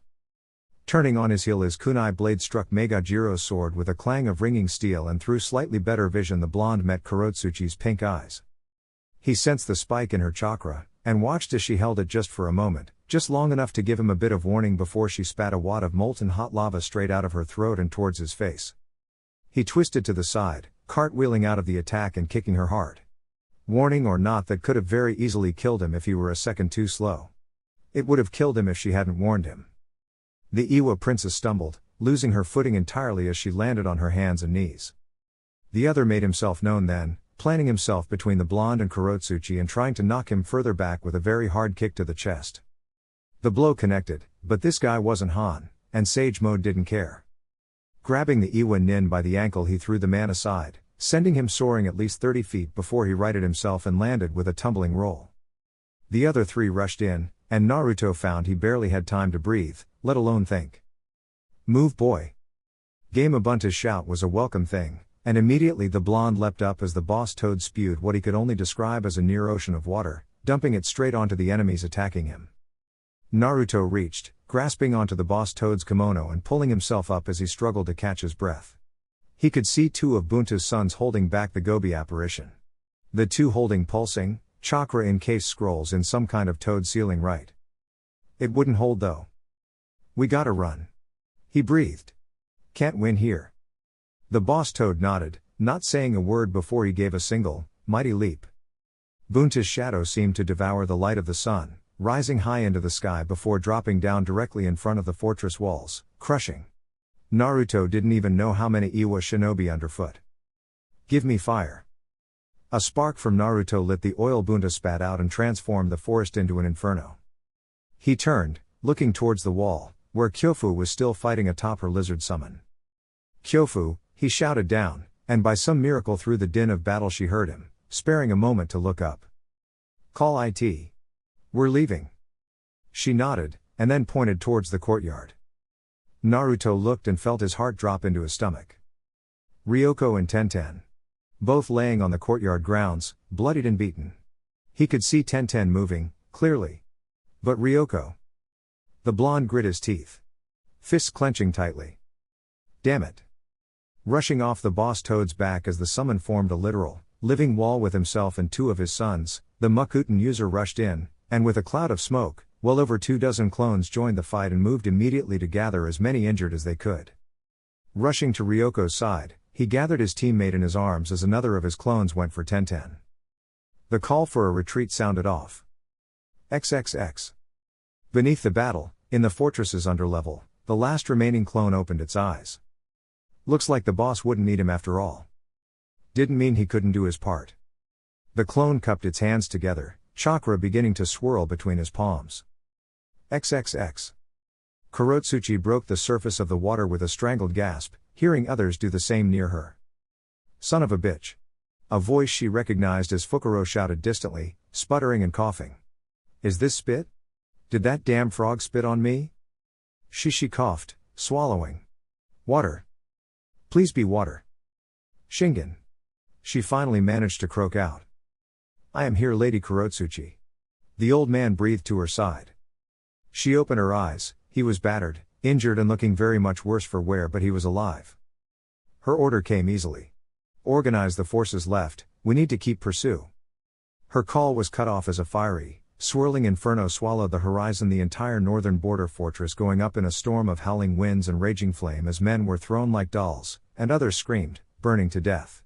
Turning on his heel, his kunai blade struck Megajiro's sword with a clang of ringing steel, and through slightly better vision the blonde met Kurotsuchi's pink eyes. He sensed the spike in her chakra, and watched as she held it just for a moment, just long enough to give him a bit of warning before she spat a wad of molten hot lava straight out of her throat and towards his face. He twisted to the side, cartwheeling out of the attack and kicking her hard. Warning or not, that could have very easily killed him if he were a second too slow. It would have killed him if she hadn't warned him. The Iwa princess stumbled, losing her footing entirely as she landed on her hands and knees. The other made himself known then, planting himself between the blonde and Kurotsuchi and trying to knock him further back with a very hard kick to the chest. The blow connected, but this guy wasn't Han, and Sage Mode didn't care. Grabbing the Iwa nin by the ankle, he threw the man aside, sending him soaring at least 30 feet before he righted himself and landed with a tumbling roll. The other three rushed in, and Naruto found he barely had time to breathe, let alone think. "Move, boy!" Game Ubuntu's shout was a welcome thing, and immediately the blonde leapt up as the boss toad spewed what he could only describe as a near ocean of water, dumping it straight onto the enemies attacking him. Naruto reached, grasping onto the boss toad's kimono and pulling himself up as he struggled to catch his breath. He could see two of Bunta's sons holding back the Gobi apparition. The two holding pulsing, chakra-encased scrolls in some kind of toad sealing rite. It wouldn't hold though. "We gotta run," he breathed. "Can't win here." The boss toad nodded, not saying a word before he gave a single, mighty leap. Bunta's shadow seemed to devour the light of the sun, rising high into the sky before dropping down directly in front of the fortress walls, crushing. Naruto didn't even know how many Iwa shinobi underfoot. "Give me fire." A spark from Naruto lit the oil Bunta spat out and transformed the forest into an inferno. He turned, looking towards the wall, where Kyofu was still fighting atop her lizard summon. "Kyofu," he shouted down, and by some miracle through the din of battle she heard him, sparing a moment to look up. "Call it. We're leaving." She nodded, and then pointed towards the courtyard. Naruto looked and felt his heart drop into his stomach. Ryoko and Tenten. Both laying on the courtyard grounds, bloodied and beaten. He could see Tenten moving, clearly. But Ryoko. The blonde grit his teeth. Fists clenching tightly. Damn it. Rushing off the boss toad's back as the summon formed a literal, living wall with himself and two of his sons, the Mukuten user rushed in, and with a cloud of smoke, well over 24 clones joined the fight and moved immediately to gather as many injured as they could. Rushing to Ryoko's side, he gathered his teammate in his arms as another of his clones went for Tenten. The call for a retreat sounded off. XXX. Beneath the battle, in the fortress's underlevel, the last remaining clone opened its eyes. Looks like the boss wouldn't need him after all. Didn't mean he couldn't do his part. The clone cupped its hands together, chakra beginning to swirl between his palms. XXX. Kurotsuchi broke the surface of the water with a strangled gasp, hearing others do the same near her. "Son of a bitch." A voice she recognized as Fukuro shouted distantly, sputtering and coughing. "Is this spit? Did that damn frog spit on me?" She coughed, swallowing. "Water. Please be water. Shingen." She finally managed to croak out. "I am here, Lady Kurotsuchi." The old man breathed to her side. She opened her eyes. He was battered, injured and looking very much worse for wear, but he was alive. Her order came easily. "Organize the forces left, we need to keep pursue." Her call was cut off as a fiery, swirling inferno swallowed the horizon, the entire northern border fortress going up in a storm of howling winds and raging flame as men were thrown like dolls, and others screamed, burning to death.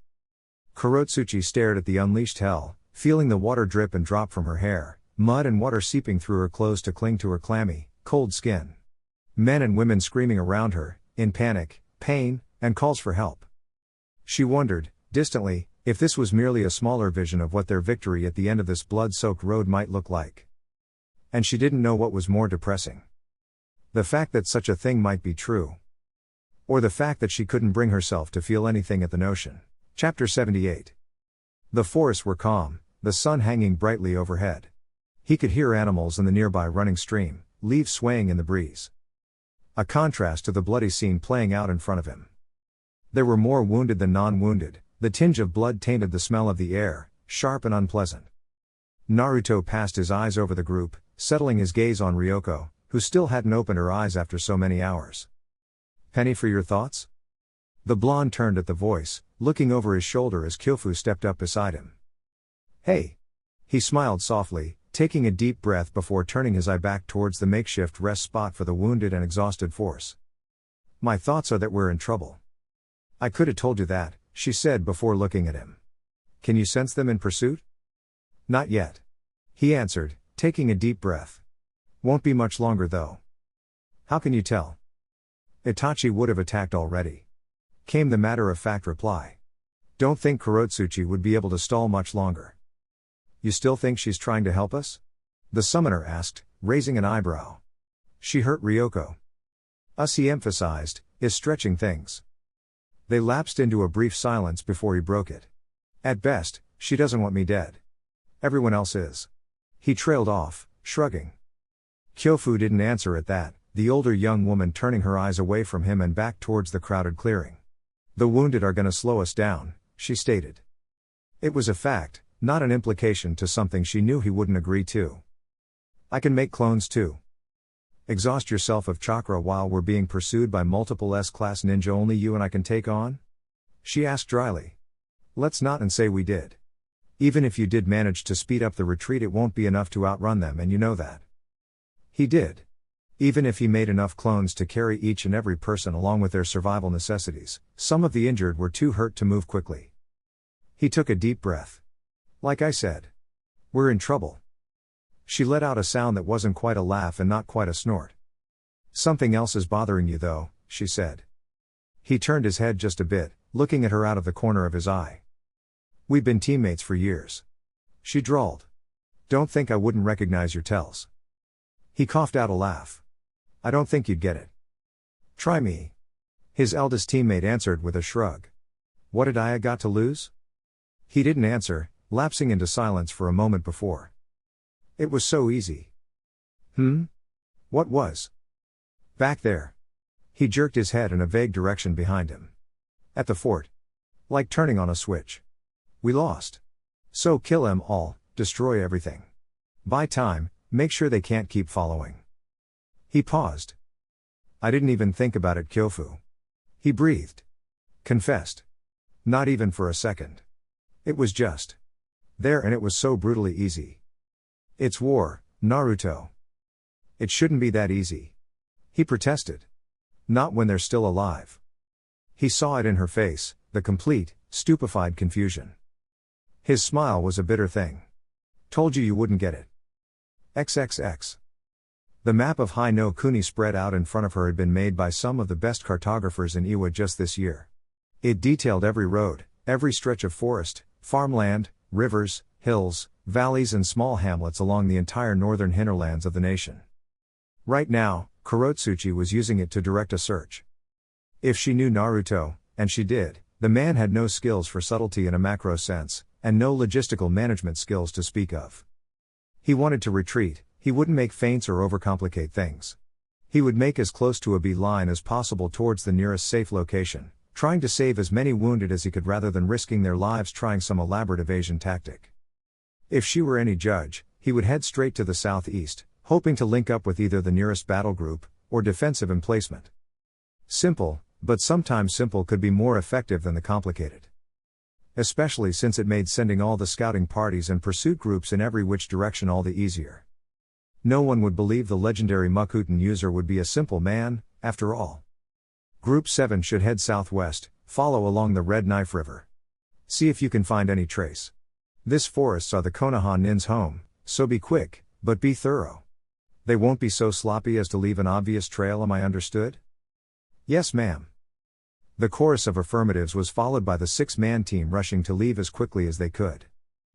Kurotsuchi stared at the unleashed hell, feeling the water drip and drop from her hair, mud and water seeping through her clothes to cling to her clammy, cold skin. Men and women screaming around her, in panic, pain, and calls for help. She wondered, distantly, if this was merely a smaller vision of what their victory at the end of this blood-soaked road might look like. And she didn't know what was more depressing. The fact that such a thing might be true. Or the fact that she couldn't bring herself to feel anything at the notion. Chapter 78. The forests were calm, the sun hanging brightly overhead. He could hear animals in the nearby running stream, leaves swaying in the breeze. A contrast to the bloody scene playing out in front of him. There were more wounded than non-wounded, the tinge of blood tainted the smell of the air, sharp and unpleasant. Naruto passed his eyes over the group, settling his gaze on Ryoko, who still hadn't opened her eyes after so many hours. "Penny for your thoughts?" The blonde turned at the voice, looking over his shoulder as Kyofu stepped up beside him. "Hey!" He smiled softly, taking a deep breath before turning his eye back towards the makeshift rest spot for the wounded and exhausted force. "My thoughts are that we're in trouble." "I could have told you that," she said before looking at him. "Can you sense them in pursuit?" "Not yet," he answered, taking a deep breath. "Won't be much longer though." "How can you tell?" "Itachi would have attacked already," came the matter-of-fact reply. "Don't think Kurotsuchi would be able to stall much longer." "You still think she's trying to help us?" the summoner asked, raising an eyebrow. "She hurt Ryoko." "Us," he emphasized, "is stretching things." They lapsed into a brief silence before he broke it. "At best, she doesn't want me dead. Everyone else is." He trailed off, shrugging. Kyofu didn't answer at that, the older young woman turning her eyes away from him and back towards the crowded clearing. "The wounded are gonna slow us down," she stated. It was a fact, not an implication to something she knew he wouldn't agree to. "I can make clones too." "Exhaust yourself of chakra while we're being pursued by multiple S-class ninja only you and I can take on?" she asked dryly. "Let's not and say we did. Even if you did manage to speed up the retreat, it won't be enough to outrun them, and you know that." He did. Even if he made enough clones to carry each and every person along with their survival necessities, some of the injured were too hurt to move quickly. He took a deep breath. "Like I said, we're in trouble." She let out a sound that wasn't quite a laugh and not quite a snort. "Something else is bothering you though," she said. He turned his head just a bit, looking at her out of the corner of his eye. "We've been teammates for years," she drawled. "Don't think I wouldn't recognize your tells." He coughed out a laugh. "I don't think you'd get it." "Try me." His eldest teammate answered with a shrug. "What did I got to lose?" He didn't answer, lapsing into silence for a moment before. "It was so easy." What was?" "Back there." He jerked his head in a vague direction behind him. "At the fort. Like turning on a switch. We lost. So kill them all, destroy everything. Buy time, make sure they can't keep following." He paused. "I didn't even think about it, Kyofu." He breathed. Confessed. "Not even for a second. It was just there, and it was so brutally easy." "It's war, Naruto. It shouldn't be that easy." He protested. "Not when they're still alive." He saw it in her face, the complete, stupefied confusion. His smile was a bitter thing. "Told you you wouldn't get it." XXX. The map of Hai no Kuni spread out in front of her had been made by some of the best cartographers in Iwa just this year. It detailed every road, every stretch of forest, farmland, rivers, hills, valleys and small hamlets along the entire northern hinterlands of the nation. Right now, Kurotsuchi was using it to direct a search. If she knew Naruto, and she did, the man had no skills for subtlety in a macro sense, and no logistical management skills to speak of. He wanted to retreat, he wouldn't make feints or overcomplicate things. He would make as close to a beeline as possible towards the nearest safe location, trying to save as many wounded as he could rather than risking their lives trying some elaborate evasion tactic. If she were any judge, he would head straight to the southeast, hoping to link up with either the nearest battle group, or defensive emplacement. Simple, but sometimes simple could be more effective than the complicated. Especially since it made sending all the scouting parties and pursuit groups in every which direction all the easier. No one would believe the legendary Mukuten user would be a simple man, after all. Group 7 should head southwest, follow along the Red Knife River. See if you can find any trace. This forests are the Konoha Nin's home, so be quick, but be thorough. They won't be so sloppy as to leave an obvious trail, am I understood? Yes, ma'am. The chorus of affirmatives was followed by the 6-man team rushing to leave as quickly as they could.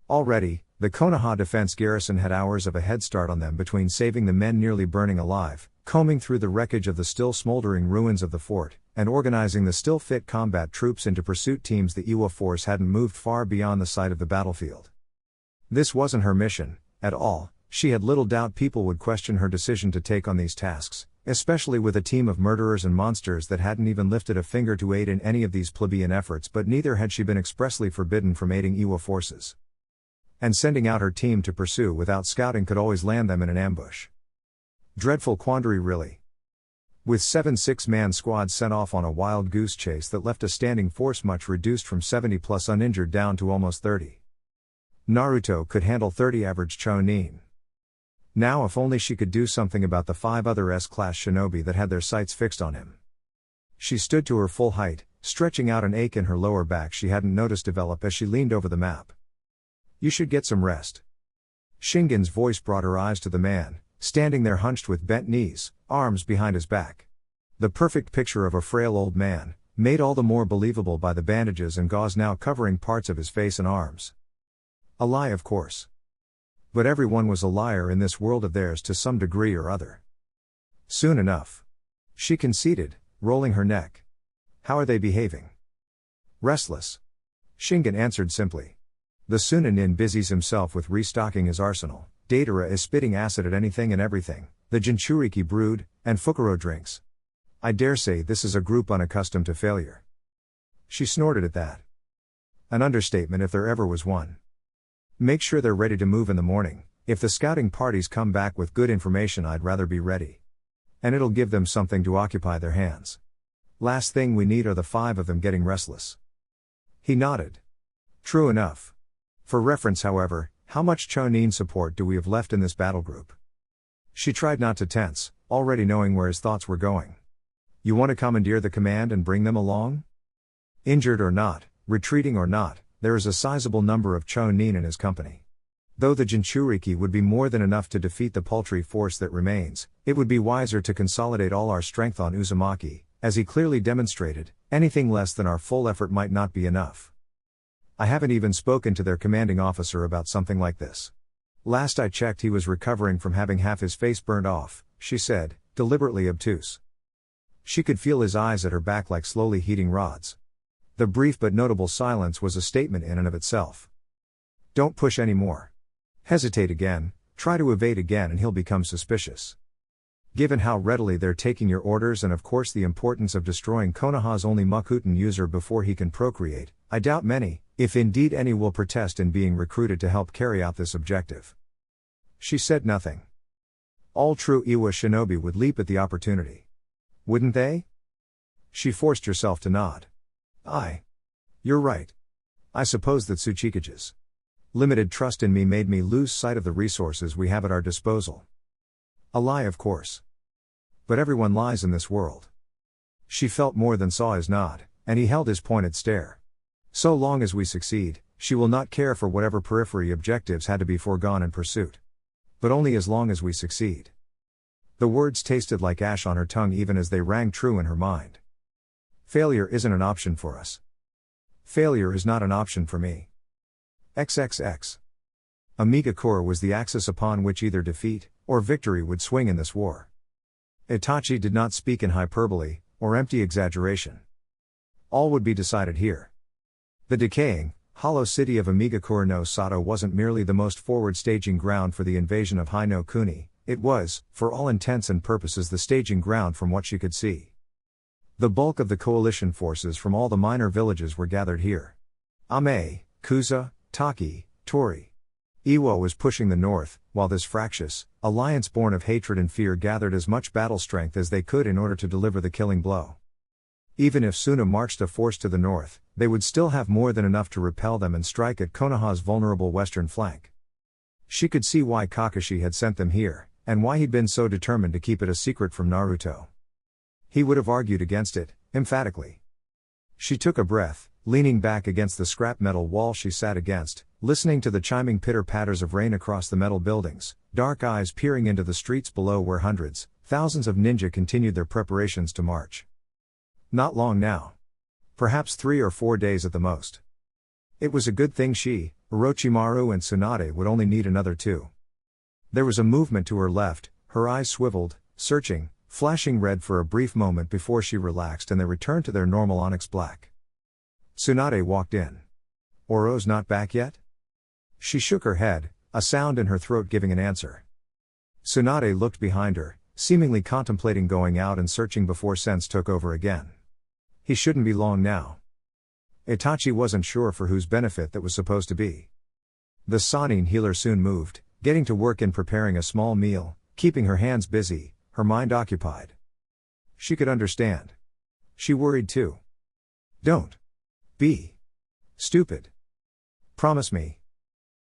Already, the Konoha defense garrison had hours of a head start on them between saving the men nearly burning alive, combing through the wreckage of the still smoldering ruins of the fort, and organizing the still fit combat troops into pursuit teams. The Iwa force hadn't moved far beyond the site of the battlefield. This wasn't her mission, at all, She had little doubt people would question her decision to take on these tasks, especially with a team of murderers and monsters that hadn't even lifted a finger to aid in any of these plebeian efforts, but neither had she been expressly forbidden from aiding Iwa forces. And sending out her team to pursue without scouting could always land them in an ambush. Dreadful quandary really. With 7 6-man squads sent off on a wild goose chase that left a standing force much reduced from 70 plus uninjured down to almost 30. Naruto could handle 30 average Chunin. Now if only she could do something about the 5 other S-class shinobi that had their sights fixed on him. She stood to her full height, stretching out an ache in her lower back she hadn't noticed develop as she leaned over the map. You should get some rest. Shingen's voice brought her eyes to the man, standing there hunched with bent knees, arms behind his back. The perfect picture of a frail old man, made all the more believable by the bandages and gauze now covering parts of his face and arms. A lie, of course. But everyone was a liar in this world of theirs to some degree or other. Soon enough. She conceded, rolling her neck. How are they behaving? Restless. Shingen answered simply. The Sunanin busies himself with restocking his arsenal. Datara is spitting acid at anything and everything, the Jinchuriki brood, and Fukuro drinks. I dare say this is a group unaccustomed to failure. She snorted at that. An understatement if there ever was one. Make sure they're ready to move in the morning. If the scouting parties come back with good information, I'd rather be ready. And it'll give them something to occupy their hands. Last thing we need are the 5 of them getting restless. He nodded. True enough. For reference, however, how much Chunin support do we have left in this battle group? She tried not to tense, already knowing where his thoughts were going. You want to commandeer the command and bring them along? Injured or not, retreating or not, there is a sizable number of Chunin in his company. Though the Jinchuriki would be more than enough to defeat the paltry force that remains, it would be wiser to consolidate all our strength on Uzumaki. As he clearly demonstrated, anything less than our full effort might not be enough. I haven't even spoken to their commanding officer about something like this. Last I checked he was recovering from having half his face burnt off, she said, deliberately obtuse. She could feel his eyes at her back like slowly heating rods. The brief but notable silence was a statement in and of itself. Don't push any more. Hesitate again, try to evade again and he'll become suspicious. Given how readily they're taking your orders and of course the importance of destroying Konoha's only Makuten user before he can procreate, I doubt many, if indeed any, will protest in being recruited to help carry out this objective. She said nothing. All true Iwa shinobi would leap at the opportunity. Wouldn't they? She forced herself to nod. You're right. I suppose that Tsuchikage's limited trust in me made me lose sight of the resources we have at our disposal. A lie, of course. But everyone lies in this world. She felt more than saw his nod, and he held his pointed stare. So long as we succeed, she will not care for whatever periphery objectives had to be foregone in pursuit. But only as long as we succeed. The words tasted like ash on her tongue even as they rang true in her mind. Failure isn't an option for us. Failure is not an option for me. XXX. Amiga Corps was the axis upon which either defeat or victory would swing in this war. Itachi did not speak in hyperbole or empty exaggeration. All would be decided here. The decaying, hollow city of Amigakure no Sato wasn't merely the most forward staging ground for the invasion of Hai no Kuni, it was, for all intents and purposes, the staging ground from what she could see. The bulk of the coalition forces from all the minor villages were gathered here. Ame, Kusa, Taki, Tori. Iwa was pushing the north, while this fractious alliance born of hatred and fear gathered as much battle strength as they could in order to deliver the killing blow. Even if Suna marched a force to the north, they would still have more than enough to repel them and strike at Konoha's vulnerable western flank. She could see why Kakashi had sent them here, and why he'd been so determined to keep it a secret from Naruto. He would have argued against it, emphatically. She took a breath, leaning back against the scrap metal wall she sat against, listening to the chiming pitter-patters of rain across the metal buildings, dark eyes peering into the streets below where hundreds, thousands of ninja continued their preparations to march. Not long now. Perhaps 3 or 4 days at the most. It was a good thing she, Orochimaru and Tsunade would only need another 2. There was a movement to her left, her eyes swiveled, searching, flashing red for a brief moment before she relaxed and they returned to their normal onyx black. Tsunade walked in. Oro's not back yet? She shook her head, a sound in her throat giving an answer. Tsunade looked behind her, seemingly contemplating going out and searching before sense took over again. He shouldn't be long now. Itachi wasn't sure for whose benefit that was supposed to be. The Sannin healer soon moved, getting to work in preparing a small meal, keeping her hands busy, her mind occupied. She could understand. She worried too. Don't be stupid. Promise me.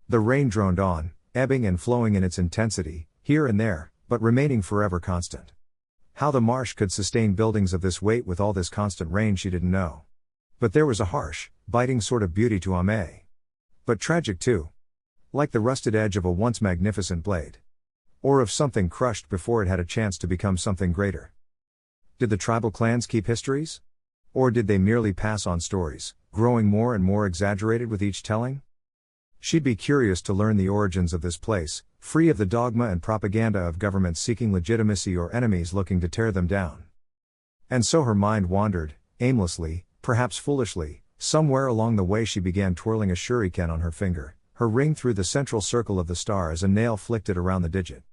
The rain droned on, ebbing and flowing in its intensity, here and there, but remaining forever constant. How the marsh could sustain buildings of this weight with all this constant rain she didn't know. But there was a harsh, biting sort of beauty to Ame. But tragic too. Like the rusted edge of a once magnificent blade. Or of something crushed before it had a chance to become something greater. Did the tribal clans keep histories? Or did they merely pass on stories, growing more and more exaggerated with each telling? She'd be curious to learn the origins of this place, free of the dogma and propaganda of governments seeking legitimacy or enemies looking to tear them down. And so her mind wandered, aimlessly, perhaps foolishly. Somewhere along the way she began twirling a shuriken on her finger, her ring through the central circle of the star as a nail flicked it around the digit.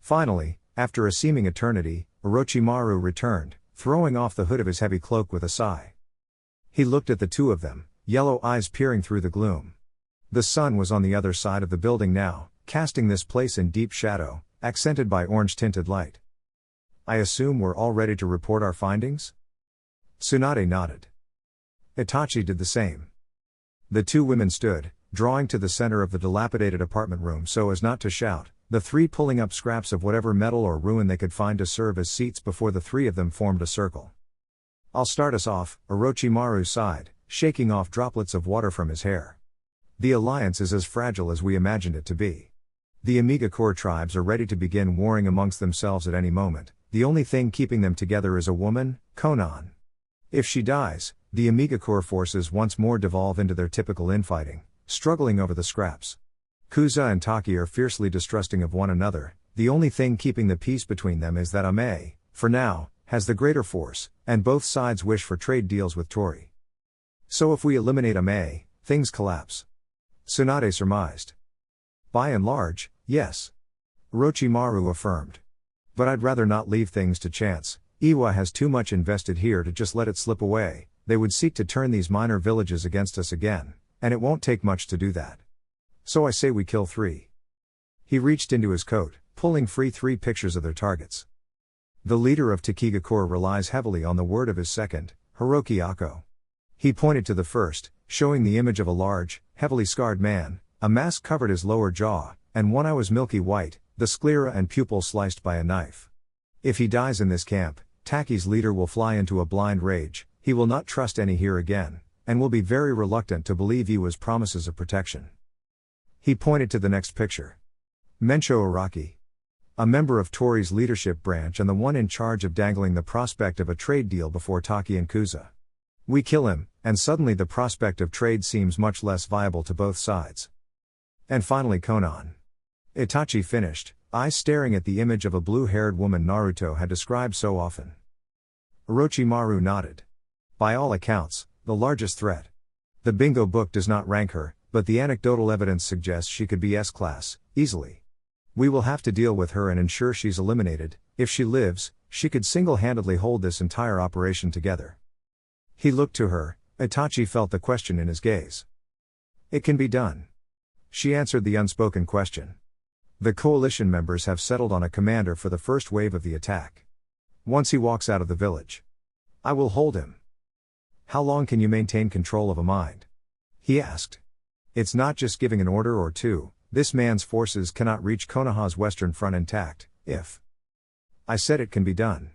Finally, after a seeming eternity, Orochimaru returned, throwing off the hood of his heavy cloak with a sigh. He looked at the two of them, yellow eyes peering through the gloom. The sun was on the other side of the building now, casting this place in deep shadow, accented by orange-tinted light. I assume we're all ready to report our findings? Tsunade nodded. Itachi did the same. The two women stood, drawing to the center of the dilapidated apartment room so as not to shout, the three pulling up scraps of whatever metal or ruin they could find to serve as seats before the three of them formed a circle. I'll start us off, Orochimaru sighed, shaking off droplets of water from his hair. The alliance is as fragile as we imagined it to be. The Amiga-core tribes are ready to begin warring amongst themselves at any moment. The only thing keeping them together is a woman, Konan. If she dies, the Amiga-core forces once more devolve into their typical infighting, struggling over the scraps. Kuza and Taki are fiercely distrusting of one another. The only thing keeping the peace between them is that Ame, for now, has the greater force, and both sides wish for trade deals with Tori. So if we eliminate Ame, things collapse. Tsunade surmised. By and large, yes. Orochimaru affirmed. But I'd rather not leave things to chance. Iwa has too much invested here to just let it slip away. They would seek to turn these minor villages against us again, and it won't take much to do that. So I say we kill 3. He reached into his coat, pulling free 3 pictures of their targets. The leader of Takiga Corps relies heavily on the word of his second, Hiroki Ako. He pointed to the first, showing the image of a large, heavily scarred man. A mask covered his lower jaw, and one eye was milky white, the sclera and pupil sliced by a knife. If he dies in this camp, Taki's leader will fly into a blind rage. He will not trust any here again, and will be very reluctant to believe Iwa's promises of protection. He pointed to the next picture. Mencho Araki. A member of Tori's leadership branch and the one in charge of dangling the prospect of a trade deal before Taki and Kuza. We kill him, and suddenly the prospect of trade seems much less viable to both sides. And finally Konan. Itachi finished, eyes staring at the image of a blue-haired woman Naruto had described so often. Orochimaru nodded. By all accounts, the largest threat. The bingo book does not rank her, but the anecdotal evidence suggests she could be S-class, easily. We will have to deal with her and ensure she's eliminated. If she lives, she could single-handedly hold this entire operation together. He looked to her. Itachi felt the question in his gaze. It can be done. She answered the unspoken question. The coalition members have settled on a commander for the first wave of the attack. Once he walks out of the village, I will hold him. How long can you maintain control of a mind? He asked. It's not just giving an order or two. This man's forces cannot reach Konoha's western front intact, if I said it can be done.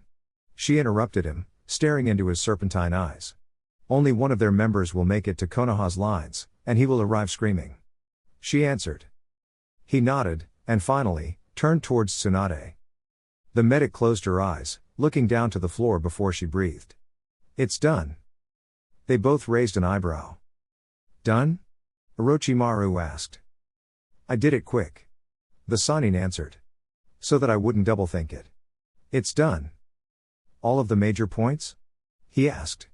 She interrupted him, staring into his serpentine eyes. Only one of their members will make it to Konoha's lines, and he will arrive screaming. She answered. He nodded, and finally, turned towards Tsunade. The medic closed her eyes, looking down to the floor before she breathed. It's done. They both raised an eyebrow. Done? Orochimaru asked. I did it quick. The Sannin answered. So that I wouldn't double-think it. It's done. All of the major points? He asked.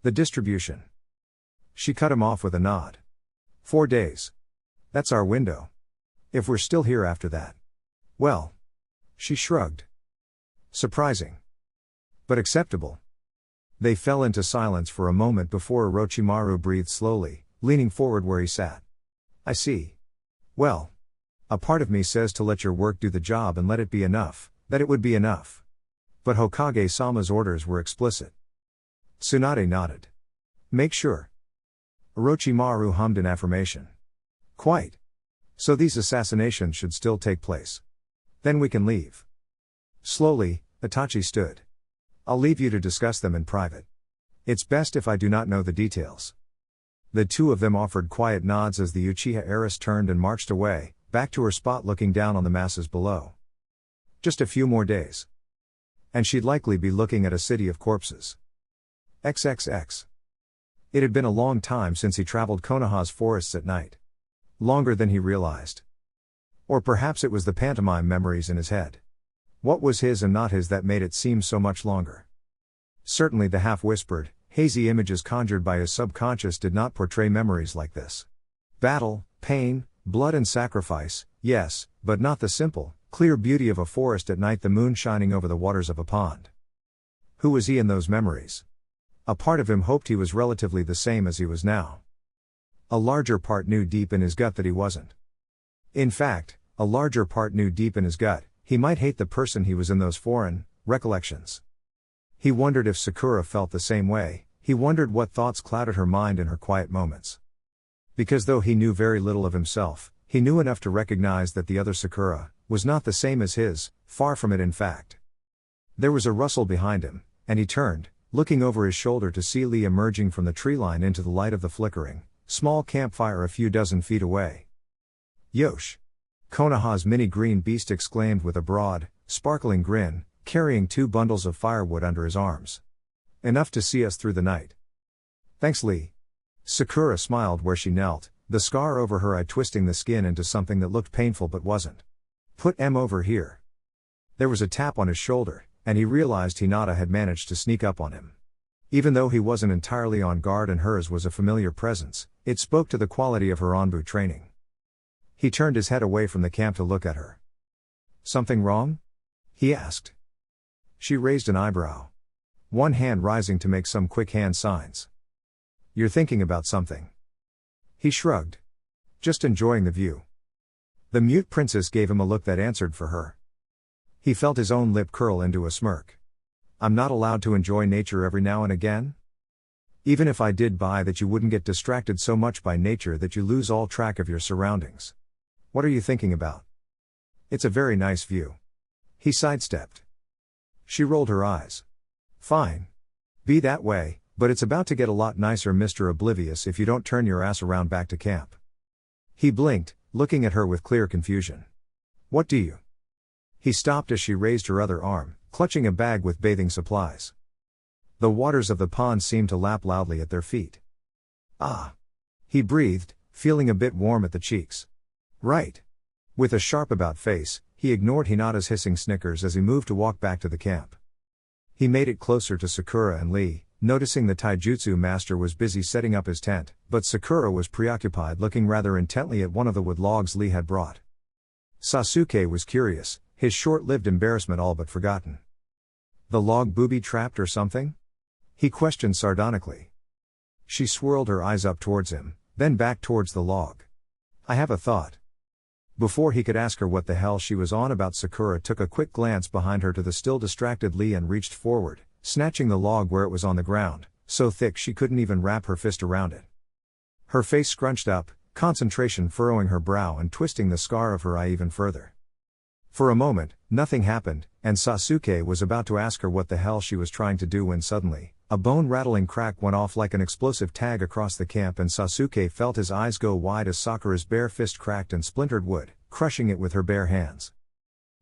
The distribution. She cut him off with a nod. 4 days. That's our window. If we're still here after that. Well. She shrugged. Surprising. But acceptable. They fell into silence for a moment before Orochimaru breathed slowly, leaning forward where he sat. I see. Well. A part of me says to let your work do the job and let it be enough, that it would be enough. But Hokage-sama's orders were explicit. Tsunade nodded. Make sure. Orochimaru hummed in affirmation. Quite. So these assassinations should still take place. Then we can leave. Slowly, Itachi stood. I'll leave you to discuss them in private. It's best if I do not know the details. The two of them offered quiet nods as the Uchiha heiress turned and marched away, back to her spot looking down on the masses below. Just a few more days. And she'd likely be looking at a city of corpses. XXX. It had been a long time since he traveled Konoha's forests at night. Longer than he realized. Or perhaps it was the pantomime memories in his head. What was his and not his that made it seem so much longer? Certainly the half-whispered, hazy images conjured by his subconscious did not portray memories like this. Battle, pain, blood and sacrifice, yes, but not the simple, clear beauty of a forest at night, the moon shining over the waters of a pond. Who was he in those memories? A part of him hoped he was relatively the same as he was now. A larger part knew deep in his gut that he wasn't. In fact, a larger part knew deep in his gut, he might hate the person he was in those foreign recollections. He wondered if Sakura felt the same way, he wondered what thoughts clouded her mind in her quiet moments. Because though he knew very little of himself, he knew enough to recognize that the other Sakura was not the same as his, far from it in fact. There was a rustle behind him, and he turned, looking over his shoulder to see Lee emerging from the tree line into the light of the flickering, small campfire a few dozen feet away. Yosh! Konoha's mini green beast exclaimed with a broad, sparkling grin, carrying 2 bundles of firewood under his arms. Enough to see us through the night. Thanks, Lee. Sakura smiled where she knelt, the scar over her eye twisting the skin into something that looked painful but wasn't. Put M over here. There was a tap on his shoulder, and he realized Hinata had managed to sneak up on him. Even though he wasn't entirely on guard and hers was a familiar presence, it spoke to the quality of her Anbu training. He turned his head away from the camp to look at her. Something wrong? He asked. She raised an eyebrow. One hand rising to make some quick hand signs. You're thinking about something. He shrugged. Just enjoying the view. The mute princess gave him a look that answered for her. He felt his own lip curl into a smirk. I'm not allowed to enjoy nature every now and again? Even if I did buy that, you wouldn't get distracted so much by nature that you lose all track of your surroundings. What are you thinking about? It's a very nice view. He sidestepped. She rolled her eyes. Fine. Be that way, but it's about to get a lot nicer, Mr. Oblivious, if you don't turn your ass around back to camp. He blinked, looking at her with clear confusion. What do you? He stopped as she raised her other arm, clutching a bag with bathing supplies. The waters of the pond seemed to lap loudly at their feet. Ah. He breathed, feeling a bit warm at the cheeks. Right. With a sharp about face, he ignored Hinata's hissing snickers as he moved to walk back to the camp. He made it closer to Sakura and Lee, noticing the taijutsu master was busy setting up his tent, but Sakura was preoccupied looking rather intently at one of the wood logs Lee had brought. Sasuke was curious, his short-lived embarrassment all but forgotten. The log booby-trapped or something? He questioned sardonically. She swirled her eyes up towards him, then back towards the log. I have a thought. Before he could ask her what the hell she was on about, Sakura took a quick glance behind her to the still distracted Lee and reached forward, snatching the log where it was on the ground, so thick she couldn't even wrap her fist around it. Her face scrunched up, concentration furrowing her brow and twisting the scar of her eye even further. For a moment, nothing happened, and Sasuke was about to ask her what the hell she was trying to do when suddenly, a bone-rattling crack went off like an explosive tag across the camp, and Sasuke felt his eyes go wide as Sakura's bare fist cracked and splintered wood, crushing it with her bare hands.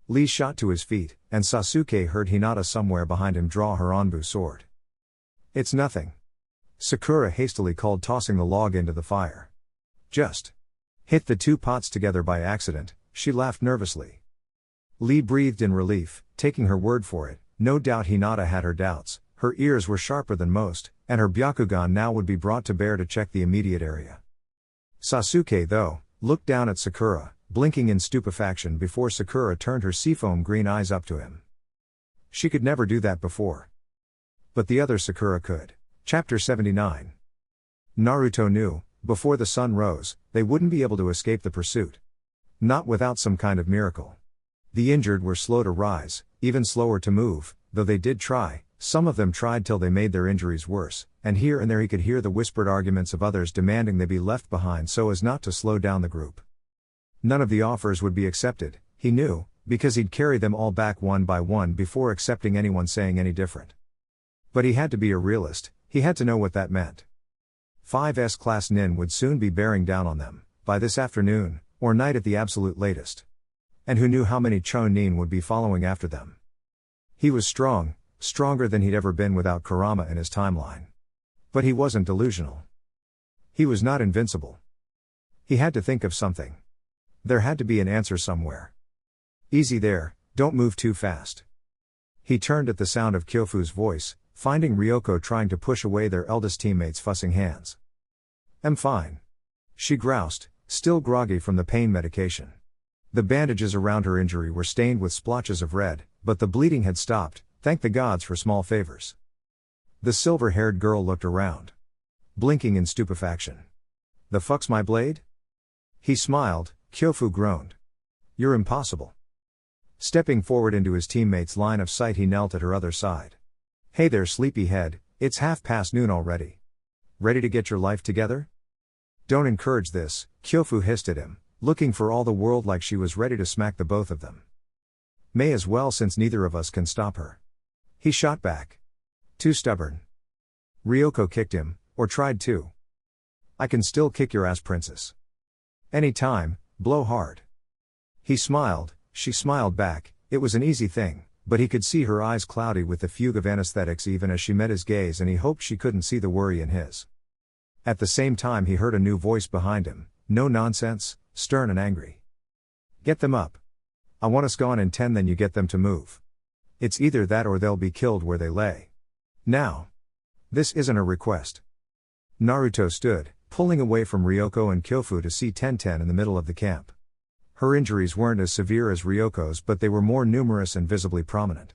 Lee shot to his feet, and Sasuke heard Hinata somewhere behind him draw her Anbu sword. It's nothing. Sakura hastily called, tossing the log into the fire. Just hit the 2 pots together by accident, she laughed nervously. Lee breathed in relief, taking her word for it. No doubt Hinata had her doubts, her ears were sharper than most, and her Byakugan now would be brought to bear to check the immediate area. Sasuke, though, looked down at Sakura, blinking in stupefaction before Sakura turned her seafoam green eyes up to him. She could never do that before. But the other Sakura could. Chapter 79. Naruto knew, before the sun rose, they wouldn't be able to escape the pursuit. Not without some kind of miracle. The injured were slow to rise, even slower to move, though they did try. Some of them tried till they made their injuries worse, and here and there he could hear the whispered arguments of others demanding they be left behind so as not to slow down the group. None of the offers would be accepted, he knew, because he'd carry them all back one by one before accepting anyone saying any different. But he had to be a realist, he had to know what that meant. 5's class Nin would soon be bearing down on them, by this afternoon, or night at the absolute latest. And who knew how many Chonin would be following after them. He was strong, stronger than he'd ever been without Kurama in his timeline. But he wasn't delusional. He was not invincible. He had to think of something. There had to be an answer somewhere. Easy there, don't move too fast. He turned at the sound of Kyofu's voice, finding Ryoko trying to push away their eldest teammates' fussing hands. "I'm fine," she groused, still groggy from the pain medication. The bandages around her injury were stained with splotches of red, but the bleeding had stopped, thank the gods for small favors. The silver-haired girl looked around, blinking in stupefaction. "The fuck's my blade?" He smiled. Kyofu groaned. "You're impossible." Stepping forward into his teammate's line of sight, he knelt at her other side. "Hey there, sleepyhead, it's noon already. Ready to get your life together?" "Don't encourage this," Kyofu hissed at him, looking for all the world like she was ready to smack the both of them. "May as well, since neither of us can stop her." He shot back. "Too stubborn." Ryoko kicked him, or tried to. "I can still kick your ass, princess. Any time, blow hard." He smiled, she smiled back. It was an easy thing, but he could see her eyes cloudy with the fugue of anesthetics even as she met his gaze, and he hoped she couldn't see the worry in his. At the same time he heard a new voice behind him, no nonsense, stern and angry. "Get them up. I want us gone in 10, then you get them to move. It's either that or they'll be killed where they lay. Now. This isn't a request." Naruto stood, pulling away from Ryoko and Kyofu to see Tenten in the middle of the camp. Her injuries weren't as severe as Ryoko's, but they were more numerous and visibly prominent.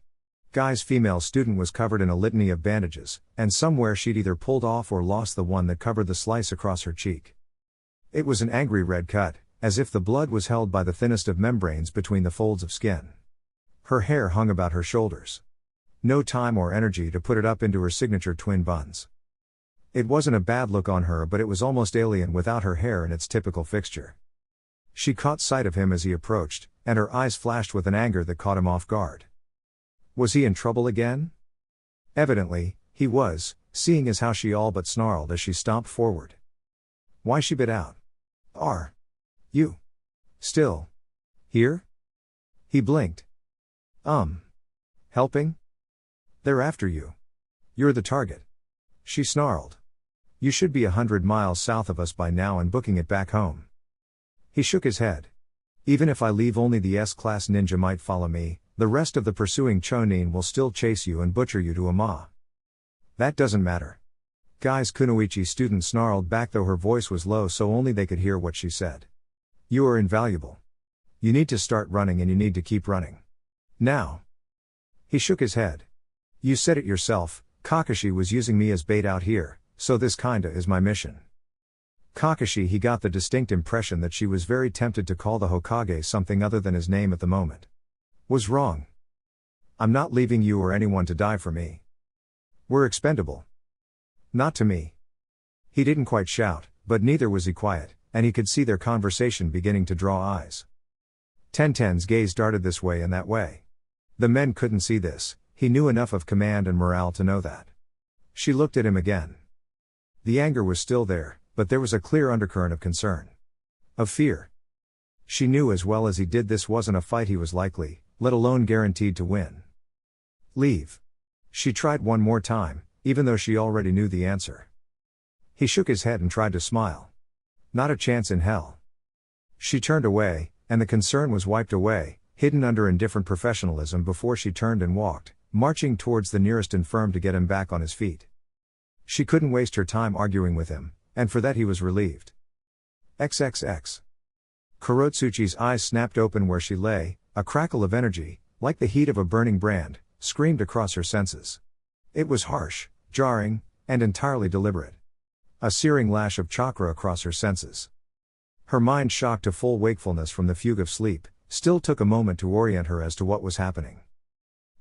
Guy's female student was covered in a litany of bandages, and somewhere she'd either pulled off or lost the one that covered the slice across her cheek. It was an angry red cut, as if the blood was held by the thinnest of membranes between the folds of skin. Her hair hung about her shoulders. No time or energy to put it up into her signature twin buns. It wasn't a bad look on her, but it was almost alien without her hair in its typical fixture. She caught sight of him as he approached, and her eyes flashed with an anger that caught him off guard. Was he in trouble again? Evidently, he was, seeing as how she all but snarled as she stomped forward. Why, she bit out. "Are you still here?" He blinked. Helping? They're after you. You're the target." She snarled. "You should be 100 miles south of us by now and booking it back home." He shook his head. "Even if I leave, only the S-class ninja might follow me, the rest of the pursuing Chonin will still chase you and butcher you to a ma." "That doesn't matter." Guy's Kunoichi student snarled back, though her voice was low so only they could hear what she said. "You are invaluable. You need to start running, and you need to keep running. Now." He shook his head. "You said it yourself, Kakashi was using me as bait out here, so this kinda is my mission." Kakashi, he got the distinct impression that she was very tempted to call the Hokage something other than his name at the moment. "Was wrong. I'm not leaving you or anyone to die for me. We're expendable." "Not to me." He didn't quite shout, but neither was he quiet, and he could see their conversation beginning to draw eyes. Tenten's gaze darted this way and that way. The men couldn't see this, he knew enough of command and morale to know that. She looked at him again. The anger was still there, but there was a clear undercurrent of concern. Of fear. She knew as well as he did this wasn't a fight he was likely, let alone guaranteed to win. "Leave." She tried one more time, even though she already knew the answer. He shook his head and tried to smile. "Not a chance in hell." She turned away, and the concern was wiped away, hidden under indifferent professionalism before she turned and walked, marching towards the nearest infirm to get him back on his feet. She couldn't waste her time arguing with him, and for that he was relieved. XXX. Kurotsuchi's eyes snapped open where she lay, a crackle of energy, like the heat of a burning brand, screamed across her senses. It was harsh, jarring, and entirely deliberate. A searing lash of chakra across her senses. Her mind, shocked to full wakefulness from the fugue of sleep, still took a moment to orient her as to what was happening.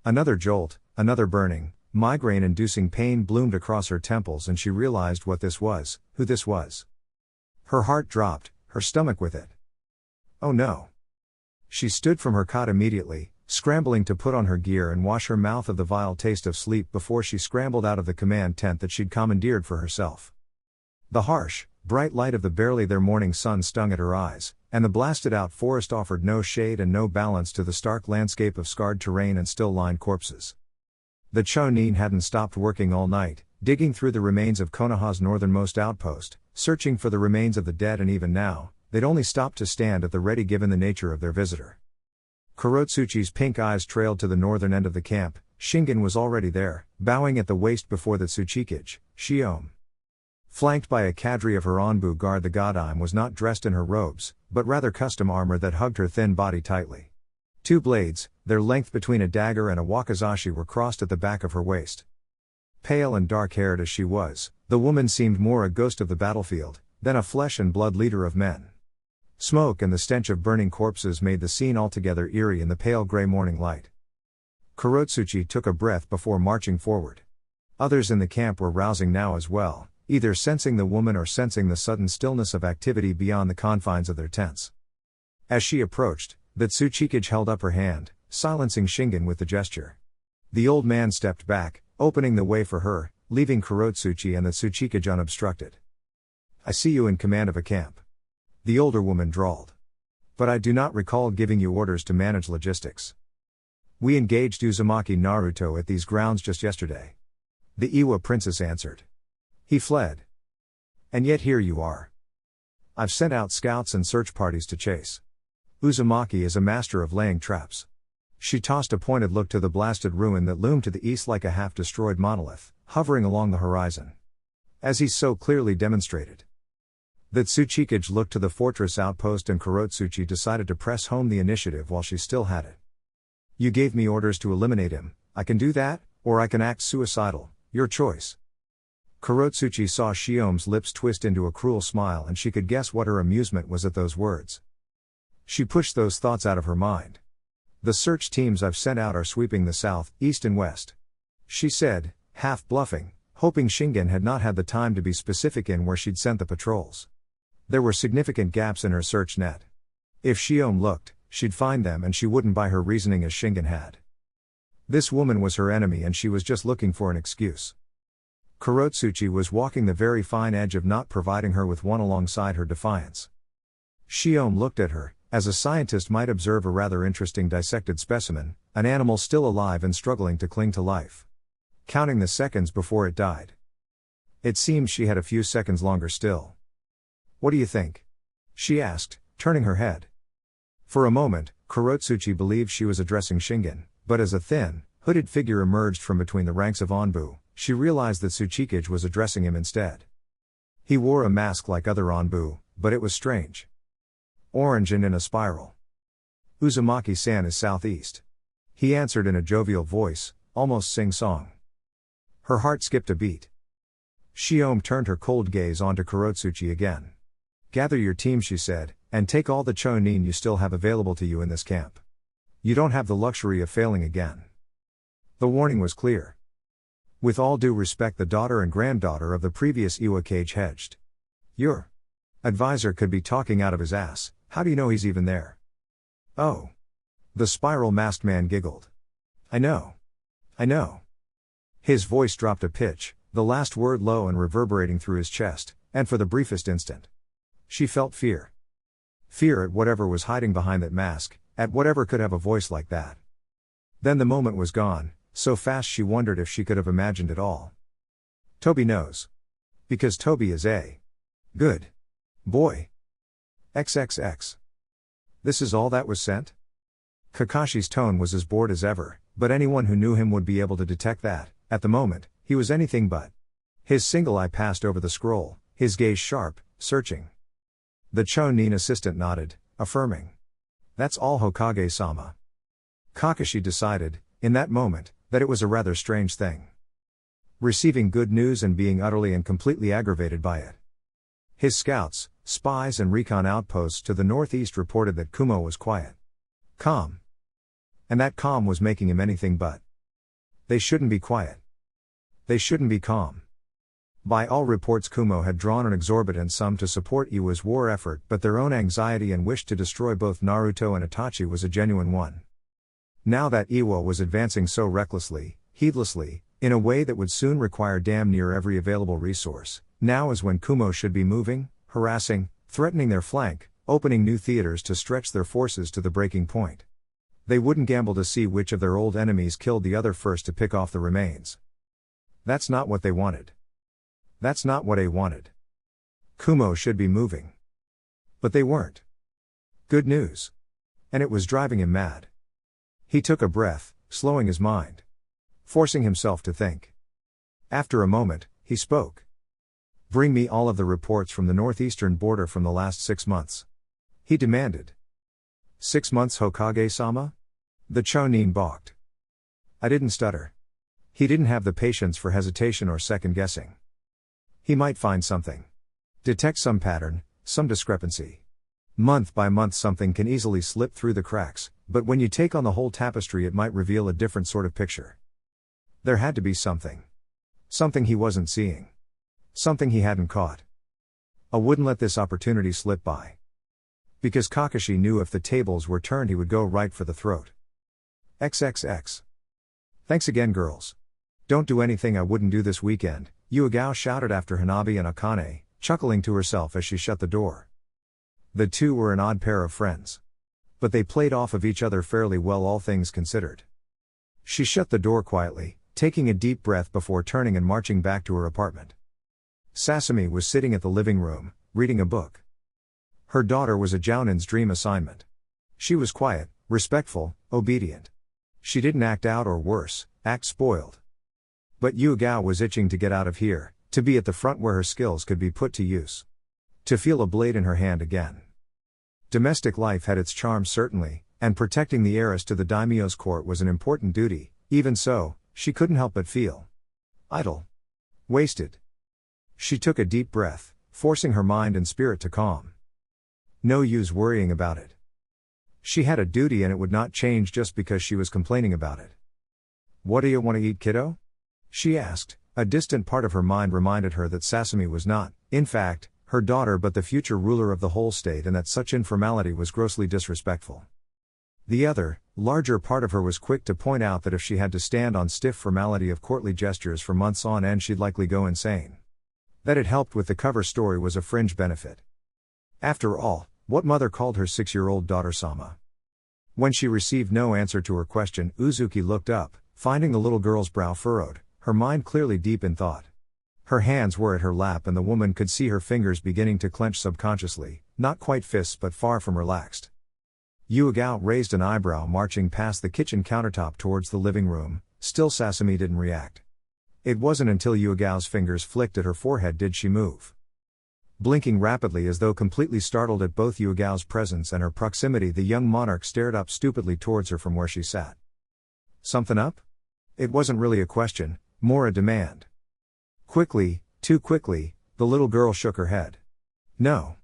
Another jolt, another burning, migraine-inducing pain bloomed across her temples, and she realized what this was, who this was. Her heart dropped, her stomach with it. Oh no. She stood from her cot immediately, scrambling to put on her gear and wash her mouth of the vile taste of sleep before she scrambled out of the command tent that she'd commandeered for herself. The harsh, bright light of the barely there morning sun stung at her eyes, and the blasted-out forest offered no shade and no balance to the stark landscape of scarred terrain and still-lined corpses. The Chonin hadn't stopped working all night, digging through the remains of Konoha's northernmost outpost, searching for the remains of the dead, and even now, they'd only stopped to stand at the ready given the nature of their visitor. Kurotsuchi's pink eyes trailed to the northern end of the camp. Shingen was already there, bowing at the waist before the Tsuchikage, Shiome. Flanked by a cadre of her Onbu guard, the Godime was not dressed in her robes, but rather custom armor that hugged her thin body tightly. Two blades, their length between a dagger and a wakizashi, were crossed at the back of her waist. Pale and dark-haired as she was, the woman seemed more a ghost of the battlefield, than a flesh and blood leader of men. Smoke and the stench of burning corpses made the scene altogether eerie in the pale gray morning light. Kurotsuchi took a breath before marching forward. Others in the camp were rousing now as well, either sensing the woman or sensing the sudden stillness of activity beyond the confines of their tents. As she approached, the Tsuchikage held up her hand, silencing Shingen with the gesture. The old man stepped back, opening the way for her, leaving Kurotsuchi and the Tsuchikage unobstructed. "I see you in command of a camp," the older woman drawled. "But I do not recall giving you orders to manage logistics. We engaged Uzumaki Naruto at these grounds just yesterday," the Iwa princess answered. "He fled. And yet here you are. I've sent out scouts and search parties to chase. Uzumaki is a master of laying traps." She tossed a pointed look to the blasted ruin that loomed to the east like a half-destroyed monolith, hovering along the horizon. As he so clearly demonstrated. The Tsuchikage looked to the fortress outpost, and Kurotsuchi decided to press home the initiative while she still had it. "You gave me orders to eliminate him. I can do that, or I can act suicidal, your choice." Kurotsuchi saw Shiome's lips twist into a cruel smile, and she could guess what her amusement was at those words. She pushed those thoughts out of her mind. "The search teams I've sent out are sweeping the south, east and west," she said, half bluffing, hoping Shingen had not had the time to be specific in where she'd sent the patrols. There were significant gaps in her search net. If Shiome looked, she'd find them, and she wouldn't buy her reasoning as Shingen had. This woman was her enemy, and she was just looking for an excuse. Kurotsuchi was walking the very fine edge of not providing her with one alongside her defiance. Shiome looked at her, as a scientist might observe a rather interesting dissected specimen, an animal still alive and struggling to cling to life. Counting the seconds before it died. It seemed she had a few seconds longer still. "What do you think?" she asked, turning her head. For a moment, Kurotsuchi believed she was addressing Shingen, but as a thin, hooded figure emerged from between the ranks of Onbu, she realized that Tsuchikage was addressing him instead. He wore a mask like other Onbu, but it was strange. Orange and in a spiral. "Uzumaki-san is southeast," he answered in a jovial voice, almost sing-song. Her heart skipped a beat. Shiome turned her cold gaze onto Kurotsuchi again. "Gather your team," she said, "and take all the chonin you still have available to you in this camp. You don't have the luxury of failing again." The warning was clear. With all due respect, the daughter and granddaughter of the previous Iwakage hedged. "Your advisor could be talking out of his ass. How do you know he's even there?" "Oh." The spiral-masked man giggled. I know. His voice dropped a pitch, the last word low and reverberating through his chest, and for the briefest instant, she felt fear. Fear at whatever was hiding behind that mask, at whatever could have a voice like that. Then the moment was gone, so fast she wondered if she could have imagined it all. "Toby knows. Because Toby is a good boy. XXX. This is all that was sent?" Kakashi's tone was as bored as ever, but anyone who knew him would be able to detect that, at the moment, he was anything but. His single eye passed over the scroll, his gaze sharp, searching. The Chonin assistant nodded, affirming. That's all, Hokage-sama. Kakashi decided, in that moment, that it was a rather strange thing. Receiving good news and being utterly and completely aggravated by it. His scouts, spies and recon outposts to the northeast reported that Kumo was quiet. Calm. And that calm was making him anything but. They shouldn't be quiet. They shouldn't be calm. By all reports, Kumo had drawn an exorbitant sum to support Iwa's war effort, but their own anxiety and wish to destroy both Naruto and Itachi was a genuine one. Now that Iwa was advancing so recklessly, heedlessly, in a way that would soon require damn near every available resource, now is when Kumo should be moving, harassing, threatening their flank, opening new theaters to stretch their forces to the breaking point. They wouldn't gamble to see which of their old enemies killed the other first to pick off the remains. That's not what they wanted. That's not what they wanted. Kumo should be moving. But they weren't. Good news. And it was driving him mad. He took a breath, slowing his mind. Forcing himself to think. After a moment, he spoke. Bring me all of the reports from the northeastern border from the last 6 months. He demanded. 6 months, Hokage-sama? The Chonin balked. I didn't stutter. He didn't have the patience for hesitation or second guessing. He might find something. Detect some pattern, some discrepancy. Month by month something can easily slip through the cracks, but when you take on the whole tapestry it might reveal a different sort of picture. There had to be something. Something he wasn't seeing. Something he hadn't caught. I wouldn't let this opportunity slip by. Because Kakashi knew if the tables were turned he would go right for the throat. XXX. Thanks again, girls. Don't do anything I wouldn't do this weekend, Yuagao shouted after Hanabi and Akane, chuckling to herself as she shut the door. The two were an odd pair of friends. But they played off of each other fairly well, all things considered. She shut the door quietly, taking a deep breath before turning and marching back to her apartment. Sasami was sitting at the living room, reading a book. Her daughter was a Jounin's dream assignment. She was quiet, respectful, obedient. She didn't act out or worse, act spoiled. But Yuagao was itching to get out of here, to be at the front where her skills could be put to use. To feel a blade in her hand again. Domestic life had its charms certainly, and protecting the heiress to the daimyo's court was an important duty. Even so, she couldn't help but feel idle. Wasted. She took a deep breath, forcing her mind and spirit to calm. No use worrying about it. She had a duty and it would not change just because she was complaining about it. What do you want to eat, kiddo? She asked. A distant part of her mind reminded her that Sasami was not, in fact, her daughter but the future ruler of the whole state, and that such informality was grossly disrespectful. The other, larger part of her was quick to point out that if she had to stand on stiff formality of courtly gestures for months on end she'd likely go insane. That it helped with the cover story was a fringe benefit. After all, what mother called her 6-year-old daughter Sama? When she received no answer to her question, Uzuki looked up, finding the little girl's brow furrowed, her mind clearly deep in thought. Her hands were at her lap and the woman could see her fingers beginning to clench subconsciously, not quite fists but far from relaxed. Yuagao raised an eyebrow, marching past the kitchen countertop towards the living room. Still Sasami didn't react. It wasn't until Yuagao's fingers flicked at her forehead did she move. Blinking rapidly as though completely startled at both Yuagao's presence and her proximity, the young monarch stared up stupidly towards her from where she sat. Something up? It wasn't really a question, more a demand. Quickly, too quickly, the little girl shook her head. No.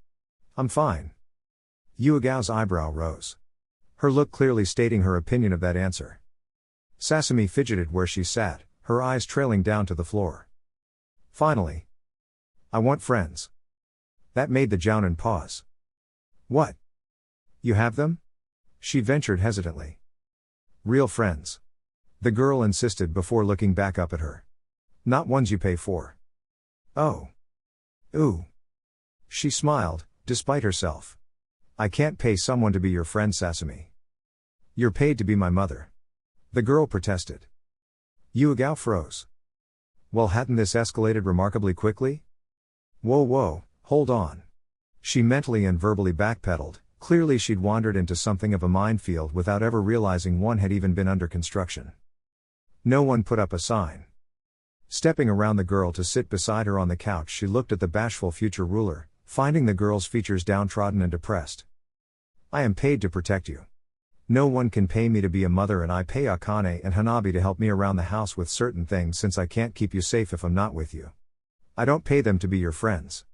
I'm fine. Yuagao's eyebrow rose. Her look clearly stating her opinion of that answer. Sasami fidgeted where she sat, her eyes trailing down to the floor. Finally. I want friends. That made the Jounin pause. What? You have them? She ventured hesitantly. Real friends. The girl insisted before looking back up at her. Not ones you pay for. Oh. Ooh. She smiled, despite herself. I can't pay someone to be your friend, Sasami. You're paid to be my mother. The girl protested. Yuagao froze. Well, hadn't this escalated remarkably quickly? Whoa, hold on. She mentally and verbally backpedaled. Clearly she'd wandered into something of a minefield without ever realizing one had even been under construction. No one put up a sign. Stepping around the girl to sit beside her on the couch, she looked at the bashful future ruler, finding the girl's features downtrodden and depressed. I am paid to protect you. No one can pay me to be a mother, and I pay Akane and Hanabi to help me around the house with certain things since I can't keep you safe if I'm not with you. I don't pay them to be your friends.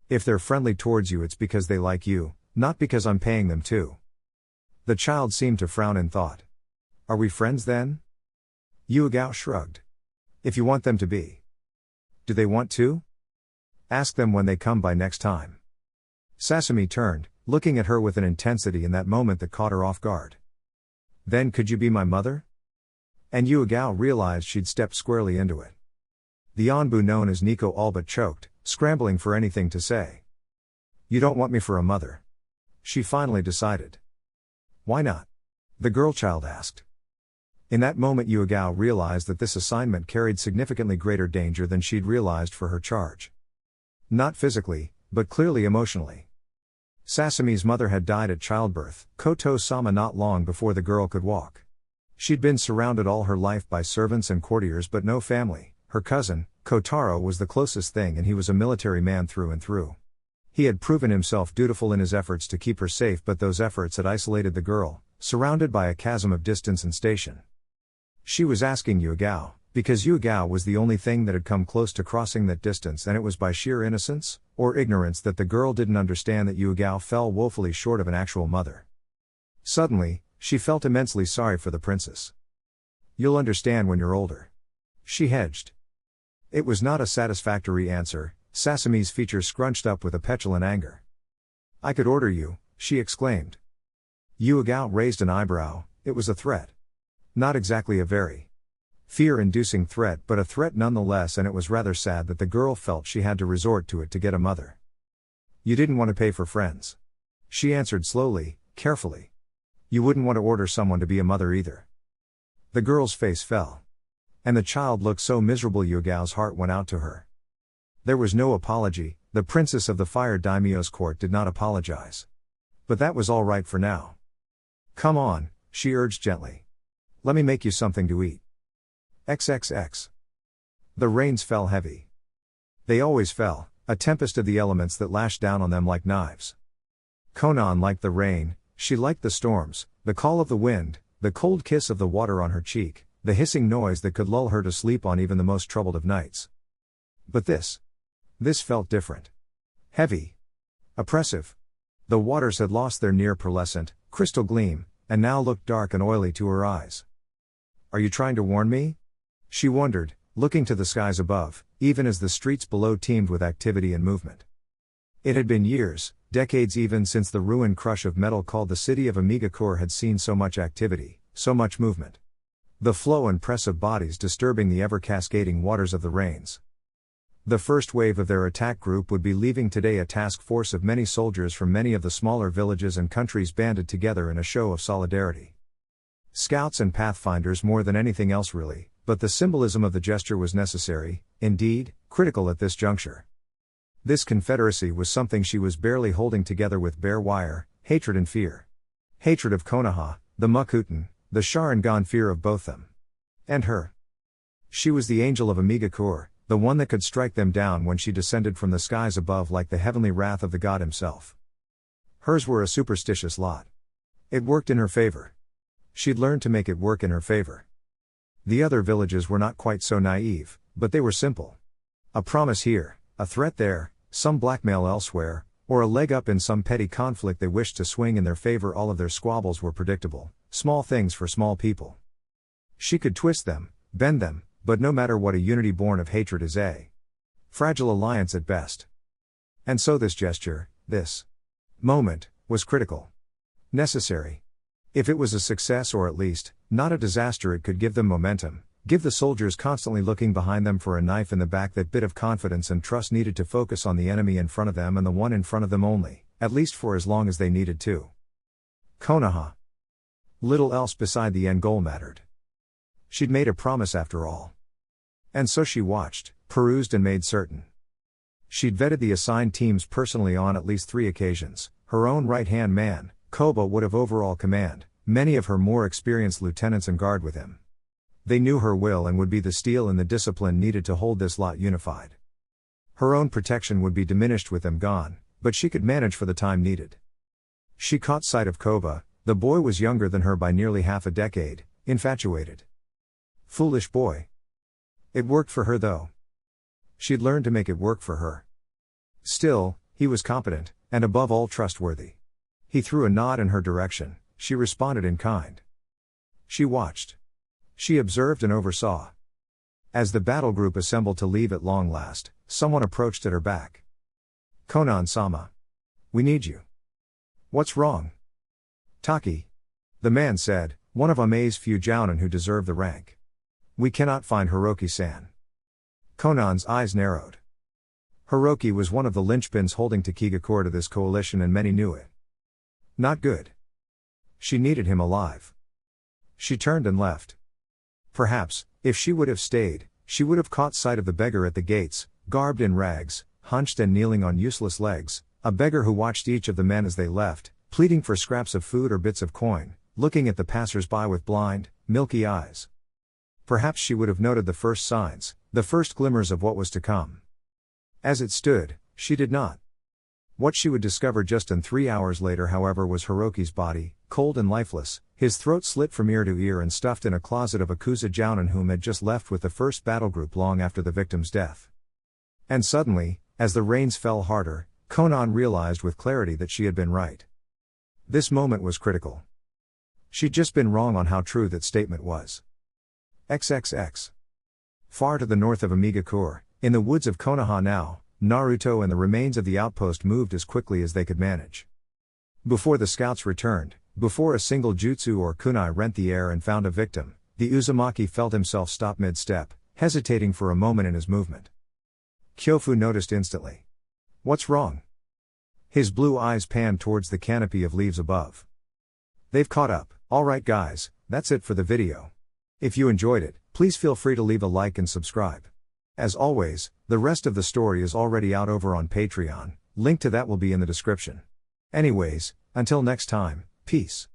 If they're friendly towards you, it's because they like you, not because I'm paying them to." The child seemed to frown in thought. "Are we friends then?" Yuigao shrugged. "If you want them to be." "Do they want to?" "Ask them when they come by next time." Sasami turned, looking at her with an intensity in that moment that caught her off guard. "Then could you be my mother?" And Yuigao realized she'd stepped squarely into it. The Onbu known as Nico all but choked, scrambling for anything to say. "You don't want me for a mother?" she finally decided. "Why not?" the girl child asked. In that moment Yuigao realized that this assignment carried significantly greater danger than she'd realized for her charge. Not physically, but clearly emotionally. Sasami's mother had died at childbirth, Koto-sama, not long before the girl could walk. She'd been surrounded all her life by servants and courtiers but no family. Her cousin, Kotaro, was the closest thing, and he was a military man through and through. He had proven himself dutiful in his efforts to keep her safe, but those efforts had isolated the girl, surrounded by a chasm of distance and station. She was asking Yuigao, because Yuigao was the only thing that had come close to crossing that distance, and it was by sheer innocence, or ignorance, that the girl didn't understand that Yuigao fell woefully short of an actual mother. Suddenly, she felt immensely sorry for the princess. "You'll understand when you're older," she hedged. It was not a satisfactory answer. Sasami's features scrunched up with a petulant anger. "I could order you," she exclaimed. Yuigao raised an eyebrow. It was a threat. Not exactly a very fear-inducing threat, but a threat nonetheless, and it was rather sad that the girl felt she had to resort to it to get a mother. "You didn't want to pay for friends," she answered slowly, carefully. "You wouldn't want to order someone to be a mother either." The girl's face fell. And the child looked so miserable Yuigao's heart went out to her. There was no apology. The princess of the Fire Daimyo's court did not apologize. But that was all right for now. "Come on," she urged gently. "Let me make you something to eat." XXX. The rains fell heavy. They always fell, a tempest of the elements that lashed down on them like knives. Konan liked the rain, she liked the storms, the call of the wind, the cold kiss of the water on her cheek, the hissing noise that could lull her to sleep on even the most troubled of nights. But this felt different. Heavy. Oppressive. The waters had lost their near pearlescent, crystal gleam, and now looked dark and oily to her eyes. "Are you trying to warn me?" she wondered, looking to the skies above, even as the streets below teemed with activity and movement. It had been years, decades even, since the ruined crush of metal called the city of Amigakure had seen so much activity, so much movement. The flow and press of bodies disturbing the ever-cascading waters of the rains. The first wave of their attack group would be leaving today, a task force of many soldiers from many of the smaller villages and countries banded together in a show of solidarity. Scouts and pathfinders more than anything else really, but the symbolism of the gesture was necessary, indeed, critical at this juncture. This confederacy was something she was barely holding together with bare wire, hatred and fear. Hatred of Konoha, the Makuten, the Sharingan, fear of both them. And her. She was the angel of Amigakure, the one that could strike them down when she descended from the skies above like the heavenly wrath of the god himself. Hers were a superstitious lot. It worked in her favor. She'd learned to make it work in her favor. The other villages were not quite so naive, but they were simple. A promise here, a threat there, some blackmail elsewhere, or a leg up in some petty conflict they wished to swing in their favor. All of their squabbles were predictable, small things for small people. She could twist them, bend them, but no matter what, a unity born of hatred is a fragile alliance at best. And so this gesture, this moment, was critical. Necessary. If it was a success, or at least, not a disaster, it could give them momentum, give the soldiers constantly looking behind them for a knife in the back that bit of confidence and trust needed to focus on the enemy in front of them and the one in front of them only, at least for as long as they needed to. Konoha. Little else beside the end goal mattered. She'd made a promise after all. And so she watched, perused and made certain. She'd vetted the assigned teams personally on at least 3 occasions. Her own right-hand man, Koba, would have overall command, many of her more experienced lieutenants and guard with him. They knew her will and would be the steel and the discipline needed to hold this lot unified. Her own protection would be diminished with them gone, but she could manage for the time needed. She caught sight of Kova. The boy was younger than her by nearly half a decade, infatuated. Foolish boy. It worked for her though. She'd learned to make it work for her. Still, he was competent, and above all trustworthy. He threw a nod in her direction. She responded in kind. She watched. She observed and oversaw. As the battle group assembled to leave at long last, someone approached at her back. Konan-sama. We need you. What's wrong? Taki. The man said, one of Ame's few jounin who deserve the rank. We cannot find Hiroki-san. Konan's eyes narrowed. Hiroki was one of the linchpins holding Takigakure to this coalition and many knew it. Not good. She needed him alive. She turned and left. Perhaps, if she would have stayed, she would have caught sight of the beggar at the gates, garbed in rags, hunched and kneeling on useless legs, a beggar who watched each of the men as they left, pleading for scraps of food or bits of coin, looking at the passers-by with blind, milky eyes. Perhaps she would have noted the first signs, the first glimmers of what was to come. As it stood, she did not. What she would discover just 3 hours later, however, was Hiroki's body, cold and lifeless, his throat slit from ear to ear and stuffed in a closet of Akusa jounin whom had just left with the first battle group long after the victim's death. And suddenly, as the rains fell harder, Konan realized with clarity that she had been right. This moment was critical. She'd just been wrong on how true that statement was. XXX. Far to the north of Amigakure, in the woods of Konoha now, Naruto and the remains of the outpost moved as quickly as they could manage. Before the scouts returned, before a single jutsu or kunai rent the air and found a victim, the Uzumaki felt himself stop mid-step, hesitating for a moment in his movement. Kyofu noticed instantly. What's wrong? His blue eyes panned towards the canopy of leaves above. They've caught up. Alright guys, that's it for the video. If you enjoyed it, please feel free to leave a like and subscribe. As always, the rest of the story is already out over on Patreon, link to that will be in the description. Anyways, until next time, peace.